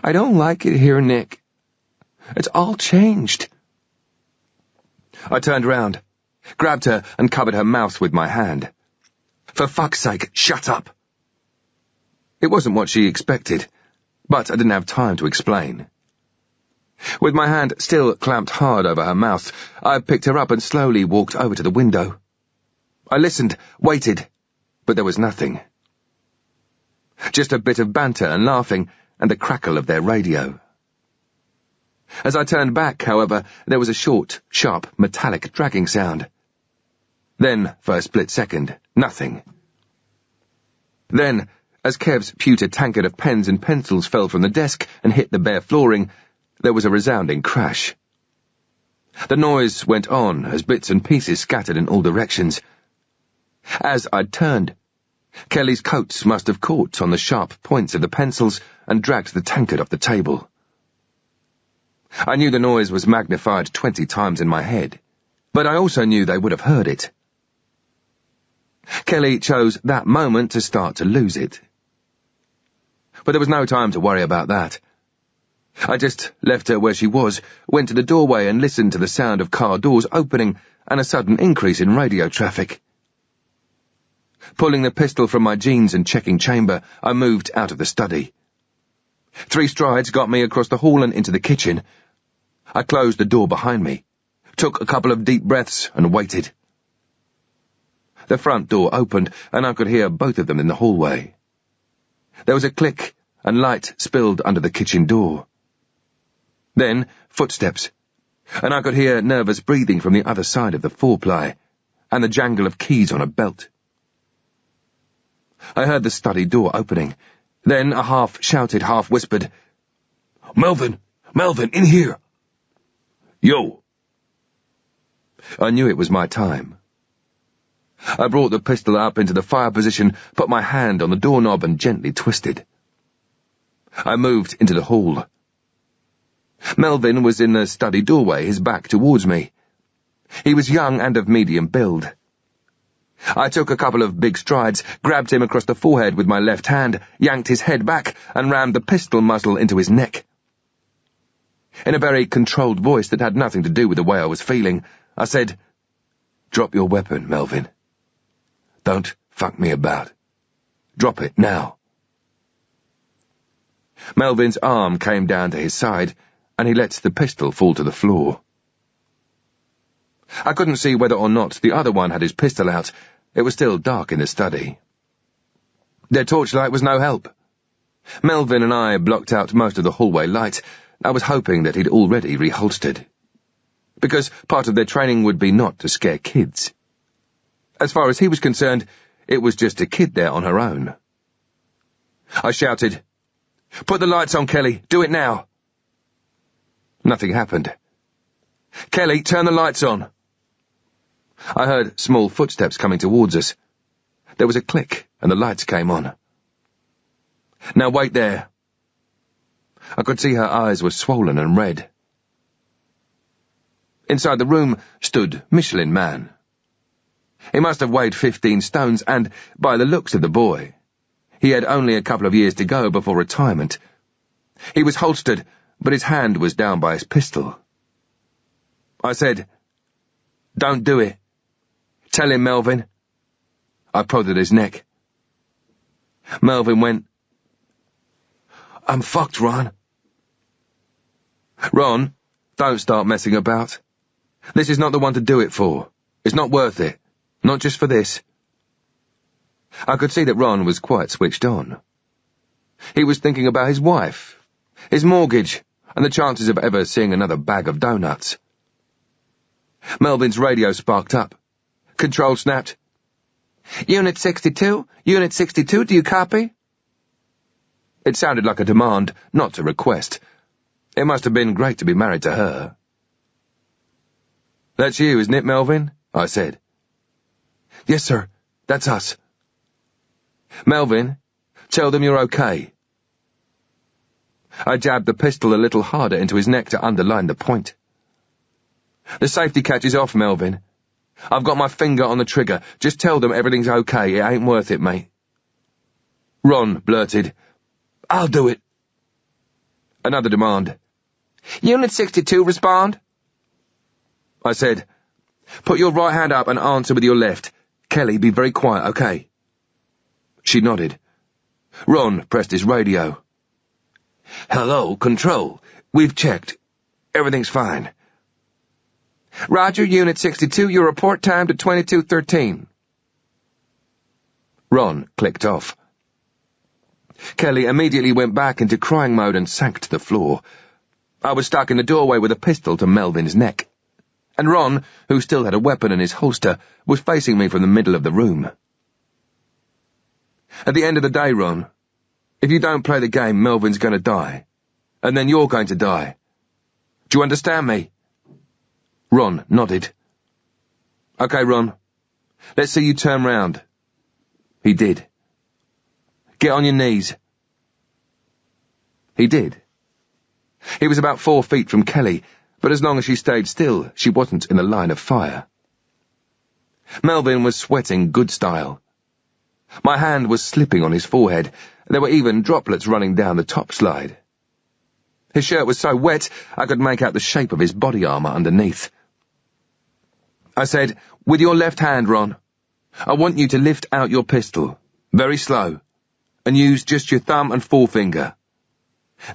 I don't like it here, Nick. It's all changed. I turned round, grabbed her and covered her mouth with my hand. For fuck's sake, shut up! It wasn't what she expected, but I didn't have time to explain. With my hand still clamped hard over her mouth, I picked her up and slowly walked over to the window. I listened, waited, but there was nothing. Just a bit of banter and laughing and the crackle of their radio. As I turned back, however, there was a short, sharp, metallic dragging sound. Then, for a split second, nothing. Then, as Kev's pewter tankard of pens and pencils fell from the desk and hit the bare flooring, there was a resounding crash. The noise went on as bits and pieces scattered in all directions. As I'd turned, Kelly's coats must have caught on the sharp points of the pencils and dragged the tankard off the table. I knew the noise was magnified 20 times in my head, but I also knew they would have heard it. Kelly chose that moment to start to lose it. But there was no time to worry about that. I just left her where she was, went to the doorway and listened to the sound of car doors opening and a sudden increase in radio traffic. Pulling the pistol from my jeans and checking chamber, I moved out of the study. 3 strides got me across the hall and into the kitchen. I closed the door behind me, took a couple of deep breaths and waited. The front door opened and I could hear both of them in the hallway. There was a click and light spilled under the kitchen door. Then footsteps, and I could hear nervous breathing from the other side of the 4-ply and the jangle of keys on a belt. I heard the study door opening, then a half-shouted, half-whispered, "Melvin! Melvin, in here!" "Yo!" I knew it was my time. I brought the pistol up into the fire position, put my hand on the doorknob and gently twisted. I moved into the hall. Melvin was in the study doorway, his back towards me. He was young and of medium build. I took a couple of big strides, grabbed him across the forehead with my left hand, yanked his head back, and rammed the pistol muzzle into his neck. In a very controlled voice that had nothing to do with the way I was feeling, I said, "Drop your weapon, Melvin. Don't fuck me about. Drop it now." Melvin's arm came down to his side, and he let the pistol fall to the floor. I couldn't see whether or not the other one had his pistol out. It was still dark in the study. Their torchlight was no help. Melvin and I blocked out most of the hallway light. I was hoping that he'd already reholstered, because part of their training would be not to scare kids. As far as he was concerned, it was just a kid there on her own. I shouted, "Put the lights on, Kelly. Do it now." Nothing happened. "Kelly, turn the lights on." I heard small footsteps coming towards us. There was a click, and the lights came on. "Now wait there." I could see her eyes were swollen and red. Inside the room stood Michelin Man. He must have weighed 15 stones, and, by the looks of the boy, he had only a couple of years to go before retirement. He was holstered, but his hand was down by his pistol. I said, "Don't do it. Tell him, Melvin." I prodded his neck. Melvin went, "I'm fucked, Ron." "Ron, don't start messing about. This is not the one to do it for. It's not worth it. Not just for this." I could see that Ron was quite switched on. He was thinking about his wife, his mortgage, and the chances of ever seeing another bag of donuts. Melvin's radio sparked up. Control snapped. "Unit 62? Unit 62, do you copy?" It sounded like a demand, not a request. It must have been great to be married to her. "That's you, isn't it, Melvin?" I said. "Yes, sir. That's us." "Melvin, tell them you're okay." I jabbed the pistol a little harder into his neck to underline the point. "The safety catch is off, Melvin. I've got my finger on the trigger. Just tell them everything's okay. It ain't worth it, mate. Ron blurted, I'll do it. Another demand. Unit 62, respond. I said, put your right hand up and answer with your left. Kelly, be very quiet, okay? She nodded. Ron pressed his radio. Hello, Control. We've checked. Everything's fine. Roger, Unit 62, your report time to 22:13. Ron clicked off. Kelly immediately went back into crying mode and sank to the floor. I was stuck in the doorway with a pistol to Melvin's neck. And Ron, who still had a weapon in his holster, was facing me from the middle of the room. At the end of the day, Ron, if you don't play the game, Melvin's going to die. And then you're going to die. Do you understand me? Ron nodded. Okay, Ron. Let's see you turn round. He did. Get on your knees. He did. He was about 4 feet from Kelly, but as long as she stayed still, she wasn't in the line of fire. Melvin was sweating good style. My hand was slipping on his forehead. There were even droplets running down the top slide. His shirt was so wet, I could make out the shape of his body armor underneath. I said, with your left hand, Ron, I want you to lift out your pistol, very slow, and use just your thumb and forefinger.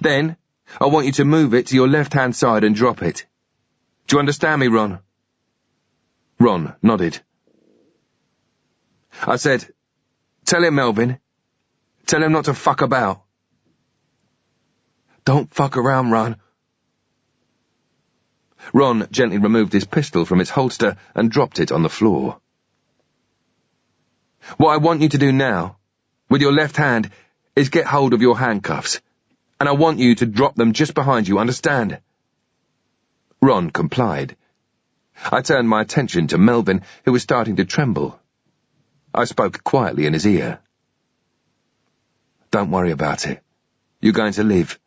Then, I want you to move it to your left-hand side and drop it. Do you understand me, Ron? Ron nodded. I said, tell him, Melvin. Tell him not to fuck about. Don't fuck around, Ron. Ron gently removed his pistol from its holster and dropped it on the floor. What I want you to do now, with your left hand, is get hold of your handcuffs, and I want you to drop them just behind you, understand? Ron complied. I turned my attention to Melvin, who was starting to tremble. I spoke quietly in his ear. Don't worry about it. You're going to live.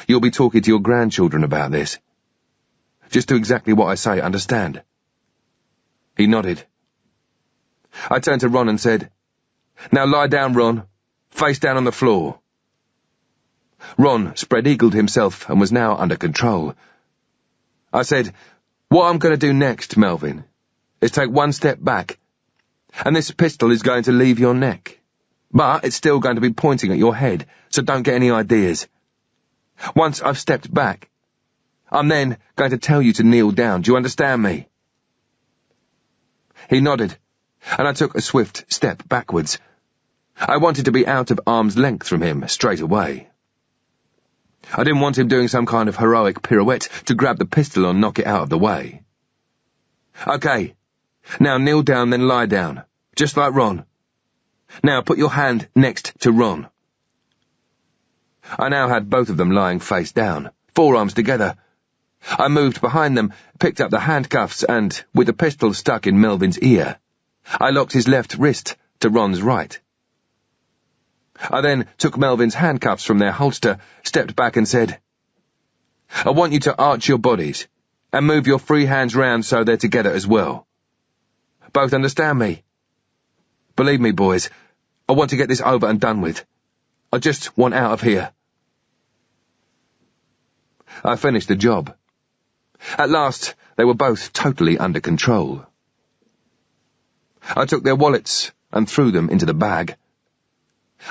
You'll be talking to your grandchildren about this. Just do exactly what I say, understand? He nodded. I turned to Ron and said, Now lie down, Ron. Face down on the floor. Ron spread-eagled himself and was now under control. I said, What I'm going to do next, Melvin, is take one step back, and this pistol is going to leave your neck. But it's still going to be pointing at your head, so don't get any ideas. Once I've stepped back, I'm then going to tell you to kneel down. Do you understand me? He nodded, and I took a swift step backwards. I wanted to be out of arm's length from him straight away. I didn't want him doing some kind of heroic pirouette to grab the pistol and knock it out of the way. Okay, now kneel down, then lie down, just like Ron. Now put your hand next to Ron. I now had both of them lying face down, forearms together. I moved behind them, picked up the handcuffs, and, with the pistol stuck in Melvin's ear, I locked his left wrist to Ron's right. I then took Melvin's handcuffs from their holster, stepped back and said, I want you to arch your bodies, and move your free hands round so they're together as well. Both understand me? Believe me, boys, I want to get this over and done with. I just want out of here. I finished the job. At last, they were both totally under control. I took their wallets and threw them into the bag.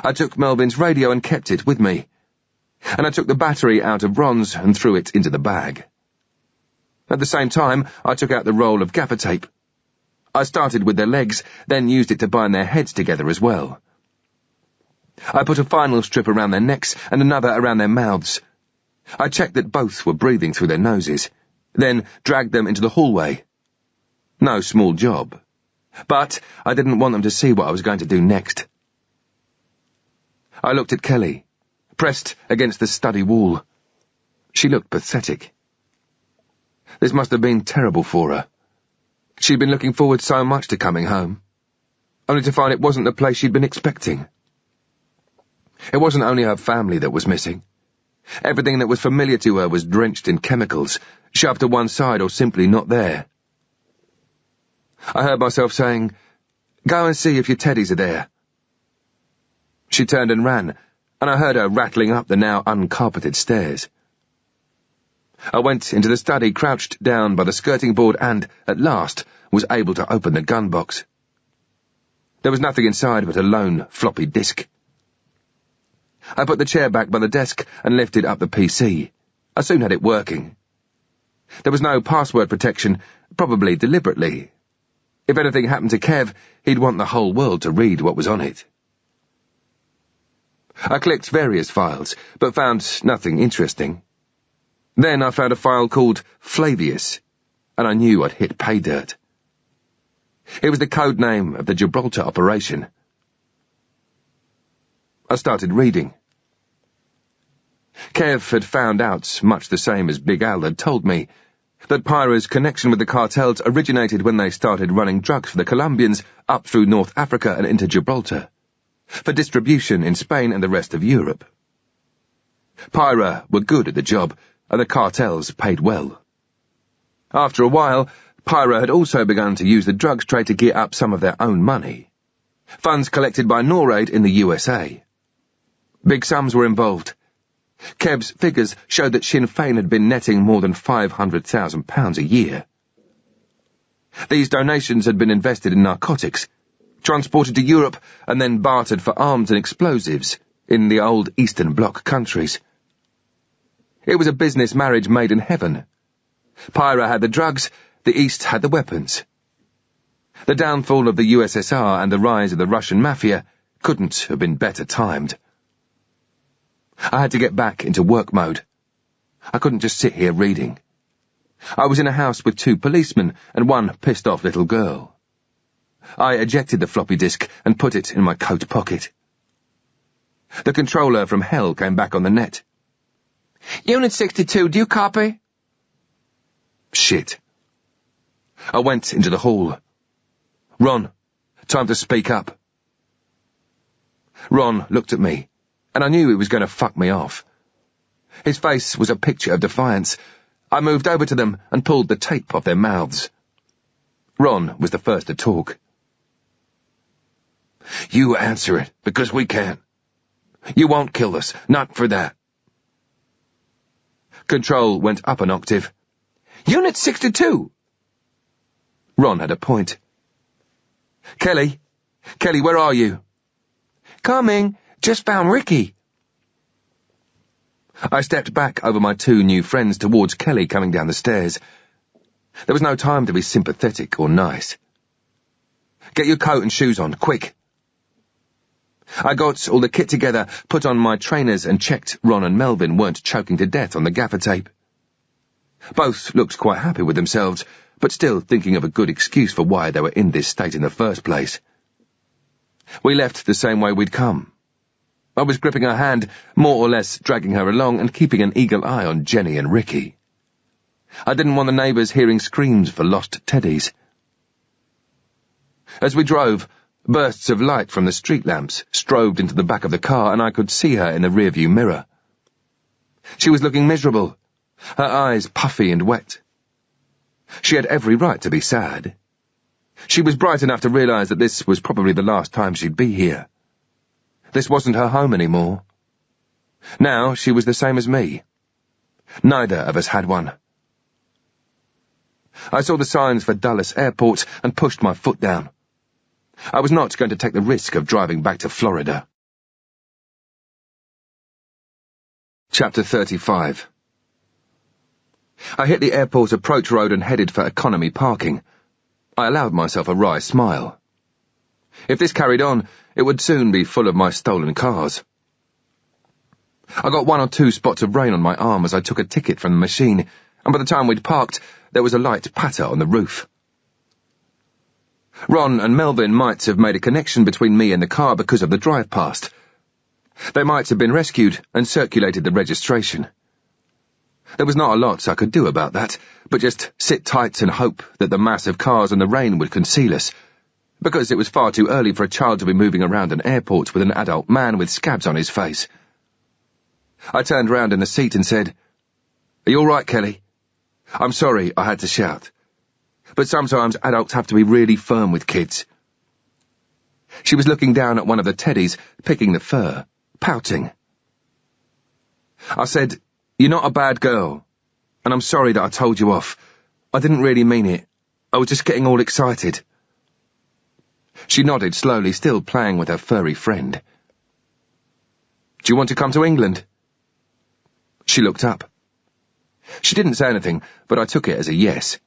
I took Melvin's radio and kept it with me, and I took the battery out of Ron's and threw it into the bag. At the same time, I took out the roll of gaffer tape. I started with their legs, then used it to bind their heads together as well. I put a final strip around their necks and another around their mouths. I checked that both were breathing through their noses, then dragged them into the hallway. No small job. But I didn't want them to see what I was going to do next. I looked at Kelly, pressed against the study wall. She looked pathetic. This must have been terrible for her. She'd been looking forward so much to coming home, only to find it wasn't the place she'd been expecting. It wasn't only her family that was missing. Everything that was familiar to her was drenched in chemicals, shoved to one side or simply not there. I heard myself saying, "Go and see if your teddies are there." She turned and ran, and I heard her rattling up the now uncarpeted stairs. I went into the study, crouched down by the skirting board, and, at last, was able to open the gun box. There was nothing inside but a lone floppy disk. I put the chair back by the desk and lifted up the PC. I soon had it working. There was no password protection, probably deliberately. If anything happened to Kev, he'd want the whole world to read what was on it. I clicked various files, but found nothing interesting. Then I found a file called Flavius, and I knew I'd hit pay dirt. It was the code name of the Gibraltar operation. I started reading. Kev had found out, much the same as Big Al had told me, that Pyra's connection with the cartels originated when they started running drugs for the Colombians up through North Africa and into Gibraltar, for distribution in Spain and the rest of Europe. Pyra were good at the job, and the cartels paid well. After a while, Pyra had also begun to use the drugs trade to gear up some of their own money. Funds collected by NORAID in the USA. Big sums were involved. Kev's figures showed that Sinn Féin had been netting more than £500,000 a year. These donations had been invested in narcotics, transported to Europe, and then bartered for arms and explosives in the old Eastern Bloc countries. It was a business marriage made in heaven. Pyra had the drugs, the East had the weapons. The downfall of the USSR and the rise of the Russian mafia couldn't have been better timed. I had to get back into work mode. I couldn't just sit here reading. I was in a house with 2 policemen and 1 pissed-off little girl. I ejected the floppy disk and put it in my coat pocket. The controller from hell came back on the net. "Unit 62, do you copy?" Shit. I went into the hall. "Ron, time to speak up." Ron looked at me, and I knew he was going to fuck me off. His face was a picture of defiance. I moved over to them and pulled the tape off their mouths. Ron was the first to talk. "You answer it, because we can. You won't kill us, not for that." Control went up an octave. "Unit 62! Ron had a point. Kelly, where are you?" "Coming. Just found Ricky." I stepped back over my 2 new friends towards Kelly coming down the stairs. There was no time to be sympathetic or nice. "Get your coat and shoes on, quick." I got all the kit together, put on my trainers, and checked Ron and Melvin weren't choking to death on the gaffer tape. Both looked quite happy with themselves, but still thinking of a good excuse for why they were in this state in the first place. We left the same way we'd come. I was gripping her hand, more or less dragging her along and keeping an eagle eye on Jenny and Ricky. I didn't want the neighbours hearing screams for lost teddies. As we drove, bursts of light from the street lamps strobed into the back of the car, and I could see her in the rearview mirror. She was looking miserable, her eyes puffy and wet. She had every right to be sad. She was bright enough to realise that this was probably the last time she'd be here. This wasn't her home anymore. Now she was the same as me. Neither of us had one. I saw the signs for Dulles Airport and pushed my foot down. I was not going to take the risk of driving back to Florida. Chapter 35. I hit the airport approach road and headed for economy parking. I allowed myself a wry smile. If this carried on, it would soon be full of my stolen cars. I got 1 or 2 spots of rain on my arm as I took a ticket from the machine, and by the time we'd parked, there was a light patter on the roof. Ron and Melvin might have made a connection between me and the car because of the drive past. They might have been rescued and circulated the registration. There was not a lot I could do about that, but just sit tight and hope that the mass of cars and the rain would conceal us, because it was far too early for a child to be moving around an airport with an adult man with scabs on his face. I turned round in the seat and said, "Are you all right, Kelly? I'm sorry I had to shout. But sometimes adults have to be really firm with kids. She was looking down at one of the teddies, picking the fur, pouting. I said, "You're not a bad girl, and I'm sorry that I told you off. I didn't really mean it. I was just getting all excited." She nodded slowly, still playing with her furry friend. "Do you want to come to England?" She looked up. She didn't say anything, but I took it as a yes.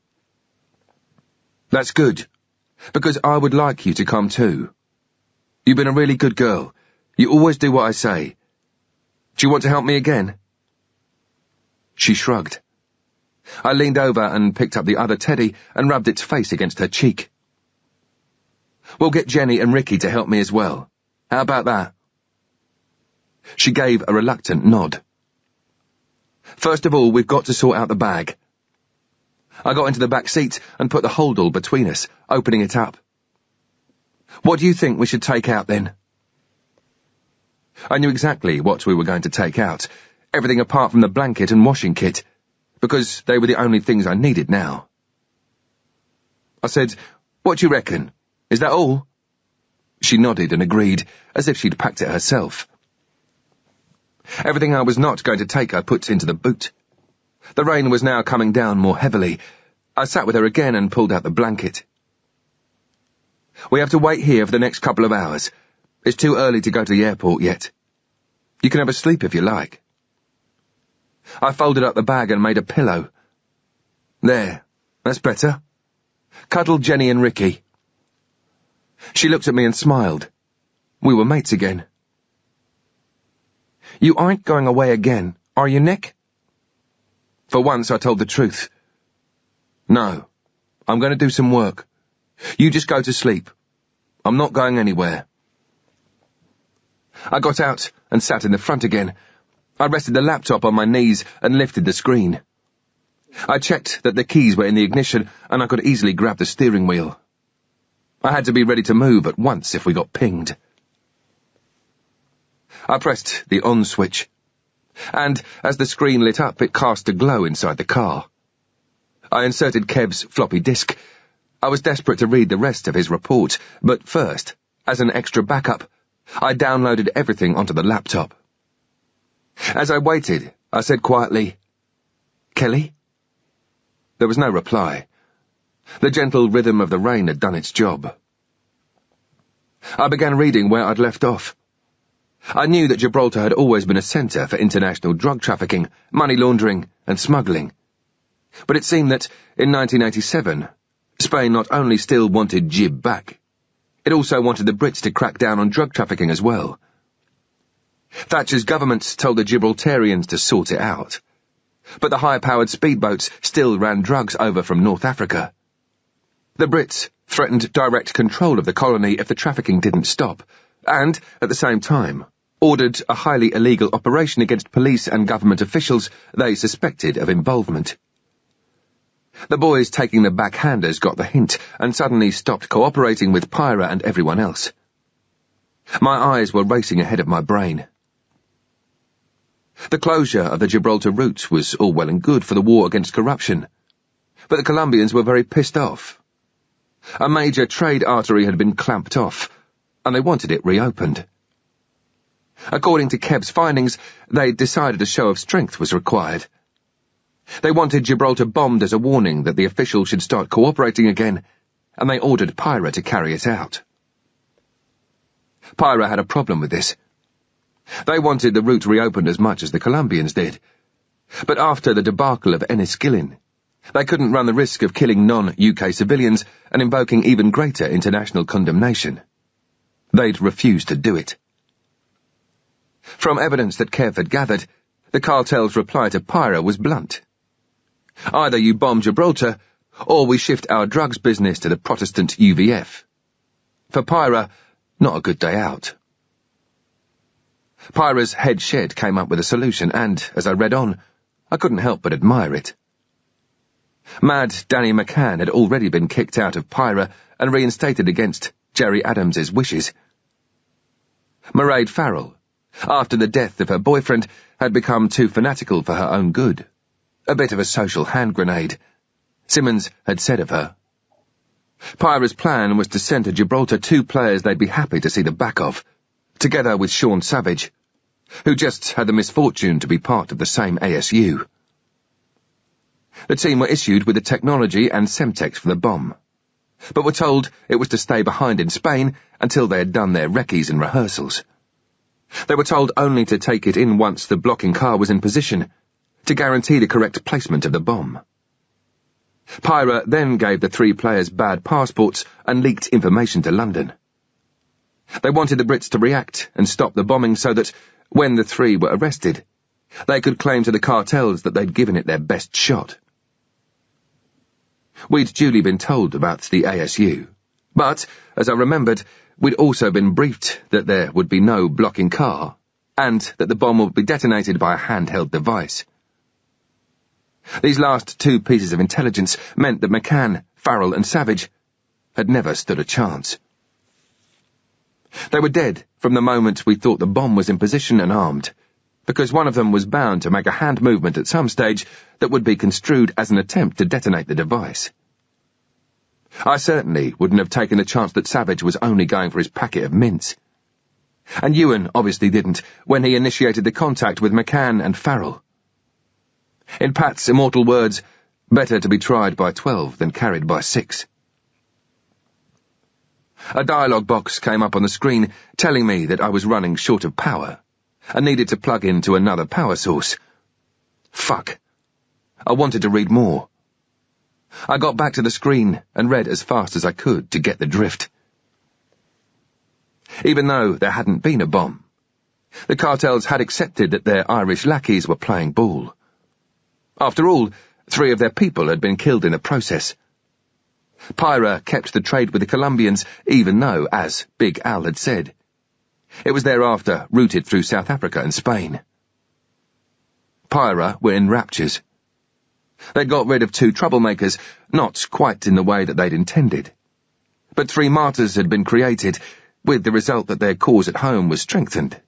"That's good, because I would like you to come too. You've been a really good girl. You always do what I say. Do you want to help me again?" She shrugged. I leaned over and picked up the other teddy and rubbed its face against her cheek. "We'll get Jenny and Ricky to help me as well. How about that?" She gave a reluctant nod. "First of all, we've got to sort out the bag." I got into the back seat and put the holdall between us, opening it up. "What do you think we should take out then?" I knew exactly what we were going to take out, everything apart from the blanket and washing kit, because they were the only things I needed now. I said, "What do you reckon? Is that all?" She nodded and agreed, as if she'd packed it herself. Everything I was not going to take I put into the boot. The rain was now coming down more heavily. I sat with her again and pulled out the blanket. "We have to wait here for the next couple of hours. It's too early to go to the airport yet. You can have a sleep if you like." I folded up the bag and made a pillow. "There, that's better. Cuddle Jenny and Ricky." She looked at me and smiled. We were mates again. "You aren't going away again, are you, Nick?" For once I told the truth. "No, I'm going to do some work. You just go to sleep. I'm not going anywhere." I got out and sat in the front again. I rested the laptop on my knees and lifted the screen. I checked that the keys were in the ignition and I could easily grab the steering wheel. I had to be ready to move at once if we got pinged. I pressed the on switch, and as the screen lit up, it cast a glow inside the car. I inserted Kev's floppy disk. I was desperate to read the rest of his report, but first, as an extra backup, I downloaded everything onto the laptop. As I waited, I said quietly, "Kelly?" There was no reply. The gentle rhythm of the rain had done its job. I began reading where I'd left off. I knew that Gibraltar had always been a centre for international drug trafficking, money laundering, and smuggling. But it seemed that, in 1987, Spain not only still wanted Gib back, it also wanted the Brits to crack down on drug trafficking as well. Thatcher's government told the Gibraltarians to sort it out, but the high-powered speedboats still ran drugs over from North Africa. The Brits threatened direct control of the colony if the trafficking didn't stop, and, at the same time, ordered a highly illegal operation against police and government officials they suspected of involvement. The boys taking the backhanders got the hint and suddenly stopped cooperating with Pyra and everyone else. My eyes were racing ahead of my brain. The closure of the Gibraltar route was all well and good for the war against corruption, but the Colombians were very pissed off. A major trade artery had been clamped off, and they wanted it reopened. According to Kev's findings, they'd decided a show of strength was required. They wanted Gibraltar bombed as a warning that the officials should start cooperating again, and they ordered Pyra to carry it out. Pyra had a problem with this. They wanted the route reopened as much as the Colombians did, but after the debacle of Enniskillen, they couldn't run the risk of killing non-UK civilians and invoking even greater international condemnation. They'd refused to do it. From evidence that Kev had gathered, the cartel's reply to Pyra was blunt. Either you bomb Gibraltar, or we shift our drugs business to the Protestant UVF. For Pyra, not a good day out. Pyra's head shed came up with a solution, and, as I read on, I couldn't help but admire it. Mad Danny McCann had already been kicked out of Pyra and reinstated against Jerry Adams's wishes. Mairead Farrell, after the death of her boyfriend, had become too fanatical for her own good. A bit of a social hand grenade. Simmons had said of her, Pyra's plan was to send to Gibraltar 2 players they'd be happy to see the back of, together with Sean Savage, who just had the misfortune to be part of the same ASU. The team were issued with the technology and Semtex for the bomb, but were told it was to stay behind in Spain until they had done their recce's and rehearsals. They were told only to take it in once the blocking car was in position, to guarantee the correct placement of the bomb. Pyra then gave the 3 players bad passports and leaked information to London. They wanted the Brits to react and stop the bombing so that, when the 3 were arrested, they could claim to the cartels that they'd given it their best shot. We'd duly been told about the ASU, but, as I remembered, we'd also been briefed that there would be no blocking car, and that the bomb would be detonated by a handheld device. These last 2 pieces of intelligence meant that McCann, Farrell and Savage had never stood a chance. They were dead from the moment we thought the bomb was in position and armed, because one of them was bound to make a hand movement at some stage that would be construed as an attempt to detonate the device. I certainly wouldn't have taken the chance that Savage was only going for his packet of mints. And Ewan obviously didn't when he initiated the contact with McCann and Farrell. In Pat's immortal words, better to be tried by 12 than carried by 6. A dialogue box came up on the screen telling me that I was running short of power and needed to plug into another power source. Fuck. I wanted to read more. I got back to the screen and read as fast as I could to get the drift. Even though there hadn't been a bomb, the cartels had accepted that their Irish lackeys were playing ball. After all, 3 of their people had been killed in the process. Pyra kept the trade with the Colombians, even though, as Big Al had said, it was thereafter routed through South Africa and Spain. Pyra were in raptures. They'd got rid of 2 troublemakers, not quite in the way that they'd intended. But 3 martyrs had been created, with the result that their cause at home was strengthened,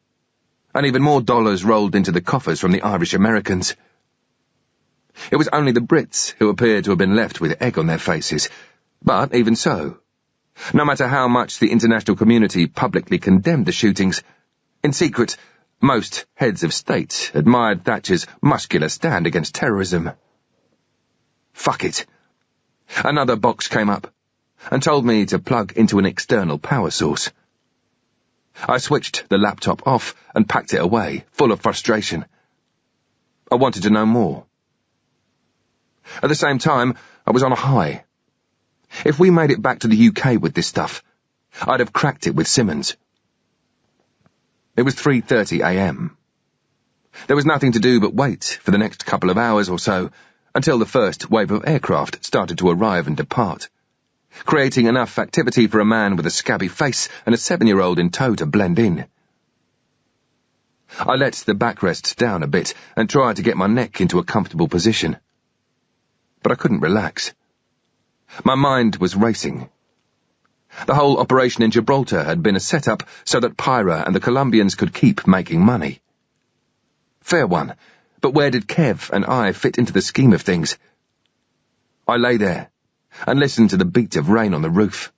and even more dollars rolled into the coffers from the Irish Americans. It was only the Brits who appeared to have been left with egg on their faces, but even so, no matter how much the international community publicly condemned the shootings, in secret, most heads of state admired Thatcher's muscular stand against terrorism. Fuck it. Another box came up and told me to plug into an external power source. I switched the laptop off and packed it away, full of frustration. I wanted to know more. At the same time, I was on a high. If we made it back to the UK with this stuff, I'd have cracked it with Simmons. It was 3:30 a.m. There was nothing to do but wait for the next couple of hours or so until the first wave of aircraft started to arrive and depart, creating enough activity for a man with a scabby face and a 7-year-old in tow to blend in. I let the backrest down a bit and tried to get my neck into a comfortable position. But I couldn't relax. My mind was racing. The whole operation in Gibraltar had been a setup so that Pyra and the Colombians could keep making money. Fair one, but where did Kev and I fit into the scheme of things? I lay there and listened to the beat of rain on the roof.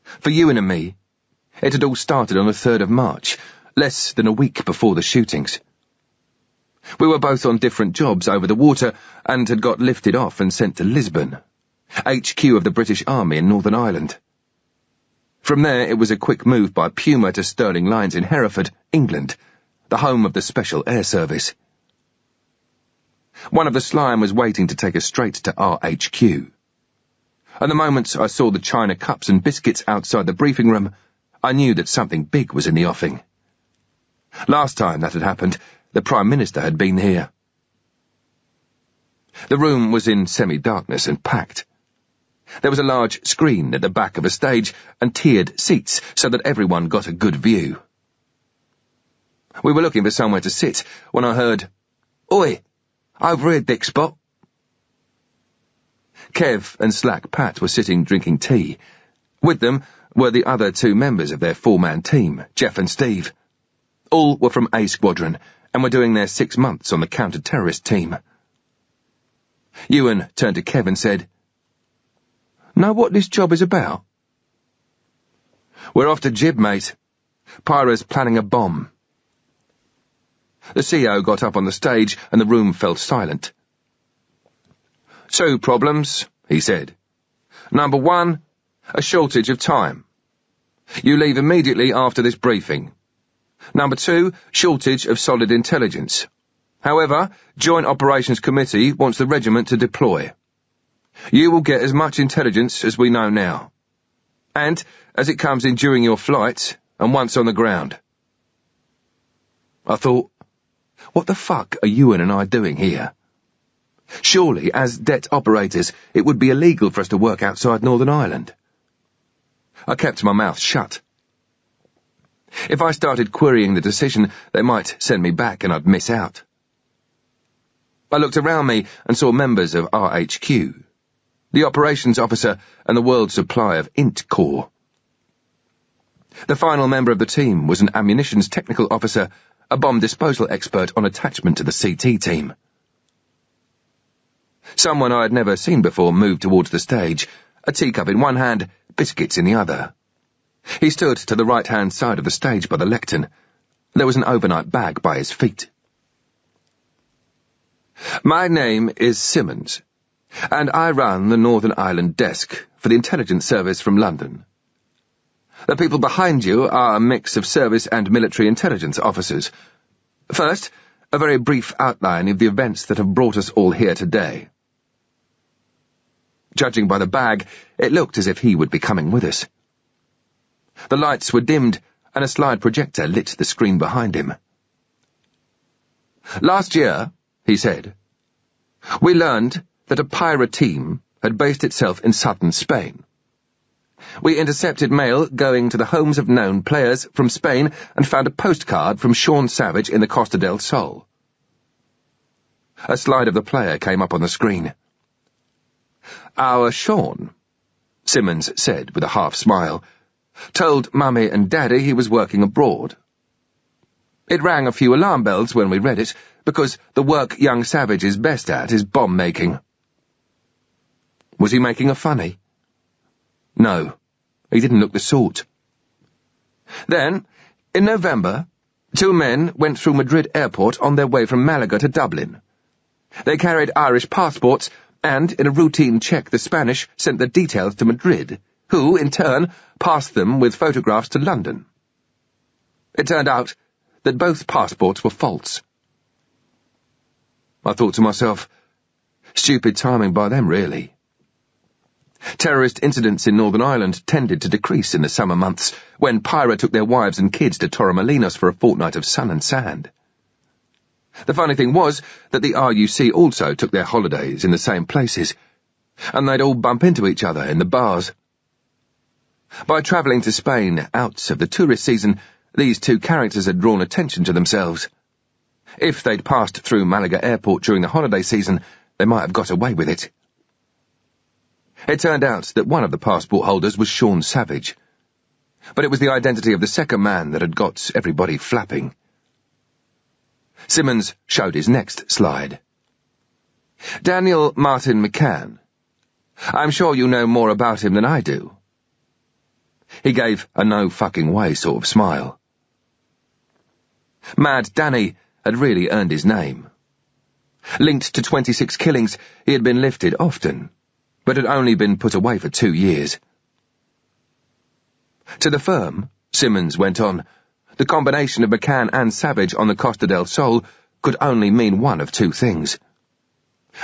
For Ewan and me, it had all started on the 3rd of March, less than a week before the shootings. We were both on different jobs over the water and had got lifted off and sent to Lisbon, HQ of the British Army in Northern Ireland. From there it was a quick move by Puma to Stirling Lines in Hereford, England, the home of the Special Air Service. One of the slime was waiting to take us straight to RHQ. And the moment I saw the china cups and biscuits outside the briefing room, I knew that something big was in the offing. Last time that had happened, the Prime Minister had been here. The room was in semi-darkness and packed. There was a large screen at the back of a stage and tiered seats so that everyone got a good view. We were looking for somewhere to sit when I heard, "Oi, over here, Dick Spot." Kev and Slack Pat were sitting drinking tea. With them were the other 2 members of their 4-man team, Jeff and Steve. All were from A Squadron and were doing their 6 months on the counter-terrorist team. Ewan turned to Kev and said, "Know what this job is about?" "We're off to Jib, mate. Pyra's planning a bomb." The CO got up on the stage and the room fell silent. "Two problems," he said. "Number one, a shortage of time. You leave immediately after this briefing. Number two, shortage of solid intelligence. However, Joint Operations Committee wants the regiment to deploy. You will get as much intelligence as we know now, and as it comes in during your flights and once on the ground." I thought, what the fuck are Ewan and I doing here? Surely, as det operators, it would be illegal for us to work outside Northern Ireland. I kept my mouth shut. If I started querying the decision, they might send me back and I'd miss out. I looked around me and saw members of RHQ, the operations officer and the world supply of Int Corps. The final member of the team was an ammunitions technical officer, a bomb disposal expert on attachment to the CT team. Someone I had never seen before moved towards the stage, a teacup in one hand, biscuits in the other. He stood to the right-hand side of the stage by the lectern. There was an overnight bag by his feet. "My name is Simmons, and I run the Northern Ireland desk for the intelligence service from London. The people behind you are a mix of service and military intelligence officers. First, a very brief outline of the events that have brought us all here today." Judging by the bag, it looked as if he would be coming with us. The lights were dimmed, and a slide projector lit the screen behind him. "Last year," he said, "we learned that a Pyra team had based itself in southern Spain. We intercepted mail going to the homes of known players from Spain and found a postcard from Sean Savage in the Costa del Sol." A slide of the player came up on the screen. "Our Sean," Simmons said with a half-smile, "told Mummy and Daddy he was working abroad. It rang a few alarm bells when we read it, because the work young Savage is best at is bomb-making." Was he making a funny? No, he didn't look the sort. "Then, in November, two men went through Madrid airport on their way from Malaga to Dublin. They carried Irish passports, and in a routine check the Spanish sent the details to Madrid, who, in turn, passed them with photographs to London. It turned out that both passports were false." I thought to myself, stupid timing by them, really. Terrorist incidents in Northern Ireland tended to decrease in the summer months, when Pyra took their wives and kids to Torremolinos for a fortnight of sun and sand. The funny thing was that the RUC also took their holidays in the same places, and they'd all bump into each other in the bars. By travelling to Spain out of the tourist season, these two characters had drawn attention to themselves. If they'd passed through Malaga airport during the holiday season, they might have got away with it. It turned out that one of the passport holders was Sean Savage, but it was the identity of the second man that had got everybody flapping. Simmons showed his next slide. "Daniel Martin McCann. I'm sure you know more about him than I do." He gave a no-fucking-way sort of smile. Mad Danny had really earned his name. Linked to 26 killings, he had been lifted often, but had only been put away for 2 years. To the firm, Simmons went on, the combination of McCann and Savage on the Costa del Sol could only mean one of two things.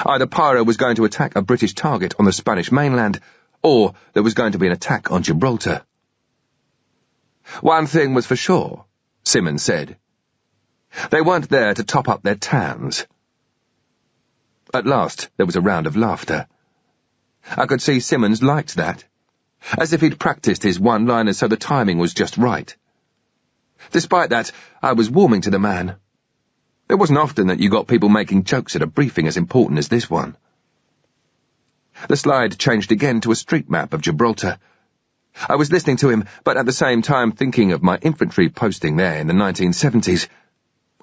Either Pyra was going to attack a British target on the Spanish mainland, or there was going to be an attack on Gibraltar. "One thing was for sure," Simmons said. "They weren't there to top up their tans." At last there was a round of laughter. I could see Simmons liked that, as if he'd practiced his one-liners so the timing was just right. Despite that, I was warming to the man. It wasn't often that you got people making jokes at a briefing as important as this one. The slide changed again to a street map of Gibraltar. I was listening to him, but at the same time thinking of my infantry posting there in the 1970s.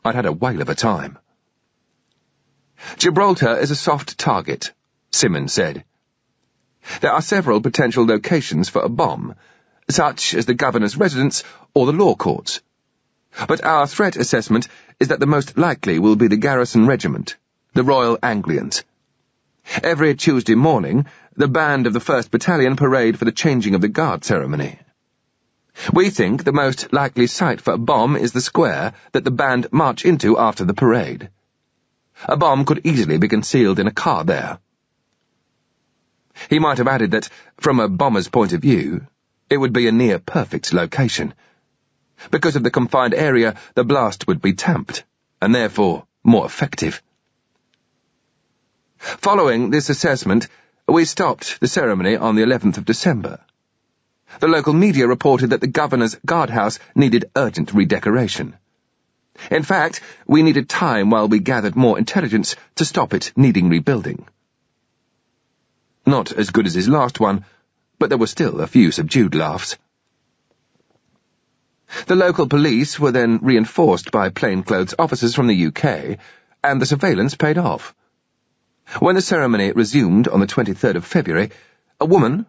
I'd had a whale of a time. "Gibraltar is a soft target," Simmons said. There are several potential locations for a bomb, such as the governor's residence or the law courts. But our threat assessment is that the most likely will be the garrison regiment, the Royal Anglians. Every Tuesday morning, the band of the 1st Battalion parade for the changing of the guard ceremony. We think the most likely site for a bomb is the square that the band march into after the parade. A bomb could easily be concealed in a car there. He might have added that, from a bomber's point of view, it would be a near-perfect location. Because of the confined area, the blast would be tamped, and therefore more effective. Following this assessment, we stopped the ceremony on the 11th of December. The local media reported that the governor's guardhouse needed urgent redecoration. In fact, we needed time while we gathered more intelligence to stop it needing rebuilding. Not as good as his last one, but there were still a few subdued laughs. The local police were then reinforced by plainclothes officers from the UK, and the surveillance paid off. When the ceremony resumed on the 23rd of February, a woman,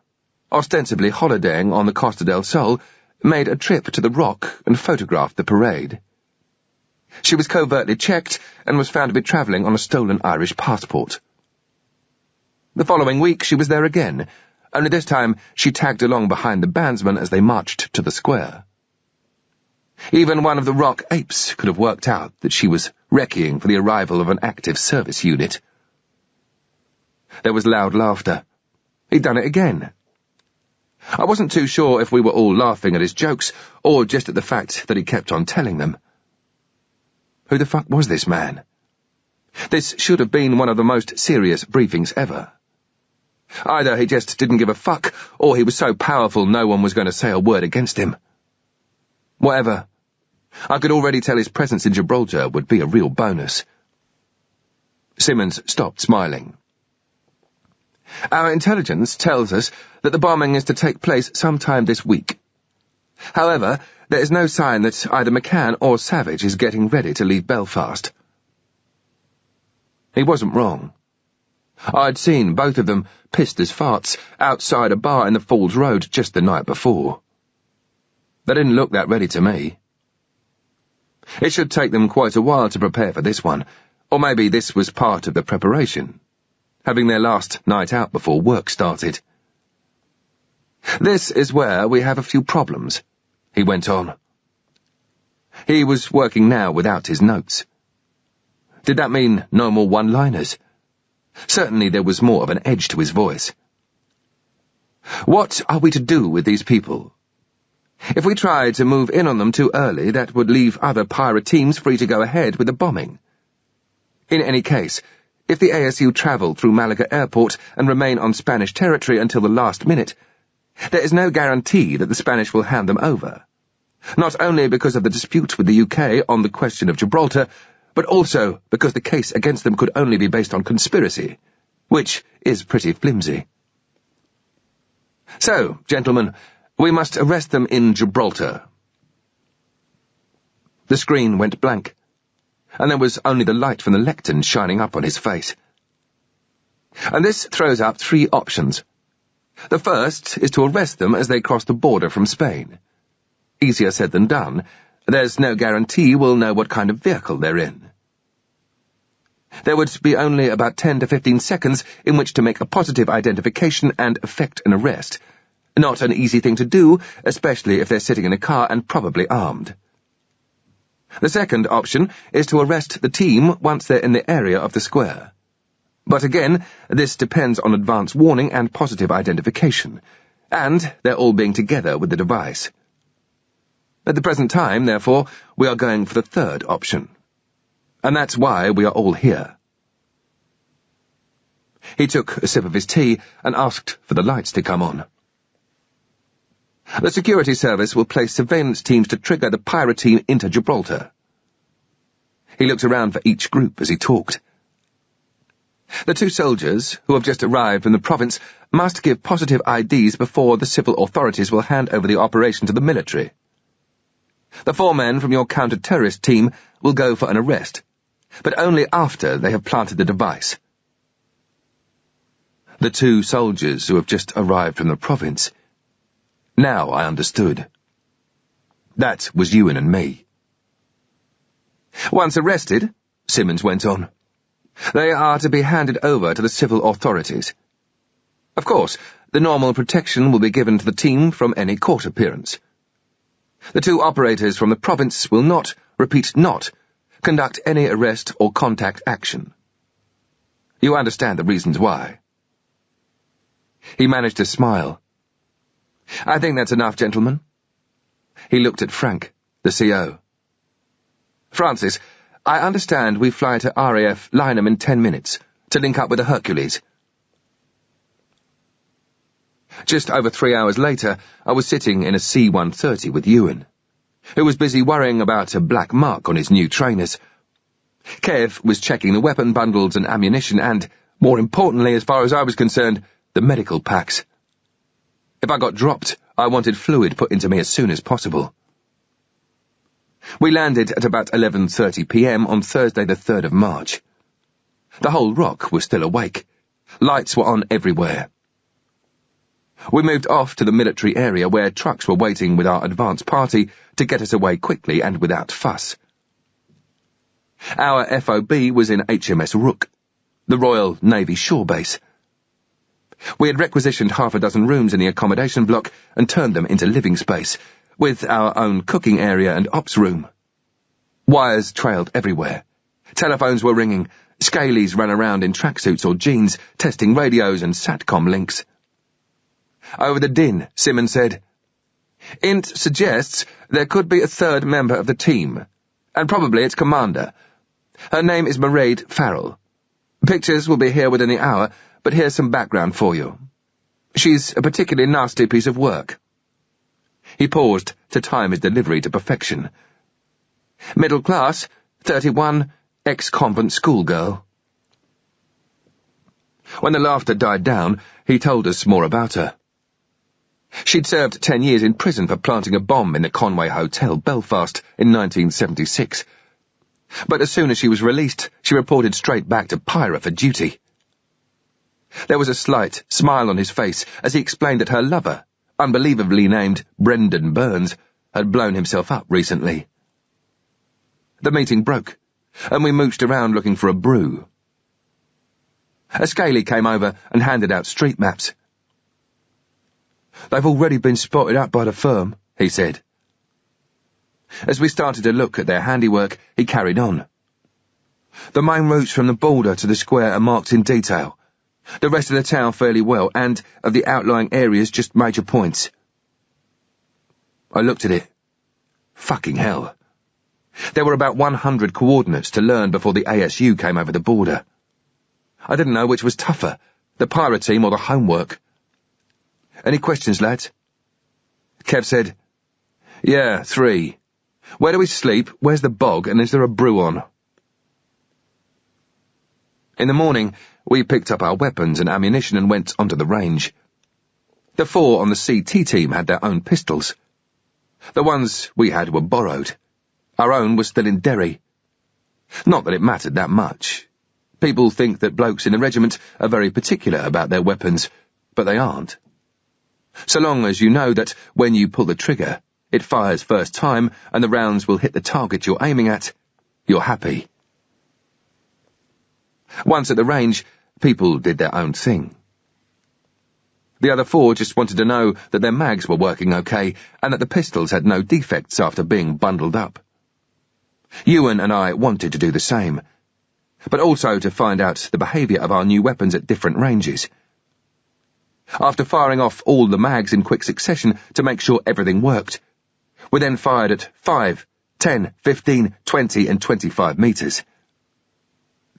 ostensibly holidaying on the Costa del Sol, made a trip to the Rock and photographed the parade. She was covertly checked and was found to be travelling on a stolen Irish passport. The following week she was there again, only this time she tagged along behind the bandsmen as they marched to the square. Even one of the Rock apes could have worked out that she was recceing for the arrival of an active service unit. There was loud laughter. He'd done it again. I wasn't too sure if we were all laughing at his jokes or just at the fact that he kept on telling them. Who the fuck was this man? This should have been one of the most serious briefings ever. Either he just didn't give a fuck, or he was so powerful no one was going to say a word against him. Whatever. I could already tell his presence in Gibraltar would be a real bonus. Simmons stopped smiling. Our intelligence tells us that the bombing is to take place sometime this week. However, there is no sign that either McCann or Savage is getting ready to leave Belfast. He wasn't wrong. I'd seen both of them, pissed as farts, outside a bar in the Falls Road just the night before. They didn't look that ready to me. It should take them quite a while to prepare for this one, or maybe this was part of the preparation, having their last night out before work started. This is where we have a few problems, he went on. He was working now without his notes. Did that mean no more one-liners? Certainly there was more of an edge to his voice. What are we to do with these people? If we tried to move in on them too early, that would leave other pirate teams free to go ahead with the bombing. In any case, if the ASU travel through Malaga Airport and remain on Spanish territory until the last minute, there is no guarantee that the Spanish will hand them over. Not only because of the dispute with the UK on the question of Gibraltar, but also because the case against them could only be based on conspiracy, which is pretty flimsy. So, gentlemen, we must arrest them in Gibraltar. The screen went blank, and there was only the light from the lectern shining up on his face. And this throws up three options. The first is to arrest them as they cross the border from Spain. Easier said than done. There's no guarantee we'll know what kind of vehicle they're in. There would be only about 10 to 15 seconds in which to make a positive identification and effect an arrest. Not an easy thing to do, especially if they're sitting in a car and probably armed. The second option is to arrest the team once they're in the area of the square. But again, this depends on advance warning and positive identification, and they're all being together with the device. At the present time, therefore, we are going for the third option. And that's why we are all here. He took a sip of his tea and asked for the lights to come on. The security service will place surveillance teams to trigger the pirate team into Gibraltar. He looked around for each group as he talked. The two soldiers, who have just arrived in the province, must give positive IDs before the civil authorities will hand over the operation to the military. The 4 men from your counter-terrorist team will go for an arrest, but only after they have planted the device. The two soldiers who have just arrived from the province. Now I understood. That was Ewan and me. Once arrested, Simmons went on, they are to be handed over to the civil authorities. Of course, the normal protection will be given to the team from any court appearance. The two operators from the province will not, repeat not, conduct any arrest or contact action. You understand the reasons why. He managed to smile. I think that's enough, gentlemen. He looked at Frank, the CO. Francis, I understand we fly to RAF Lynham in 10 minutes to link up with the Hercules. Just over 3 hours later, I was sitting in a C-130 with Ewan, who was busy worrying about a black mark on his new trainers. Kev was checking the weapon bundles and ammunition and, more importantly as far as I was concerned, the medical packs. If I got dropped, I wanted fluid put into me as soon as possible. We landed at about 11:30 p.m. on Thursday the 3rd of March. The whole rock was still awake. Lights were on everywhere. We moved off to the military area where trucks were waiting with our advance party to get us away quickly and without fuss. Our FOB was in HMS Rook, the Royal Navy shore base. We had requisitioned half a dozen rooms in the accommodation block and turned them into living space, with our own cooking area and ops room. Wires trailed everywhere. Telephones were ringing. Scalies ran around in tracksuits or jeans, testing radios and SATCOM links. Over the din, Simmons said, Int suggests there could be a third member of the team, and probably its commander. Her name is Mairead Farrell. Pictures will be here within the hour, but here's some background for you. She's a particularly nasty piece of work. He paused to time his delivery to perfection. Middle class, 31, ex-convent schoolgirl. When the laughter died down, he told us more about her. She'd served 10 years in prison for planting a bomb in the Conway Hotel, Belfast, in 1976. But as soon as she was released, she reported straight back to Pyra for duty. There was a slight smile on his face as he explained that her lover, unbelievably named Brendan Burns, had blown himself up recently. The meeting broke, and we mooched around looking for a brew. A scaly came over and handed out street maps. They've already been spotted up by the firm, he said. As we started to look at their handiwork, he carried on. The main routes from the border to the square are marked in detail. The rest of the town fairly well, and of the outlying areas just major points. I looked at it. Fucking hell. There were about 100 coordinates to learn before the ASU came over the border. I didn't know which was tougher, the pirate team or the homework. Any questions, lads? Kev said, Yeah, 3. Where do we sleep, where's the bog, and is there a brew on? In the morning, we picked up our weapons and ammunition and went onto the range. The 4 on the CT team had their own pistols. The ones we had were borrowed. Our own was still in Derry. Not that it mattered that much. People think that blokes in the regiment are very particular about their weapons, but they aren't. So long as you know that when you pull the trigger, it fires first time and the rounds will hit the target you're aiming at, you're happy. Once at the range, people did their own thing. The other 4 just wanted to know that their mags were working okay and that the pistols had no defects after being bundled up. Ewan and I wanted to do the same, but also to find out the behaviour of our new weapons at different ranges. After firing off all the mags in quick succession to make sure everything worked, we then fired at 5, 10, 15, 20 and 25 metres.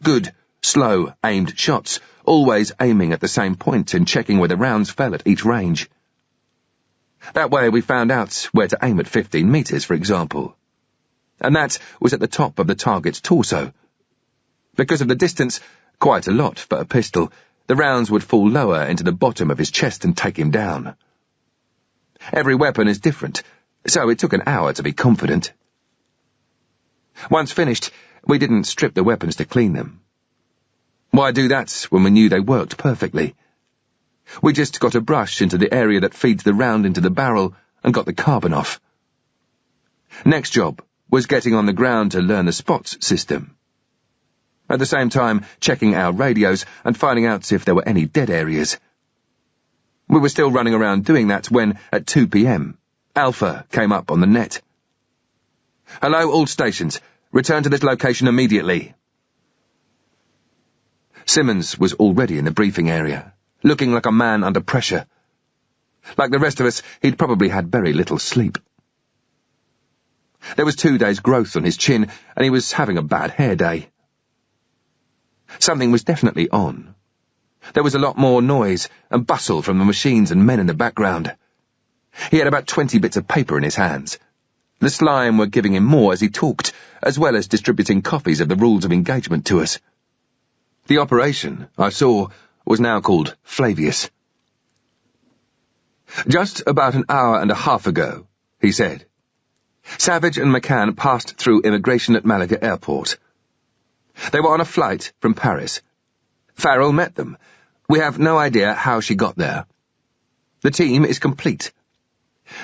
Good, slow, aimed shots, always aiming at the same point and checking where the rounds fell at each range. That way we found out where to aim at 15 metres, for example. And that was at the top of the target's torso. Because of the distance, quite a lot for a pistol, the rounds would fall lower into the bottom of his chest and take him down. Every weapon is different, so it took an hour to be confident. Once finished, we didn't strip the weapons to clean them. Why do that when we knew they worked perfectly? We just got a brush into the area that feeds the round into the barrel and got the carbon off. Next job was getting on the ground to learn the spots system. At the same time, checking our radios and finding out if there were any dead areas. We were still running around doing that when, at 2 p.m, Alpha came up on the net. "Hello, all stations. Return to this location immediately." Simmons was already in the briefing area, looking like a man under pressure. Like the rest of us, he'd probably had very little sleep. There was 2 days' growth on his chin, and he was having a bad hair day. Something was definitely on. There was a lot more noise and bustle from the machines and men in the background. He had about 20 bits of paper in his hands. The slime were giving him more as he talked, as well as distributing copies of the rules of engagement to us. The operation, I saw, was now called Flavius. "Just about an hour and a half ago," he said, "Savage and McCann passed through immigration at Malaga Airport. They were on a flight from Paris. Farrell met them. We have no idea how she got there. The team is complete.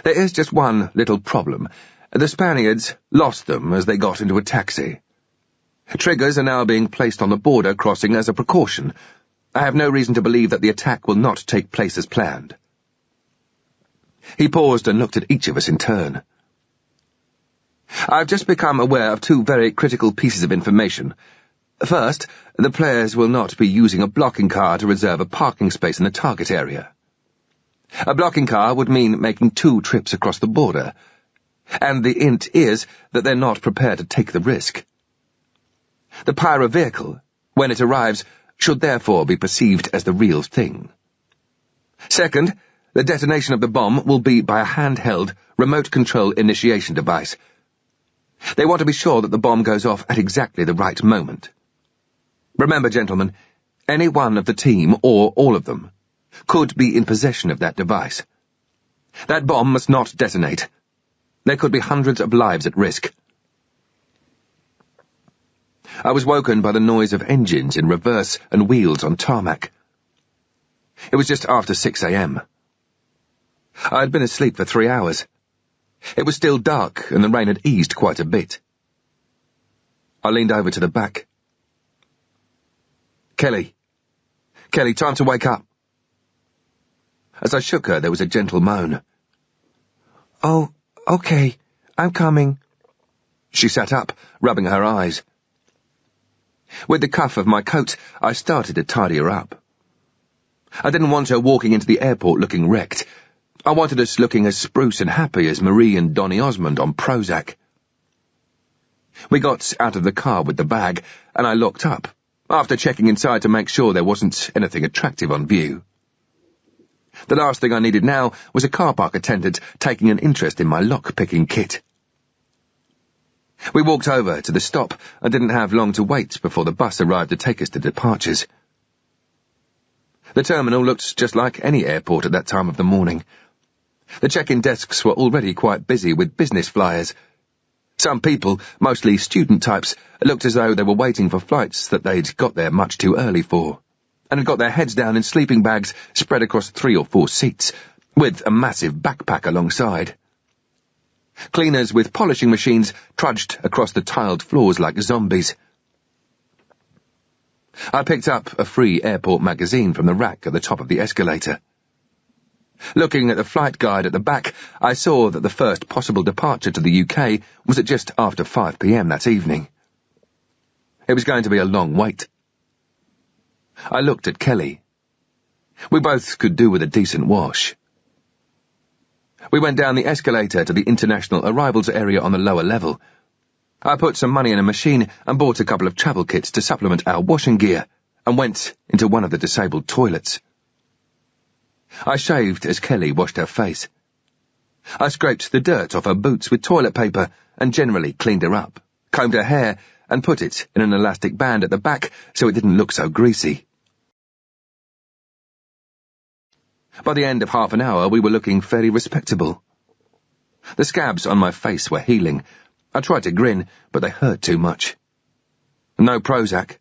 There is just one little problem. The Spaniards lost them as they got into a taxi. Triggers are now being placed on the border crossing as a precaution. I have no reason to believe that the attack will not take place as planned." He paused and looked at each of us in turn. "I've just become aware of 2 very critical pieces of information. First, the players will not be using a blocking car to reserve a parking space in the target area. A blocking car would mean making 2 trips across the border, and the int is that they're not prepared to take the risk. The Pyra vehicle, when it arrives, should therefore be perceived as the real thing. Second, the detonation of the bomb will be by a handheld, remote-control initiation device. They want to be sure that the bomb goes off at exactly the right moment. Remember, gentlemen, any one of the team, or all of them, could be in possession of that device. That bomb must not detonate. There could be hundreds of lives at risk." I was woken by the noise of engines in reverse and wheels on tarmac. It was just after 6 a.m. I had been asleep for 3 hours. It was still dark, and the rain had eased quite a bit. I leaned over to the back. Kelly, time to wake up." As I shook her, there was a gentle moan. "Oh, okay, I'm coming." She sat up, rubbing her eyes. With the cuff of my coat, I started to tidy her up. I didn't want her walking into the airport looking wrecked. I wanted us looking as spruce and happy as Marie and Donny Osmond on Prozac. We got out of the car with the bag, and I looked up, after checking inside to make sure there wasn't anything attractive on view. The last thing I needed now was a car park attendant taking an interest in my lock-picking kit. We walked over to the stop and didn't have long to wait before the bus arrived to take us to departures. The terminal looked just like any airport at that time of the morning. The check-in desks were already quite busy with business flyers. Some people, mostly student types, looked as though they were waiting for flights that they'd got there much too early for, and had got their heads down in sleeping bags spread across 3 or 4 seats, with a massive backpack alongside. Cleaners with polishing machines trudged across the tiled floors like zombies. I picked up a free airport magazine from the rack at the top of the escalator. Looking at the flight guide at the back, I saw that the first possible departure to the UK was at just after 5 p.m. that evening. It was going to be a long wait. I looked at Kelly. We both could do with a decent wash. We went down the escalator to the international arrivals area on the lower level. I put some money in a machine and bought a couple of travel kits to supplement our washing gear, and went into one of the disabled toilets. I shaved as Kelly washed her face. I scraped the dirt off her boots with toilet paper and generally cleaned her up, combed her hair, and put it in an elastic band at the back so it didn't look so greasy. By the end of half an hour, we were looking fairly respectable. The scabs on my face were healing. I tried to grin, but they hurt too much. No Prozac,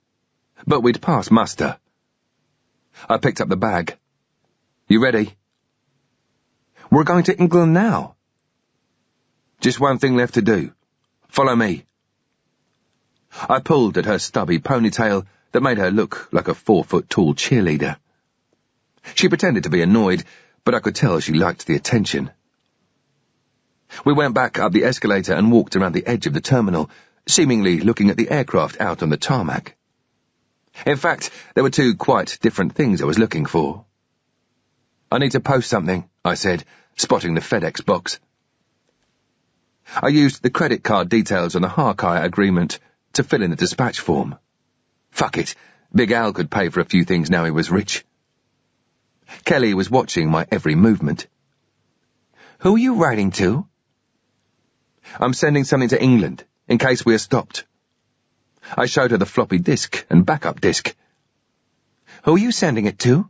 but we'd passed muster. I picked up the bag. You ready? We're going to England now. Just one thing left to do. Follow me. I pulled at her stubby ponytail that made her look like a 4-foot-tall cheerleader. She pretended to be annoyed, but I could tell she liked the attention. We went back up the escalator and walked around the edge of the terminal, seemingly looking at the aircraft out on the tarmac. In fact, there were two quite different things I was looking for. I need to post something, I said, spotting the FedEx box. I used the credit card details on the Harkire agreement to fill in the dispatch form. Fuck it, Big Al could pay for a few things now he was rich. Kelly was watching my every movement. Who are you writing to? I'm sending something to England, in case we are stopped. I showed her the floppy disk and backup disk. Who are you sending it to?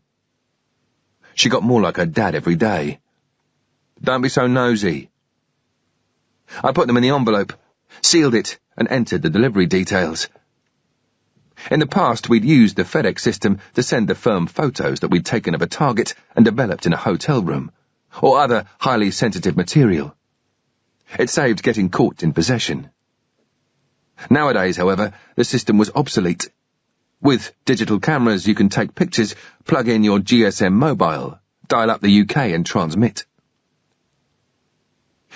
She got more like her dad every day. Don't be so nosy. I put them in the envelope, sealed it, and entered the delivery details. In the past, we'd used the FedEx system to send the firm photos that we'd taken of a target and developed in a hotel room, or other highly sensitive material. It saved getting caught in possession. Nowadays, however, the system was obsolete. With digital cameras, you can take pictures, plug in your GSM mobile, dial up the UK and transmit.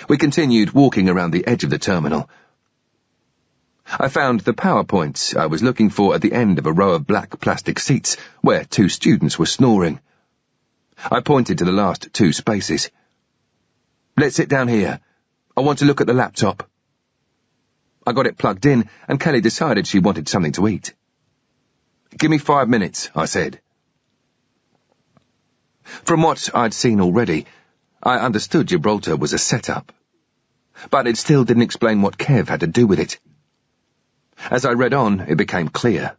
We continued walking around the edge of the terminal. I found the PowerPoints I was looking for at the end of a row of black plastic seats where two students were snoring. I pointed to the last two spaces. Let's sit down here. I want to look at the laptop. I got it plugged in, and Kelly decided she wanted something to eat. Give me 5 minutes, I said. From what I'd seen already, I understood Gibraltar was a setup. But it still didn't explain what Kev had to do with it. As I read on, it became clear.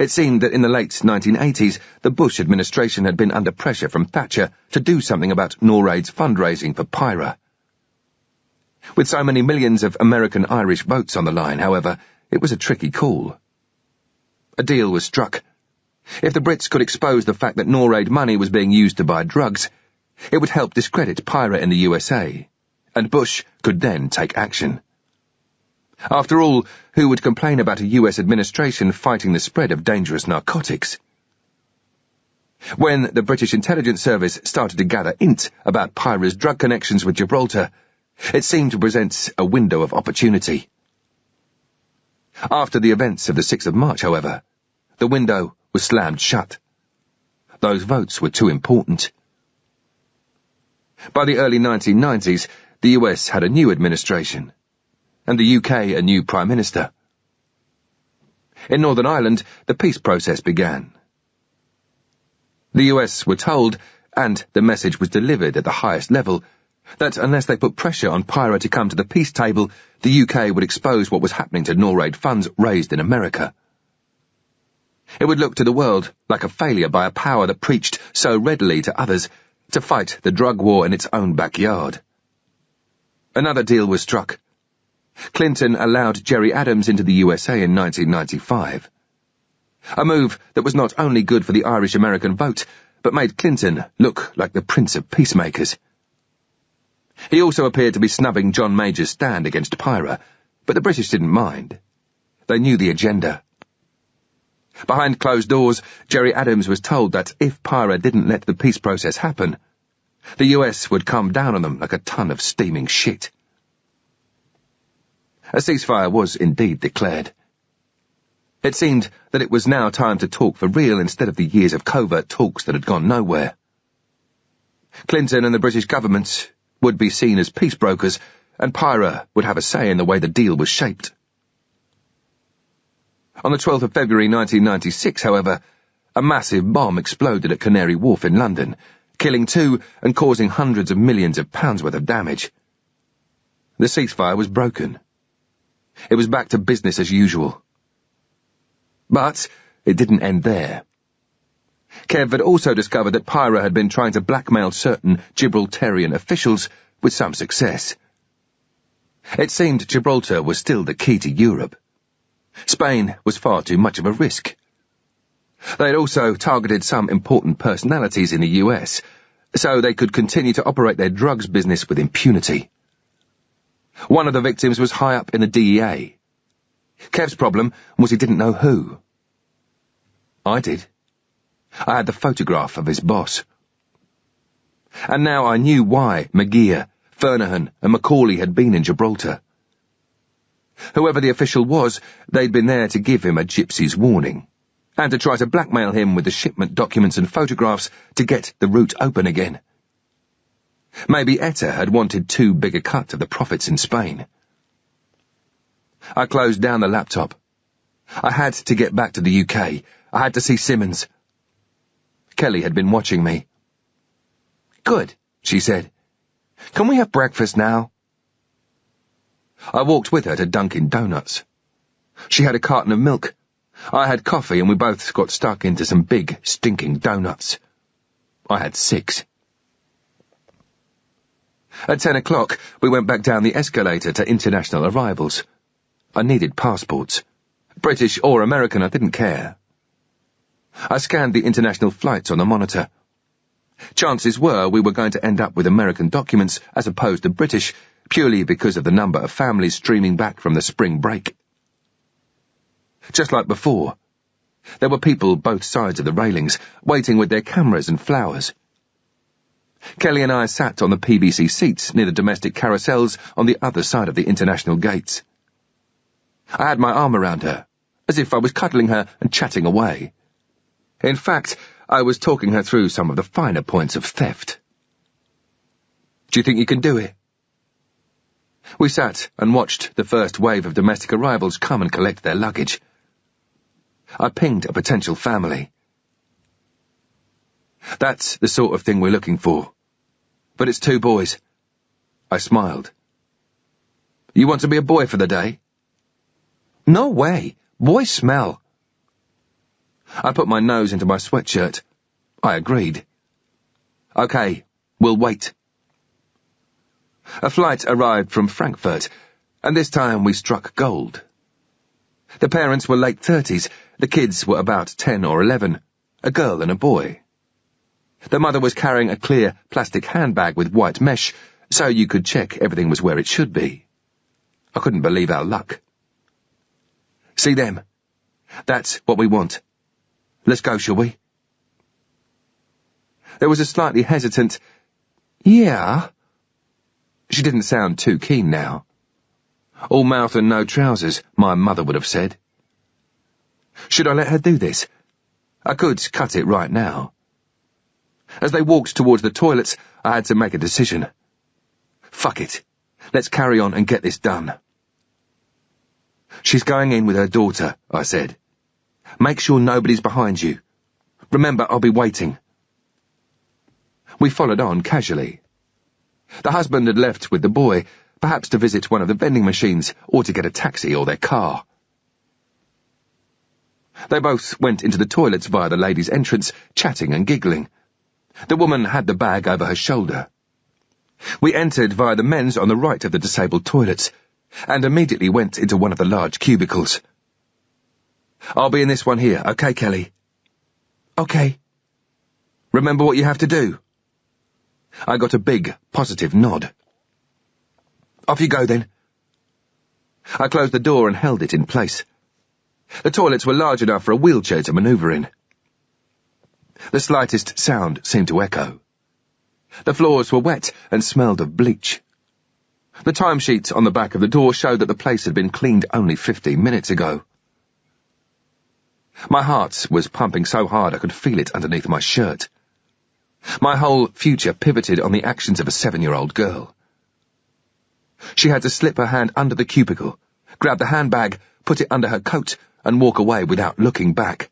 It seemed that in the late 1980s, the Bush administration had been under pressure from Thatcher to do something about NORAID's fundraising for PIRA. With so many millions of American-Irish votes on the line, however, it was a tricky call. A deal was struck. If the Brits could expose the fact that NORAID money was being used to buy drugs, it would help discredit PIRA in the USA, and Bush could then take action. After all, who would complain about a US administration fighting the spread of dangerous narcotics? When the British intelligence service started to gather int about PIRA's drug connections with Gibraltar, it seemed to present a window of opportunity. After the events of the 6th of March, however, the window was slammed shut. Those votes were too important. By the early 1990s, the US had a new administration, and the UK a new Prime Minister. In Northern Ireland, the peace process began. The US were told, and the message was delivered at the highest level, that unless they put pressure on PIRA to come to the peace table, the UK would expose what was happening to NORAID funds raised in America. It would look to the world like a failure by a power that preached so readily to others to fight the drug war in its own backyard. Another deal was struck. Clinton allowed Gerry Adams into the USA in 1995. A move that was not only good for the Irish-American vote, but made Clinton look like the Prince of Peacemakers. He also appeared to be snubbing John Major's stand against PIRA, but the British didn't mind. They knew the agenda. Behind closed doors, Gerry Adams was told that if PIRA didn't let the peace process happen, the US would come down on them like a ton of steaming shit. A ceasefire was indeed declared. It seemed that it was now time to talk for real instead of the years of covert talks that had gone nowhere. Clinton and the British government would be seen as peace brokers, and PIRA would have a say in the way the deal was shaped. On the 12th of February 1996, however, a massive bomb exploded at Canary Wharf in London, killing 2 and causing hundreds of millions of pounds worth of damage. The ceasefire was broken. It was back to business as usual. But it didn't end there. Kev had also discovered that PIRA had been trying to blackmail certain Gibraltarian officials with some success. It seemed Gibraltar was still the key to Europe. Spain was far too much of a risk. They had also targeted some important personalities in the US, so they could continue to operate their drugs business with impunity. One of the victims was high up in the DEA. Kev's problem was he didn't know who. I did. I had the photograph of his boss. And now I knew why McGeer, Fernahan and Macaulay had been in Gibraltar. Whoever the official was, they'd been there to give him a gypsy's warning, and to try to blackmail him with the shipment documents and photographs to get the route open again. Maybe Etta had wanted too big a cut of the profits in Spain. I closed down the laptop. I had to get back to the UK. I had to see Simmons. Kelly had been watching me. "Good," she said. "Can we have breakfast now?" I walked with her to Dunkin' Donuts. She had a carton of milk. I had coffee, and we both got stuck into some big, stinking donuts. I had 6. At 10 o'clock, we went back down the escalator to international arrivals. I needed passports. British or American, I didn't care. I scanned the international flights on the monitor. Chances were we were going to end up with American documents as opposed to British, purely because of the number of families streaming back from the spring break. Just like before, there were people both sides of the railings, waiting with their cameras and flowers. Kelly and I sat on the PVC seats near the domestic carousels on the other side of the international gates. I had my arm around her, as if I was cuddling her and chatting away. In fact, I was talking her through some of the finer points of theft. "Do you think you can do it?" We sat and watched the first wave of domestic arrivals come and collect their luggage. I pinged a potential family. "That's the sort of thing we're looking for. But it's 2 boys." I smiled. "You want to be a boy for the day?" "No way. Boys smell." I put my nose into my sweatshirt. I agreed. "Okay, we'll wait." A flight arrived from Frankfurt, and this time we struck gold. The parents were late 30s, the kids were about 10 or 11, a girl and a boy. The mother was carrying a clear plastic handbag with white mesh, so you could check everything was where it should be. I couldn't believe our luck. "See them? That's what we want. Let's go, shall we?" There was a slightly hesitant, "Yeah." She didn't sound too keen now. All mouth and no trousers, my mother would have said. Should I let her do this? I could cut it right now. As they walked towards the toilets, I had to make a decision. Fuck it. Let's carry on and get this done. "She's going in with her daughter," I said. "Make sure nobody's behind you. Remember, I'll be waiting." We followed on casually. The husband had left with the boy, perhaps to visit one of the vending machines or to get a taxi or their car. They both went into the toilets via the ladies' entrance, chatting and giggling. The woman had the bag over her shoulder. We entered via the men's on the right of the disabled toilets, and immediately went into one of the large cubicles. "I'll be in this one here, okay, Kelly?" "Okay." "Remember what you have to do?" I got a big, positive nod. "Off you go, then." I closed the door and held it in place. The toilets were large enough for a wheelchair to maneuver in. The slightest sound seemed to echo. The floors were wet and smelled of bleach. The timesheet on the back of the door showed that the place had been cleaned only 15 minutes ago. My heart was pumping so hard I could feel it underneath my shirt. My whole future pivoted on the actions of a 7-year-old girl. She had to slip her hand under the cubicle, grab the handbag, put it under her coat, and walk away without looking back.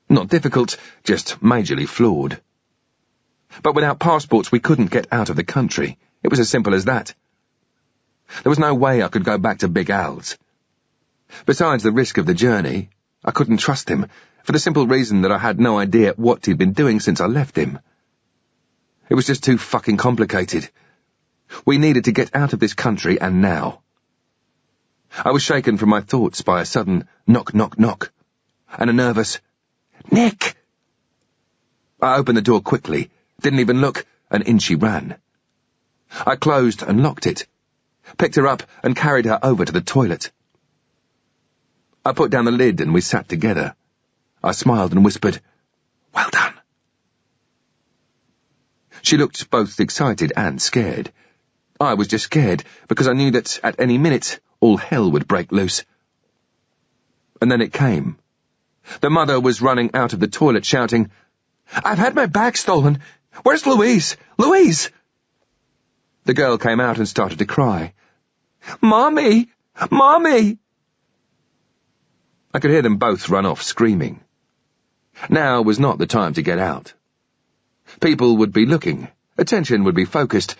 Not difficult, just majorly flawed. But without passports we couldn't get out of the country. It was as simple as that. There was no way I could go back to Big Al's. Besides the risk of the journey, I couldn't trust him, for the simple reason that I had no idea what he'd been doing since I left him. It was just too fucking complicated. We needed to get out of this country, and now. I was shaken from my thoughts by a sudden knock, knock, knock, and a nervous, Nick! I opened the door quickly, didn't even look, and in she ran. I closed and locked it, picked her up and carried her over to the toilet. I put down the lid and we sat together. I smiled and whispered, "Well done." She looked both excited and scared. I was just scared because I knew that at any minute all hell would break loose. And then it came. The mother was running out of the toilet shouting, "I've had my bag stolen! Where's Louise? Louise!" The girl came out and started to cry. "Mommy! Mommy!" I could hear them both run off screaming. Now was not the time to get out. People would be looking, attention would be focused.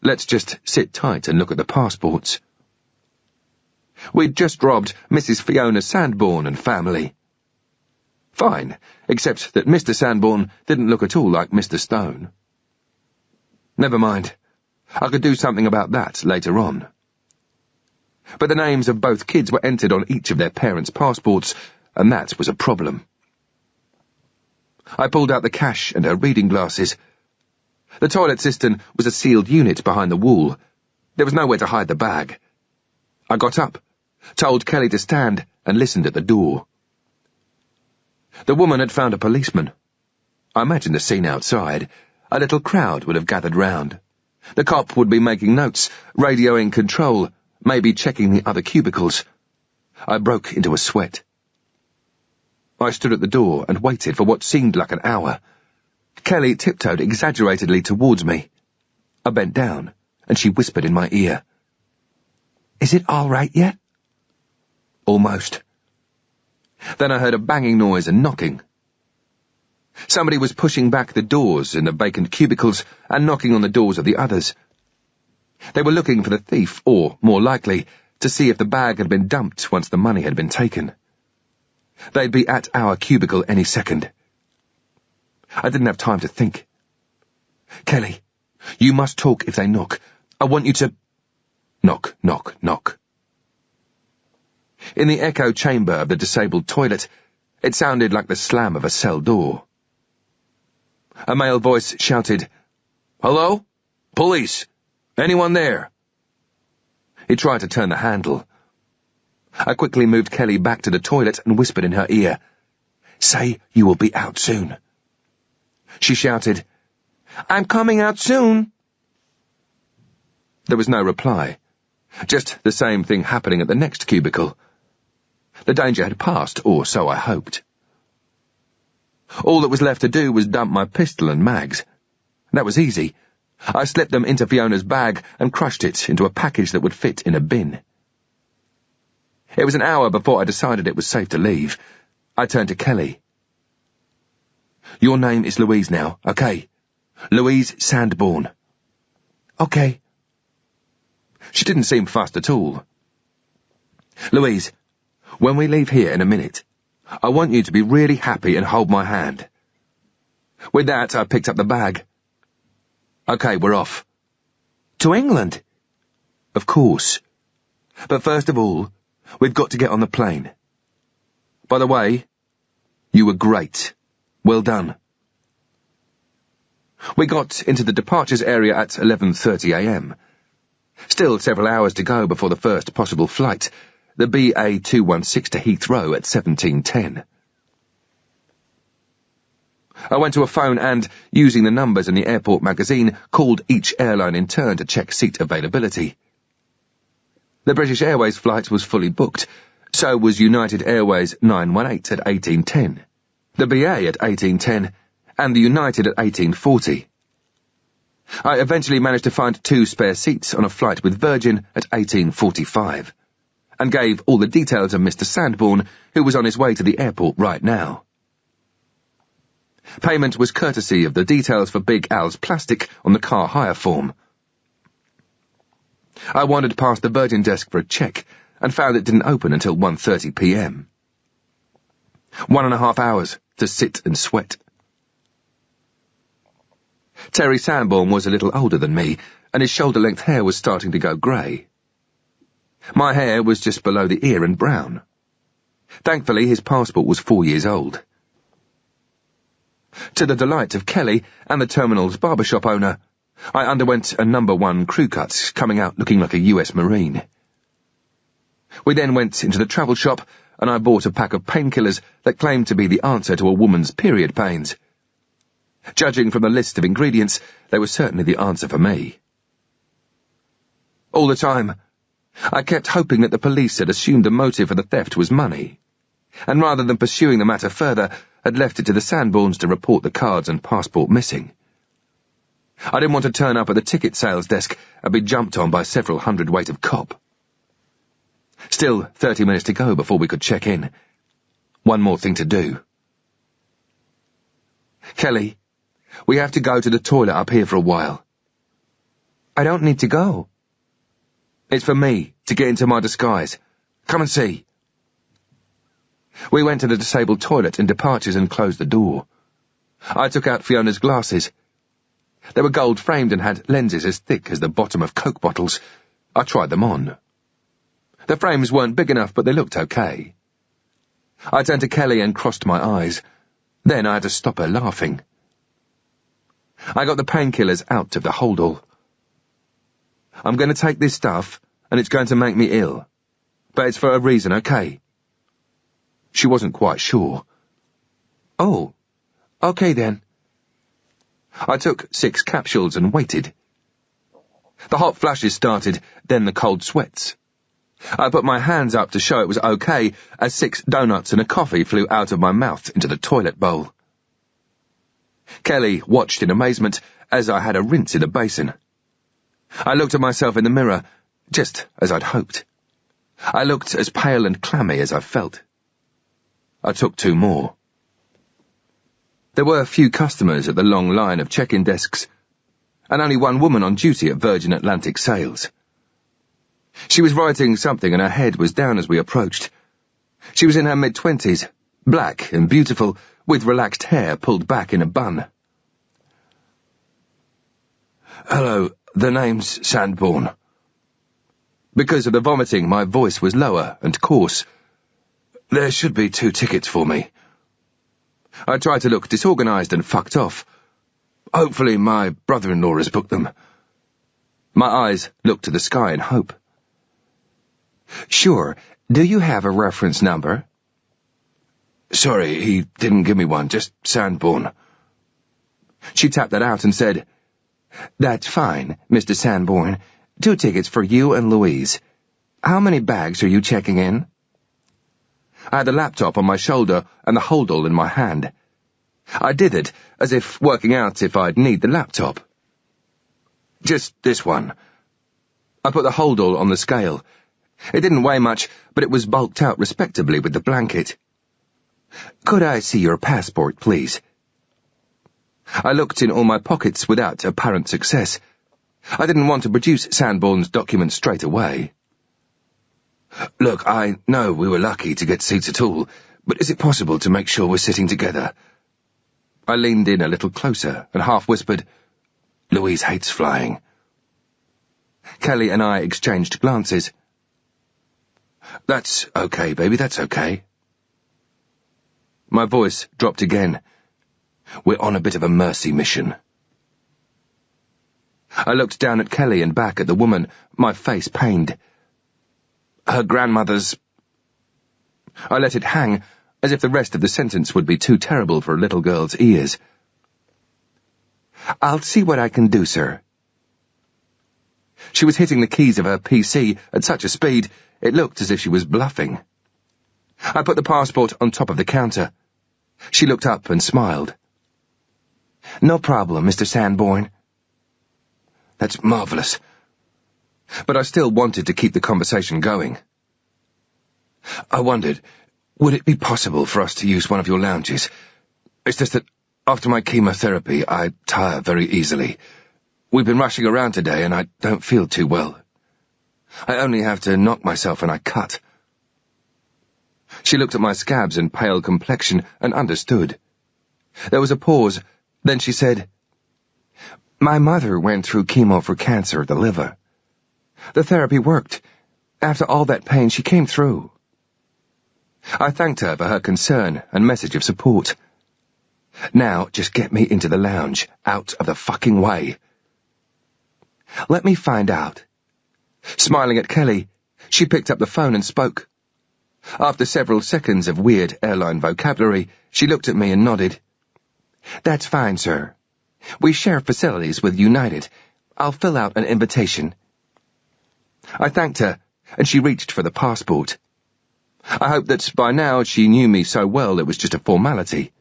Let's just sit tight and look at the passports. We'd just robbed Mrs. Fiona Sandbourne and family. Fine, except that Mr. Sandbourne didn't look at all like Mr. Stone. Never mind. I could do something about that later on. But the names of both kids were entered on each of their parents' passports, and that was a problem. I pulled out the cash and her reading glasses. The toilet cistern was a sealed unit behind the wall. There was nowhere to hide the bag. I got up, told Kelly to stand, and listened at the door. The woman had found a policeman. I imagined the scene outside. A little crowd would have gathered round. The cop would be making notes, radioing control, maybe checking the other cubicles. I broke into a sweat. I stood at the door and waited for what seemed like an hour. Kelly tiptoed exaggeratedly towards me. I bent down, and she whispered in my ear, "Is it all right yet?" Almost. Then I heard a banging noise and knocking. Somebody was pushing back the doors in the vacant cubicles and knocking on the doors of the others. They were looking for the thief, or, more likely, to see if the bag had been dumped once the money had been taken. They'd be at our cubicle any second. I didn't have time to think. "Kelly, you must talk if they knock. I want you to—" Knock, knock, knock. In the echo chamber of the disabled toilet, it sounded like the slam of a cell door. A male voice shouted, "Hello? Police! Anyone there?" He tried to turn the handle. I quickly moved Kelly back to the toilet and whispered in her ear, "Say you will be out soon." She shouted, "I'm coming out soon." There was no reply, just the same thing happening at the next cubicle. The danger had passed, or so I hoped. All that was left to do was dump my pistol and mags. That was easy. I slipped them into Fiona's bag and crushed it into a package that would fit in a bin. It was an hour before I decided it was safe to leave. I turned to Kelly. "Your name is Louise now, okay? Louise Sandbourne." "Okay." She didn't seem fussed at all. "Louise, when we leave here in a minute, I want you to be really happy and hold my hand." With that, I picked up the bag. "Okay, we're off." "To England?" "Of course. But first of all, we've got to get on the plane. By the way, you were great. Well done." We got into the departures area at 11:30 a.m. Still several hours to go before the first possible flight, the BA216 to Heathrow at 17:10. I went to a phone and, using the numbers in the airport magazine, called each airline in turn to check seat availability. The British Airways flight was fully booked, so was United Airways 918 at 18:10, the BA at 18:10, and the United at 18:40. I eventually managed to find 2 spare seats on a flight with Virgin at 18:45, and gave all the details of Mr. Sandbourne, who was on his way to the airport right now. Payment was courtesy of the details for Big Al's plastic on the car hire form. I wandered past the Virgin desk for a check, and found it didn't open until 1:30 p.m. 1.5 hours to sit and sweat. Terry Sandbourne was a little older than me, and his shoulder-length hair was starting to go grey. My hair was just below the ear and brown. Thankfully, his passport was 4 years old. To the delight of Kelly and the terminal's barbershop owner, I underwent a number 1 crew cut, coming out looking like a US Marine. We then went into the travel shop, and I bought a pack of painkillers that claimed to be the answer to a woman's period pains. Judging from the list of ingredients, they were certainly the answer for me. All the time, I kept hoping that the police had assumed the motive for the theft was money, and rather than pursuing the matter further, had left it to the Sanborns to report the cards and passport missing. I didn't want to turn up at the ticket sales desk and be jumped on by several hundredweight of cop. Still 30 minutes to go before we could check in. One more thing to do. Kelly, we have to go to the toilet up here for a while. I don't need to go. It's for me, to get into my disguise. Come and see. We went to the disabled toilet in departures and closed the door. I took out Fiona's glasses. They were gold-framed and had lenses as thick as the bottom of Coke bottles. I tried them on. The frames weren't big enough, but they looked okay. I turned to Kelly and crossed my eyes. Then I had to stop her laughing. I got the painkillers out of the holdall. I'm going to take this stuff, and it's going to make me ill. But it's for a reason, okay? She wasn't quite sure. Oh, okay then. I took 6 capsules and waited. The hot flashes started, then the cold sweats. I put my hands up to show it was okay as 6 donuts and a coffee flew out of my mouth into the toilet bowl. Kelly watched in amazement as I had a rinse in the basin. I looked at myself in the mirror, just as I'd hoped. I looked as pale and clammy as I felt. I took 2 more. There were few customers at the long line of check-in desks, and only one woman on duty at Virgin Atlantic Sales. She was writing something and her head was down as we approached. She was in her mid-20s, black and beautiful, with relaxed hair pulled back in a bun. Hello, the name's Sanborn. Because of the vomiting, my voice was lower and coarse. There should be 2 tickets for me. I tried to look disorganized and fucked off. Hopefully my brother-in-law has booked them. My eyes looked to the sky in hope. Sure. Do you have a reference number? Sorry, he didn't give me one, just Sanborn. She tapped that out and said, That's fine, Mr. Sanborn. 2 tickets for you and Louise. How many bags are you checking in? I had the laptop on my shoulder and the holdall in my hand. I did it, as if working out if I'd need the laptop. Just this one. I put the holdall on the scale. It didn't weigh much, but it was bulked out respectably with the blanket. Could I see your passport, please? I looked in all my pockets without apparent success. I didn't want to produce Sanborn's documents straight away. Look, I know we were lucky to get seats at all, but is it possible to make sure we're sitting together? I leaned in a little closer and half whispered, Louise hates flying. Kelly and I exchanged glances. That's okay, baby, that's okay. My voice dropped again. We're on a bit of a mercy mission. I looked down at Kelly and back at the woman, my face pained. Her grandmother's... I let it hang, as if the rest of the sentence would be too terrible for a little girl's ears. I'll see what I can do, sir. She was hitting the keys of her PC at such a speed, it looked as if she was bluffing. I put the passport on top of the counter. She looked up and smiled. No problem, Mr. Sanborn. That's marvelous. But I still wanted to keep the conversation going. I wondered, would it be possible for us to use one of your lounges? It's just that after my chemotherapy, I tire very easily. We've been rushing around today and I don't feel too well. I only have to knock myself and I cut. She looked at my scabs and pale complexion and understood. There was a pause, then she said, My mother went through chemo for cancer of the liver. The therapy worked. After all that pain, she came through. I thanked her for her concern and message of support. Now just get me into the lounge, out of the fucking way. Let me find out. Smiling at Kelly, she picked up the phone and spoke. After several seconds of weird airline vocabulary, she looked at me and nodded. That's fine, sir. We share facilities with United. I'll fill out an invitation. I thanked her, and she reached for the passport. I hoped that by now she knew me so well it was just a formality.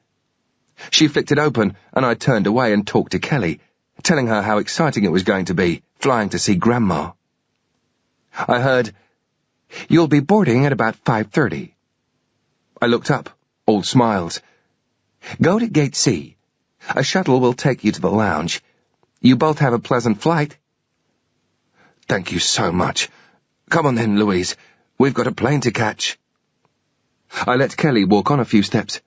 She flicked it open, and I turned away and talked to Kelly, telling her how exciting it was going to be, flying to see Grandma. I heard, "You'll be boarding at about 5:30. I looked up, all smiles. Go to Gate C. A shuttle will take you to the lounge. You both have a pleasant flight. Thank you so much. Come on then, Louise. We've got a plane to catch. I let Kelly walk on a few steps,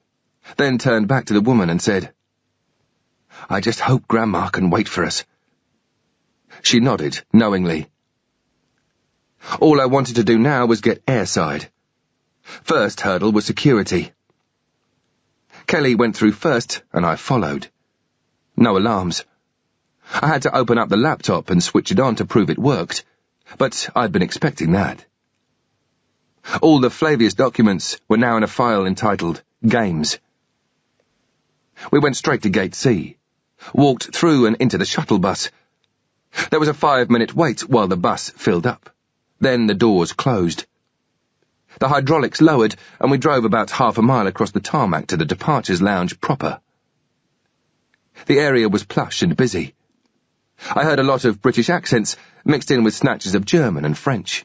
then turned back to the woman and said, I just hope Grandma can wait for us. She nodded, knowingly. All I wanted to do now was get airside. First hurdle was security. Kelly went through first, and I followed. No alarms. I had to open up the laptop and switch it on to prove it worked, but I'd been expecting that. All the Flavius documents were now in a file entitled Games. We went straight to Gate C, walked through and into the shuttle bus. There was a 5-minute wait while the bus filled up. Then the doors closed. The hydraulics lowered, and we drove about half a mile across the tarmac to the departures lounge proper. The area was plush and busy. I heard a lot of British accents mixed in with snatches of German and French.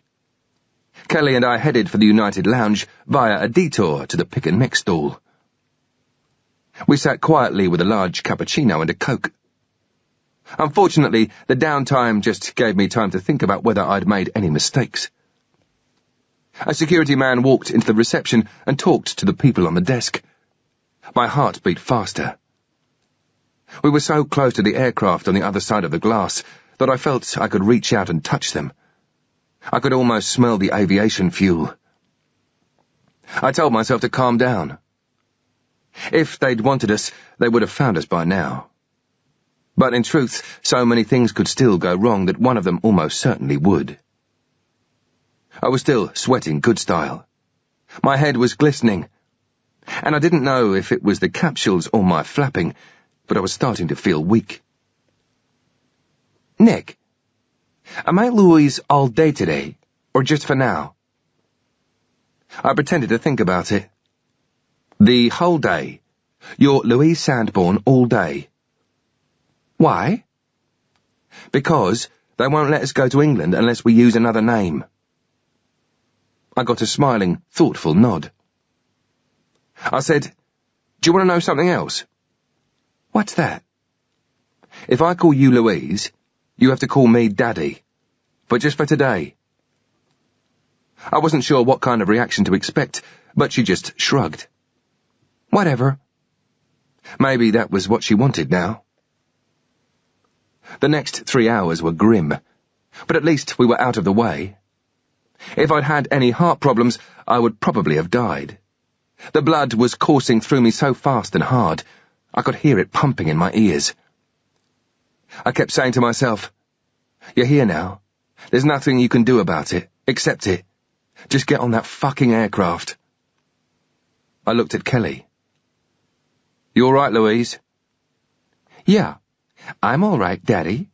Kelly and I headed for the United Lounge via a detour to the pick and mix stall. We sat quietly with a large cappuccino and a Coke. Unfortunately, the downtime just gave me time to think about whether I'd made any mistakes. A security man walked into the reception and talked to the people on the desk. My heart beat faster. We were so close to the aircraft on the other side of the glass that I felt I could reach out and touch them. I could almost smell the aviation fuel. I told myself to calm down. If they'd wanted us, they would have found us by now. But in truth, so many things could still go wrong that one of them almost certainly would. I was still sweating good style. My head was glistening, and I didn't know if it was the capsules or my flapping, but I was starting to feel weak. Nick, am I Louise all day today, or just for now? I pretended to think about it. The whole day. You're Louise Sandbourne all day. Why? Because they won't let us go to England unless we use another name. I got a smiling, thoughtful nod. I said, Do you want to know something else? What's that? If I call you Louise, you have to call me Daddy. But just for today. I wasn't sure what kind of reaction to expect, but she just shrugged. Whatever. Maybe that was what she wanted now. The next 3 hours were grim, but at least we were out of the way. If I'd had any heart problems, I would probably have died. The blood was coursing through me so fast and hard, I could hear it pumping in my ears. I kept saying to myself, You're here now. There's nothing you can do about it. Accept it. Just get on that fucking aircraft. I looked at Kelly. You all right, Louise? Yeah, I'm all right, Daddy.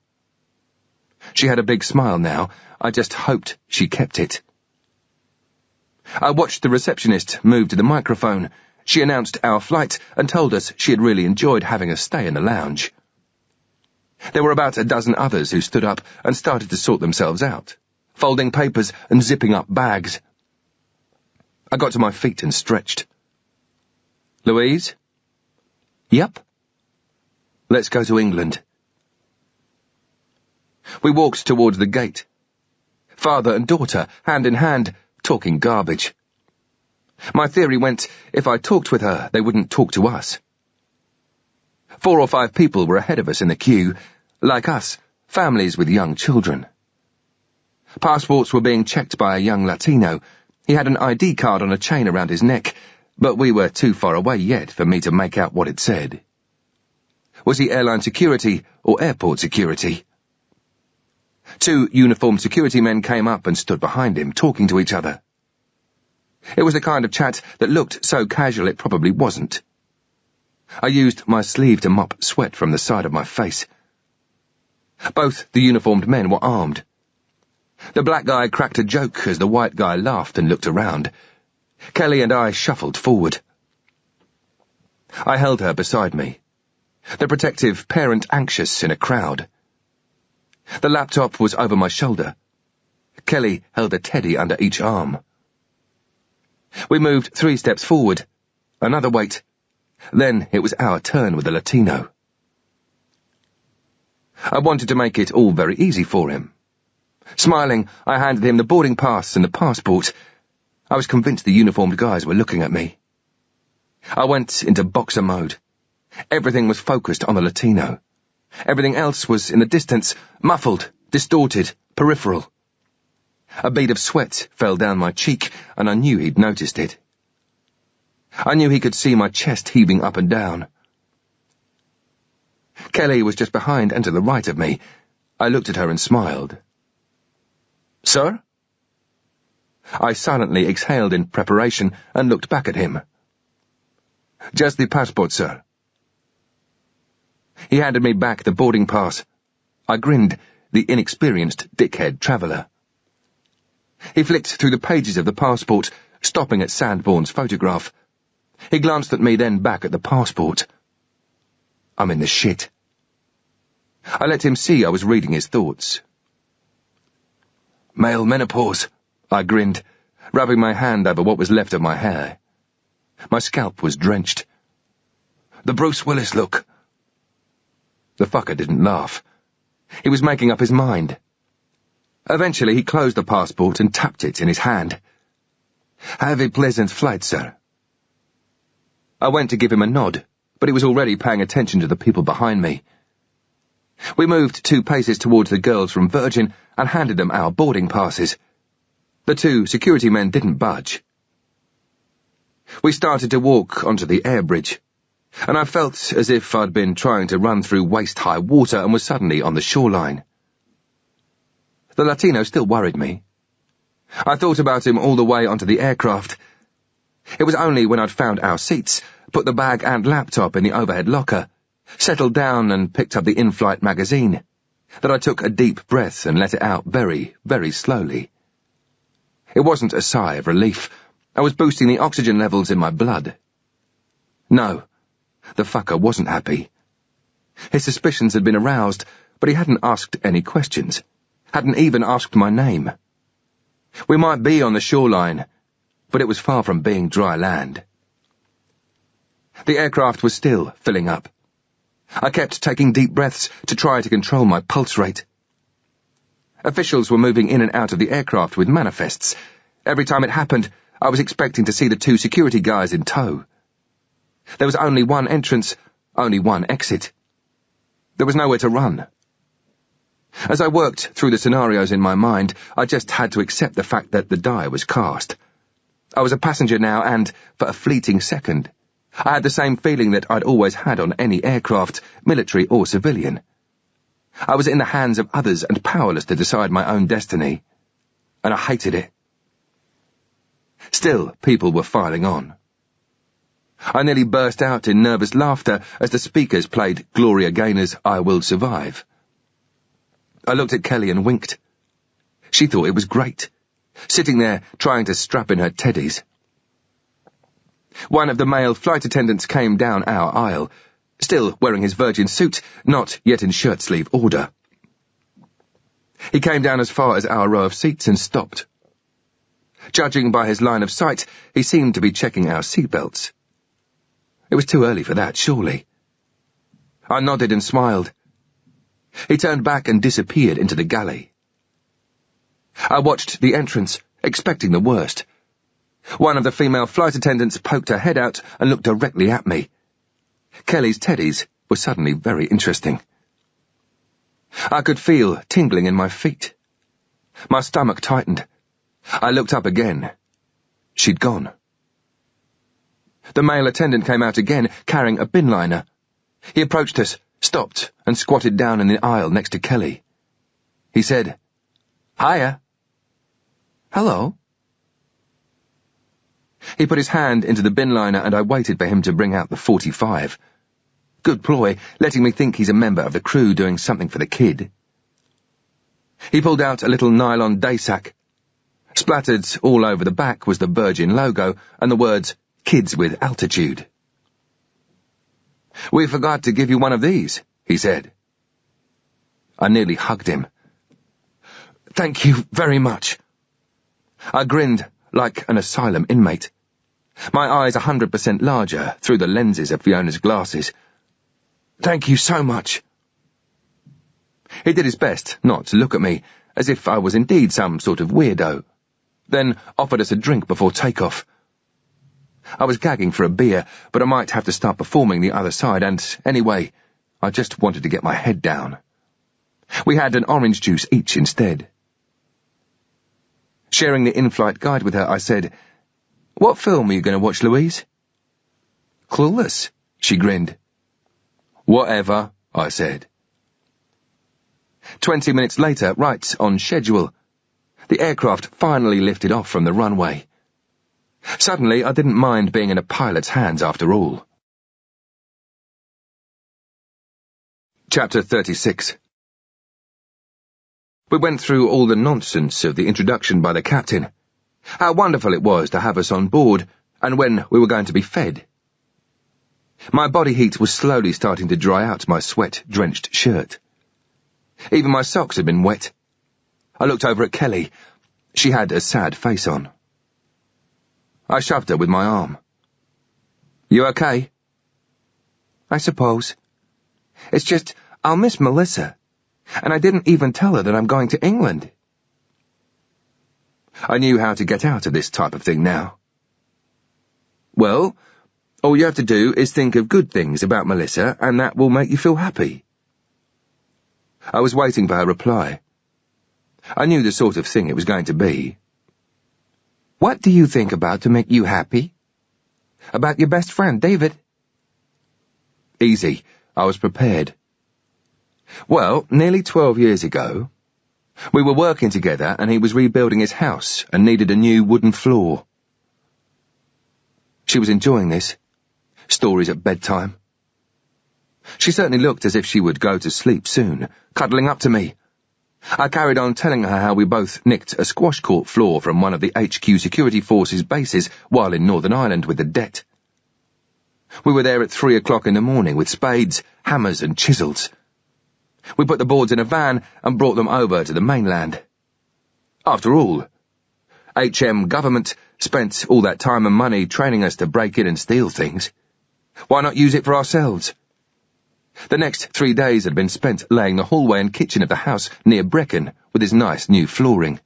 She had a big smile now. I just hoped she kept it. I watched the receptionist move to the microphone. She announced our flight and told us she had really enjoyed having us stay in the lounge. There were about a dozen others who stood up and started to sort themselves out, folding papers and zipping up bags. I got to my feet and stretched. Louise? Yep. Let's go to England. We walked towards the gate. Father and daughter, hand in hand, talking garbage. My theory went, if I talked with her, they wouldn't talk to us. 4 or 5 people were ahead of us in the queue, like us, families with young children. Passports were being checked by a young Latino. He had an ID card on a chain around his neck, but we were too far away yet for me to make out what it said. Was he airline security or airport security? 2 uniformed security men came up and stood behind him, talking to each other. It was the kind of chat that looked so casual it probably wasn't. I used my sleeve to mop sweat from the side of my face. Both the uniformed men were armed. The black guy cracked a joke as the white guy laughed and looked around. Kelly and I shuffled forward. I held her beside me, the protective parent anxious in a crowd. The laptop was over my shoulder. Kelly held a teddy under each arm. We moved 3 steps forward, another wait. Then it was our turn with the Latino. I wanted to make it all very easy for him. Smiling, I handed him the boarding pass and the passport. I was convinced the uniformed guys were looking at me. I went into boxer mode. Everything was focused on the Latino. Everything else was in the distance, muffled, distorted, peripheral. A bead of sweat fell down my cheek, and I knew he'd noticed it. I knew he could see my chest heaving up and down. Kelly was just behind and to the right of me. I looked at her and smiled. "Sir?" I silently exhaled in preparation and looked back at him. "Just the passport, sir." He handed me back the boarding pass. I grinned, the inexperienced dickhead traveller. He flicked through the pages of the passport, stopping at Sandbourne's photograph. He glanced at me, then back at the passport. I'm in the shit. I let him see I was reading his thoughts. "Male menopause," I grinned, rubbing my hand over what was left of my hair. My scalp was drenched. "The Bruce Willis look." The fucker didn't laugh. He was making up his mind. Eventually he closed the passport and tapped it in his hand. "Have a pleasant flight, sir." I went to give him a nod, but he was already paying attention to the people behind me. We moved 2 paces towards the girls from Virgin and handed them our boarding passes. The 2 security men didn't budge. We started to walk onto the air bridge, and I felt as if I'd been trying to run through waist-high water and was suddenly on the shoreline. The Latino still worried me. I thought about him all the way onto the aircraft. It was only when I'd found our seats, put the bag and laptop in the overhead locker, settled down and picked up the in-flight magazine, that I took a deep breath and let it out very, very slowly. It wasn't a sigh of relief. I was boosting the oxygen levels in my blood. No, the fucker wasn't happy. His suspicions had been aroused, but he hadn't asked any questions, hadn't even asked my name. We might be on the shoreline, but it was far from being dry land. The aircraft was still filling up. I kept taking deep breaths to try to control my pulse rate. Officials were moving in and out of the aircraft with manifests. Every time it happened, I was expecting to see the 2 security guys in tow. There was only one entrance, only one exit. There was nowhere to run. As I worked through the scenarios in my mind, I just had to accept the fact that the die was cast. I was a passenger now, and, for a fleeting second, I had the same feeling that I'd always had on any aircraft, military or civilian. I was in the hands of others and powerless to decide my own destiny, and I hated it. Still, people were filing on. I nearly burst out in nervous laughter as the speakers played Gloria Gaynor's "I Will Survive." I looked at Kelly and winked. She thought it was great, sitting there trying to strap in her teddies. One of the male flight attendants came down our aisle, still wearing his Virgin suit, not yet in shirt-sleeve order. He came down as far as our row of seats and stopped. Judging by his line of sight, he seemed to be checking our seatbelts. It was too early for that, surely. I nodded and smiled. He turned back and disappeared into the galley. I watched the entrance, expecting the worst. One of the female flight attendants poked her head out and looked directly at me. Kelly's teddies were suddenly very interesting. I could feel tingling in my feet. My stomach tightened. I looked up again. She'd gone. The male attendant came out again, carrying a bin liner. He approached us, stopped and squatted down in the aisle next to Kelly. He said, "Hiya." "Hello." He put his hand into the bin liner and I waited for him to bring out the .45. Good ploy, letting me think he's a member of the crew doing something for the kid. He pulled out a little nylon day sack. Splattered all over the back was the Virgin logo and the words, "Kids with Altitude." "We forgot to give you one of these," he said. I nearly hugged him. "Thank you very much." I grinned like an asylum inmate. My eyes 100% larger through the lenses of Fiona's glasses. "Thank you so much." He did his best not to look at me, as if I was indeed some sort of weirdo, then offered us a drink before takeoff. I was gagging for a beer, but I might have to start performing the other side, and anyway, I just wanted to get my head down. We had an orange juice each instead. Sharing the in-flight guide with her, I said, "What film are you going to watch, Louise?" "Clueless," she grinned. "Whatever," I said. 20 minutes later, right on schedule, the aircraft finally lifted off from the runway. Suddenly, I didn't mind being in a pilot's hands after all. Chapter 36. We went through all the nonsense of the introduction by the captain. How wonderful it was to have us on board, and when we were going to be fed. My body heat was slowly starting to dry out my sweat-drenched shirt. Even my socks had been wet. I looked over at Kelly. She had a sad face on. I shoved her with my arm. "You okay?" "I suppose. It's just, I'll miss Melissa. And I didn't even tell her that I'm going to England." I knew how to get out of this type of thing now. "Well, all you have to do is think of good things about Melissa, and that will make you feel happy." I was waiting for her reply. I knew the sort of thing it was going to be. "What do you think about to make you happy? About your best friend, David?" Easy. I was prepared. Well, nearly 12 years ago, we were working together and he was rebuilding his house and needed a new wooden floor. She was enjoying this. Stories at bedtime. She certainly looked as if she would go to sleep soon, cuddling up to me. I carried on telling her how we both nicked a squash court floor from one of the HQ Security Forces bases while in Northern Ireland with the debt. We were there at 3 o'clock in the morning with spades, hammers and chisels. We put the boards in a van and brought them over to the mainland. After all, HM government spent all that time and money training us to break in and steal things. Why not use it for ourselves? The next 3 days had been spent laying the hallway and kitchen of the house near Brecon with his nice new flooring.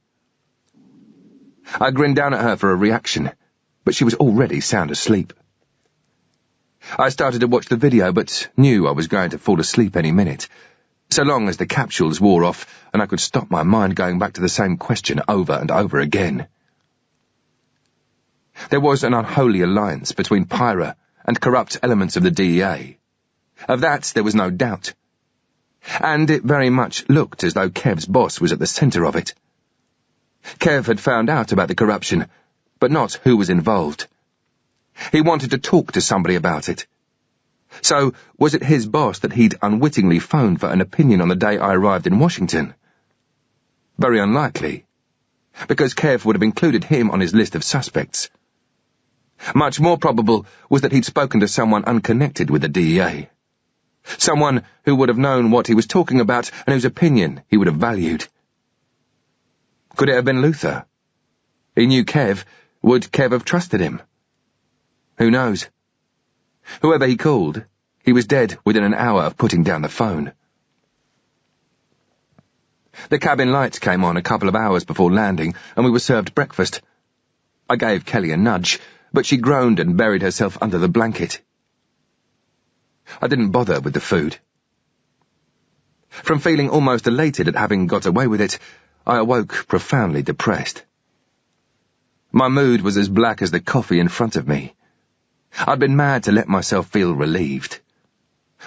I grinned down at her for a reaction, but she was already sound asleep. I started to watch the video, but knew I was going to fall asleep any minute, so long as the capsules wore off and I could stop my mind going back to the same question over and over again. There was an unholy alliance between Pyra and corrupt elements of the DEA. Of that there was no doubt. And it very much looked as though Kev's boss was at the centre of it. Kev had found out about the corruption, but not who was involved. He wanted to talk to somebody about it. So, was it his boss that he'd unwittingly phoned for an opinion on the day I arrived in Washington? Very unlikely, because Kev would have included him on his list of suspects. Much more probable was that he'd spoken to someone unconnected with the DEA. Someone who would have known what he was talking about and whose opinion he would have valued. Could it have been Luther? He knew Kev. Would Kev have trusted him? Who knows? Whoever he called, he was dead within an hour of putting down the phone. The cabin lights came on a couple of hours before landing, and we were served breakfast. I gave Kelly a nudge, but she groaned and buried herself under the blanket. I didn't bother with the food. From feeling almost elated at having got away with it, I awoke profoundly depressed. My mood was as black as the coffee in front of me. I'd been mad to let myself feel relieved.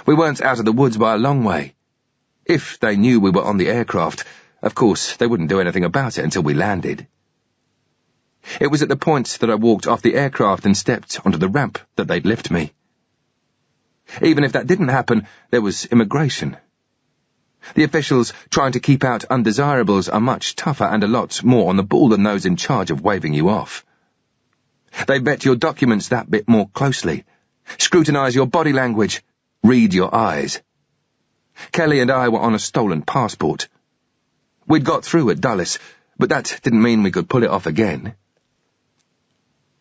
We weren't out of the woods by a long way. If they knew we were on the aircraft, of course, they wouldn't do anything about it until we landed. It was at the point that I walked off the aircraft and stepped onto the ramp that they'd left me. Even if that didn't happen, there was immigration. The officials trying to keep out undesirables are much tougher and a lot more on the ball than those in charge of waving you off. They vet your documents that bit more closely, scrutinize your body language, read your eyes. Kelly and I were on a stolen passport. We'd got through at Dulles, but that didn't mean we could pull it off again.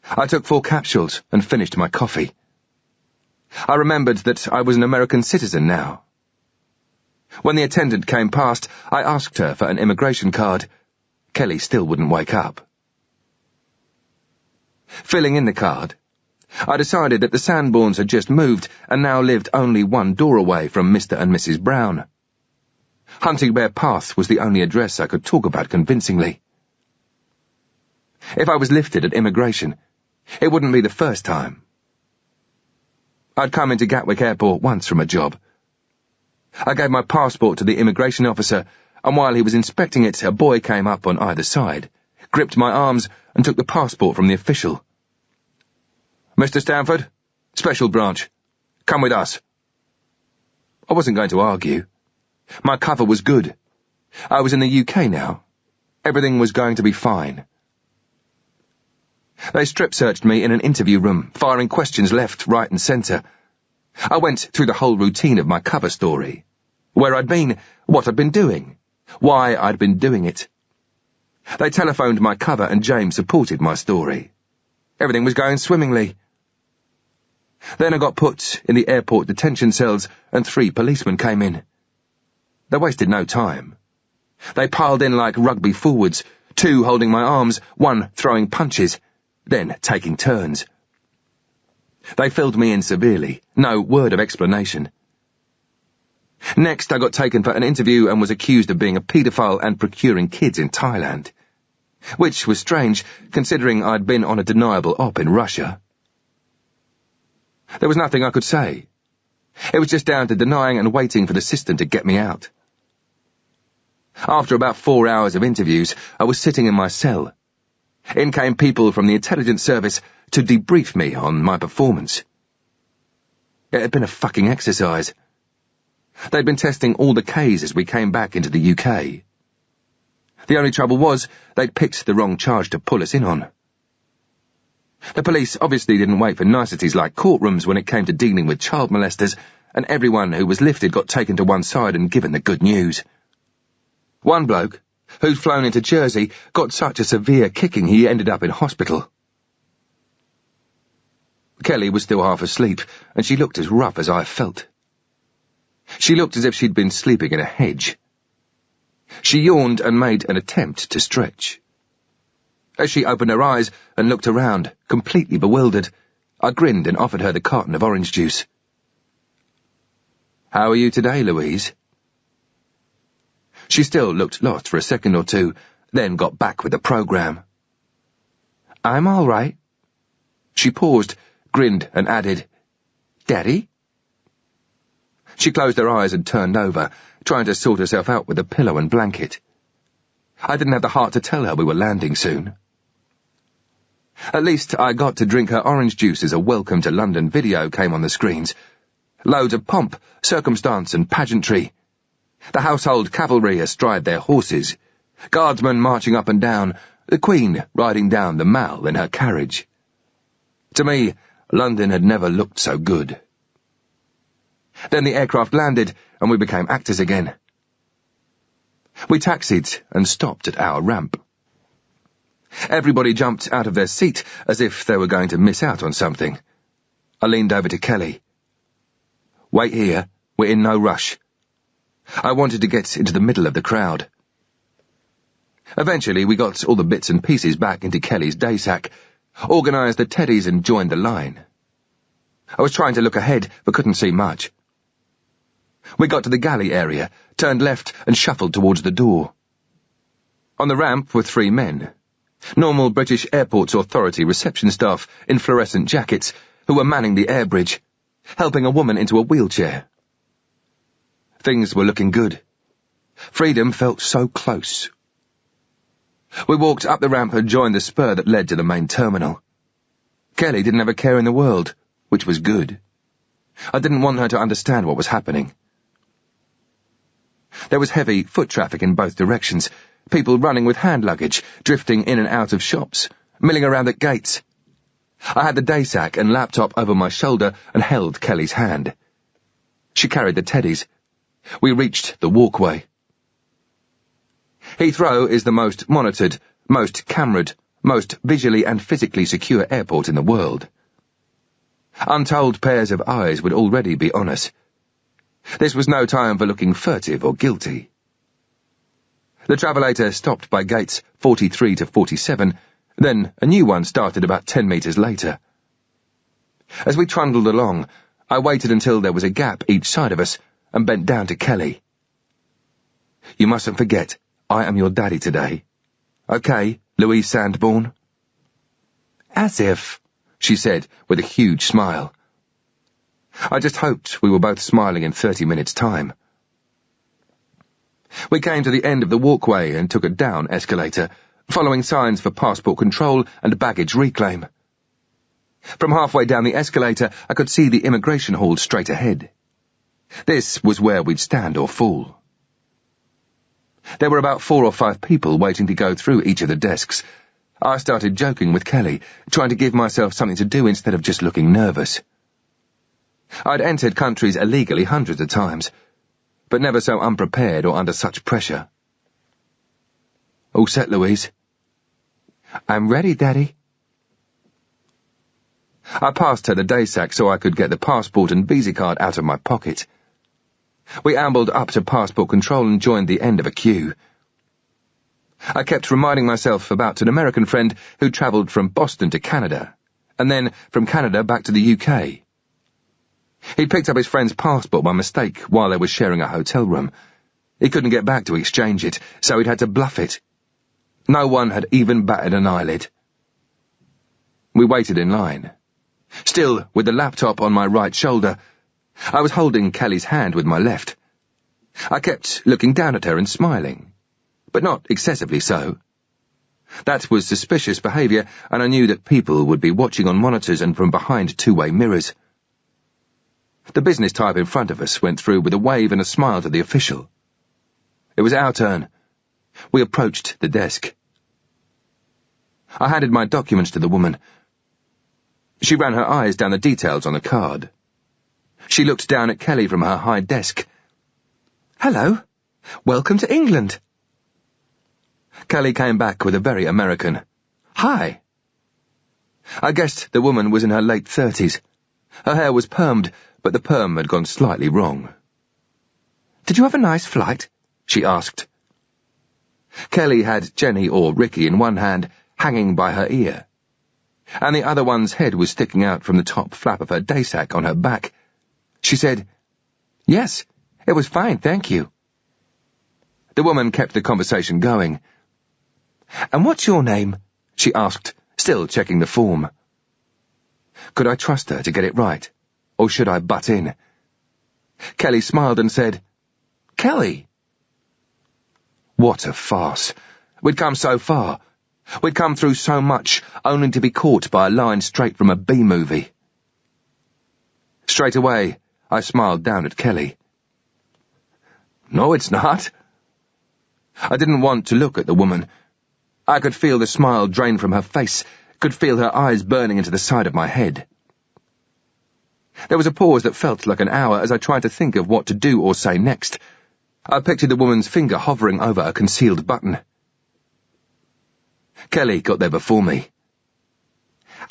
I took 4 capsules and finished my coffee. I remembered that I was an American citizen now. When the attendant came past, I asked her for an immigration card. Kelly still wouldn't wake up. Filling in the card, I decided that the Sanborns had just moved and now lived only 1 door away from Mr. and Mrs. Brown. Hunting Bear Path was the only address I could talk about convincingly. If I was lifted at immigration, it wouldn't be the first time. I'd come into Gatwick Airport once from a job. I gave my passport to the immigration officer, and while he was inspecting it, a boy came up on either side, gripped my arms, and took the passport from the official. "Mr. Stanford, Special Branch, come with us." I wasn't going to argue. My cover was good. I was in the UK now. Everything was going to be fine. They strip-searched me in an interview room, firing questions left, right and centre. I went through the whole routine of my cover story. Where I'd been, what I'd been doing, why I'd been doing it. They telephoned my cover and James supported my story. Everything was going swimmingly. Then I got put in the airport detention cells and 3 policemen came in. They wasted no time. They piled in like rugby forwards, 2 holding my arms, 1 throwing punches, then taking turns. They filled me in severely, no word of explanation. Next, I got taken for an interview and was accused of being a paedophile and procuring kids in Thailand, which was strange, considering I'd been on a deniable op in Russia. There was nothing I could say. It was just down to denying and waiting for the system to get me out. After about 4 hours of interviews, I was sitting in my cell. In came people from the intelligence service to debrief me on my performance. It had been a fucking exercise. They'd been testing all the Ks as we came back into the UK. The only trouble was, they'd picked the wrong charge to pull us in on. The police obviously didn't wait for niceties like courtrooms when it came to dealing with child molesters, and everyone who was lifted got taken to one side and given the good news. One bloke, who'd flown into Jersey, got such a severe kicking he ended up in hospital. Kelly was still half asleep, and she looked as rough as I felt. She looked as if she'd been sleeping in a hedge. She yawned and made an attempt to stretch. As she opened her eyes and looked around, completely bewildered, I grinned and offered her the carton of orange juice. "How are you today, Louise?" She still looked lost for a second or 2, then got back with the programme. "I'm all right." She paused, grinned and added, "Daddy?" She closed her eyes and turned over, trying to sort herself out with a pillow and blanket. I didn't have the heart to tell her we were landing soon. At least I got to drink her orange juice as a Welcome to London video came on the screens. Loads of pomp, circumstance and pageantry. The household cavalry astride their horses, guardsmen marching up and down, the Queen riding down the Mall in her carriage. To me, London had never looked so good. Then the aircraft landed, and we became actors again. We taxied and stopped at our ramp. Everybody jumped out of their seat as if they were going to miss out on something. I leaned over to Kelly. "Wait here, we're in no rush." I wanted to get into the middle of the crowd. Eventually we got all the bits and pieces back into Kelly's day sack, organised the teddies and joined the line. I was trying to look ahead, but couldn't see much. We got to the galley area, turned left and shuffled towards the door. On the ramp were 3 men, normal British Airports Authority reception staff in fluorescent jackets who were manning the air bridge, helping a woman into a wheelchair, Things were looking good. Freedom felt so close. We walked up the ramp and joined the spur that led to the main terminal. Kelly didn't have a care in the world, which was good. I didn't want her to understand what was happening. There was heavy foot traffic in both directions, people running with hand luggage, drifting in and out of shops, milling around at gates. I had the day sack and laptop over my shoulder and held Kelly's hand. She carried the teddies. We reached the walkway. Heathrow is the most monitored, most cameraed, most visually and physically secure airport in the world. Untold pairs of eyes would already be on us. This was no time for looking furtive or guilty. The travelator stopped by gates 43 to 47, then a new one started about 10 metres later. As we trundled along, I waited until there was a gap each side of us and bent down to Kelly. "You mustn't forget, I am your daddy today. Okay, Louise Sandbourne?" "As if," she said with a huge smile. I just hoped we were both smiling in 30 minutes' time. We came to the end of the walkway and took a down escalator, following signs for passport control and baggage reclaim. From halfway down the escalator, I could see the immigration hall straight ahead. This was where we'd stand or fall. There were about 4 or 5 people waiting to go through each of the desks. I started joking with Kelly, trying to give myself something to do instead of just looking nervous. I'd entered countries illegally hundreds of times, but never so unprepared or under such pressure. "All set, Louise?" "I'm ready, Daddy." I passed her the day sack so I could get the passport and visa card out of my pocket. We ambled up to passport control and joined the end of a queue. I kept reminding myself about an American friend who travelled from Boston to Canada, and then from Canada back to the UK. He'd picked up his friend's passport by mistake while they were sharing a hotel room. He couldn't get back to exchange it, so he'd had to bluff it. No one had even batted an eyelid. We waited in line. Still, with the laptop on my right shoulder, I was holding Kelly's hand with my left. I kept looking down at her and smiling, but not excessively so. That was suspicious behaviour, and I knew that people would be watching on monitors and from behind two-way mirrors. The business type in front of us went through with a wave and a smile to the official. It was our turn. We approached the desk. I handed my documents to the woman. She ran her eyes down the details on the card. She looked down at Kelly from her high desk. "Hello. Welcome to England." Kelly came back with a very American "Hi." I guessed the woman was in her late 30s. Her hair was permed, but the perm had gone slightly wrong. "Did you have a nice flight?" she asked. Kelly had Jenny or Ricky in one hand, hanging by her ear, and the other one's head was sticking out from the top flap of her day sack on her back. She said, "Yes, it was fine, thank you." The woman kept the conversation going. "And what's your name?" she asked, still checking the form. Could I trust her to get it right, or should I butt in? Kelly smiled and said, "Kelly." What a farce. We'd come so far. We'd come through so much, only to be caught by a line straight from a B-movie. Straight away, I smiled down at Kelly. "No, it's not." I didn't want to look at the woman. I could feel the smile drain from her face, could feel her eyes burning into the side of my head. There was a pause that felt like an hour as I tried to think of what to do or say next. I pictured the woman's finger hovering over a concealed button. Kelly got there before me.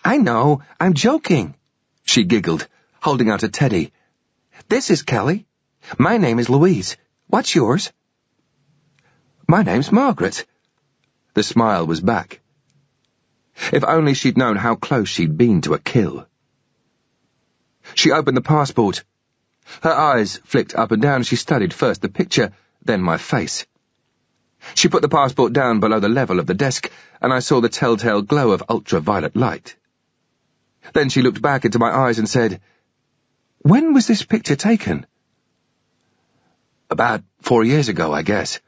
"I know, I'm joking," she giggled, holding out a teddy. "This is Kelly. My name is Louise. What's yours?" "My name's Margaret." The smile was back. If only she'd known how close she'd been to a kill. She opened the passport. Her eyes flicked up and down as she studied first the picture, then my face. She put the passport down below the level of the desk, and I saw the telltale glow of ultraviolet light. Then she looked back into my eyes and said, "When was this picture taken?" About 4 years ago, I guess.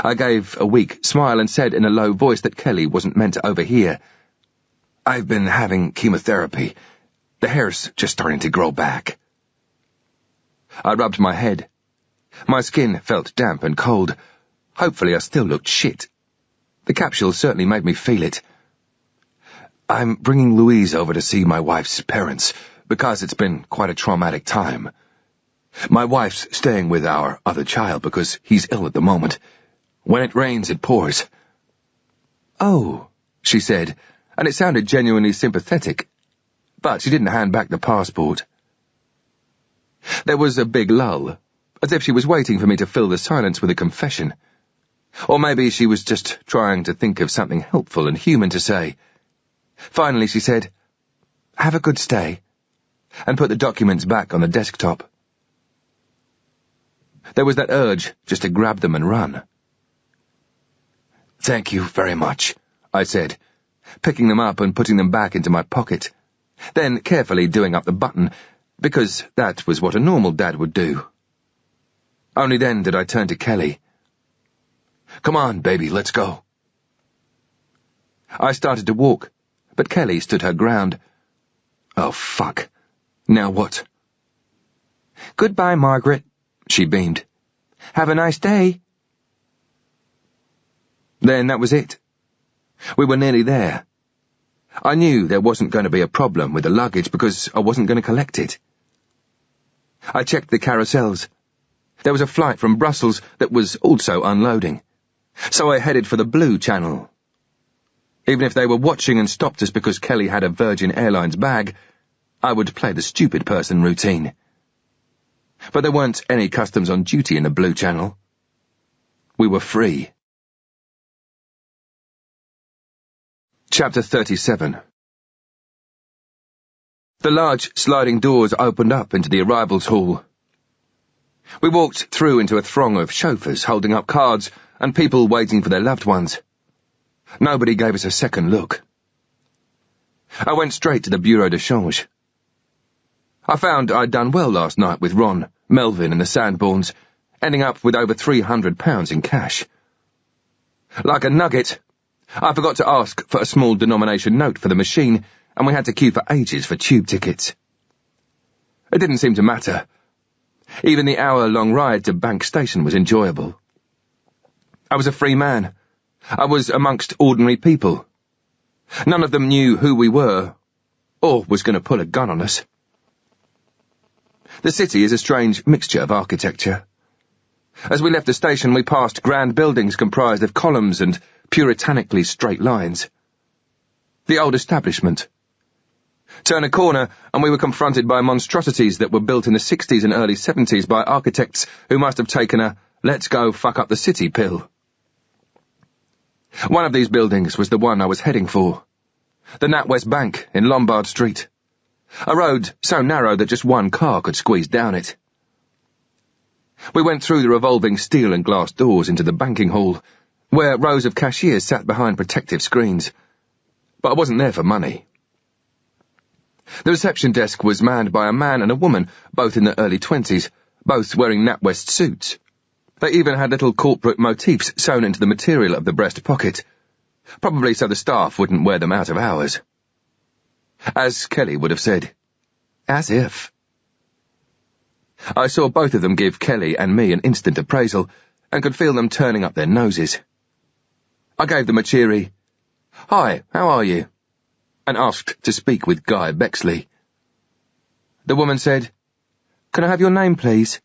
I gave a weak smile and said in a low voice that Kelly wasn't meant to overhear, I've been having chemotherapy. The hair's just starting to grow back. I rubbed my head. My skin felt damp and cold. Hopefully I still looked shit. The capsule certainly made me feel it. I'm bringing Louise over to see my wife's parents, because it's been quite a traumatic time. My wife's staying with our other child because he's ill at the moment. When it rains, it pours. Oh, she said, and it sounded genuinely sympathetic. But she didn't hand back the passport. There was a big lull, as if she was waiting for me to fill the silence with a confession. Or maybe she was just trying to think of something helpful and human to say. Finally she said, Have a good stay, and put the documents back on the desktop. There was that urge just to grab them and run. Thank you very much, I said, picking them up and putting them back into my pocket, then carefully doing up the button, because that was what a normal dad would do. Only then did I turn to Kelly. Come on, baby, let's go. I started to walk, but Kelly stood her ground. Oh, fuck. Now what? Goodbye, Margaret, she beamed. Have a nice day. Then that was it. We were nearly there. I knew there wasn't going to be a problem with the luggage because I wasn't going to collect it. I checked the carousels. There was a flight from Brussels that was also unloading, so I headed for the Blue Channel. Even if they were watching and stopped us because Kelly had a Virgin Airlines bag, I would play the stupid person routine. But there weren't any customs on duty in the Blue Channel. We were free. Chapter 37. The large sliding doors opened up into the arrivals hall. We walked through into a throng of chauffeurs holding up cards and people waiting for their loved ones. Nobody gave us a second look. I went straight to the bureau de change. I found I'd done well last night with Ron, Melvin and the Sandborns, ending up with over £300 in cash. Like a nugget, I forgot to ask for a small denomination note for the machine, and we had to queue for ages for tube tickets. It didn't seem to matter. Even the hour-long ride to Bank Station was enjoyable. I was a free man. I was amongst ordinary people. None of them knew who we were, or was going to pull a gun on us. The city is a strange mixture of architecture. As we left the station, we passed grand buildings comprised of columns and puritanically straight lines. The old establishment. Turn a corner, and we were confronted by monstrosities that were built in the 60s and early 70s by architects who must have taken a let's go fuck up the city pill. One of these buildings was the one I was heading for. The NatWest Bank in Lombard Street. A road so narrow that just one car could squeeze down it. We went through the revolving steel and glass doors into the banking hall, where rows of cashiers sat behind protective screens. But I wasn't there for money. The reception desk was manned by a man and a woman, both in their early 20s, both wearing NatWest suits. They even had little corporate motifs sewn into the material of the breast pocket, probably so the staff wouldn't wear them out of hours. As Kelly would have said, as if. I saw both of them give Kelly and me an instant appraisal, and could feel them turning up their noses. I gave them a cheery, "Hi, how are you?" and asked to speak with Guy Bexley. The woman said, "Can I have your name, please?"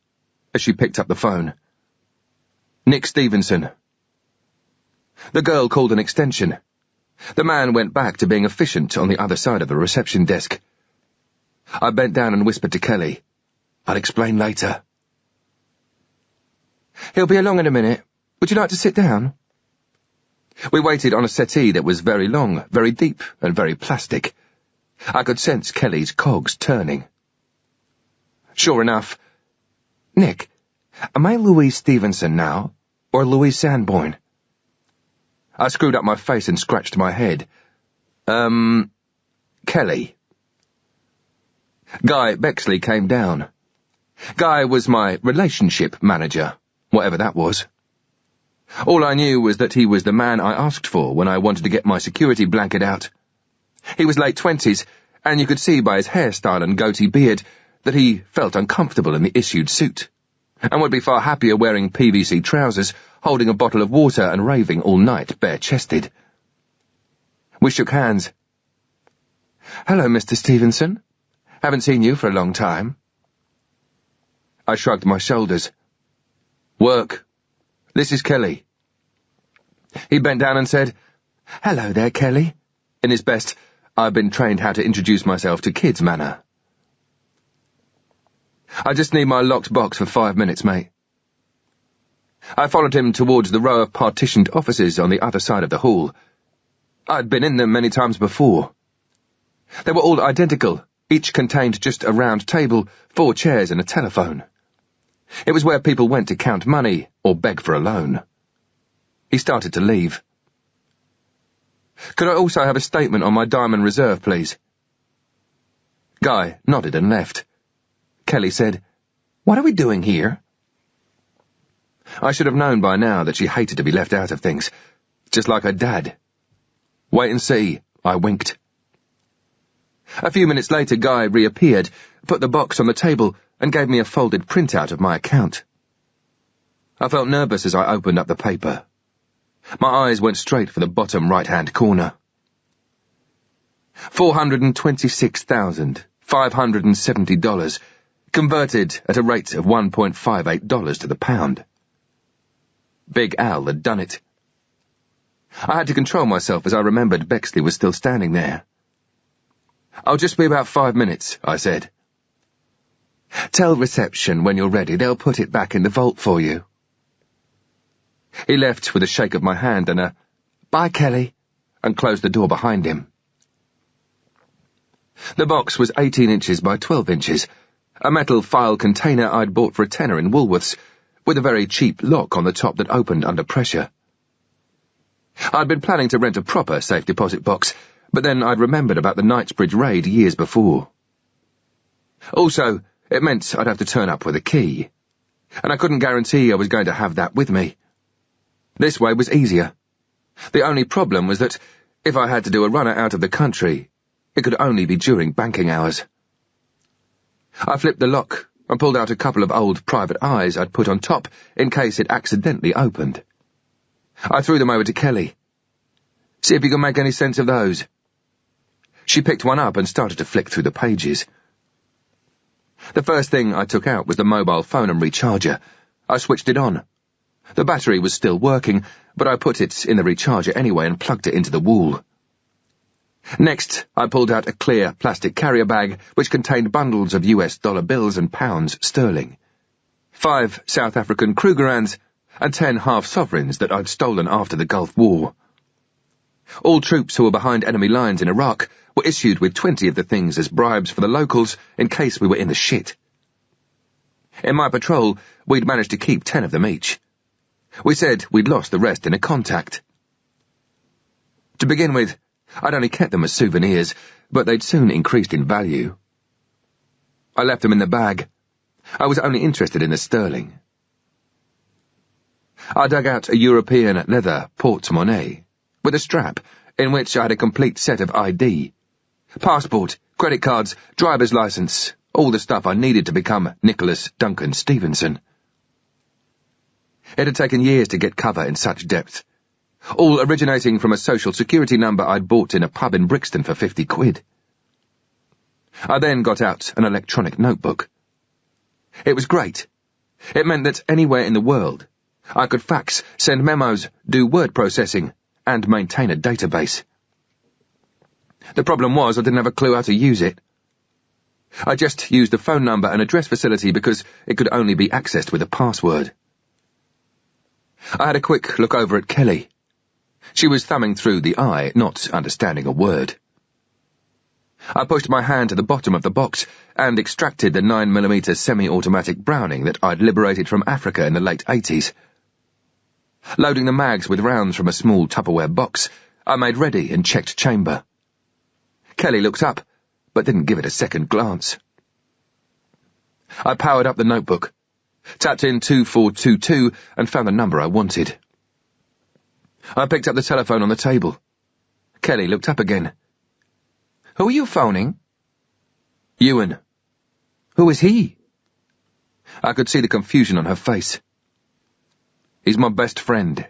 as she picked up the phone. "Nick Stevenson." The girl called an extension. The man went back to being efficient on the other side of the reception desk. I bent down and whispered to Kelly, "I'll explain later." "He'll be along in a minute. Would you like to sit down?" We waited on a settee that was very long, very deep, and very plastic. I could sense Kelly's cogs turning. Sure enough, "Nick, am I Louise Stevenson now, or Louise Sanborn?" I screwed up my face and scratched my head. Kelly. Guy Bexley came down. Guy was my relationship manager, whatever that was. All I knew was that he was the man I asked for when I wanted to get my security blanket out. He was late 20s, and you could see by his hairstyle and goatee beard that he felt uncomfortable in the issued suit, and would be far happier wearing PVC trousers, holding a bottle of water and raving all night, bare-chested. We shook hands. "Hello, Mr. Stevenson. Haven't seen you for a long time." I shrugged my shoulders. "Work. This is Kelly." He bent down and said, "Hello there, Kelly," in his best, "I've been trained how to introduce myself to kids manner." "I just need my locked box for 5 minutes, mate." I followed him towards the row of partitioned offices on the other side of the hall. I'd been in them many times before. They were all identical, each contained just a round table, 4 chairs and a telephone. It was where people went to count money or beg for a loan. He started to leave. "Could I also have a statement on my diamond reserve, please?" Guy nodded and left. Kelly said, "What are we doing here?" I should have known by now that she hated to be left out of things, just like her dad. "Wait and see," I winked. A few minutes later, Guy reappeared, put the box on the table, and gave me a folded printout of my account. I felt nervous as I opened up the paper. My eyes went straight for the bottom right-hand corner. $426,570, converted at a rate of $1.58 to the pound. Big Al had done it. I had to control myself as I remembered Bexley was still standing there. "I'll just be about 5 minutes," I said. "Tell reception when you're ready, they'll put it back in the vault for you." He left with a shake of my hand and a "Bye, Kelly," and closed the door behind him. The box was 18 inches by 12 inches, a metal file container I'd bought for a tenner in Woolworths, with a very cheap lock on the top that opened under pressure. I'd been planning to rent a proper safe deposit box, but then I'd remembered about the Knightsbridge raid years before. Also, it meant I'd have to turn up with a key, and I couldn't guarantee I was going to have that with me. This way was easier. The only problem was that, if I had to do a runner out of the country, it could only be during banking hours. I flipped the lock and pulled out a couple of old private eyes I'd put on top in case it accidentally opened. I threw them over to Kelly. "See if you can make any sense of those." She picked one up and started to flick through the pages. The first thing I took out was the mobile phone and recharger. I switched it on. The battery was still working, but I put it in the recharger anyway and plugged it into the wall. Next, I pulled out a clear plastic carrier bag which contained bundles of US dollar bills and pounds sterling, 5 South African Krugerrands, and 10 half-sovereigns that I'd stolen after the Gulf War. All troops who were behind enemy lines in Iraq were issued with 20 of the things as bribes for the locals in case we were in the shit. In my patrol, we'd managed to keep 10 of them each. We said we'd lost the rest in a contact. To begin with, I'd only kept them as souvenirs, but they'd soon increased in value. I left them in the bag. I was only interested in the sterling. I dug out a European leather porte-monnaie with a strap in which I had a complete set of ID. Passport, credit cards, driver's license, all the stuff I needed to become Nicholas Duncan Stevenson. It had taken years to get cover in such depth, all originating from a social security number I'd bought in a pub in Brixton for 50 quid. I then got out an electronic notebook. It was great. It meant that anywhere in the world, I could fax, send memos, do word processing, and maintain a database. The problem was I didn't have a clue how to use it. I just used the phone number and address facility because it could only be accessed with a password. I had a quick look over at Kelly. She was thumbing through the eye, not understanding a word. I pushed my hand to the bottom of the box and extracted the 9mm semi-automatic Browning that I'd liberated from Africa in the late 80s. Loading the mags with rounds from a small Tupperware box, I made ready and checked chamber. Kelly looked up, but didn't give it a second glance. I powered up the notebook, tapped in 2422 and found the number I wanted. I picked up the telephone on the table. Kelly looked up again. Who are you phoning? Ewan. Who is he? I could see the confusion on her face. He's my best friend.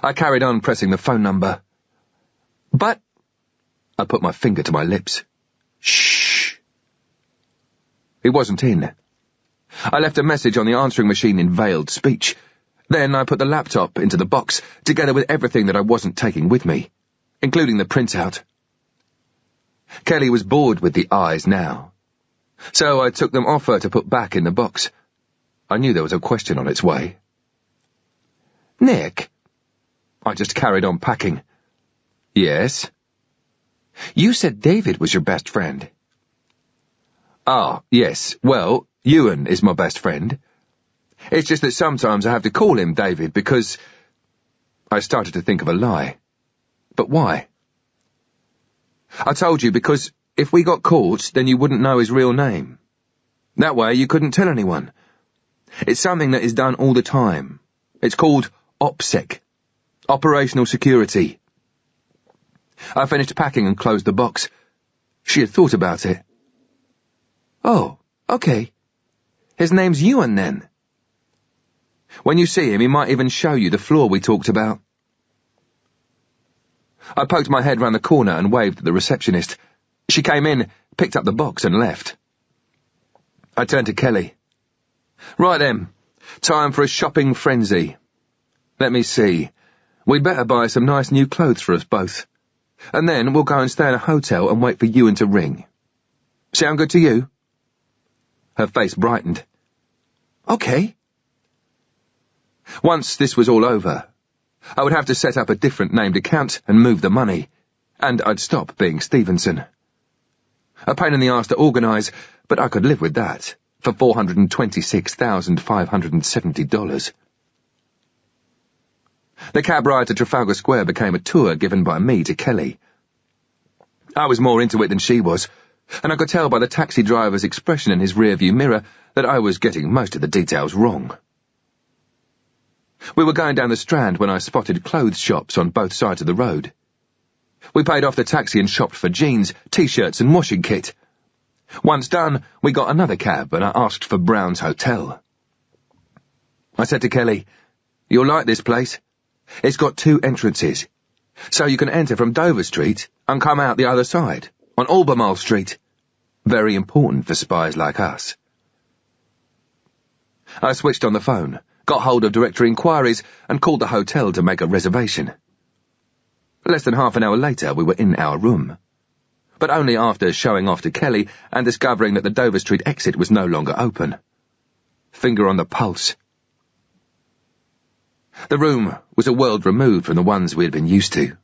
I carried on pressing the phone number. But... I put my finger to my lips. Shh. He wasn't in. I left a message on the answering machine in veiled speech. Then I put the laptop into the box, together with everything that I wasn't taking with me, including the printout. Kelly was bored with the eyes now, so I took them off her to put back in the box. I knew there was a question on its way. Nick? I just carried on packing. Yes? You said David was your best friend. Ah, yes. Well, Ewan is my best friend. It's just that sometimes I have to call him David because... I started to think of a lie. But why? I told you because if we got caught, then you wouldn't know his real name. That way you couldn't tell anyone. It's something that is done all the time. It's called OPSEC. Operational Security. I finished packing and closed the box. She had thought about it. Oh, okay. His name's Ewan, then. When you see him, he might even show you the floor we talked about. I poked my head round the corner and waved at the receptionist. She came in, picked up the box and left. I turned to Kelly. Right then, time for a shopping frenzy. Let me see. We'd better buy some nice new clothes for us both. And then we'll go and stay in a hotel and wait for Ewan to ring. Sound good to you? Her face brightened. Okay. Once this was all over, I would have to set up a different named account and move the money, and I'd stop being Stevenson. A pain in the arse to organise, but I could live with that for $426,570. The cab ride to Trafalgar Square became a tour given by me to Kelly. I was more into it than she was, and I could tell by the taxi driver's expression in his rearview mirror that I was getting most of the details wrong. We were going down the Strand when I spotted clothes shops on both sides of the road. We paid off the taxi and shopped for jeans, t-shirts and washing kit. Once done, we got another cab and I asked for Brown's Hotel. I said to Kelly, "You'll like this place. It's got 2 entrances, so you can enter from Dover Street and come out the other side, on Albemarle Street. Very important for spies like us." I switched on the phone, got hold of directory inquiries, and called the hotel to make a reservation. Less than half an hour later, we were in our room, but only after showing off to Kelly and discovering that the Dover Street exit was no longer open. Finger on the pulse. The room was a world removed from the ones we had been used to.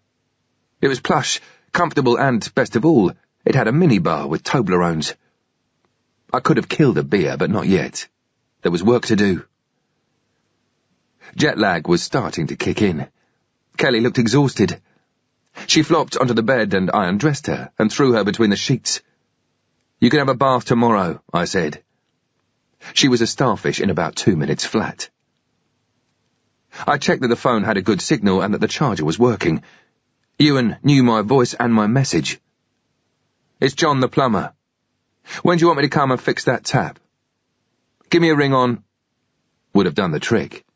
It was plush, comfortable, and, best of all, it had a minibar with Toblerones. I could have killed a beer, but not yet. There was work to do. Jet lag was starting to kick in. Kelly looked exhausted. She flopped onto the bed and I undressed her and threw her between the sheets. "You can have a bath tomorrow," I said. She was a starfish in about 2 minutes flat. I checked that the phone had a good signal and that the charger was working. Ewan knew my voice and my message. "It's John the plumber. When do you want me to come and fix that tap?" "Give me a ring on..." Would have done the trick.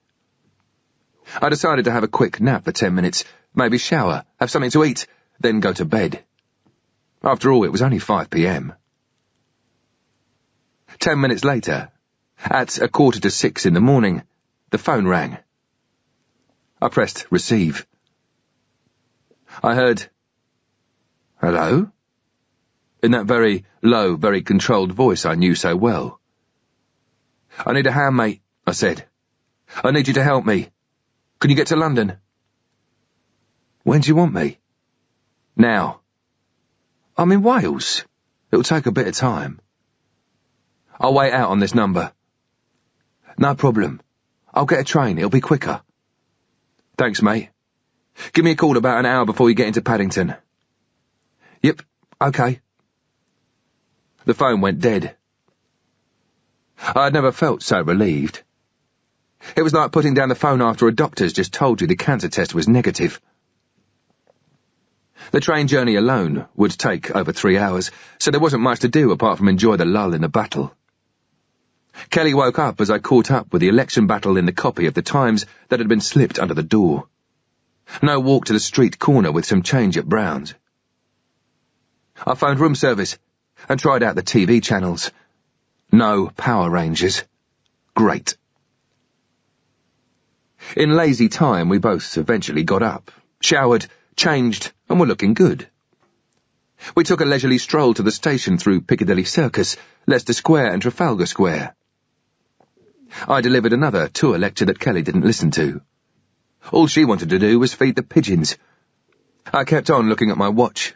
I decided to have a quick nap for 10 minutes, maybe shower, have something to eat, then go to bed. After all, it was only 5 p.m. 10 minutes later, at 5:45 in the morning, the phone rang. I pressed receive. I heard, "Hello?" in that very low, very controlled voice I knew so well. "I need a hand, mate," I said. "I need you to help me. Can you get to London?" "When do you want me?" "Now." "I'm in Wales. It'll take a bit of time." "I'll wait out on this number." "No problem. I'll get a train. It'll be quicker." "Thanks, mate. Give me a call about an hour before you get into Paddington." "Yep, okay." The phone went dead. I had never felt so relieved. It was like putting down the phone after a doctor's just told you the cancer test was negative. The train journey alone would take over 3 hours, so there wasn't much to do apart from enjoy the lull in the battle. Kelly woke up as I caught up with the election battle in the copy of the Times that had been slipped under the door. No walk to the street corner with some change at Brown's. I phoned room service and tried out the TV channels. No Power Rangers. Great. In lazy time, we both eventually got up, showered, changed, and were looking good. We took a leisurely stroll to the station through Piccadilly Circus, Leicester Square and Trafalgar Square. I delivered another tour lecture that Kelly didn't listen to. All she wanted to do was feed the pigeons. I kept on looking at my watch,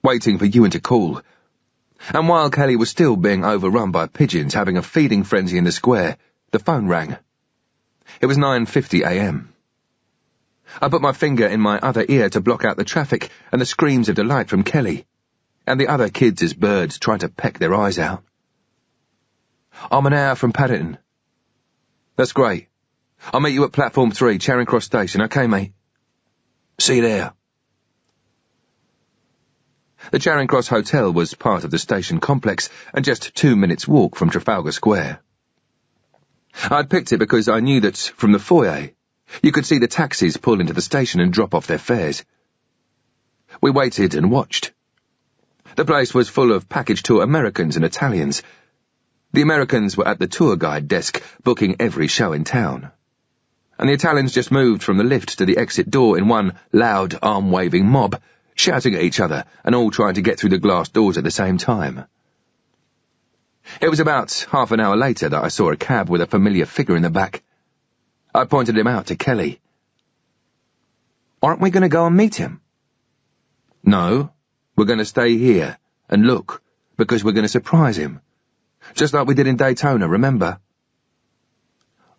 waiting for Ewan to call. And while Kelly was still being overrun by pigeons having a feeding frenzy in the square, the phone rang. It was 9:50 a.m. I put my finger in my other ear to block out the traffic and the screams of delight from Kelly, and the other kids as birds trying to peck their eyes out. I'm an hour from Paddington. That's great. I'll meet you at platform 3, Charing Cross Station, okay, mate? See you there. The Charing Cross Hotel was part of the station complex and just 2 minutes' walk from Trafalgar Square. I'd picked it because I knew that, from the foyer, you could see the taxis pull into the station and drop off their fares. We waited and watched. The place was full of package tour Americans and Italians. The Americans were at the tour guide desk, booking every show in town. And the Italians just moved from the lift to the exit door in one loud, arm-waving mob, shouting at each other and all trying to get through the glass doors at the same time. It was about half an hour later that I saw a cab with a familiar figure in the back. I pointed him out to Kelly. Aren't we going to go and meet him? No, we're going to stay here and look, because we're going to surprise him. Just like we did in Daytona, remember?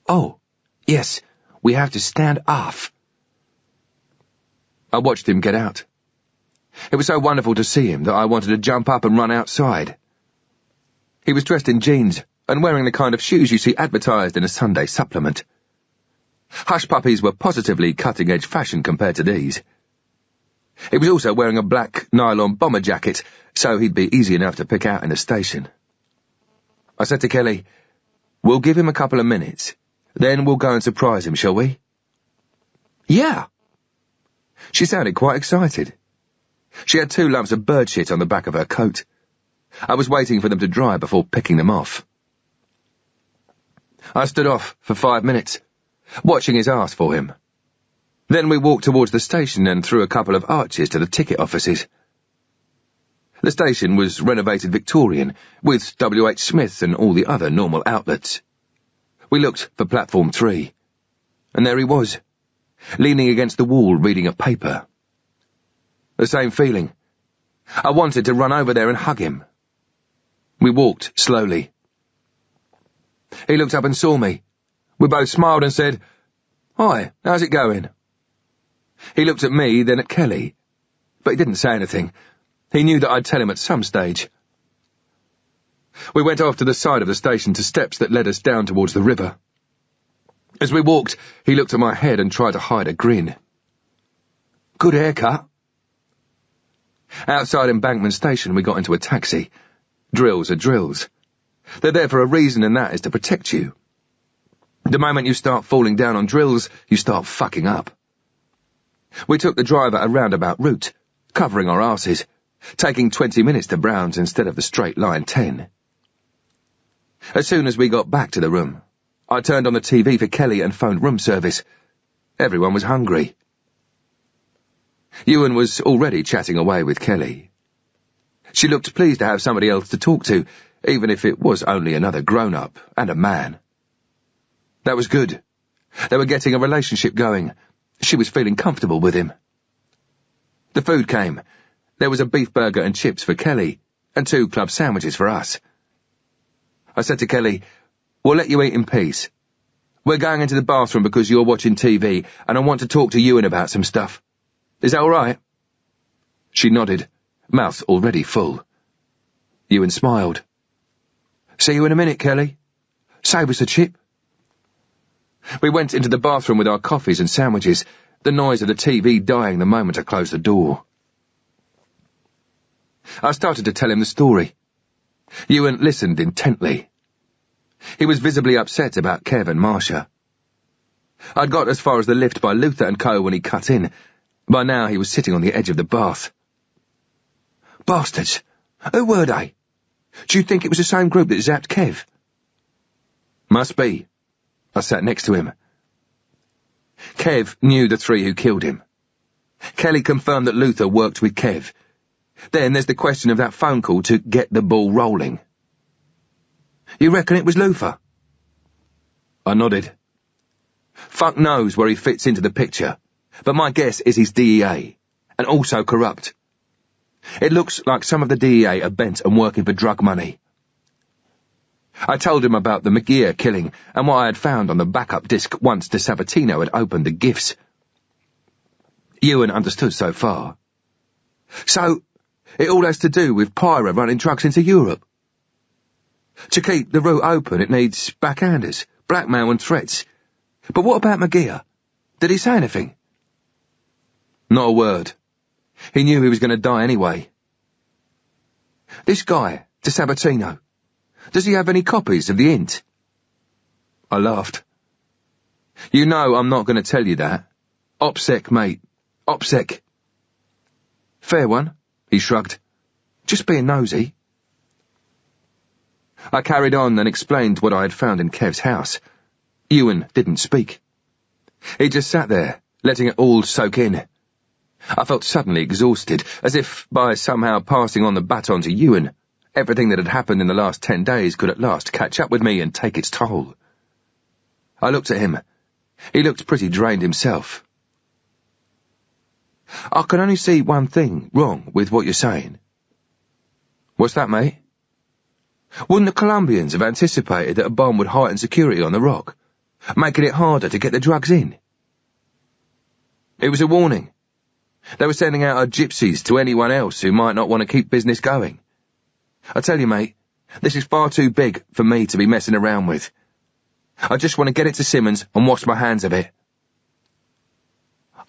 Oh, yes, we have to stand off. I watched him get out. It was so wonderful to see him that I wanted to jump up and run outside. He was dressed in jeans and wearing the kind of shoes you see advertised in a Sunday supplement. Hush puppies were positively cutting-edge fashion compared to these. He was also wearing a black nylon bomber jacket, so he'd be easy enough to pick out in the station. I said to Kelly, we'll give him a couple of minutes, then we'll go and surprise him, shall we? Yeah. She sounded quite excited. She had 2 lumps of bird shit on the back of her coat. I was waiting for them to dry before picking them off. I stood off for 5 minutes, watching his arse for him. Then we walked towards the station and through a couple of arches to the ticket offices. The station was renovated Victorian, with W.H. Smith and all the other normal outlets. We looked for platform 3, and there he was, leaning against the wall reading a paper. The same feeling. I wanted to run over there and hug him. We walked slowly. He looked up and saw me. We both smiled and said, Hi, how's it going? He looked at me, then at Kelly, but he didn't say anything. He knew that I'd tell him at some stage. We went off to the side of the station to steps that led us down towards the river. As we walked, he looked at my head and tried to hide a grin. Good haircut. Outside Embankment Station, we got into a taxi. Drills are drills. They're there for a reason, and that is to protect you. The moment you start falling down on drills, you start fucking up. We took the driver a roundabout route, covering our arses, taking 20 minutes to Brown's instead of the straight line 10. As soon as we got back to the room, I turned on the TV for Kelly and phoned room service. Everyone was hungry. Ewan was already chatting away with Kelly. She looked pleased to have somebody else to talk to, even if it was only another grown-up and a man. That was good. They were getting a relationship going. She was feeling comfortable with him. The food came. There was a beef burger and chips for Kelly, and 2 club sandwiches for us. I said to Kelly, We'll let you eat in peace. We're going into the bathroom because you're watching TV, and I want to talk to Ewan about some stuff. Is that all right? She nodded, mouth already full. Ewan smiled. See you in a minute, Kelly. Save us a chip. We went into the bathroom with our coffees and sandwiches, the noise of the TV dying the moment I closed the door. I started to tell him the story. Ewan listened intently. He was visibly upset about Kev and Marcia. I'd got as far as the lift by Luther and Co. when he cut in. By now he was sitting on the edge of the bath. Bastards! Who were they? Do you think it was the same group that zapped Kev? Must be. I sat next to him. Kev knew the three who killed him. Kelly confirmed that Luther worked with Kev. Then there's the question of that phone call to get the ball rolling. You reckon it was Luther? I nodded. Fuck knows where he fits into the picture, but my guess is he's DEA, and also corrupt. It looks like some of the DEA are bent and working for drug money. I told him about the McGear killing and what I had found on the backup disc once de Sabatino had opened the gifts. Ewan understood so far. So, it all has to do with Pyra running drugs into Europe. To keep the route open, it needs backhanders, blackmail and threats. But what about McGear? Did he say anything? Not a word. He knew he was going to die anyway. This guy, de Sabatino, does he have any copies of the int? I laughed. You know I'm not going to tell you that. OPSEC, mate. OPSEC. Fair one, he shrugged. Just being nosy. I carried on and explained what I had found in Kev's house. Ewan didn't speak. He just sat there, letting it all soak in. I felt suddenly exhausted, as if, by somehow passing on the baton to Ewan, everything that had happened in the last 10 days could at last catch up with me and take its toll. I looked at him. He looked pretty drained himself. I can only see one thing wrong with what you're saying. What's that, mate? Wouldn't the Colombians have anticipated that a bomb would heighten security on the rock, making it harder to get the drugs in? It was a warning. They were sending out our gypsies to anyone else who might not want to keep business going. I tell you, mate, this is far too big for me to be messing around with. I just want to get it to Simmons and wash my hands of it.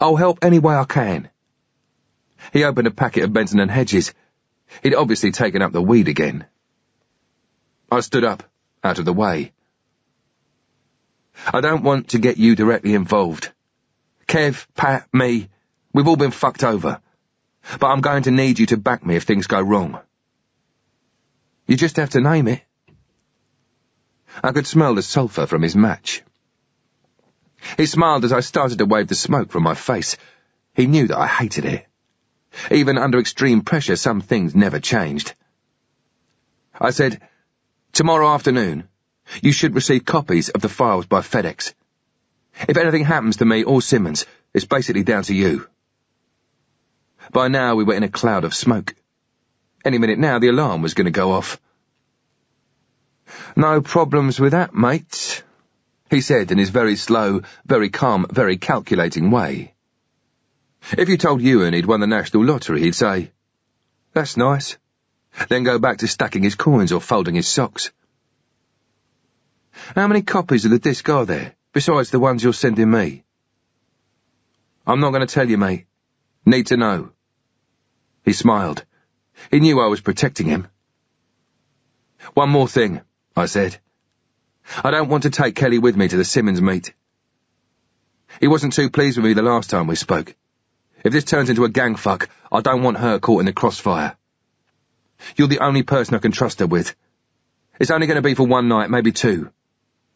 I'll help any way I can. He opened a packet of Benson and Hedges. He'd obviously taken up the weed again. I stood up, out of the way. I don't want to get you directly involved. Kev, Pat, me, we've all been fucked over. But I'm going to need you to back me if things go wrong. You just have to name it. I could smell the sulphur from his match. He smiled as I started to wave the smoke from my face. He knew that I hated it. Even under extreme pressure, some things never changed. I said, tomorrow afternoon, you should receive copies of the files by FedEx. If anything happens to me or Simmons, it's basically down to you. By now we were in a cloud of smoke. Any minute now the alarm was going to go off. No problems with that, mate, he said in his very slow, very calm, very calculating way. If you told Ewan he'd won the national lottery, he'd say, "That's nice," then go back to stacking his coins or folding his socks. How many copies of the disc are there, besides the ones you're sending me? I'm not going to tell you, mate. Need to know. He smiled. He knew I was protecting him. One more thing, I said. I don't want to take Kelly with me to the Simmons meet. He wasn't too pleased with me the last time we spoke. If this turns into a gang fuck, I don't want her caught in the crossfire. You're the only person I can trust her with. It's only going to be for one night, maybe two.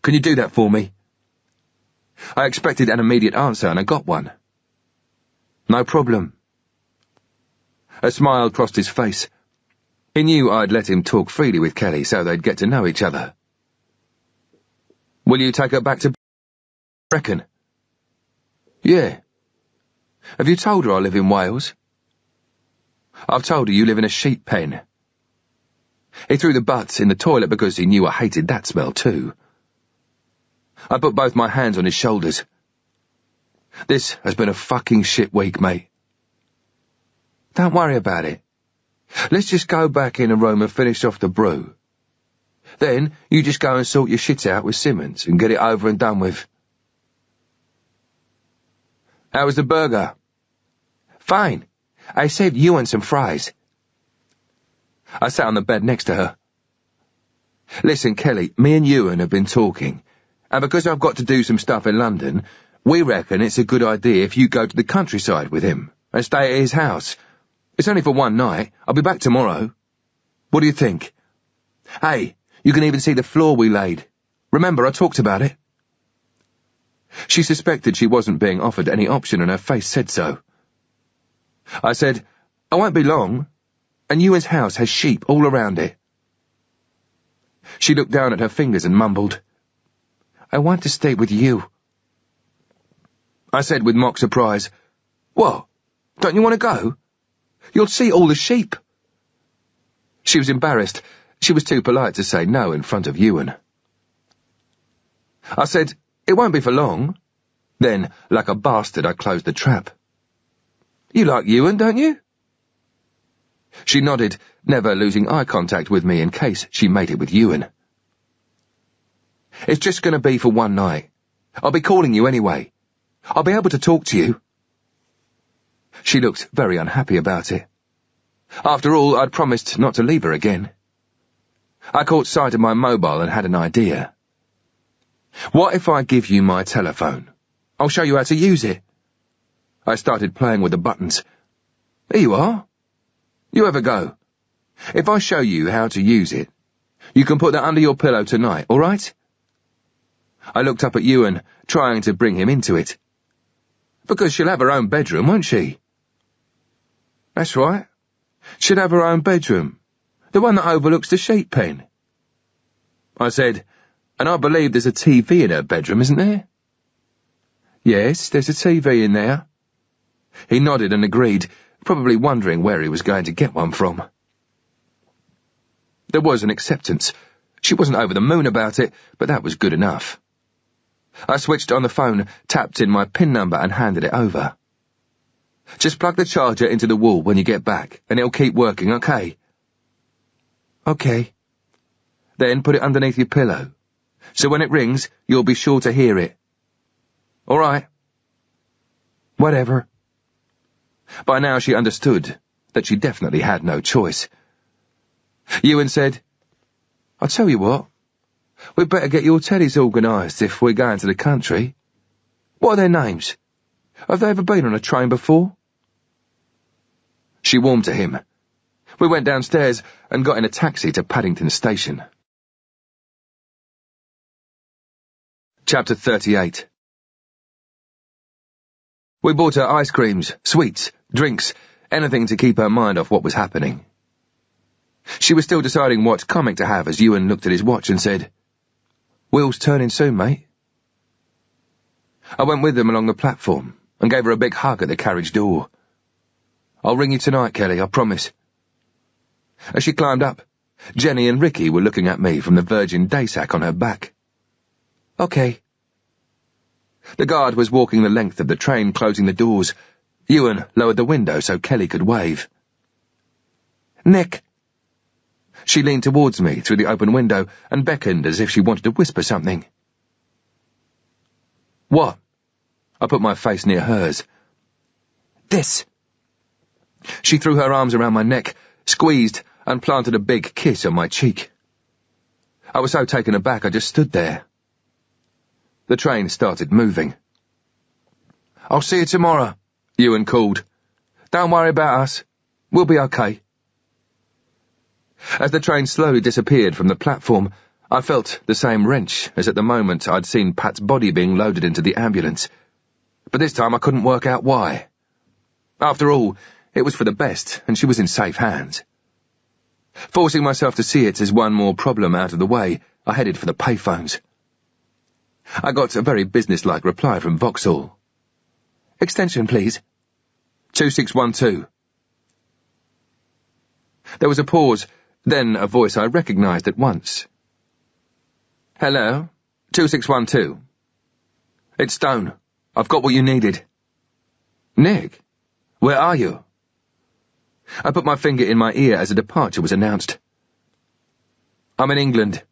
Can you do that for me? I expected an immediate answer, and I got one. No problem. A smile crossed his face. He knew I'd let him talk freely with Kelly so they'd get to know each other. Will you take her back to... reckon? Yeah. Have you told her I live in Wales? I've told her you live in a sheep pen. He threw the butts in the toilet because he knew I hated that smell too. I put both my hands on his shoulders. This has been a fucking shit week, mate. Don't worry about it. Let's just go back in the room and finish off the brew. Then you just go and sort your shit out with Simmons and get it over and done with. How was the burger? Fine. I saved you and some fries. I sat on the bed next to her. Listen, Kelly, me and Ewan have been talking, and because I've got to do some stuff in London, we reckon it's a good idea if you go to the countryside with him and stay at his house. It's only for one night. I'll be back tomorrow. What do you think? Hey, you can even see the floor we laid. Remember, I talked about it. She suspected she wasn't being offered any option, and her face said so. I said, I won't be long, and Ewan's house has sheep all around it. She looked down at her fingers and mumbled, I want to stay with you. I said with mock surprise, What? Don't you want to go? You'll see all the sheep. She was embarrassed. She was too polite to say no in front of Ewan. I said, It won't be for long. Then, like a bastard, I closed the trap. You like Ewan, don't you? She nodded, never losing eye contact with me in case she made it with Ewan. It's just going to be for one night. I'll be calling you anyway. I'll be able to talk to you. She looked very unhappy about it. After all, I'd promised not to leave her again. I caught sight of my mobile and had an idea. What if I give you my telephone? I'll show you how to use it. I started playing with the buttons. Here you are. You have a go. If I show you how to use it, you can put that under your pillow tonight, all right? I looked up at Ewan, trying to bring him into it. Because she'll have her own bedroom, won't she? That's right. She'll have her own bedroom. The one that overlooks the sheep pen. I said, and I believe there's a TV in her bedroom, isn't there? Yes, there's a TV in there. He nodded and agreed, probably wondering where he was going to get one from. There was an acceptance. She wasn't over the moon about it, but that was good enough. I switched on the phone, tapped in my PIN number and handed it over. Just plug the charger into the wall when you get back, and it'll keep working, okay? Okay. Then put it underneath your pillow, so when it rings, you'll be sure to hear it. All right. Whatever. By now she understood that she definitely had no choice. Ewan said, I'll tell you what, we'd better get your teddies organised if we're going to the country. What are their names? Have they ever been on a train before? She warmed to him. We went downstairs and got in a taxi to Paddington Station. Chapter 38. We bought her ice creams, sweets, drinks, anything to keep her mind off what was happening. She was still deciding what comic to have as Ewan looked at his watch and said, Wheels turning soon, mate. I went with them along the platform and gave her a big hug at the carriage door. I'll ring you tonight, Kelly, I promise. As she climbed up, Jenny and Ricky were looking at me from the Virgin day sack on her back. Okay. The guard was walking the length of the train, closing the doors. Ewan lowered the window so Kelly could wave. Nick. She leaned towards me through the open window and beckoned as if she wanted to whisper something. What? I put my face near hers. This. She threw her arms around my neck, squeezed, and planted a big kiss on my cheek. I was so taken aback I just stood there. The train started moving. I'll see you tomorrow, Ewan called. Don't worry about us. We'll be okay. As the train slowly disappeared from the platform, I felt the same wrench as at the moment I'd seen Pat's body being loaded into the ambulance. But this time I couldn't work out why. After all, it was for the best, and she was in safe hands. Forcing myself to see it as one more problem out of the way, I headed for the payphones. I got a very businesslike reply from Vauxhall. Extension, please. 2612. There was a pause, then a voice I recognised at once. Hello, 2612. It's Stone. I've got what you needed. Nick, where are you? I put my finger in my ear as a departure was announced. I'm in England.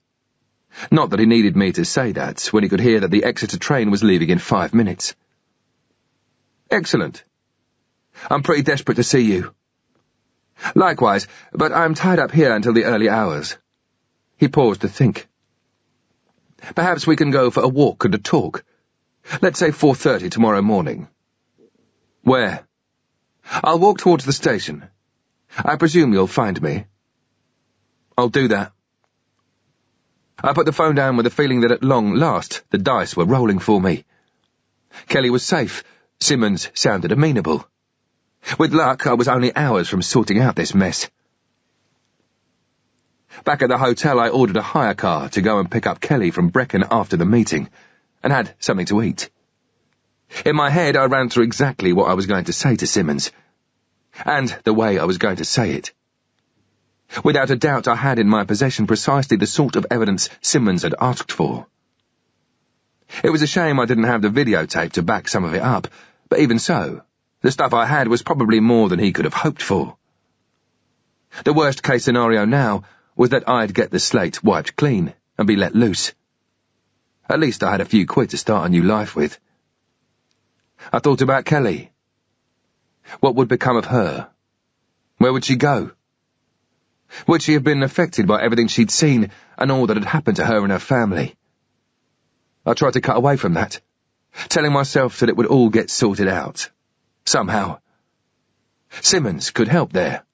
Not that he needed me to say that when he could hear that the Exeter train was leaving in 5 minutes. Excellent. I'm pretty desperate to see you. Likewise, but I'm tied up here until the early hours. He paused to think. Perhaps we can go for a walk and a talk. Let's say 4:30 tomorrow morning. Where? I'll walk towards the station. I presume you'll find me. I'll do that. I put the phone down with a feeling that at long last the dice were rolling for me. Kelly was safe. Simmons sounded amenable. With luck, I was only hours from sorting out this mess. Back at the hotel, I ordered a hire car to go and pick up Kelly from Brecon after the meeting, and had something to eat. In my head, I ran through exactly what I was going to say to Simmons, and the way I was going to say it. Without a doubt, I had in my possession precisely the sort of evidence Simmons had asked for. It was a shame I didn't have the videotape to back some of it up, but even so, the stuff I had was probably more than he could have hoped for. The worst-case scenario now was that I'd get the slate wiped clean and be let loose. At least I had a few quid to start a new life with. I thought about Kelly. What would become of her? Where would she go? Would she have been affected by everything she'd seen and all that had happened to her and her family? I tried to cut away from that, telling myself that it would all get sorted out. Somehow. Simmons could help there.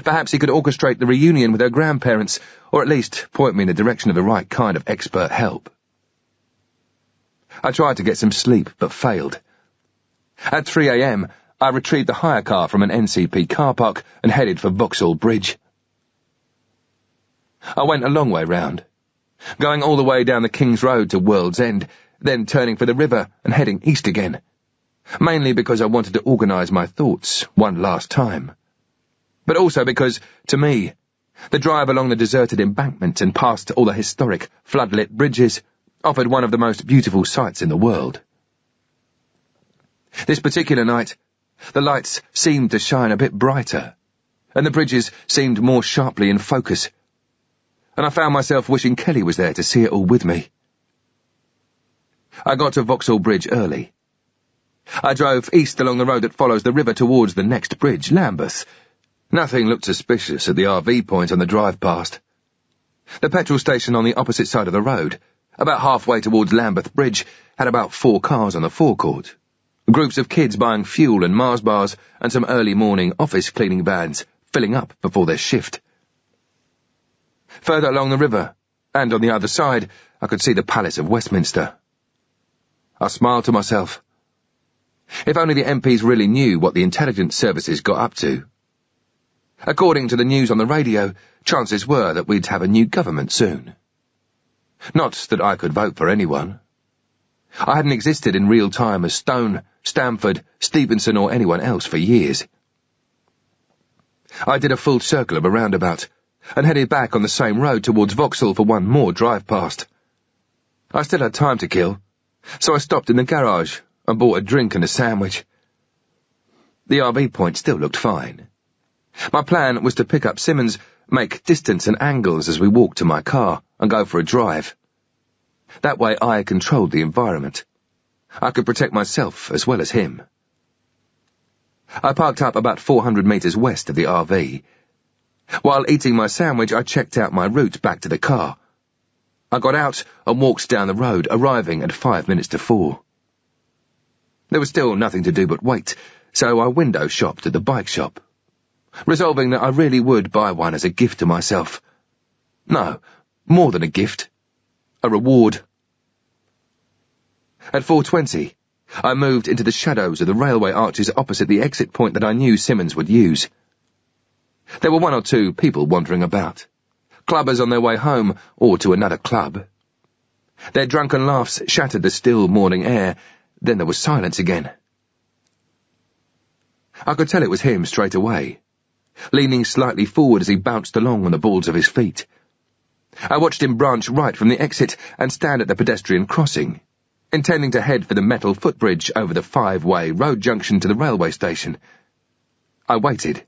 Perhaps he could orchestrate the reunion with her grandparents, or at least point me in the direction of the right kind of expert help. I tried to get some sleep, but failed. At 3 a.m, I retrieved the hire car from an NCP car park and headed for Vauxhall Bridge. I went a long way round, going all the way down the King's Road to World's End, then turning for the river and heading east again, mainly because I wanted to organise my thoughts one last time. But also because, to me, the drive along the deserted embankment and past all the historic, floodlit bridges offered one of the most beautiful sights in the world. This particular night, the lights seemed to shine a bit brighter, and the bridges seemed more sharply in focus, and I found myself wishing Kelly was there to see it all with me. I got to Vauxhall Bridge early. I drove east along the road that follows the river towards the next bridge, Lambeth. Nothing looked suspicious at the RV point on the drive past. The petrol station on the opposite side of the road, about halfway towards Lambeth Bridge, had about 4 cars on the forecourt. Groups of kids buying fuel and Mars bars, and some early morning office cleaning vans filling up before their shift. Further along the river, and on the other side, I could see the Palace of Westminster. I smiled to myself. If only the MPs really knew what the intelligence services got up to. According to the news on the radio, chances were that we'd have a new government soon. Not that I could vote for anyone. I hadn't existed in real time as Stone, Stamford, Stevenson or anyone else for years. I did a full circle of a roundabout, and headed back on the same road towards Vauxhall for one more drive past. I still had time to kill, so I stopped in the garage and bought a drink and a sandwich. The RV point still looked fine. My plan was to pick up Simmons, make distance and angles as we walked to my car, and go for a drive. That way I controlled the environment. I could protect myself as well as him. I parked up about 400 metres west of the RV. While eating my sandwich, I checked out my route back to the car. I got out and walked down the road, arriving at 5 minutes to 4. There was still nothing to do but wait, so I window shopped at the bike shop, resolving that I really would buy one as a gift to myself. No, more than a gift. A reward. At 4:20, I moved into the shadows of the railway arches opposite the exit point that I knew Simmons would use. There were 1 or 2 people wandering about, clubbers on their way home or to another club. Their drunken laughs shattered the still morning air, then there was silence again. I could tell it was him straight away, leaning slightly forward as he bounced along on the balls of his feet. I watched him branch right from the exit and stand at the pedestrian crossing, intending to head for the metal footbridge over the 5-way road junction to the railway station. I waited.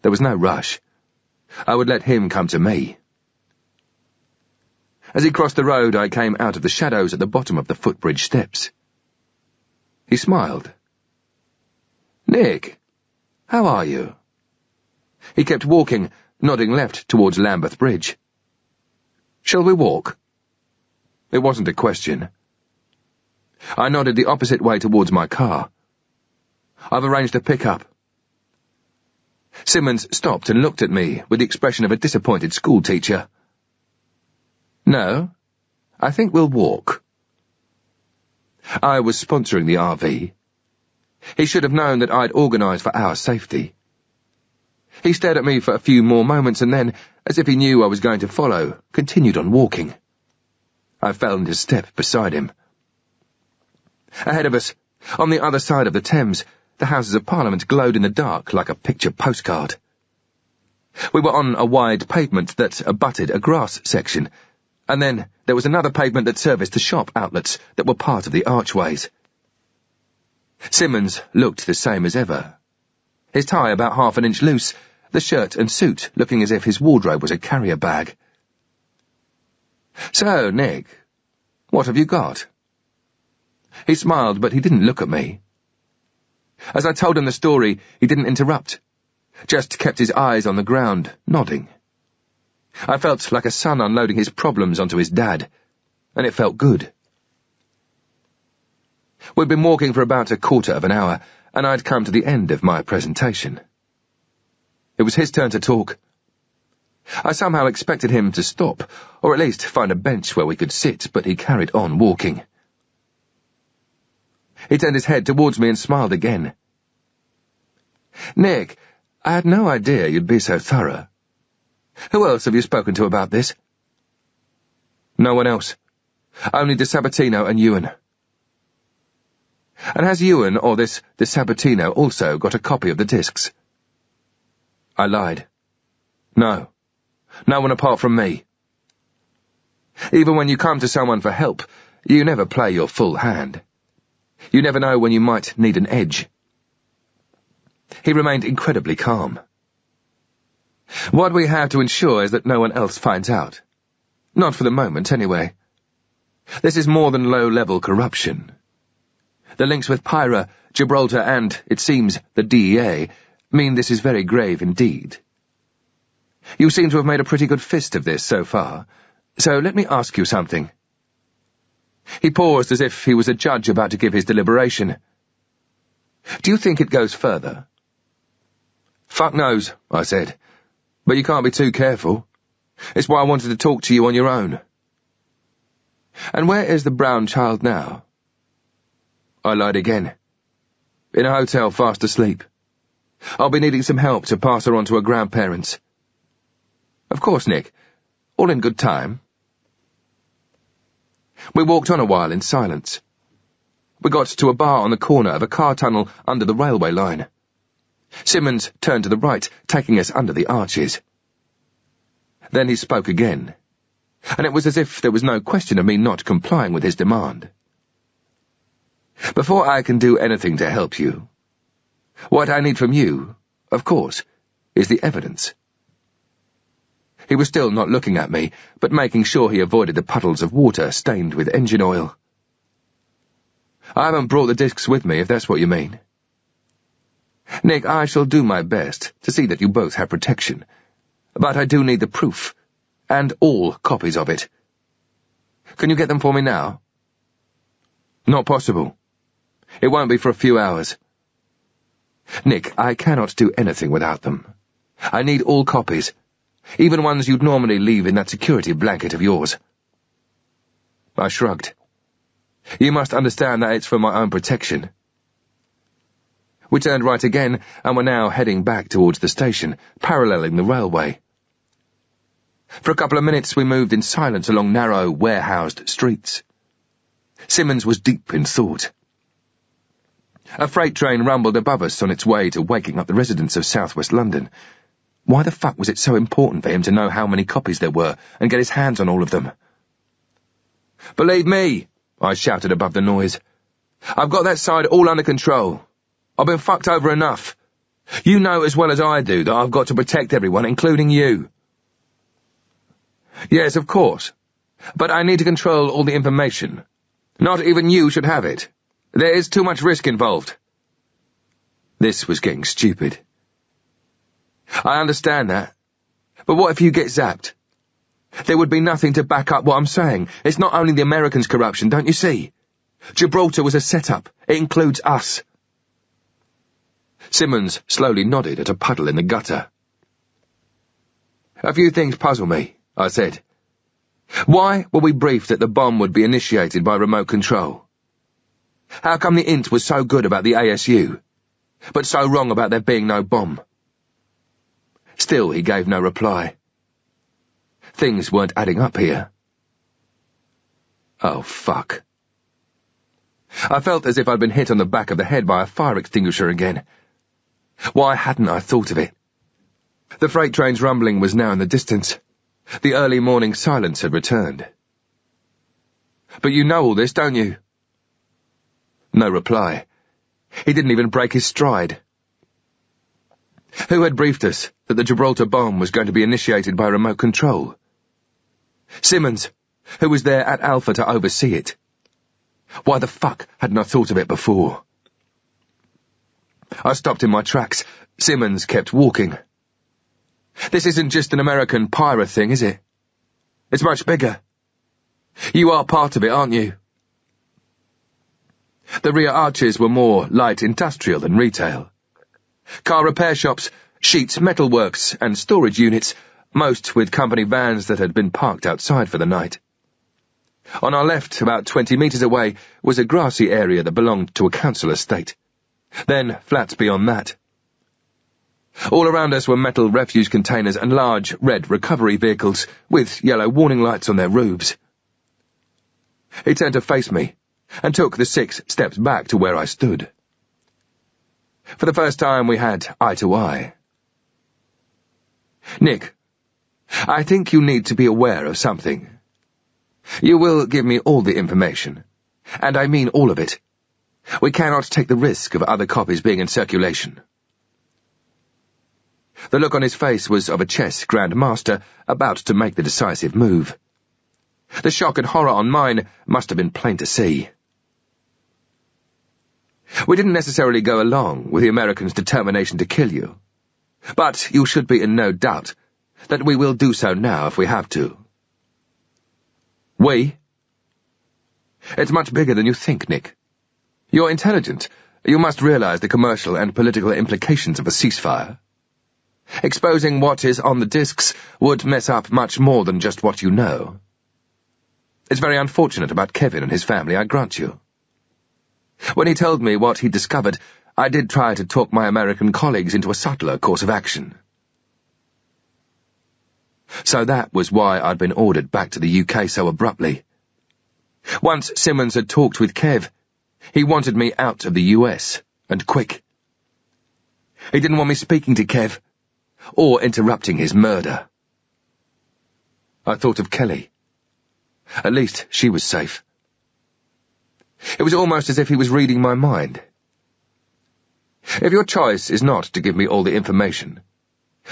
There was no rush. I would let him come to me. As he crossed the road, I came out of the shadows at the bottom of the footbridge steps. He smiled. "Nick, how are you?" He kept walking, nodding left towards Lambeth Bridge. "Shall we walk?" It wasn't a question. I nodded the opposite way towards my car. "I've arranged a pick-up." Simmons stopped and looked at me with the expression of a disappointed schoolteacher. "No, I think we'll walk." I was sponsoring the RV. He should have known that I'd organised for our safety. He stared at me for a few more moments and then, as if he knew I was going to follow, continued on walking. I fell into step beside him. Ahead of us, on the other side of the Thames, the Houses of Parliament glowed in the dark like a picture postcard. We were on a wide pavement that abutted a grass section, and then there was another pavement that serviced the shop outlets that were part of the archways. Simmons looked the same as ever. His tie about half an inch loose, the shirt and suit looking as if his wardrobe was a carrier bag. "So, Nick, what have you got?" He smiled, but he didn't look at me. As I told him the story, he didn't interrupt, just kept his eyes on the ground, nodding. I felt like a son unloading his problems onto his dad, and it felt good. We'd been walking for about a quarter of an hour, and I'd come to the end of my presentation. It was his turn to talk. I somehow expected him to stop, or at least find a bench where we could sit, but he carried on walking. He turned his head towards me and smiled again. "Nick, I had no idea you'd be so thorough. Who else have you spoken to about this?" "No one else. Only De Sabatino and Ewan." "And has Ewan or this De Sabatino also got a copy of the discs?" I lied. "No. No one apart from me. Even when you come to someone for help, you never play your full hand. You never know when you might need an edge." He remained incredibly calm. "What we have to ensure is that no one else finds out. Not for the moment, anyway. This is more than low-level corruption. The links with Pyra, Gibraltar and, it seems, the DEA mean this is very grave indeed. You seem to have made a pretty good fist of this so far, so let me ask you something." He paused as if he was a judge about to give his deliberation. "Do you think it goes further?" "Fuck knows," I said, "but you can't be too careful. It's why I wanted to talk to you on your own." "And where is the brown child now?" I lied again. "In a hotel, fast asleep. I'll be needing some help to pass her on to her grandparents." "Of course, Nick. All in good time." We walked on a while in silence. We got to a bar on the corner of a car tunnel under the railway line. Simmons turned to the right, taking us under the arches. Then he spoke again, and it was as if there was no question of me not complying with his demand. "Before I can do anything to help you, what I need from you, of course, is the evidence." He was still not looking at me, but making sure he avoided the puddles of water stained with engine oil. "I haven't brought the discs with me, if that's what you mean." "Nick, I shall do my best to see that you both have protection, but I do need the proof, and all copies of it. Can you get them for me now?" "Not possible. It won't be for a few hours." "Nick, I cannot do anything without them. I need all copies, even ones you'd normally leave in that security blanket of yours." I shrugged. "You must understand that it's for my own protection." We turned right again, and were now heading back towards the station, paralleling the railway. For a couple of minutes we moved in silence along narrow, warehoused streets. Simmons was deep in thought. A freight train rumbled above us on its way to waking up the residents of southwest London. Why the fuck was it so important for him to know how many copies there were and get his hands on all of them? "Believe me," I shouted above the noise. "I've got that side all under control. I've been fucked over enough. You know as well as I do that I've got to protect everyone, including you." "Yes, of course. But I need to control all the information. Not even you should have it. There is too much risk involved. This was getting stupid. I understand that. But what if you get zapped? There would be nothing to back up what I'm saying. It's not only the Americans' corruption, don't you see? Gibraltar was a setup. It includes us. Simmons slowly nodded at a puddle in the gutter. A few things puzzle me, I said. Why were we briefed that the bomb would be initiated by remote control? How come the INT was so good about the ASU, but so wrong about there being no bomb? Still, he gave no reply. Things weren't adding up here. Oh, fuck. I felt as if I'd been hit on the back of the head by a fire extinguisher again. Why hadn't I thought of it? The freight train's rumbling was now in the distance. The early morning silence had returned. But you know all this, don't you? No reply. He didn't even break his stride. Who had briefed us that the Gibraltar bomb was going to be initiated by remote control? Simmons, who was there at Alpha to oversee it. Why the fuck hadn't I thought of it before? I stopped in my tracks. Simmons kept walking. This isn't just an American pirate thing, is it? It's much bigger. You are part of it, aren't you? The rear arches were more light industrial than retail. Car repair shops, sheets metalworks, and storage units, most with company vans that had been parked outside for the night. On our left, about 20 metres away, was a grassy area that belonged to a council estate. Then flats beyond that. All around us were metal refuse containers and large red recovery vehicles with yellow warning lights on their roofs. He turned to face me and took the 6 steps back to where I stood. For the first time we had eye to eye. Nick, I think you need to be aware of something. You will give me all the information, and I mean all of it. We cannot take the risk of other copies being in circulation. The look on his face was of a chess grandmaster about to make the decisive move. The shock and horror on mine must have been plain to see. We didn't necessarily go along with the Americans' determination to kill you, but you should be in no doubt that we will do so now if we have to. We? It's much bigger than you think, Nick. You're intelligent. You must realize the commercial and political implications of a ceasefire. Exposing what is on the discs would mess up much more than just what you know. It's very unfortunate about Kevin and his family, I grant you. When he told me what he'd discovered, I did try to talk my American colleagues into a subtler course of action. So that was why I'd been ordered back to the UK so abruptly. Once Simmons had talked with Kev, he wanted me out of the US, and quick. He didn't want me speaking to Kev, or interrupting his murder. I thought of Kelly. At least she was safe. It was almost as if he was reading my mind. If your choice is not to give me all the information,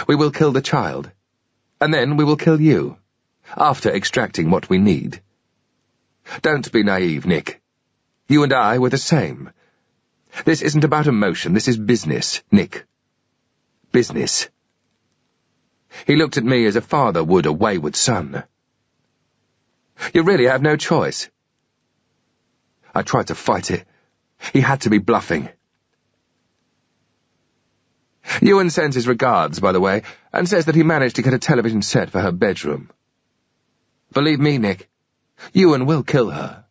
we will kill the child, and then we will kill you, after extracting what we need. Don't be naive, Nick. You and I were the same. This isn't about emotion, this is business, Nick. Business. He looked at me as a father would a wayward son. You really have no choice. I tried to fight it. He had to be bluffing. Ewan sends his regards, by the way, and says that he managed to get a television set for her bedroom. Believe me, Nick, Ewan will kill her.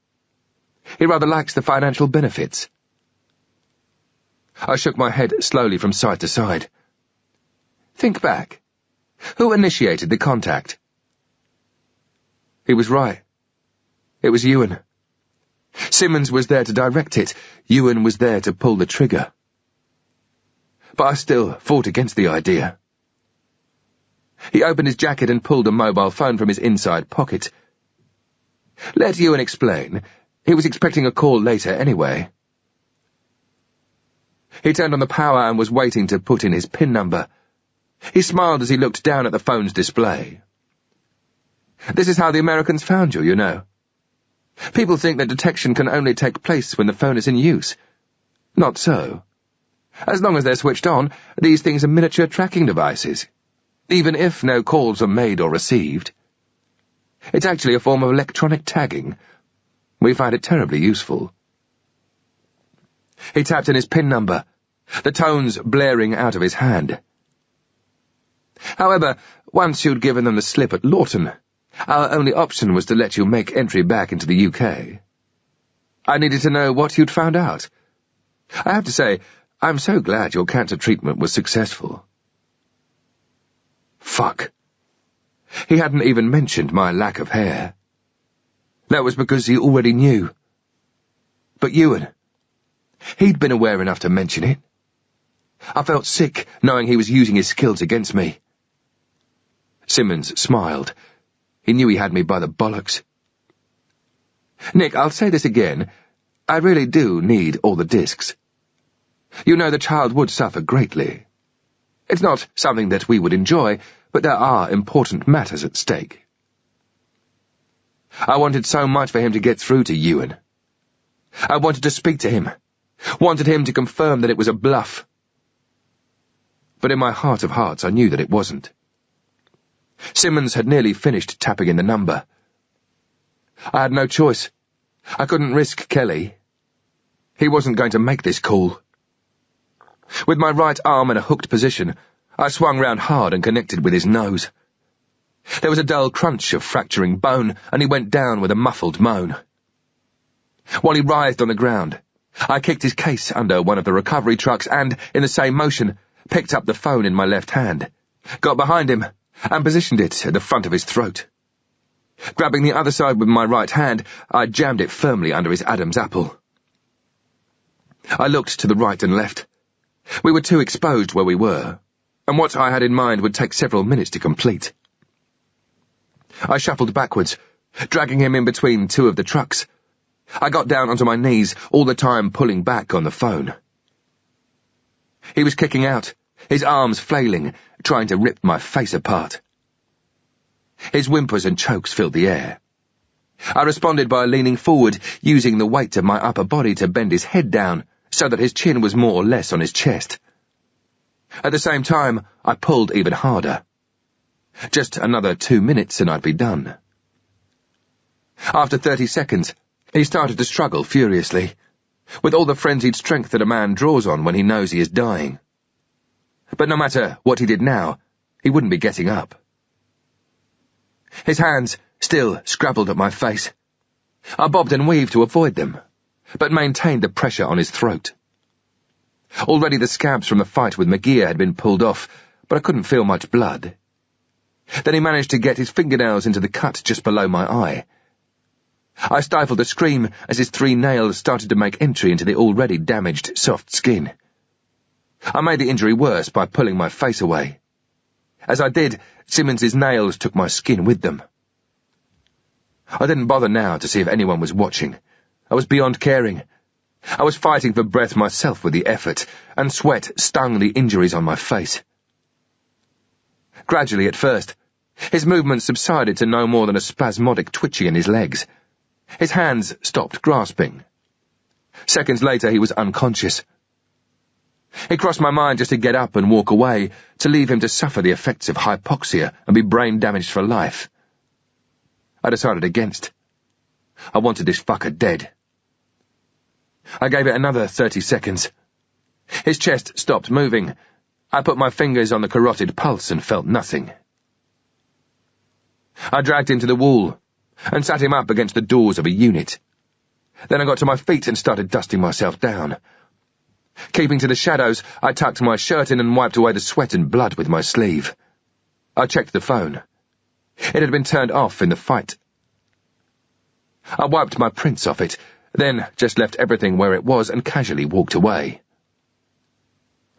He rather likes the financial benefits. I shook my head slowly from side to side. Think back. Who initiated the contact? He was right. It was Ewan. Simmons was there to direct it. Ewan was there to pull the trigger. But I still fought against the idea. He opened his jacket and pulled a mobile phone from his inside pocket. Let Ewan explain. He was expecting a call later anyway. He turned on the power and was waiting to put in his PIN number. He smiled as he looked down at the phone's display. This is how the Americans found you, you know. People think that detection can only take place when the phone is in use. Not so. As long as they're switched on, these things are miniature tracking devices, even if no calls are made or received. It's actually a form of electronic tagging. We find it terribly useful. He tapped in his PIN number, the tones blaring out of his hand. However, once you'd given them the slip at Lawton, our only option was to let you make entry back into the UK. I needed to know what you'd found out. I have to say, I'm so glad your cancer treatment was successful. Fuck. He hadn't even mentioned my lack of hair. That was because he already knew. But Ewan, he'd been aware enough to mention it. I felt sick knowing he was using his skills against me. Simmons smiled. He knew he had me by the bollocks. Nick, I'll say this again. I really do need all the discs. You know the child would suffer greatly. It's not something that we would enjoy, but there are important matters at stake. I wanted so much for him to get through to Ewan. I wanted to speak to him, wanted him to confirm that it was a bluff. But in my heart of hearts I knew that it wasn't. Simmons had nearly finished tapping in the number. I had no choice. I couldn't risk Kelly. He wasn't going to make this call. With my right arm in a hooked position, I swung round hard and connected with his nose. There was a dull crunch of fracturing bone, and he went down with a muffled moan. While he writhed on the ground, I kicked his case under one of the recovery trucks and, in the same motion, picked up the phone in my left hand, got behind him, and positioned it at the front of his throat. Grabbing the other side with my right hand, I jammed it firmly under his Adam's apple. I looked to the right and left. We were too exposed where we were, and what I had in mind would take several minutes to complete. I shuffled backwards, dragging him in between two of the trucks. I got down onto my knees, all the time pulling back on the phone. He was kicking out, his arms flailing, trying to rip my face apart. His whimpers and chokes filled the air. I responded by leaning forward, using the weight of my upper body to bend his head down, so that his chin was more or less on his chest. At the same time, I pulled even harder. Just another 2 minutes and I'd be done. After 30 seconds, he started to struggle furiously, with all the frenzied strength that a man draws on when he knows he is dying. But no matter what he did now, he wouldn't be getting up. His hands still scrabbled at my face. I bobbed and weaved to avoid them, but maintained the pressure on his throat. Already the scabs from the fight with McGear had been pulled off, but I couldn't feel much blood. Then he managed to get his fingernails into the cut just below my eye. I stifled a scream as his 3 nails started to make entry into the already damaged soft skin. I made the injury worse by pulling my face away. As I did, Simmons's nails took my skin with them. I didn't bother now to see if anyone was watching. I was beyond caring. I was fighting for breath myself with the effort, and sweat stung the injuries on my face. Gradually at first, his movements subsided to no more than a spasmodic twitching in his legs. His hands stopped grasping. Seconds later he was unconscious. It crossed my mind just to get up and walk away, to leave him to suffer the effects of hypoxia and be brain damaged for life. I decided against. I wanted this fucker dead. I gave it another 30 seconds. His chest stopped moving. I put my fingers on the carotid pulse and felt nothing. I dragged him to the wall and sat him up against the doors of a unit. Then I got to my feet and started dusting myself down. Keeping to the shadows, I tucked my shirt in and wiped away the sweat and blood with my sleeve. I checked the phone. It had been turned off in the fight. I wiped my prints off it, then just left everything where it was and casually walked away.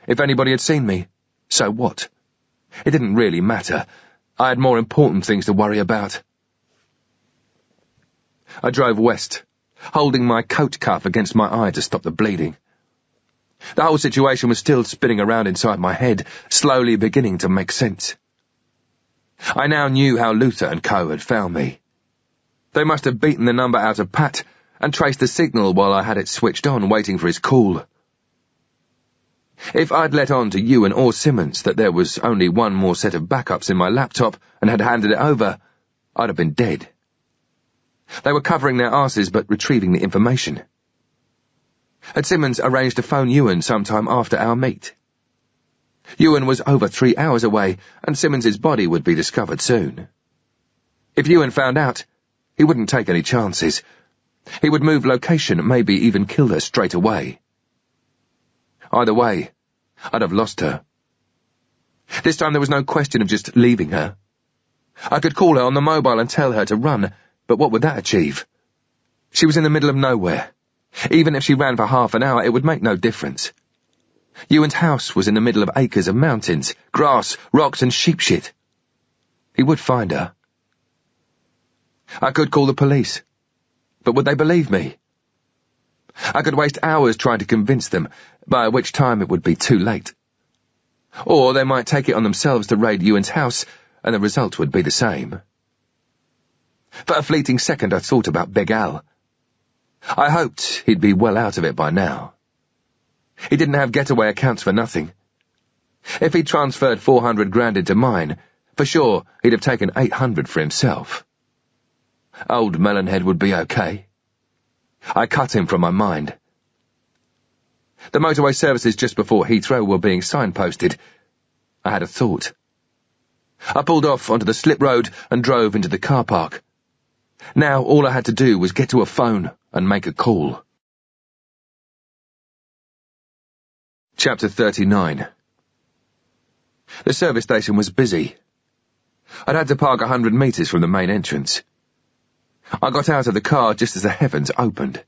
If anybody had seen me, so what? It didn't really matter. I had more important things to worry about. I drove west, holding my coat cuff against my eye to stop the bleeding. The whole situation was still spinning around inside my head, slowly beginning to make sense. I now knew how Luther and Co. had found me. They must have beaten the number out of Pat and traced the signal while I had it switched on, waiting for his call. If I'd let on to Ewan or Simmons that there was only one more set of backups in my laptop and had handed it over, I'd have been dead. They were covering their arses but retrieving the information. Had Simmons arranged to phone Ewan sometime after our meet? Ewan was over 3 hours away, and Simmons's body would be discovered soon. If Ewan found out, he wouldn't take any chances. He would move location, maybe even kill her straight away. Either way, I'd have lost her. This time there was no question of just leaving her. I could call her on the mobile and tell her to run, but what would that achieve? She was in the middle of nowhere. Even if she ran for half an hour, it would make no difference. Ewan's house was in the middle of acres of mountains, grass, rocks, and sheep shit. He would find her. I could call the police, but would they believe me? I could waste hours trying to convince them, by which time it would be too late. Or they might take it on themselves to raid Ewan's house, and the result would be the same. For a fleeting second I thought about Big Al. I hoped he'd be well out of it by now. He didn't have getaway accounts for nothing. If he'd transferred 400 grand into mine, for sure he'd have taken 800 for himself. Old Melonhead would be okay. I cut him from my mind. The motorway services just before Heathrow were being signposted. I had a thought. I pulled off onto the slip road and drove into the car park. Now all I had to do was get to a phone and make a call. Chapter 39. The service station was busy. I'd had to park 100 metres from the main entrance. I got out of the car just as the heavens opened.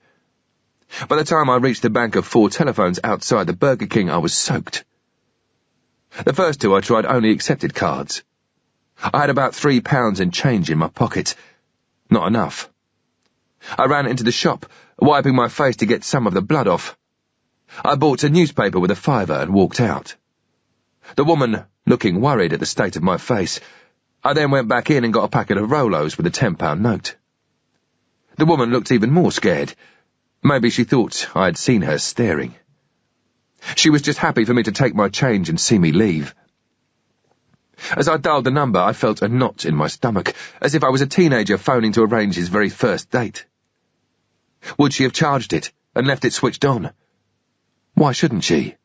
By the time I reached the bank of 4 telephones outside the Burger King, I was soaked. The first 2 I tried only accepted cards. I had about £3 in change in my pocket. Not enough. I ran into the shop, wiping my face to get some of the blood off. I bought a newspaper with a £5 and walked out. The woman looking worried at the state of my face. I then went back in and got a packet of Rolos with a £10 note. The woman looked even more scared. Maybe she thought I had seen her staring. She was just happy for me to take my change and see me leave. As I dialed the number, I felt a knot in my stomach, as if I was a teenager phoning to arrange his very first date. Would she have charged it and left it switched on? Why shouldn't she?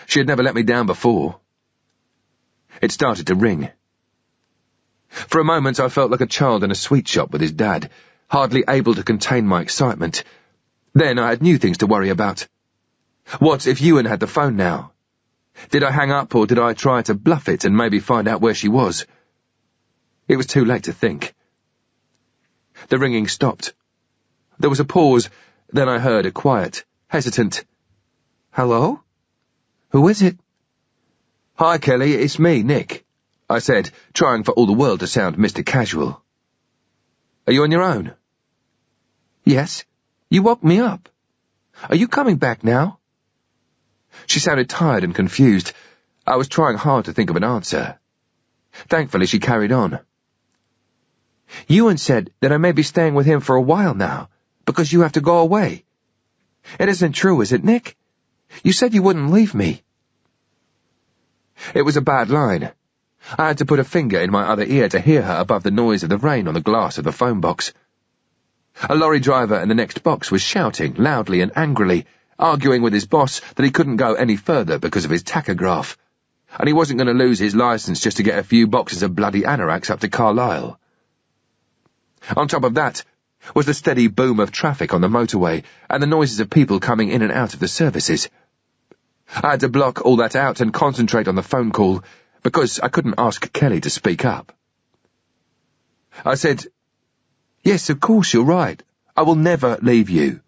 She had never let me down before. It started to ring. For a moment I felt like a child in a sweet shop with his dad, hardly able to contain my excitement. Then I had new things to worry about. What if Ewan had the phone now? Did I hang up, or did I try to bluff it and maybe find out where she was? It was too late to think. The ringing stopped. There was a pause, then I heard a quiet, hesitant, "Hello? Who is it?" "Hi, Kelly, it's me, Nick," I said, trying for all the world to sound Mr. Casual. "Are you on your own?" "Yes. You woke me up. Are you coming back now?" She sounded tired and confused. I was trying hard to think of an answer. Thankfully, she carried on. "Ewan said that I may be staying with him for a while now, because you have to go away. It isn't true, is it, Nick? You said you wouldn't leave me." It was a bad line. I had to put a finger in my other ear to hear her above the noise of the rain on the glass of the phone box. A lorry driver in the next box was shouting loudly and angrily, arguing with his boss that he couldn't go any further because of his tachograph, and he wasn't going to lose his licence just to get a few boxes of bloody anoraks up to Carlisle. On top of that was the steady boom of traffic on the motorway and the noises of people coming in and out of the services. I had to block all that out and concentrate on the phone call, because I couldn't ask Kelly to speak up. I said, "Yes, of course, you're right. I will never leave you.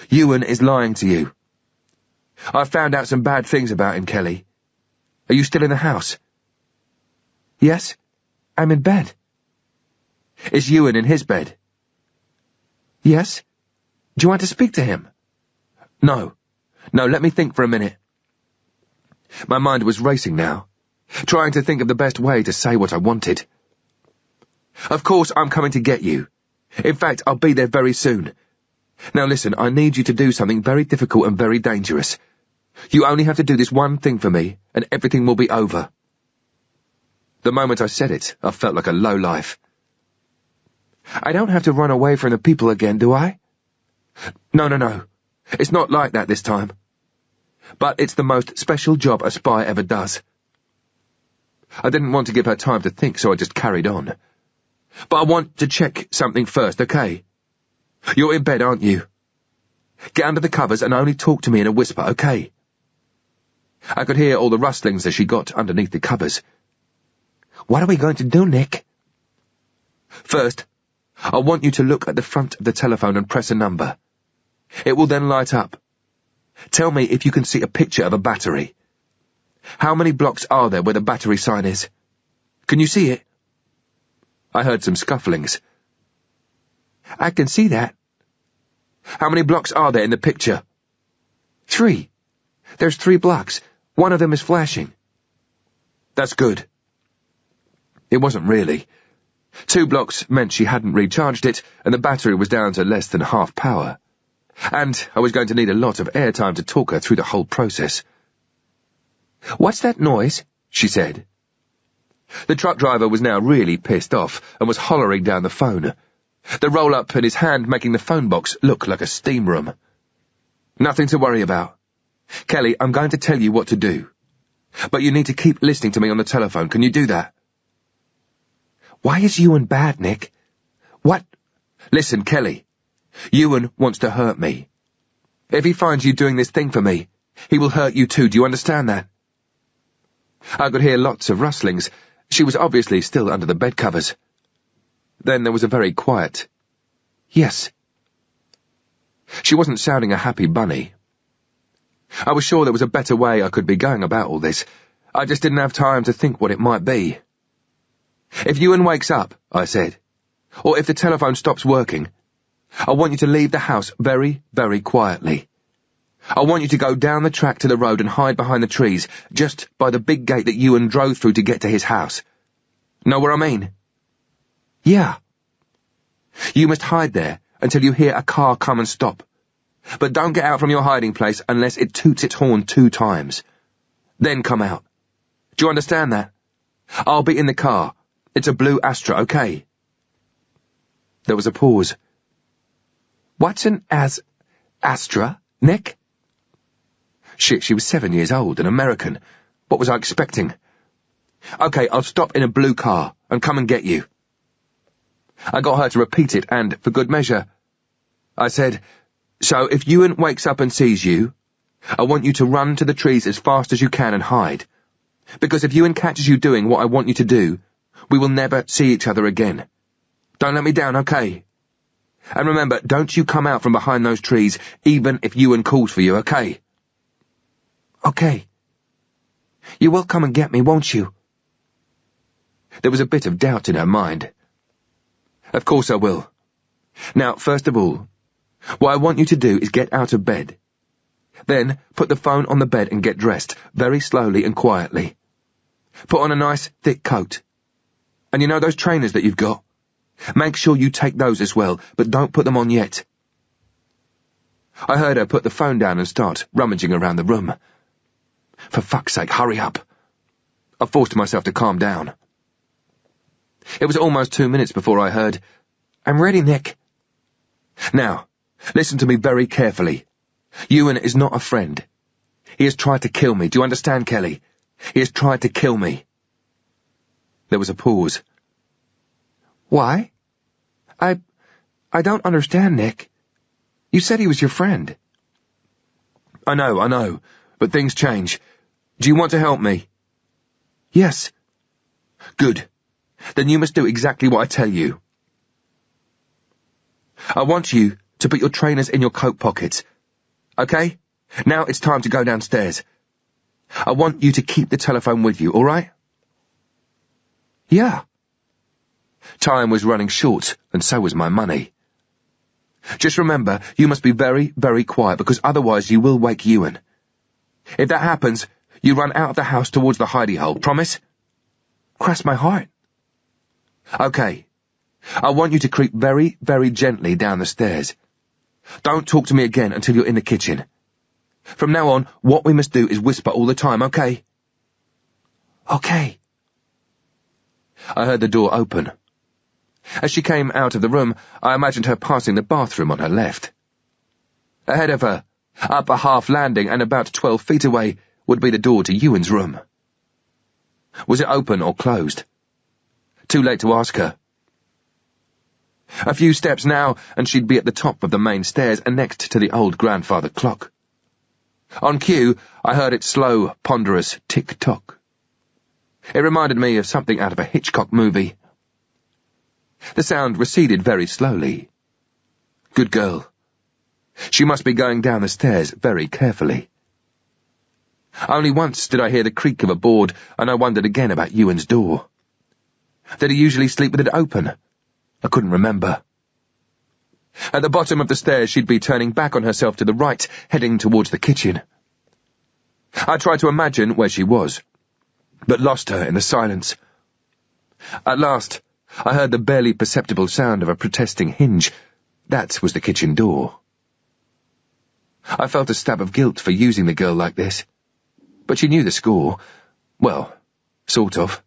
Ewan is lying to you. I've found out some bad things about him, Kelly. Are you still in the house?" "Yes, I'm in bed." "Is Ewan in his bed?" "Yes. Do you want to speak to him?" No, let me think for a minute." My mind was racing now, trying to think of the best way to say what I wanted. Of course I'm coming to get you. In fact, I'll be there very soon. Now listen, I need you to do something very difficult and very dangerous. You only have to do this one thing for me, and everything will be over. The moment I said it, I felt like a lowlife. I don't have to run away from the people again, do I? No. It's not like that this time. But it's the most special job a spy ever does. I didn't want to give her time to think, so I just carried on. But I want to check something first, okay? You're in bed, aren't you? Get under the covers and only talk to me in a whisper, okay? I could hear all the rustlings as she got underneath the covers. What are we going to do, Nick? First, I want you to look at the front of the telephone and press a number. It will then light up. Tell me if you can see a picture of a battery. How many blocks are there where the battery sign is? Can you see it? I heard some scufflings. I can see that. How many blocks are there in the picture? 3. There's 3 blocks. One of them is flashing. That's good. It wasn't really. 2 blocks meant she hadn't recharged it, and the battery was down to less than half power. And I was going to need a lot of airtime to talk her through the whole process. What's that noise? She said. The truck driver was now really pissed off and was hollering down the phone. The roll-up in his hand making the phone box look like a steam room. Nothing to worry about. Kelly, I'm going to tell you what to do. But you need to keep listening to me on the telephone. Can you do that? Why is Ewan bad, Nick? What? Listen, Kelly. Ewan wants to hurt me. If he finds you doing this thing for me, he will hurt you too. Do you understand that? I could hear lots of rustlings. She was obviously still under the bed covers. Then there was a very quiet, yes. She wasn't sounding a happy bunny. I was sure there was a better way I could be going about all this. I just didn't have time to think what it might be. If Ewan wakes up, I said, or if the telephone stops working, I want you to leave the house very, very quietly. I want you to go down the track to the road and hide behind the trees, just by the big gate that Ewan drove through to get to his house. Know what I mean? Yeah. You must hide there until you hear a car come and stop. But don't get out from your hiding place unless it toots its horn 2 times. Then come out. Do you understand that? I'll be in the car. It's a blue Astra, okay? There was a pause. What's an Astra, Nick? Shit, she was 7 years old, an American. What was I expecting? Okay, I'll stop in a blue car and come and get you. I got her to repeat it, and, for good measure, I said, so if Ewan wakes up and sees you, I want you to run to the trees as fast as you can and hide. Because if Ewan catches you doing what I want you to do, we will never see each other again. Don't let me down, okay? And remember, don't you come out from behind those trees, even if Ewan calls for you, okay? Okay. You will come and get me, won't you? There was a bit of doubt in her mind. Of course I will. Now, first of all, what I want you to do is get out of bed. Then, put the phone on the bed and get dressed, very slowly and quietly. Put on a nice, thick coat. And you know those trainers that you've got? Make sure you take those as well, but don't put them on yet. I heard her put the phone down and start rummaging around the room. For fuck's sake, hurry up. I forced myself to calm down. It was almost 2 minutes before I heard, I'm ready, Nick. Now, listen to me very carefully. Ewan is not a friend. He has tried to kill me. Do you understand, Kelly? He has tried to kill me. There was a pause. Why? I don't understand, Nick. You said he was your friend. I know, but things change. Do you want to help me? Yes. Good. Then you must do exactly what I tell you. I want you to put your trainers in your coat pockets. Okay? Now it's time to go downstairs. I want you to keep the telephone with you, all right? Yeah. Time was running short, and so was my money. Just remember, you must be very, very quiet, because otherwise you will wake Ewan. If that happens, you run out of the house towards the hidey hole, promise? Cross my heart. Okay, I want you to creep very, very gently down the stairs. Don't talk to me again until you're in the kitchen. From now on, what we must do is whisper all the time, okay? Okay. I heard the door open. As she came out of the room, I imagined her passing the bathroom on her left. Ahead of her, up a half landing and about 12 feet away, would be the door to Ewan's room. Was it open or closed? Too late to ask her. A few steps now, and she'd be at the top of the main stairs and next to the old grandfather clock. On cue, I heard its slow, ponderous tick-tock. It reminded me of something out of a Hitchcock movie. The sound receded very slowly. Good girl. She must be going down the stairs very carefully. Only once did I hear the creak of a board, and I wondered again about Ewan's door. Did he usually sleep with it open? I couldn't remember. At the bottom of the stairs, she'd be turning back on herself to the right, heading towards the kitchen. I tried to imagine where she was, but lost her in the silence. At last, I heard the barely perceptible sound of a protesting hinge. That was the kitchen door. I felt a stab of guilt for using the girl like this, but she knew the score. Well, sort of.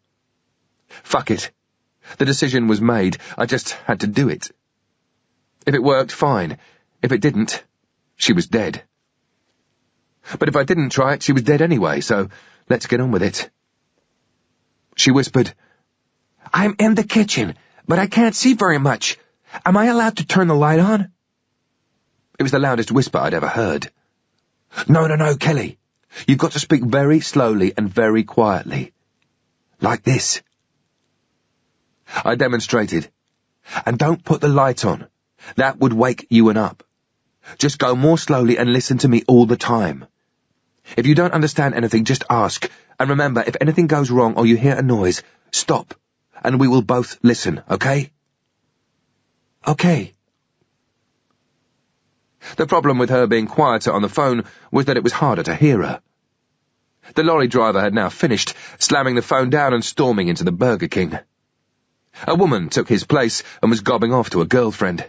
Fuck it. The decision was made. I just had to do it. If it worked, fine. If it didn't, she was dead. But if I didn't try it, she was dead anyway, so let's get on with it. She whispered, I'm in the kitchen, but I can't see very much. Am I allowed to turn the light on? It was the loudest whisper I'd ever heard. No, Kelly. You've got to speak very slowly and very quietly. Like this. I demonstrated. And don't put the light on. That would wake Ewan up. Just go more slowly and listen to me all the time. If you don't understand anything, just ask. And remember, if anything goes wrong or you hear a noise, stop. And we will both listen, okay? Okay. The problem with her being quieter on the phone was that it was harder to hear her. The lorry driver had now finished, slamming the phone down and storming into the Burger King. A woman took his place and was gobbing off to a girlfriend.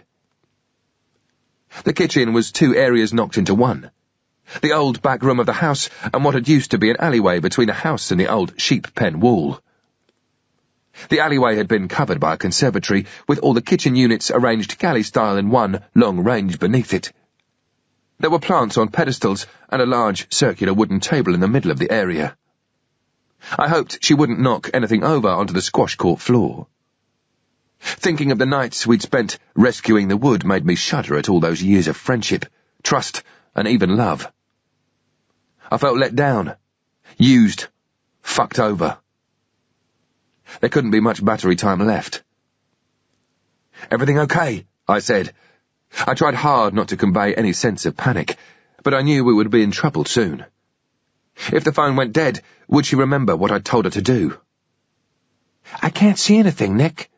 The kitchen was 2 areas knocked into one. The old back room of the house and what had used to be an alleyway between the house and the old sheep pen wall. The alleyway had been covered by a conservatory, with all the kitchen units arranged galley-style in one long range beneath it. There were plants on pedestals and a large circular wooden table in the middle of the area. I hoped she wouldn't knock anything over onto the squash court floor. Thinking of the nights we'd spent rescuing the wood made me shudder at all those years of friendship, trust, and even love. I felt let down, used, fucked over. There couldn't be much battery time left. Everything okay? I said. I tried hard not to convey any sense of panic, but I knew we would be in trouble soon. If the phone went dead, would she remember what I'd told her to do? I can't see anything, Nick.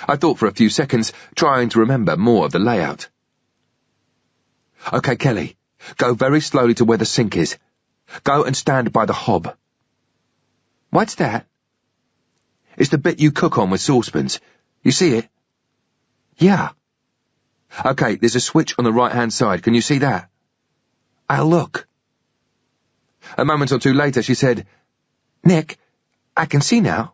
I thought for a few seconds, trying to remember more of the layout. Okay, Kelly, go very slowly to where the sink is. Go and stand by the hob. What's that? It's the bit you cook on with saucepans. You see it? Yeah. Okay, there's a switch on the right-hand side. Can you see that? I'll look. A moment or two later, she said, Nick, I can see now.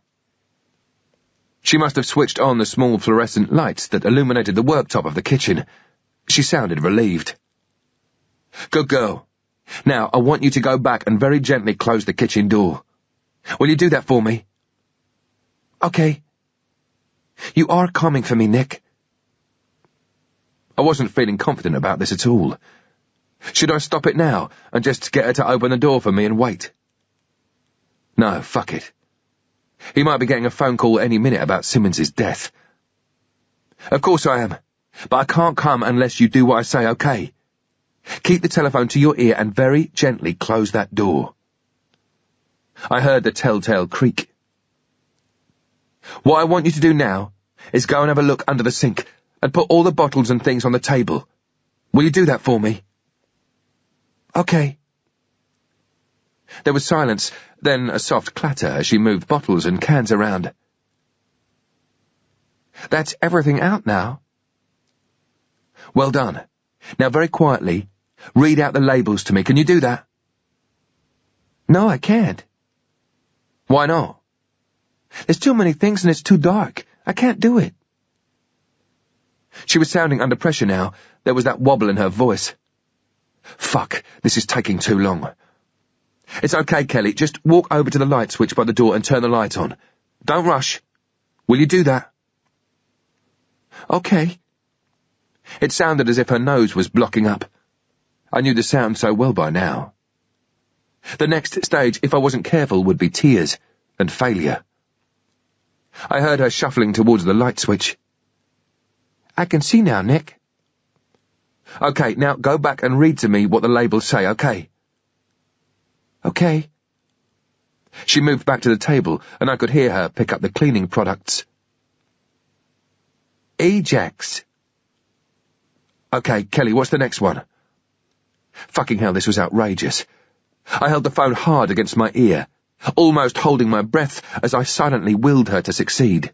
She must have switched on the small fluorescent lights that illuminated the worktop of the kitchen. She sounded relieved. Good girl. Now, I want you to go back and very gently close the kitchen door. Will you do that for me? Okay. You are coming for me, Nick. I wasn't feeling confident about this at all. Should I stop it now and just get her to open the door for me and wait? No, fuck it. He might be getting a phone call any minute about Simmons's death. Of course I am, but I can't come unless you do what I say, okay? Keep the telephone to your ear and very gently close that door. I heard the telltale creak. What I want you to do now is go and have a look under the sink and put all the bottles and things on the table. Will you do that for me? Okay. There was silence, then a soft clatter as she moved bottles and cans around. That's everything out now. Well done. Now very quietly, read out the labels to me. Can you do that? No, I can't. Why not? There's too many things and it's too dark. I can't do it. She was sounding under pressure now. There was that wobble in her voice. Fuck, this is taking too long. It's okay, Kelly. Just walk over to the light switch by the door and turn the light on. Don't rush. Will you do that? Okay. It sounded as if her nose was blocking up. I knew the sound so well by now. The next stage, if I wasn't careful, would be tears and failure. I heard her shuffling towards the light switch. I can see now, Nick. Okay, now go back and read to me what the labels say, okay? Okay. She moved back to the table, and I could hear her pick up the cleaning products. Ajax. Okay, Kelly, what's the next one? Fucking hell, this was outrageous. I held the phone hard against my ear, almost holding my breath as I silently willed her to succeed.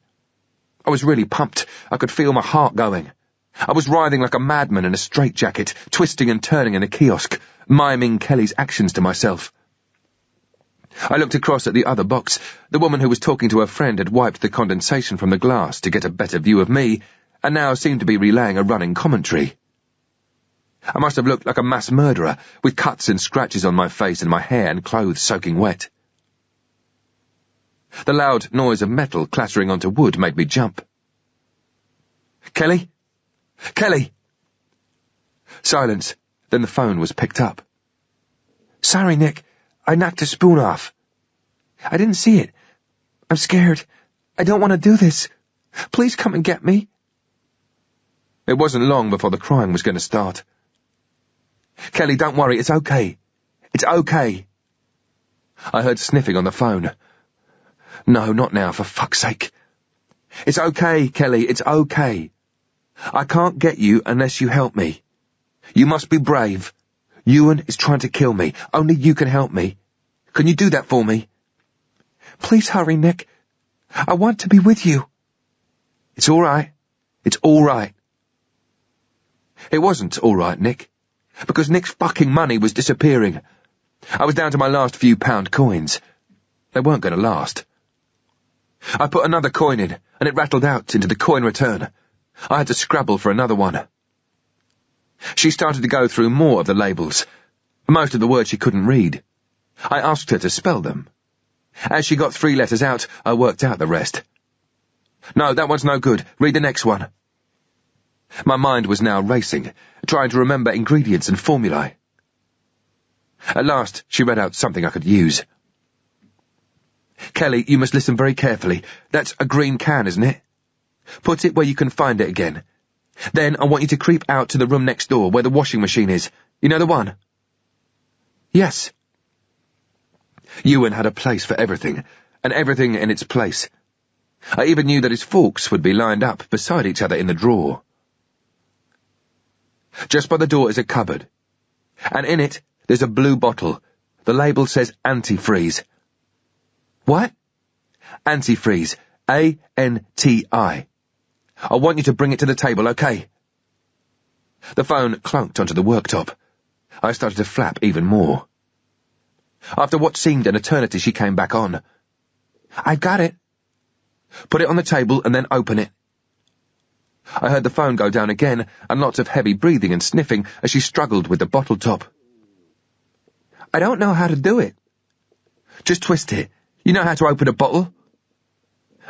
I was really pumped. I could feel my heart going. I was writhing like a madman in a straitjacket, twisting and turning in a kiosk, miming Kelly's actions to myself. I looked across at the other box. The woman who was talking to her friend had wiped the condensation from the glass to get a better view of me, and now seemed to be relaying a running commentary. I must have looked like a mass murderer, with cuts and scratches on my face and my hair and clothes soaking wet. The loud noise of metal clattering onto wood made me jump. Kelly? Kelly! Silence. Then the phone was picked up. Sorry, Nick. I knocked a spoon off. I didn't see it. I'm scared. I don't want to do this. Please come and get me. It wasn't long before the crying was going to start. Kelly, don't worry. It's okay. It's okay. I heard sniffing on the phone. No, not now, for fuck's sake. It's okay, Kelly. It's okay. I can't get you unless you help me. You must be brave. Ewan is trying to kill me. Only you can help me. Can you do that for me? Please hurry, Nick. I want to be with you. It's all right. It's all right. It wasn't all right, Nick, because Nick's fucking money was disappearing. I was down to my last few pound coins. They weren't going to last. I put another coin in, and it rattled out into the coin return. I had to scrabble for another one. She started to go through more of the labels. Most of the words she couldn't read. I asked her to spell them. As she got 3 letters out, I worked out the rest. No, that one's no good. Read the next one. My mind was now racing, trying to remember ingredients and formulae. At last, she read out something I could use. Kelly, you must listen very carefully. That's a green can, isn't it? Put it where you can find it again. Then I want you to creep out to the room next door where the washing machine is. You know the one? Yes. Ewan had a place for everything, and everything in its place. I even knew that his forks would be lined up beside each other in the drawer. Just by the door is a cupboard, and in it there's a blue bottle. The label says antifreeze. What? Antifreeze. A-N-T-I. I want you to bring it to the table, okay? The phone clunked onto the worktop. I started to flap even more. After what seemed an eternity, she came back on. I've got it. Put it on the table and then open it. I heard the phone go down again, and lots of heavy breathing and sniffing as she struggled with the bottle top. I don't know how to do it. Just twist it. You know how to open a bottle?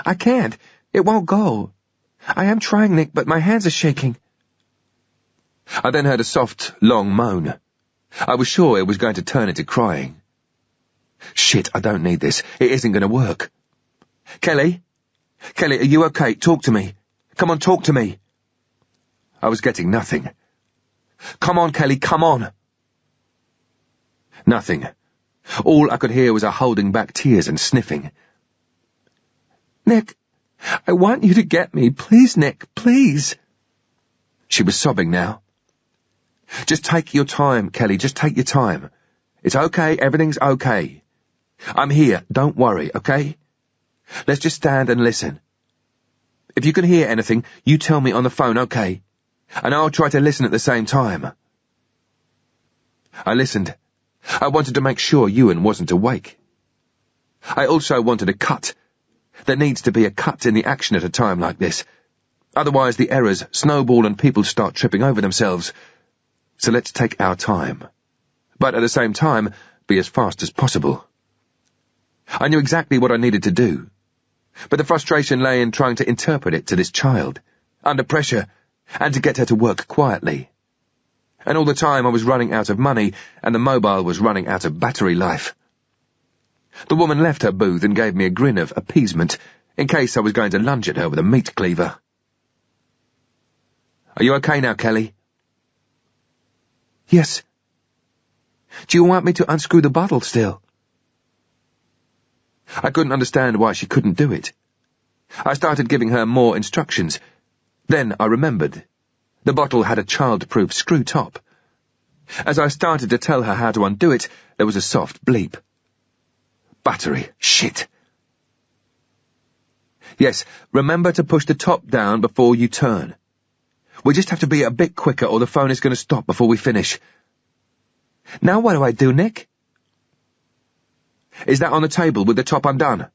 I can't. It won't go. I am trying, Nick, but my hands are shaking. I then heard a soft, long moan. I was sure it was going to turn into crying. Shit, I don't need this. It isn't going to work. Kelly? Kelly, are you okay? Talk to me. Come on, talk to me. I was getting nothing. Come on, Kelly, come on. Nothing. All I could hear was her holding back tears and sniffing. Nick, I want you to get me. Please, Nick, please. She was sobbing now. Just take your time, Kelly, just take your time. It's okay, everything's okay. I'm here, don't worry, okay? Let's just stand and listen. If you can hear anything, you tell me on the phone, okay? And I'll try to listen at the same time. I listened. I wanted to make sure Ewan wasn't awake. I also wanted a cut. There needs to be a cut in the action at a time like this. Otherwise the errors snowball and people start tripping over themselves. So let's take our time. But at the same time, be as fast as possible. I knew exactly what I needed to do. But the frustration lay in trying to interpret it to this child, under pressure, and to get her to work quietly. And all the time I was running out of money, and the mobile was running out of battery life. The woman left her booth and gave me a grin of appeasement, in case I was going to lunge at her with a meat cleaver. Are you okay now, Kelly? Yes. Do you want me to unscrew the bottle still? I couldn't understand why she couldn't do it. I started giving her more instructions. Then I remembered. The bottle had a child-proof screw top. As I started to tell her how to undo it, there was a soft bleep. Battery. Shit. Yes, remember to push the top down before you turn. We just have to be a bit quicker or the phone is going to stop before we finish. Now what do I do, Nick? Is that on the table with the top undone?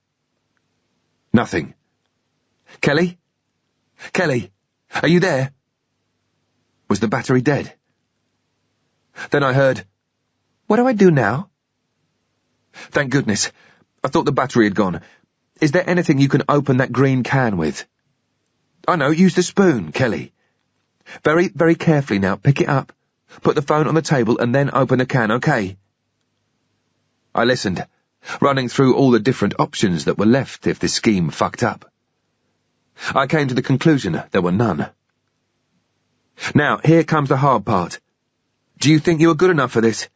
Nothing. Kelly? Kelly, are you there? Was the battery dead? Then I heard, what do I do now? Thank goodness. I thought the battery had gone. Is there anything you can open that green can with? I know, use the spoon, Kelly. Very, very carefully now, pick it up. Put the phone on the table and then open the can, okay? I listened, running through all the different options that were left if the scheme fucked up. I came to the conclusion there were none. Now, here comes the hard part. Do you think you are good enough for this?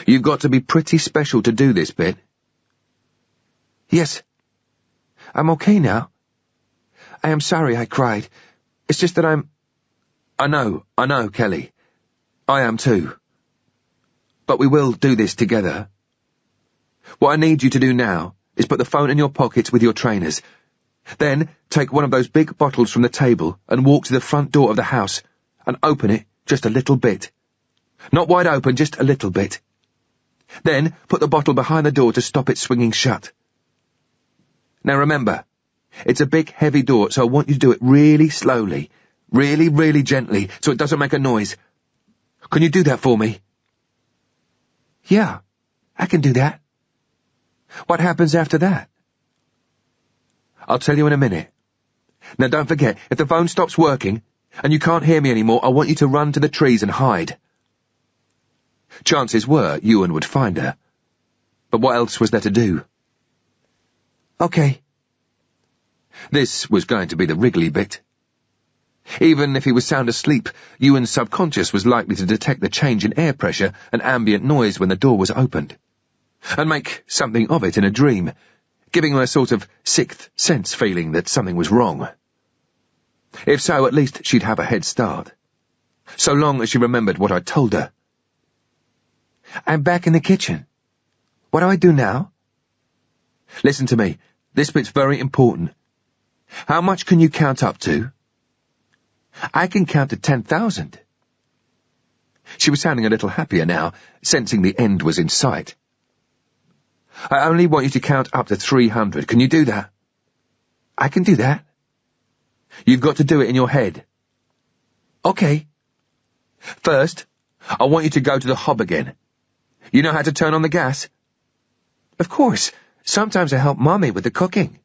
You've got to be pretty special to do this bit. Yes. I'm okay now. I am sorry I cried. It's just that I know, Kelly. I am too. But we will do this together. What I need you to do now is put the phone in your pocket with your trainers. Then take one of those big bottles from the table and walk to the front door of the house and open it just a little bit. Not wide open, just a little bit. Then put the bottle behind the door to stop it swinging shut. Now remember, it's a big heavy door, so I want you to do it really slowly, really, really gently, so it doesn't make a noise. Can you do that for me? Yeah, I can do that. What happens after that? I'll tell you in a minute. Now don't forget, if the phone stops working and you can't hear me anymore, I want you to run to the trees and hide. Chances were Ewan would find her. But what else was there to do? Okay. This was going to be the wriggly bit. Even if he was sound asleep, Ewan's subconscious was likely to detect the change in air pressure and ambient noise when the door was opened, and make something of it in a dream, giving him a sort of sixth sense feeling that something was wrong. If so, at least she'd have a head start. So long as she remembered what I'd told her. I'm back in the kitchen. What do I do now? Listen to me. This bit's very important. How much can you count up to? I can count to 10,000. She was sounding a little happier now, sensing the end was in sight. I only want you to count up to 300. Can you do that? I can do that. You've got to do it in your head. Okay. First, I want you to go to the hob again. You know how to turn on the gas? Of course. Sometimes I help Mommy with the cooking.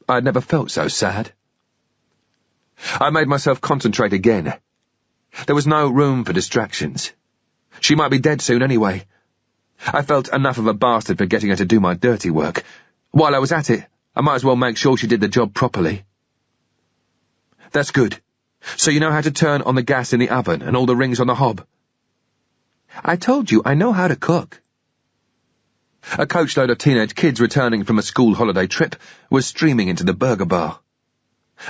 I'd never felt so sad. I made myself concentrate again. There was no room for distractions. She might be dead soon anyway. I felt enough of a bastard for getting her to do my dirty work. While I was at it, I might as well make sure she did the job properly. That's good. So you know how to turn on the gas in the oven and all the rings on the hob? I told you, I know how to cook. A coachload of teenage kids returning from a school holiday trip was streaming into the burger bar.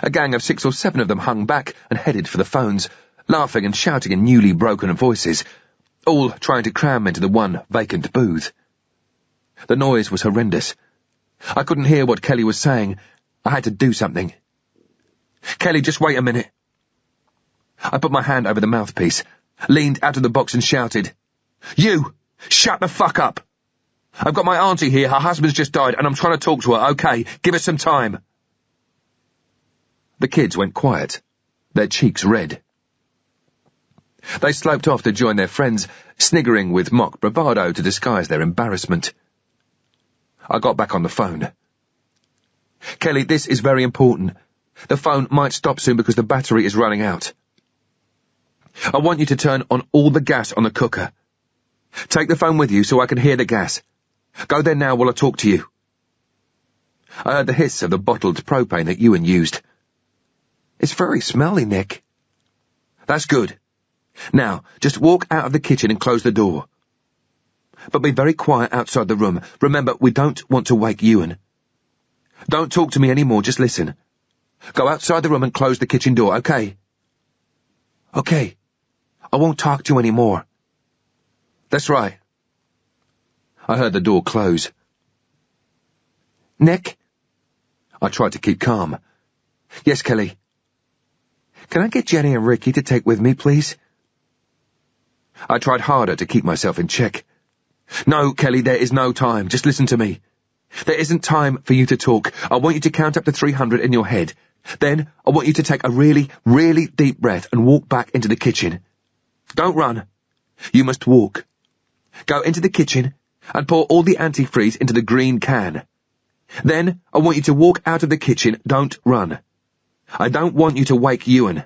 A gang of 6 or 7 of them hung back and headed for the phones, laughing and shouting in newly broken voices, all trying to cram into the one vacant booth. The noise was horrendous. I couldn't hear what Kelly was saying, I had to do something. Kelly, just wait a minute. I put my hand over the mouthpiece, leaned out of the box and shouted, "You! Shut the fuck up! I've got my auntie here, her husband's just died, and I'm trying to talk to her, okay? Give us some time." The kids went quiet, their cheeks red. They sloped off to join their friends, sniggering with mock bravado to disguise their embarrassment. I got back on the phone. "Kelly, this is very important. The phone might stop soon because the battery is running out. I want you to turn on all the gas on the cooker. Take the phone with you so I can hear the gas. Go there now while I talk to you." I heard the hiss of the bottled propane that Ewan used. "It's very smelly, Nick." "That's good. Now, just walk out of the kitchen and close the door. But be very quiet outside the room. Remember, we don't want to wake Ewan. Don't talk to me anymore, just listen. Go outside the room and close the kitchen door, okay?" "Okay. I won't talk to you anymore." "That's right." I heard the door close. "Nick?" I tried to keep calm. "Yes, Kelly?" "Can I get Jenny and Ricky to take with me, please?" I tried harder to keep myself in check. "No, Kelly, there is no time. Just listen to me. There isn't time for you to talk. I want you to count up to 300 in your head. Then I want you to take a really, really deep breath and walk back into the kitchen. Don't run. You must walk. Go into the kitchen and pour all the antifreeze into the green can. Then I want you to walk out of the kitchen. Don't run. I don't want you to wake Ewan."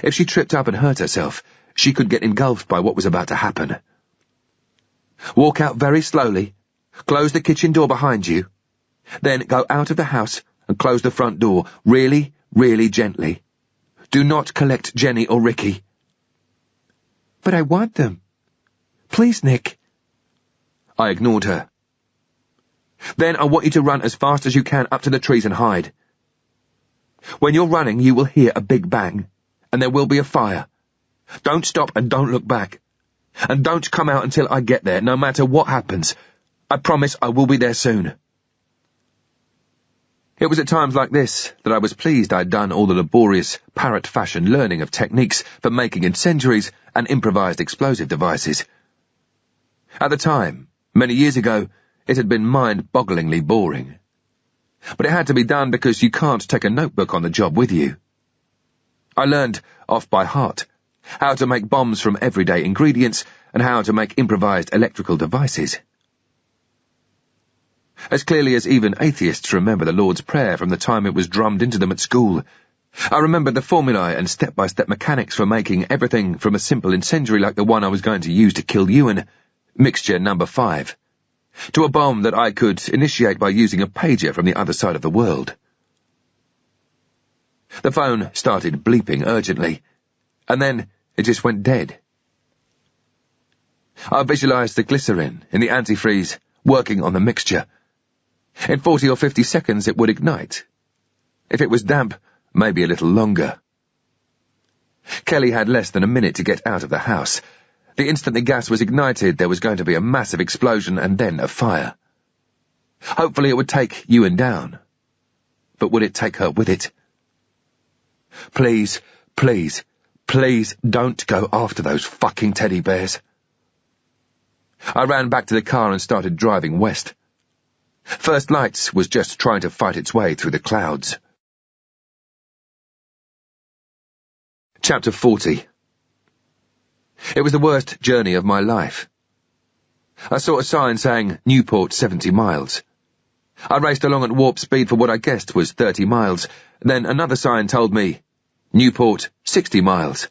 If she tripped up and hurt herself, she could get engulfed by what was about to happen. "Walk out very slowly, close the kitchen door behind you, then go out of the house and close the front door really, really gently. Do not collect Jenny or Ricky." "But I want them. Please, Nick." I ignored her. "Then I want you to run as fast as you can up to the trees and hide. When you're running, you will hear a big bang, and there will be a fire. Don't stop and don't look back. And don't come out until I get there, no matter what happens. I promise I will be there soon." It was at times like this that I was pleased I'd done all the laborious, parrot-fashion learning of techniques for making incendiaries and improvised explosive devices. At the time, many years ago, it had been mind-bogglingly boring. But it had to be done because you can't take a notebook on the job with you. I learned, off by heart, how to make bombs from everyday ingredients and how to make improvised electrical devices. As clearly as even atheists remember the Lord's Prayer from the time it was drummed into them at school, I remembered the formulae and step-by-step mechanics for making everything from a simple incendiary like the one I was going to use to kill Ewan, mixture number 5, to a bomb that I could initiate by using a pager from the other side of the world. The phone started bleeping urgently, and then it just went dead. I visualized the glycerin in the antifreeze working on the mixture. In 40 or 50 seconds it would ignite. If it was damp, maybe a little longer. Kelly had less than a minute to get out of the house. The instant the gas was ignited, there was going to be a massive explosion and then a fire. Hopefully it would take Ewan down. But would it take her with it? "Please, please, please don't go after those fucking teddy bears." I ran back to the car and started driving west. First Lights was just trying to fight its way through the clouds. Chapter 40. It was the worst journey of my life. I saw a sign saying Newport 70 miles. I raced along at warp speed for what I guessed was 30 miles. Then another sign told me Newport 60 miles.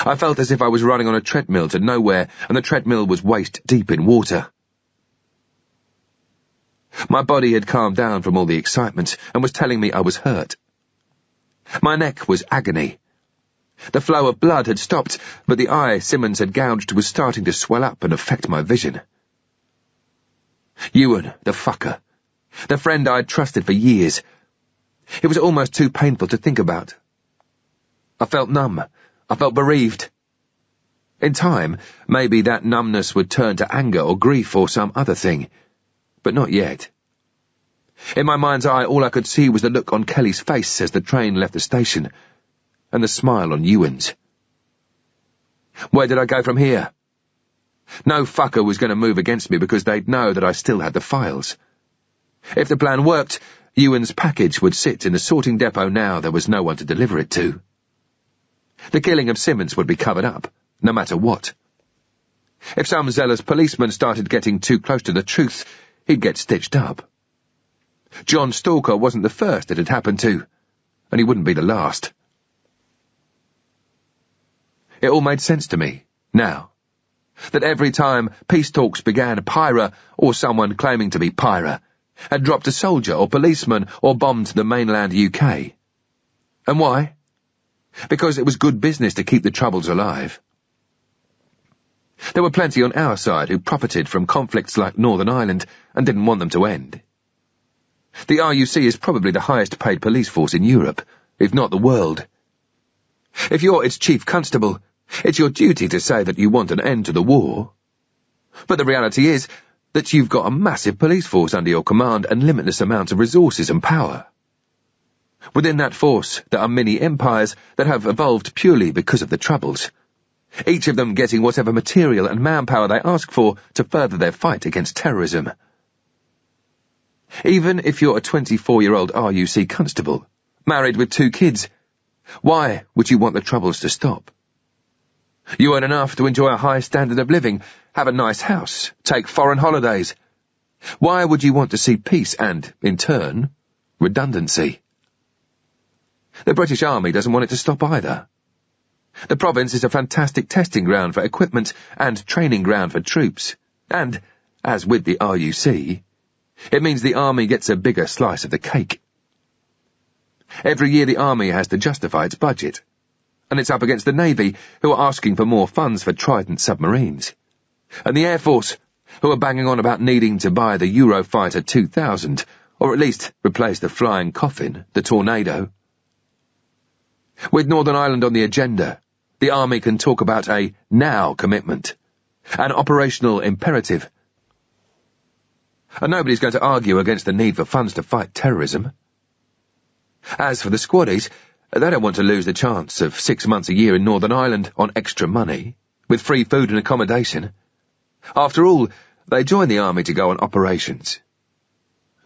I felt as if I was running on a treadmill to nowhere, and the treadmill was waist deep in water. My body had calmed down from all the excitement and was telling me I was hurt. My neck was agony. The flow of blood had stopped, but the eye Simmons had gouged was starting to swell up and affect my vision. Ewan, the fucker. The friend I'd trusted for years. It was almost too painful to think about. I felt numb. I felt bereaved. In time, maybe that numbness would turn to anger or grief or some other thing. But not yet. In my mind's eye, all I could see was the look on Kelly's face as the train left the station, and the smile on Ewan's. Where did I go from here? No fucker was going to move against me because they'd know that I still had the files. If the plan worked, Ewan's package would sit in the sorting depot now there was no one to deliver it to. The killing of Simmons would be covered up, no matter what. If some zealous policeman started getting too close to the truth, he'd get stitched up. John Stalker wasn't the first it had happened to, and he wouldn't be the last. It all made sense to me, now, that every time peace talks began, Pyra, or someone claiming to be Pyra, had dropped a soldier or policeman or bombed the mainland UK. And why? Because it was good business to keep the Troubles alive. There were plenty on our side who profited from conflicts like Northern Ireland and didn't want them to end. The RUC is probably the highest paid police force in Europe, if not the world. If you're its chief constable, it's your duty to say that you want an end to the war. But the reality is that you've got a massive police force under your command and limitless amounts of resources and power. Within that force, there are mini-empires that have evolved purely because of the Troubles, each of them getting whatever material and manpower they ask for to further their fight against terrorism. Even if you're a 24-year-old RUC constable, married with 2 kids, why would you want the Troubles to stop? You earn enough to enjoy a high standard of living, have a nice house, take foreign holidays. Why would you want to see peace and, in turn, redundancy? The British Army doesn't want it to stop either. The province is a fantastic testing ground for equipment and training ground for troops, and, as with the RUC, it means the Army gets a bigger slice of the cake. Every year the Army has to justify its budget, and it's up against the Navy, who are asking for more funds for Trident submarines, and the Air Force, who are banging on about needing to buy the Eurofighter 2000, or at least replace the flying coffin, the Tornado. With Northern Ireland on the agenda, the Army can talk about a now commitment, an operational imperative. And nobody's going to argue against the need for funds to fight terrorism. As for the squaddies, they don't want to lose the chance of 6 months a year in Northern Ireland on extra money, with free food and accommodation. After all, they joined the Army to go on operations.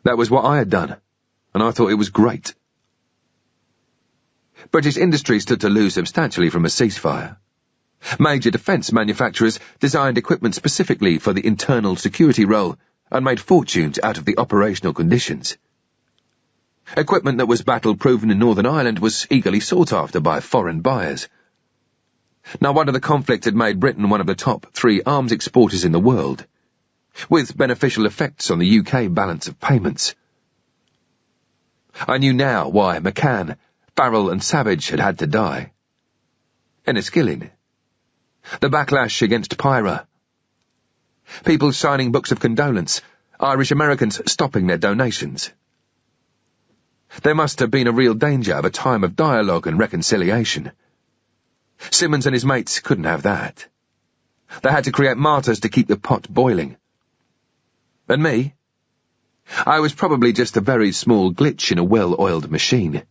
That was what I had done, and I thought it was great. British industry stood to lose substantially from a ceasefire. Major defence manufacturers designed equipment specifically for the internal security role and made fortunes out of the operational conditions. Equipment that was battle-proven in Northern Ireland was eagerly sought after by foreign buyers. No wonder the conflict had made Britain one of the top 3 arms exporters in the world, with beneficial effects on the UK balance of payments. I knew now why McCann, Farrell and Savage had to die. Enniskillen. The backlash against Pyra. People signing books of condolence, Irish Americans stopping their donations. There must have been a real danger of a time of dialogue and reconciliation. Simmons and his mates couldn't have that. They had to create martyrs to keep the pot boiling. And me? I was probably just a very small glitch in a well-oiled machine.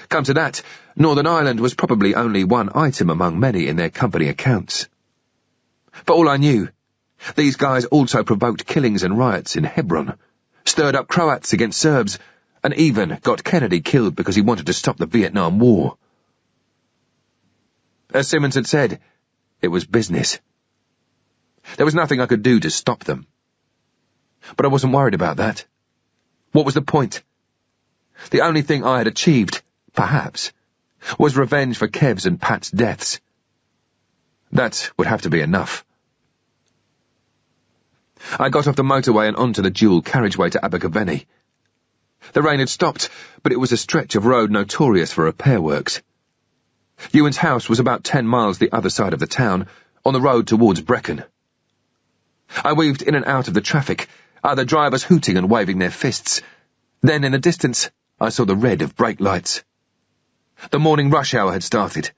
Come to that, Northern Ireland was probably only one item among many in their company accounts. For all I knew, these guys also provoked killings and riots in Hebron, stirred up Croats against Serbs, and even got Kennedy killed because he wanted to stop the Vietnam War. As Simmons had said, it was business. There was nothing I could do to stop them. But I wasn't worried about that. What was the point? The only thing I had achieved, perhaps, was revenge for Kev's and Pat's deaths. That would have to be enough. I got off the motorway and onto the dual carriageway to Abergavenny. The rain had stopped, but it was a stretch of road notorious for repair works. Ewan's house was about 10 miles the other side of the town, on the road towards Brecon. I weaved in and out of the traffic, other drivers hooting and waving their fists. Then, in the distance, I saw the red of brake lights. The morning rush hour had started.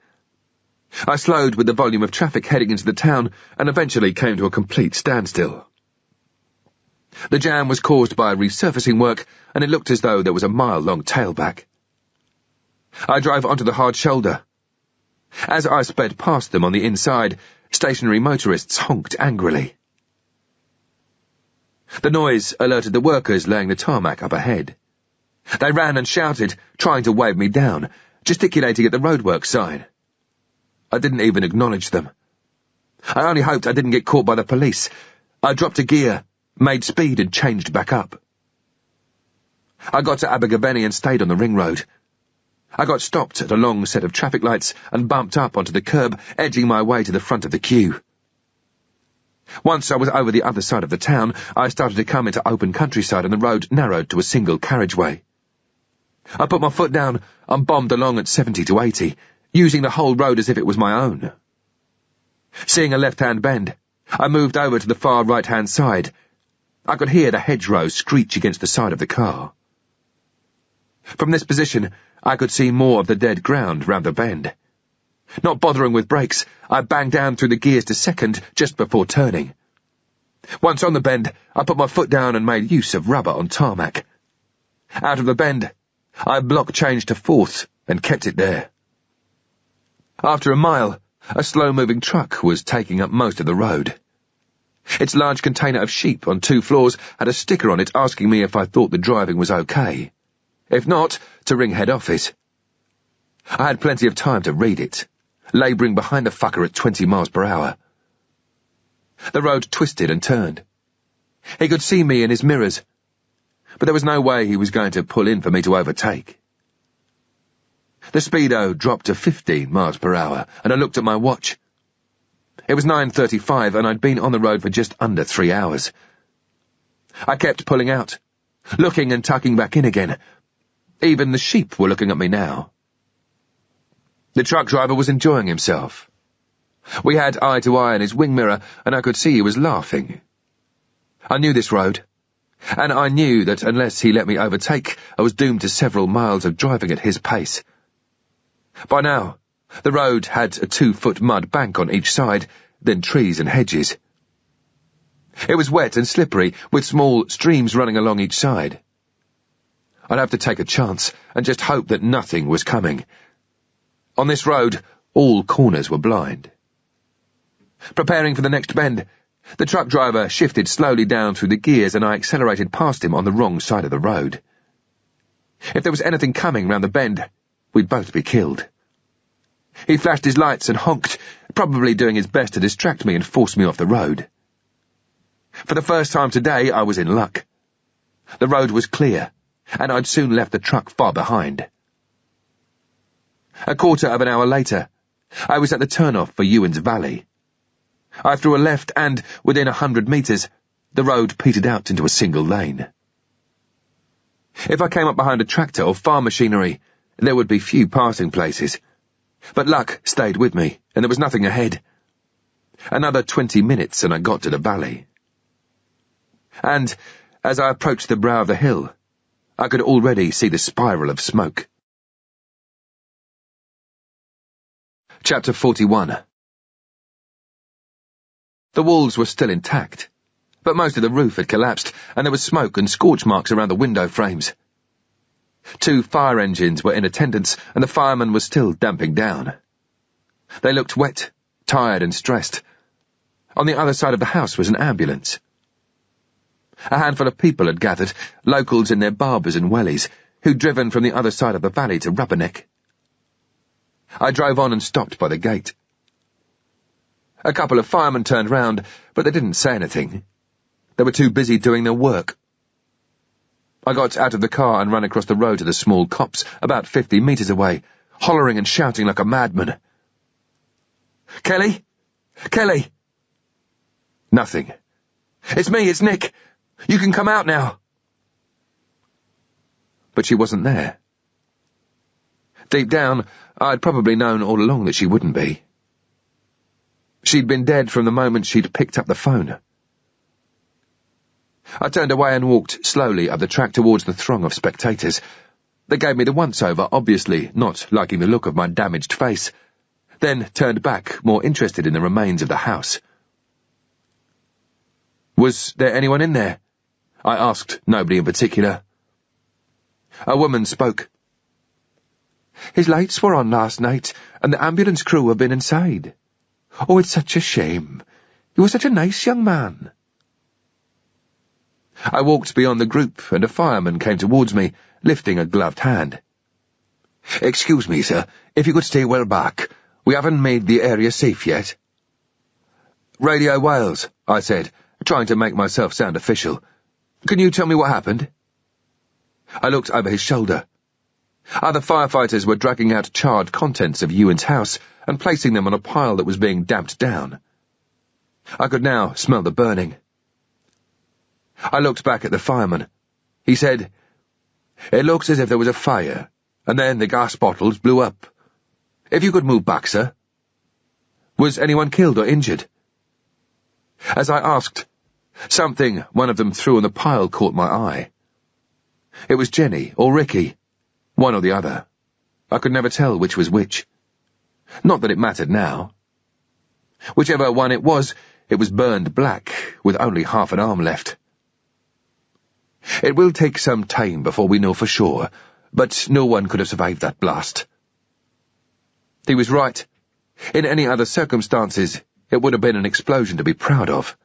I slowed with the volume of traffic heading into the town and eventually came to a complete standstill. The jam was caused by resurfacing work, and it looked as though there was a mile-long tailback. I drove onto the hard shoulder. As I sped past them on the inside, stationary motorists honked angrily. The noise alerted the workers laying the tarmac up ahead. They ran and shouted, trying to wave me down, gesticulating at the roadwork sign. I didn't even acknowledge them. I only hoped I didn't get caught by the police. I dropped a gear, made speed and changed back up. I got to Abergavenny and stayed on the ring road. I got stopped at a long set of traffic lights and bumped up onto the curb, edging my way to the front of the queue. Once I was over the other side of the town, I started to come into open countryside and the road narrowed to a single carriageway. I put my foot down and bombed along at 70 to 80, using the whole road as if it was my own. Seeing a left-hand bend, I moved over to the far right-hand side. I could hear the hedgerow screech against the side of the car. From this position, I could see more of the dead ground round the bend. Not bothering with brakes, I banged down through the gears to second just before turning. Once on the bend, I put my foot down and made use of rubber on tarmac. Out of the bend, I block changed to fourth and kept it there. After a mile, a slow-moving truck was taking up most of the road. Its large container of sheep on 2 floors had a sticker on it asking me if I thought the driving was okay. If not, to ring head office. I had plenty of time to read it, labouring behind the fucker at 20 miles per hour. The road twisted and turned. He could see me in his mirrors, but there was no way he was going to pull in for me to overtake. The speedo dropped to 15 miles per hour, and I looked at my watch. It was 9:35, and I'd been on the road for just under 3 hours. I kept pulling out, looking and tucking back in again. Even the sheep were looking at me now. The truck driver was enjoying himself. We had eye to eye in his wing mirror, and I could see he was laughing. I knew this road, and I knew that unless he let me overtake, I was doomed to several miles of driving at his pace. By now, the road had a 2-foot mud bank on each side, then trees and hedges. It was wet and slippery, with small streams running along each side. I'd have to take a chance and just hope that nothing was coming. On this road, all corners were blind. Preparing for the next bend, the truck driver shifted slowly down through the gears and I accelerated past him on the wrong side of the road. If there was anything coming round the bend, we'd both be killed. He flashed his lights and honked, probably doing his best to distract me and force me off the road. For the first time today, I was in luck. The road was clear, and I'd soon left the truck far behind. A quarter of an hour later, I was at the turnoff for Ewan's Valley. I threw a left and, within 100 metres, the road petered out into a single lane. If I came up behind a tractor or farm machinery, there would be few passing places. But luck stayed with me, and there was nothing ahead. Another 20 minutes and I got to the valley. And, as I approached the brow of the hill, I could already see the spiral of smoke. Chapter 41. The walls were still intact, but most of the roof had collapsed, and there was smoke and scorch marks around the window frames. 2 fire engines were in attendance, and the fireman was still damping down. They looked wet, tired and stressed. On the other side of the house was an ambulance. A handful of people had gathered, locals in their barbers and wellies, who'd driven from the other side of the valley to Rubberneck. I drove on and stopped by the gate. A couple of firemen turned round, but they didn't say anything. They were too busy doing their work. I got out of the car and ran across the road to the small copse, about 50 metres away, hollering and shouting like a madman. "Kelly? Kelly!" Nothing. "It's me, it's Nick. You can come out now." But she wasn't there. Deep down, I'd probably known all along that she wouldn't be. She'd been dead from the moment she'd picked up the phone. I turned away and walked slowly up the track towards the throng of spectators. They gave me the once-over, obviously not liking the look of my damaged face, then turned back, more interested in the remains of the house. "Was there anyone in there?" I asked nobody in particular. A woman spoke. His lights were on last night, and the ambulance crew have been inside. Oh, it's such a shame. He was such a nice young man. I walked beyond the group, and a fireman came towards me, lifting a gloved hand. "Excuse me, sir, if you could stay well back. We haven't made the area safe yet." "Radio Wales," I said, trying to make myself sound official. "Can you tell me what happened?" I looked over his shoulder. Other firefighters were dragging out charred contents of Ewan's house and placing them on a pile that was being damped down. I could now smell the burning. I looked back at the fireman. He said, "It looks as if there was a fire, and then the gas bottles blew up. If you could move back, sir." "Was anyone killed or injured?" As I asked, something one of them threw on the pile caught my eye. It was Jenny or Ricky, one or the other. I could never tell which was which. Not that it mattered now. Whichever one it was burned black, with only half an arm left. It will take some time before we know for sure, but no one could have survived that blast. He was right. In any other circumstances, it would have been an explosion to be proud of.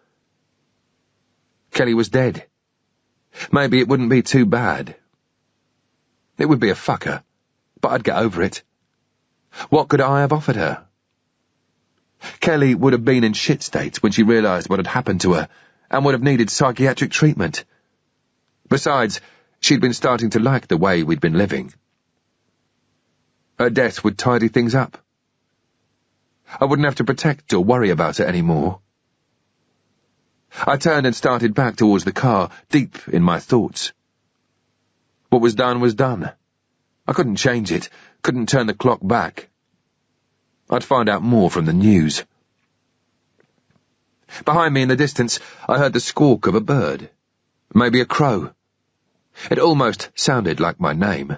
Kelly was dead. Maybe it wouldn't be too bad. It would be a fucker, but I'd get over it. What could I have offered her? Kelly would have been in shit state when she realised what had happened to her, and would have needed psychiatric treatment. Besides, she'd been starting to like the way we'd been living. Her death would tidy things up. I wouldn't have to protect or worry about her anymore. I turned and started back towards the car, deep in my thoughts. What was done was done. I couldn't change it, couldn't turn the clock back. I'd find out more from the news. Behind me in the distance, I heard the squawk of a bird. Maybe a crow. It almost sounded like my name.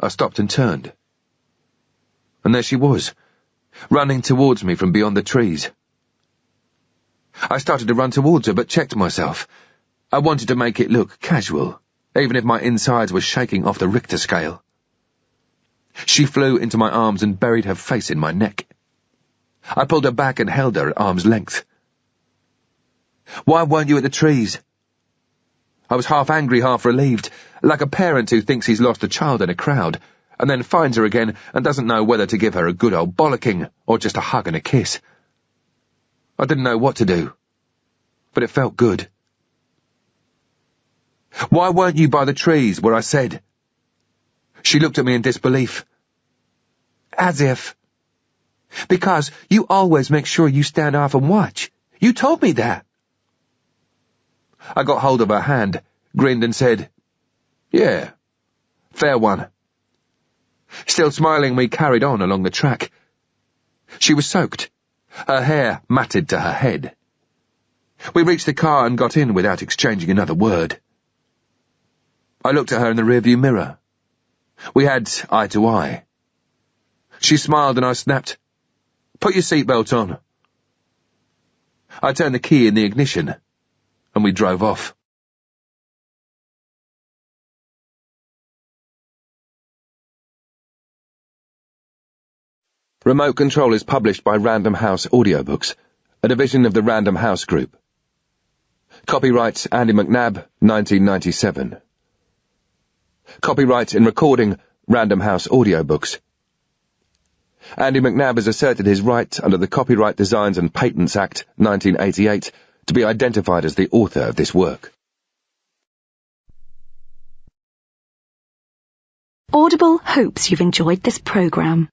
I stopped and turned. And there she was, running towards me from beyond the trees. I started to run towards her, but checked myself. I wanted to make it look casual, even if my insides were shaking off the Richter scale. She flew into my arms and buried her face in my neck. I pulled her back and held her at arm's length. "Why weren't you at the trees?" I was half angry, half relieved, like a parent who thinks he's lost a child in a crowd, and then finds her again and doesn't know whether to give her a good old bollocking or just a hug and a kiss. I didn't know what to do, but it felt good. "Why weren't you by the trees where I said?" She looked at me in disbelief. "As if." "Because you always make sure you stand off and watch. You told me that." I got hold of her hand, grinned and said, "Yeah, fair one." Still smiling, we carried on along the track. She was soaked, her hair matted to her head. We reached the car and got in without exchanging another word. I looked at her in the rearview mirror. We had eye to eye. She smiled and I snapped, "Put your seatbelt on." I turned the key in the ignition, and we drove off. Remote Control is published by Random House Audiobooks, a division of the Random House Group. Copyright Andy McNab, 1997. Copyright in recording Random House Audiobooks. Andy McNab has asserted his right under the Copyright Designs and Patents Act 1988 to be identified as the author of this work. Audible hopes you've enjoyed this program.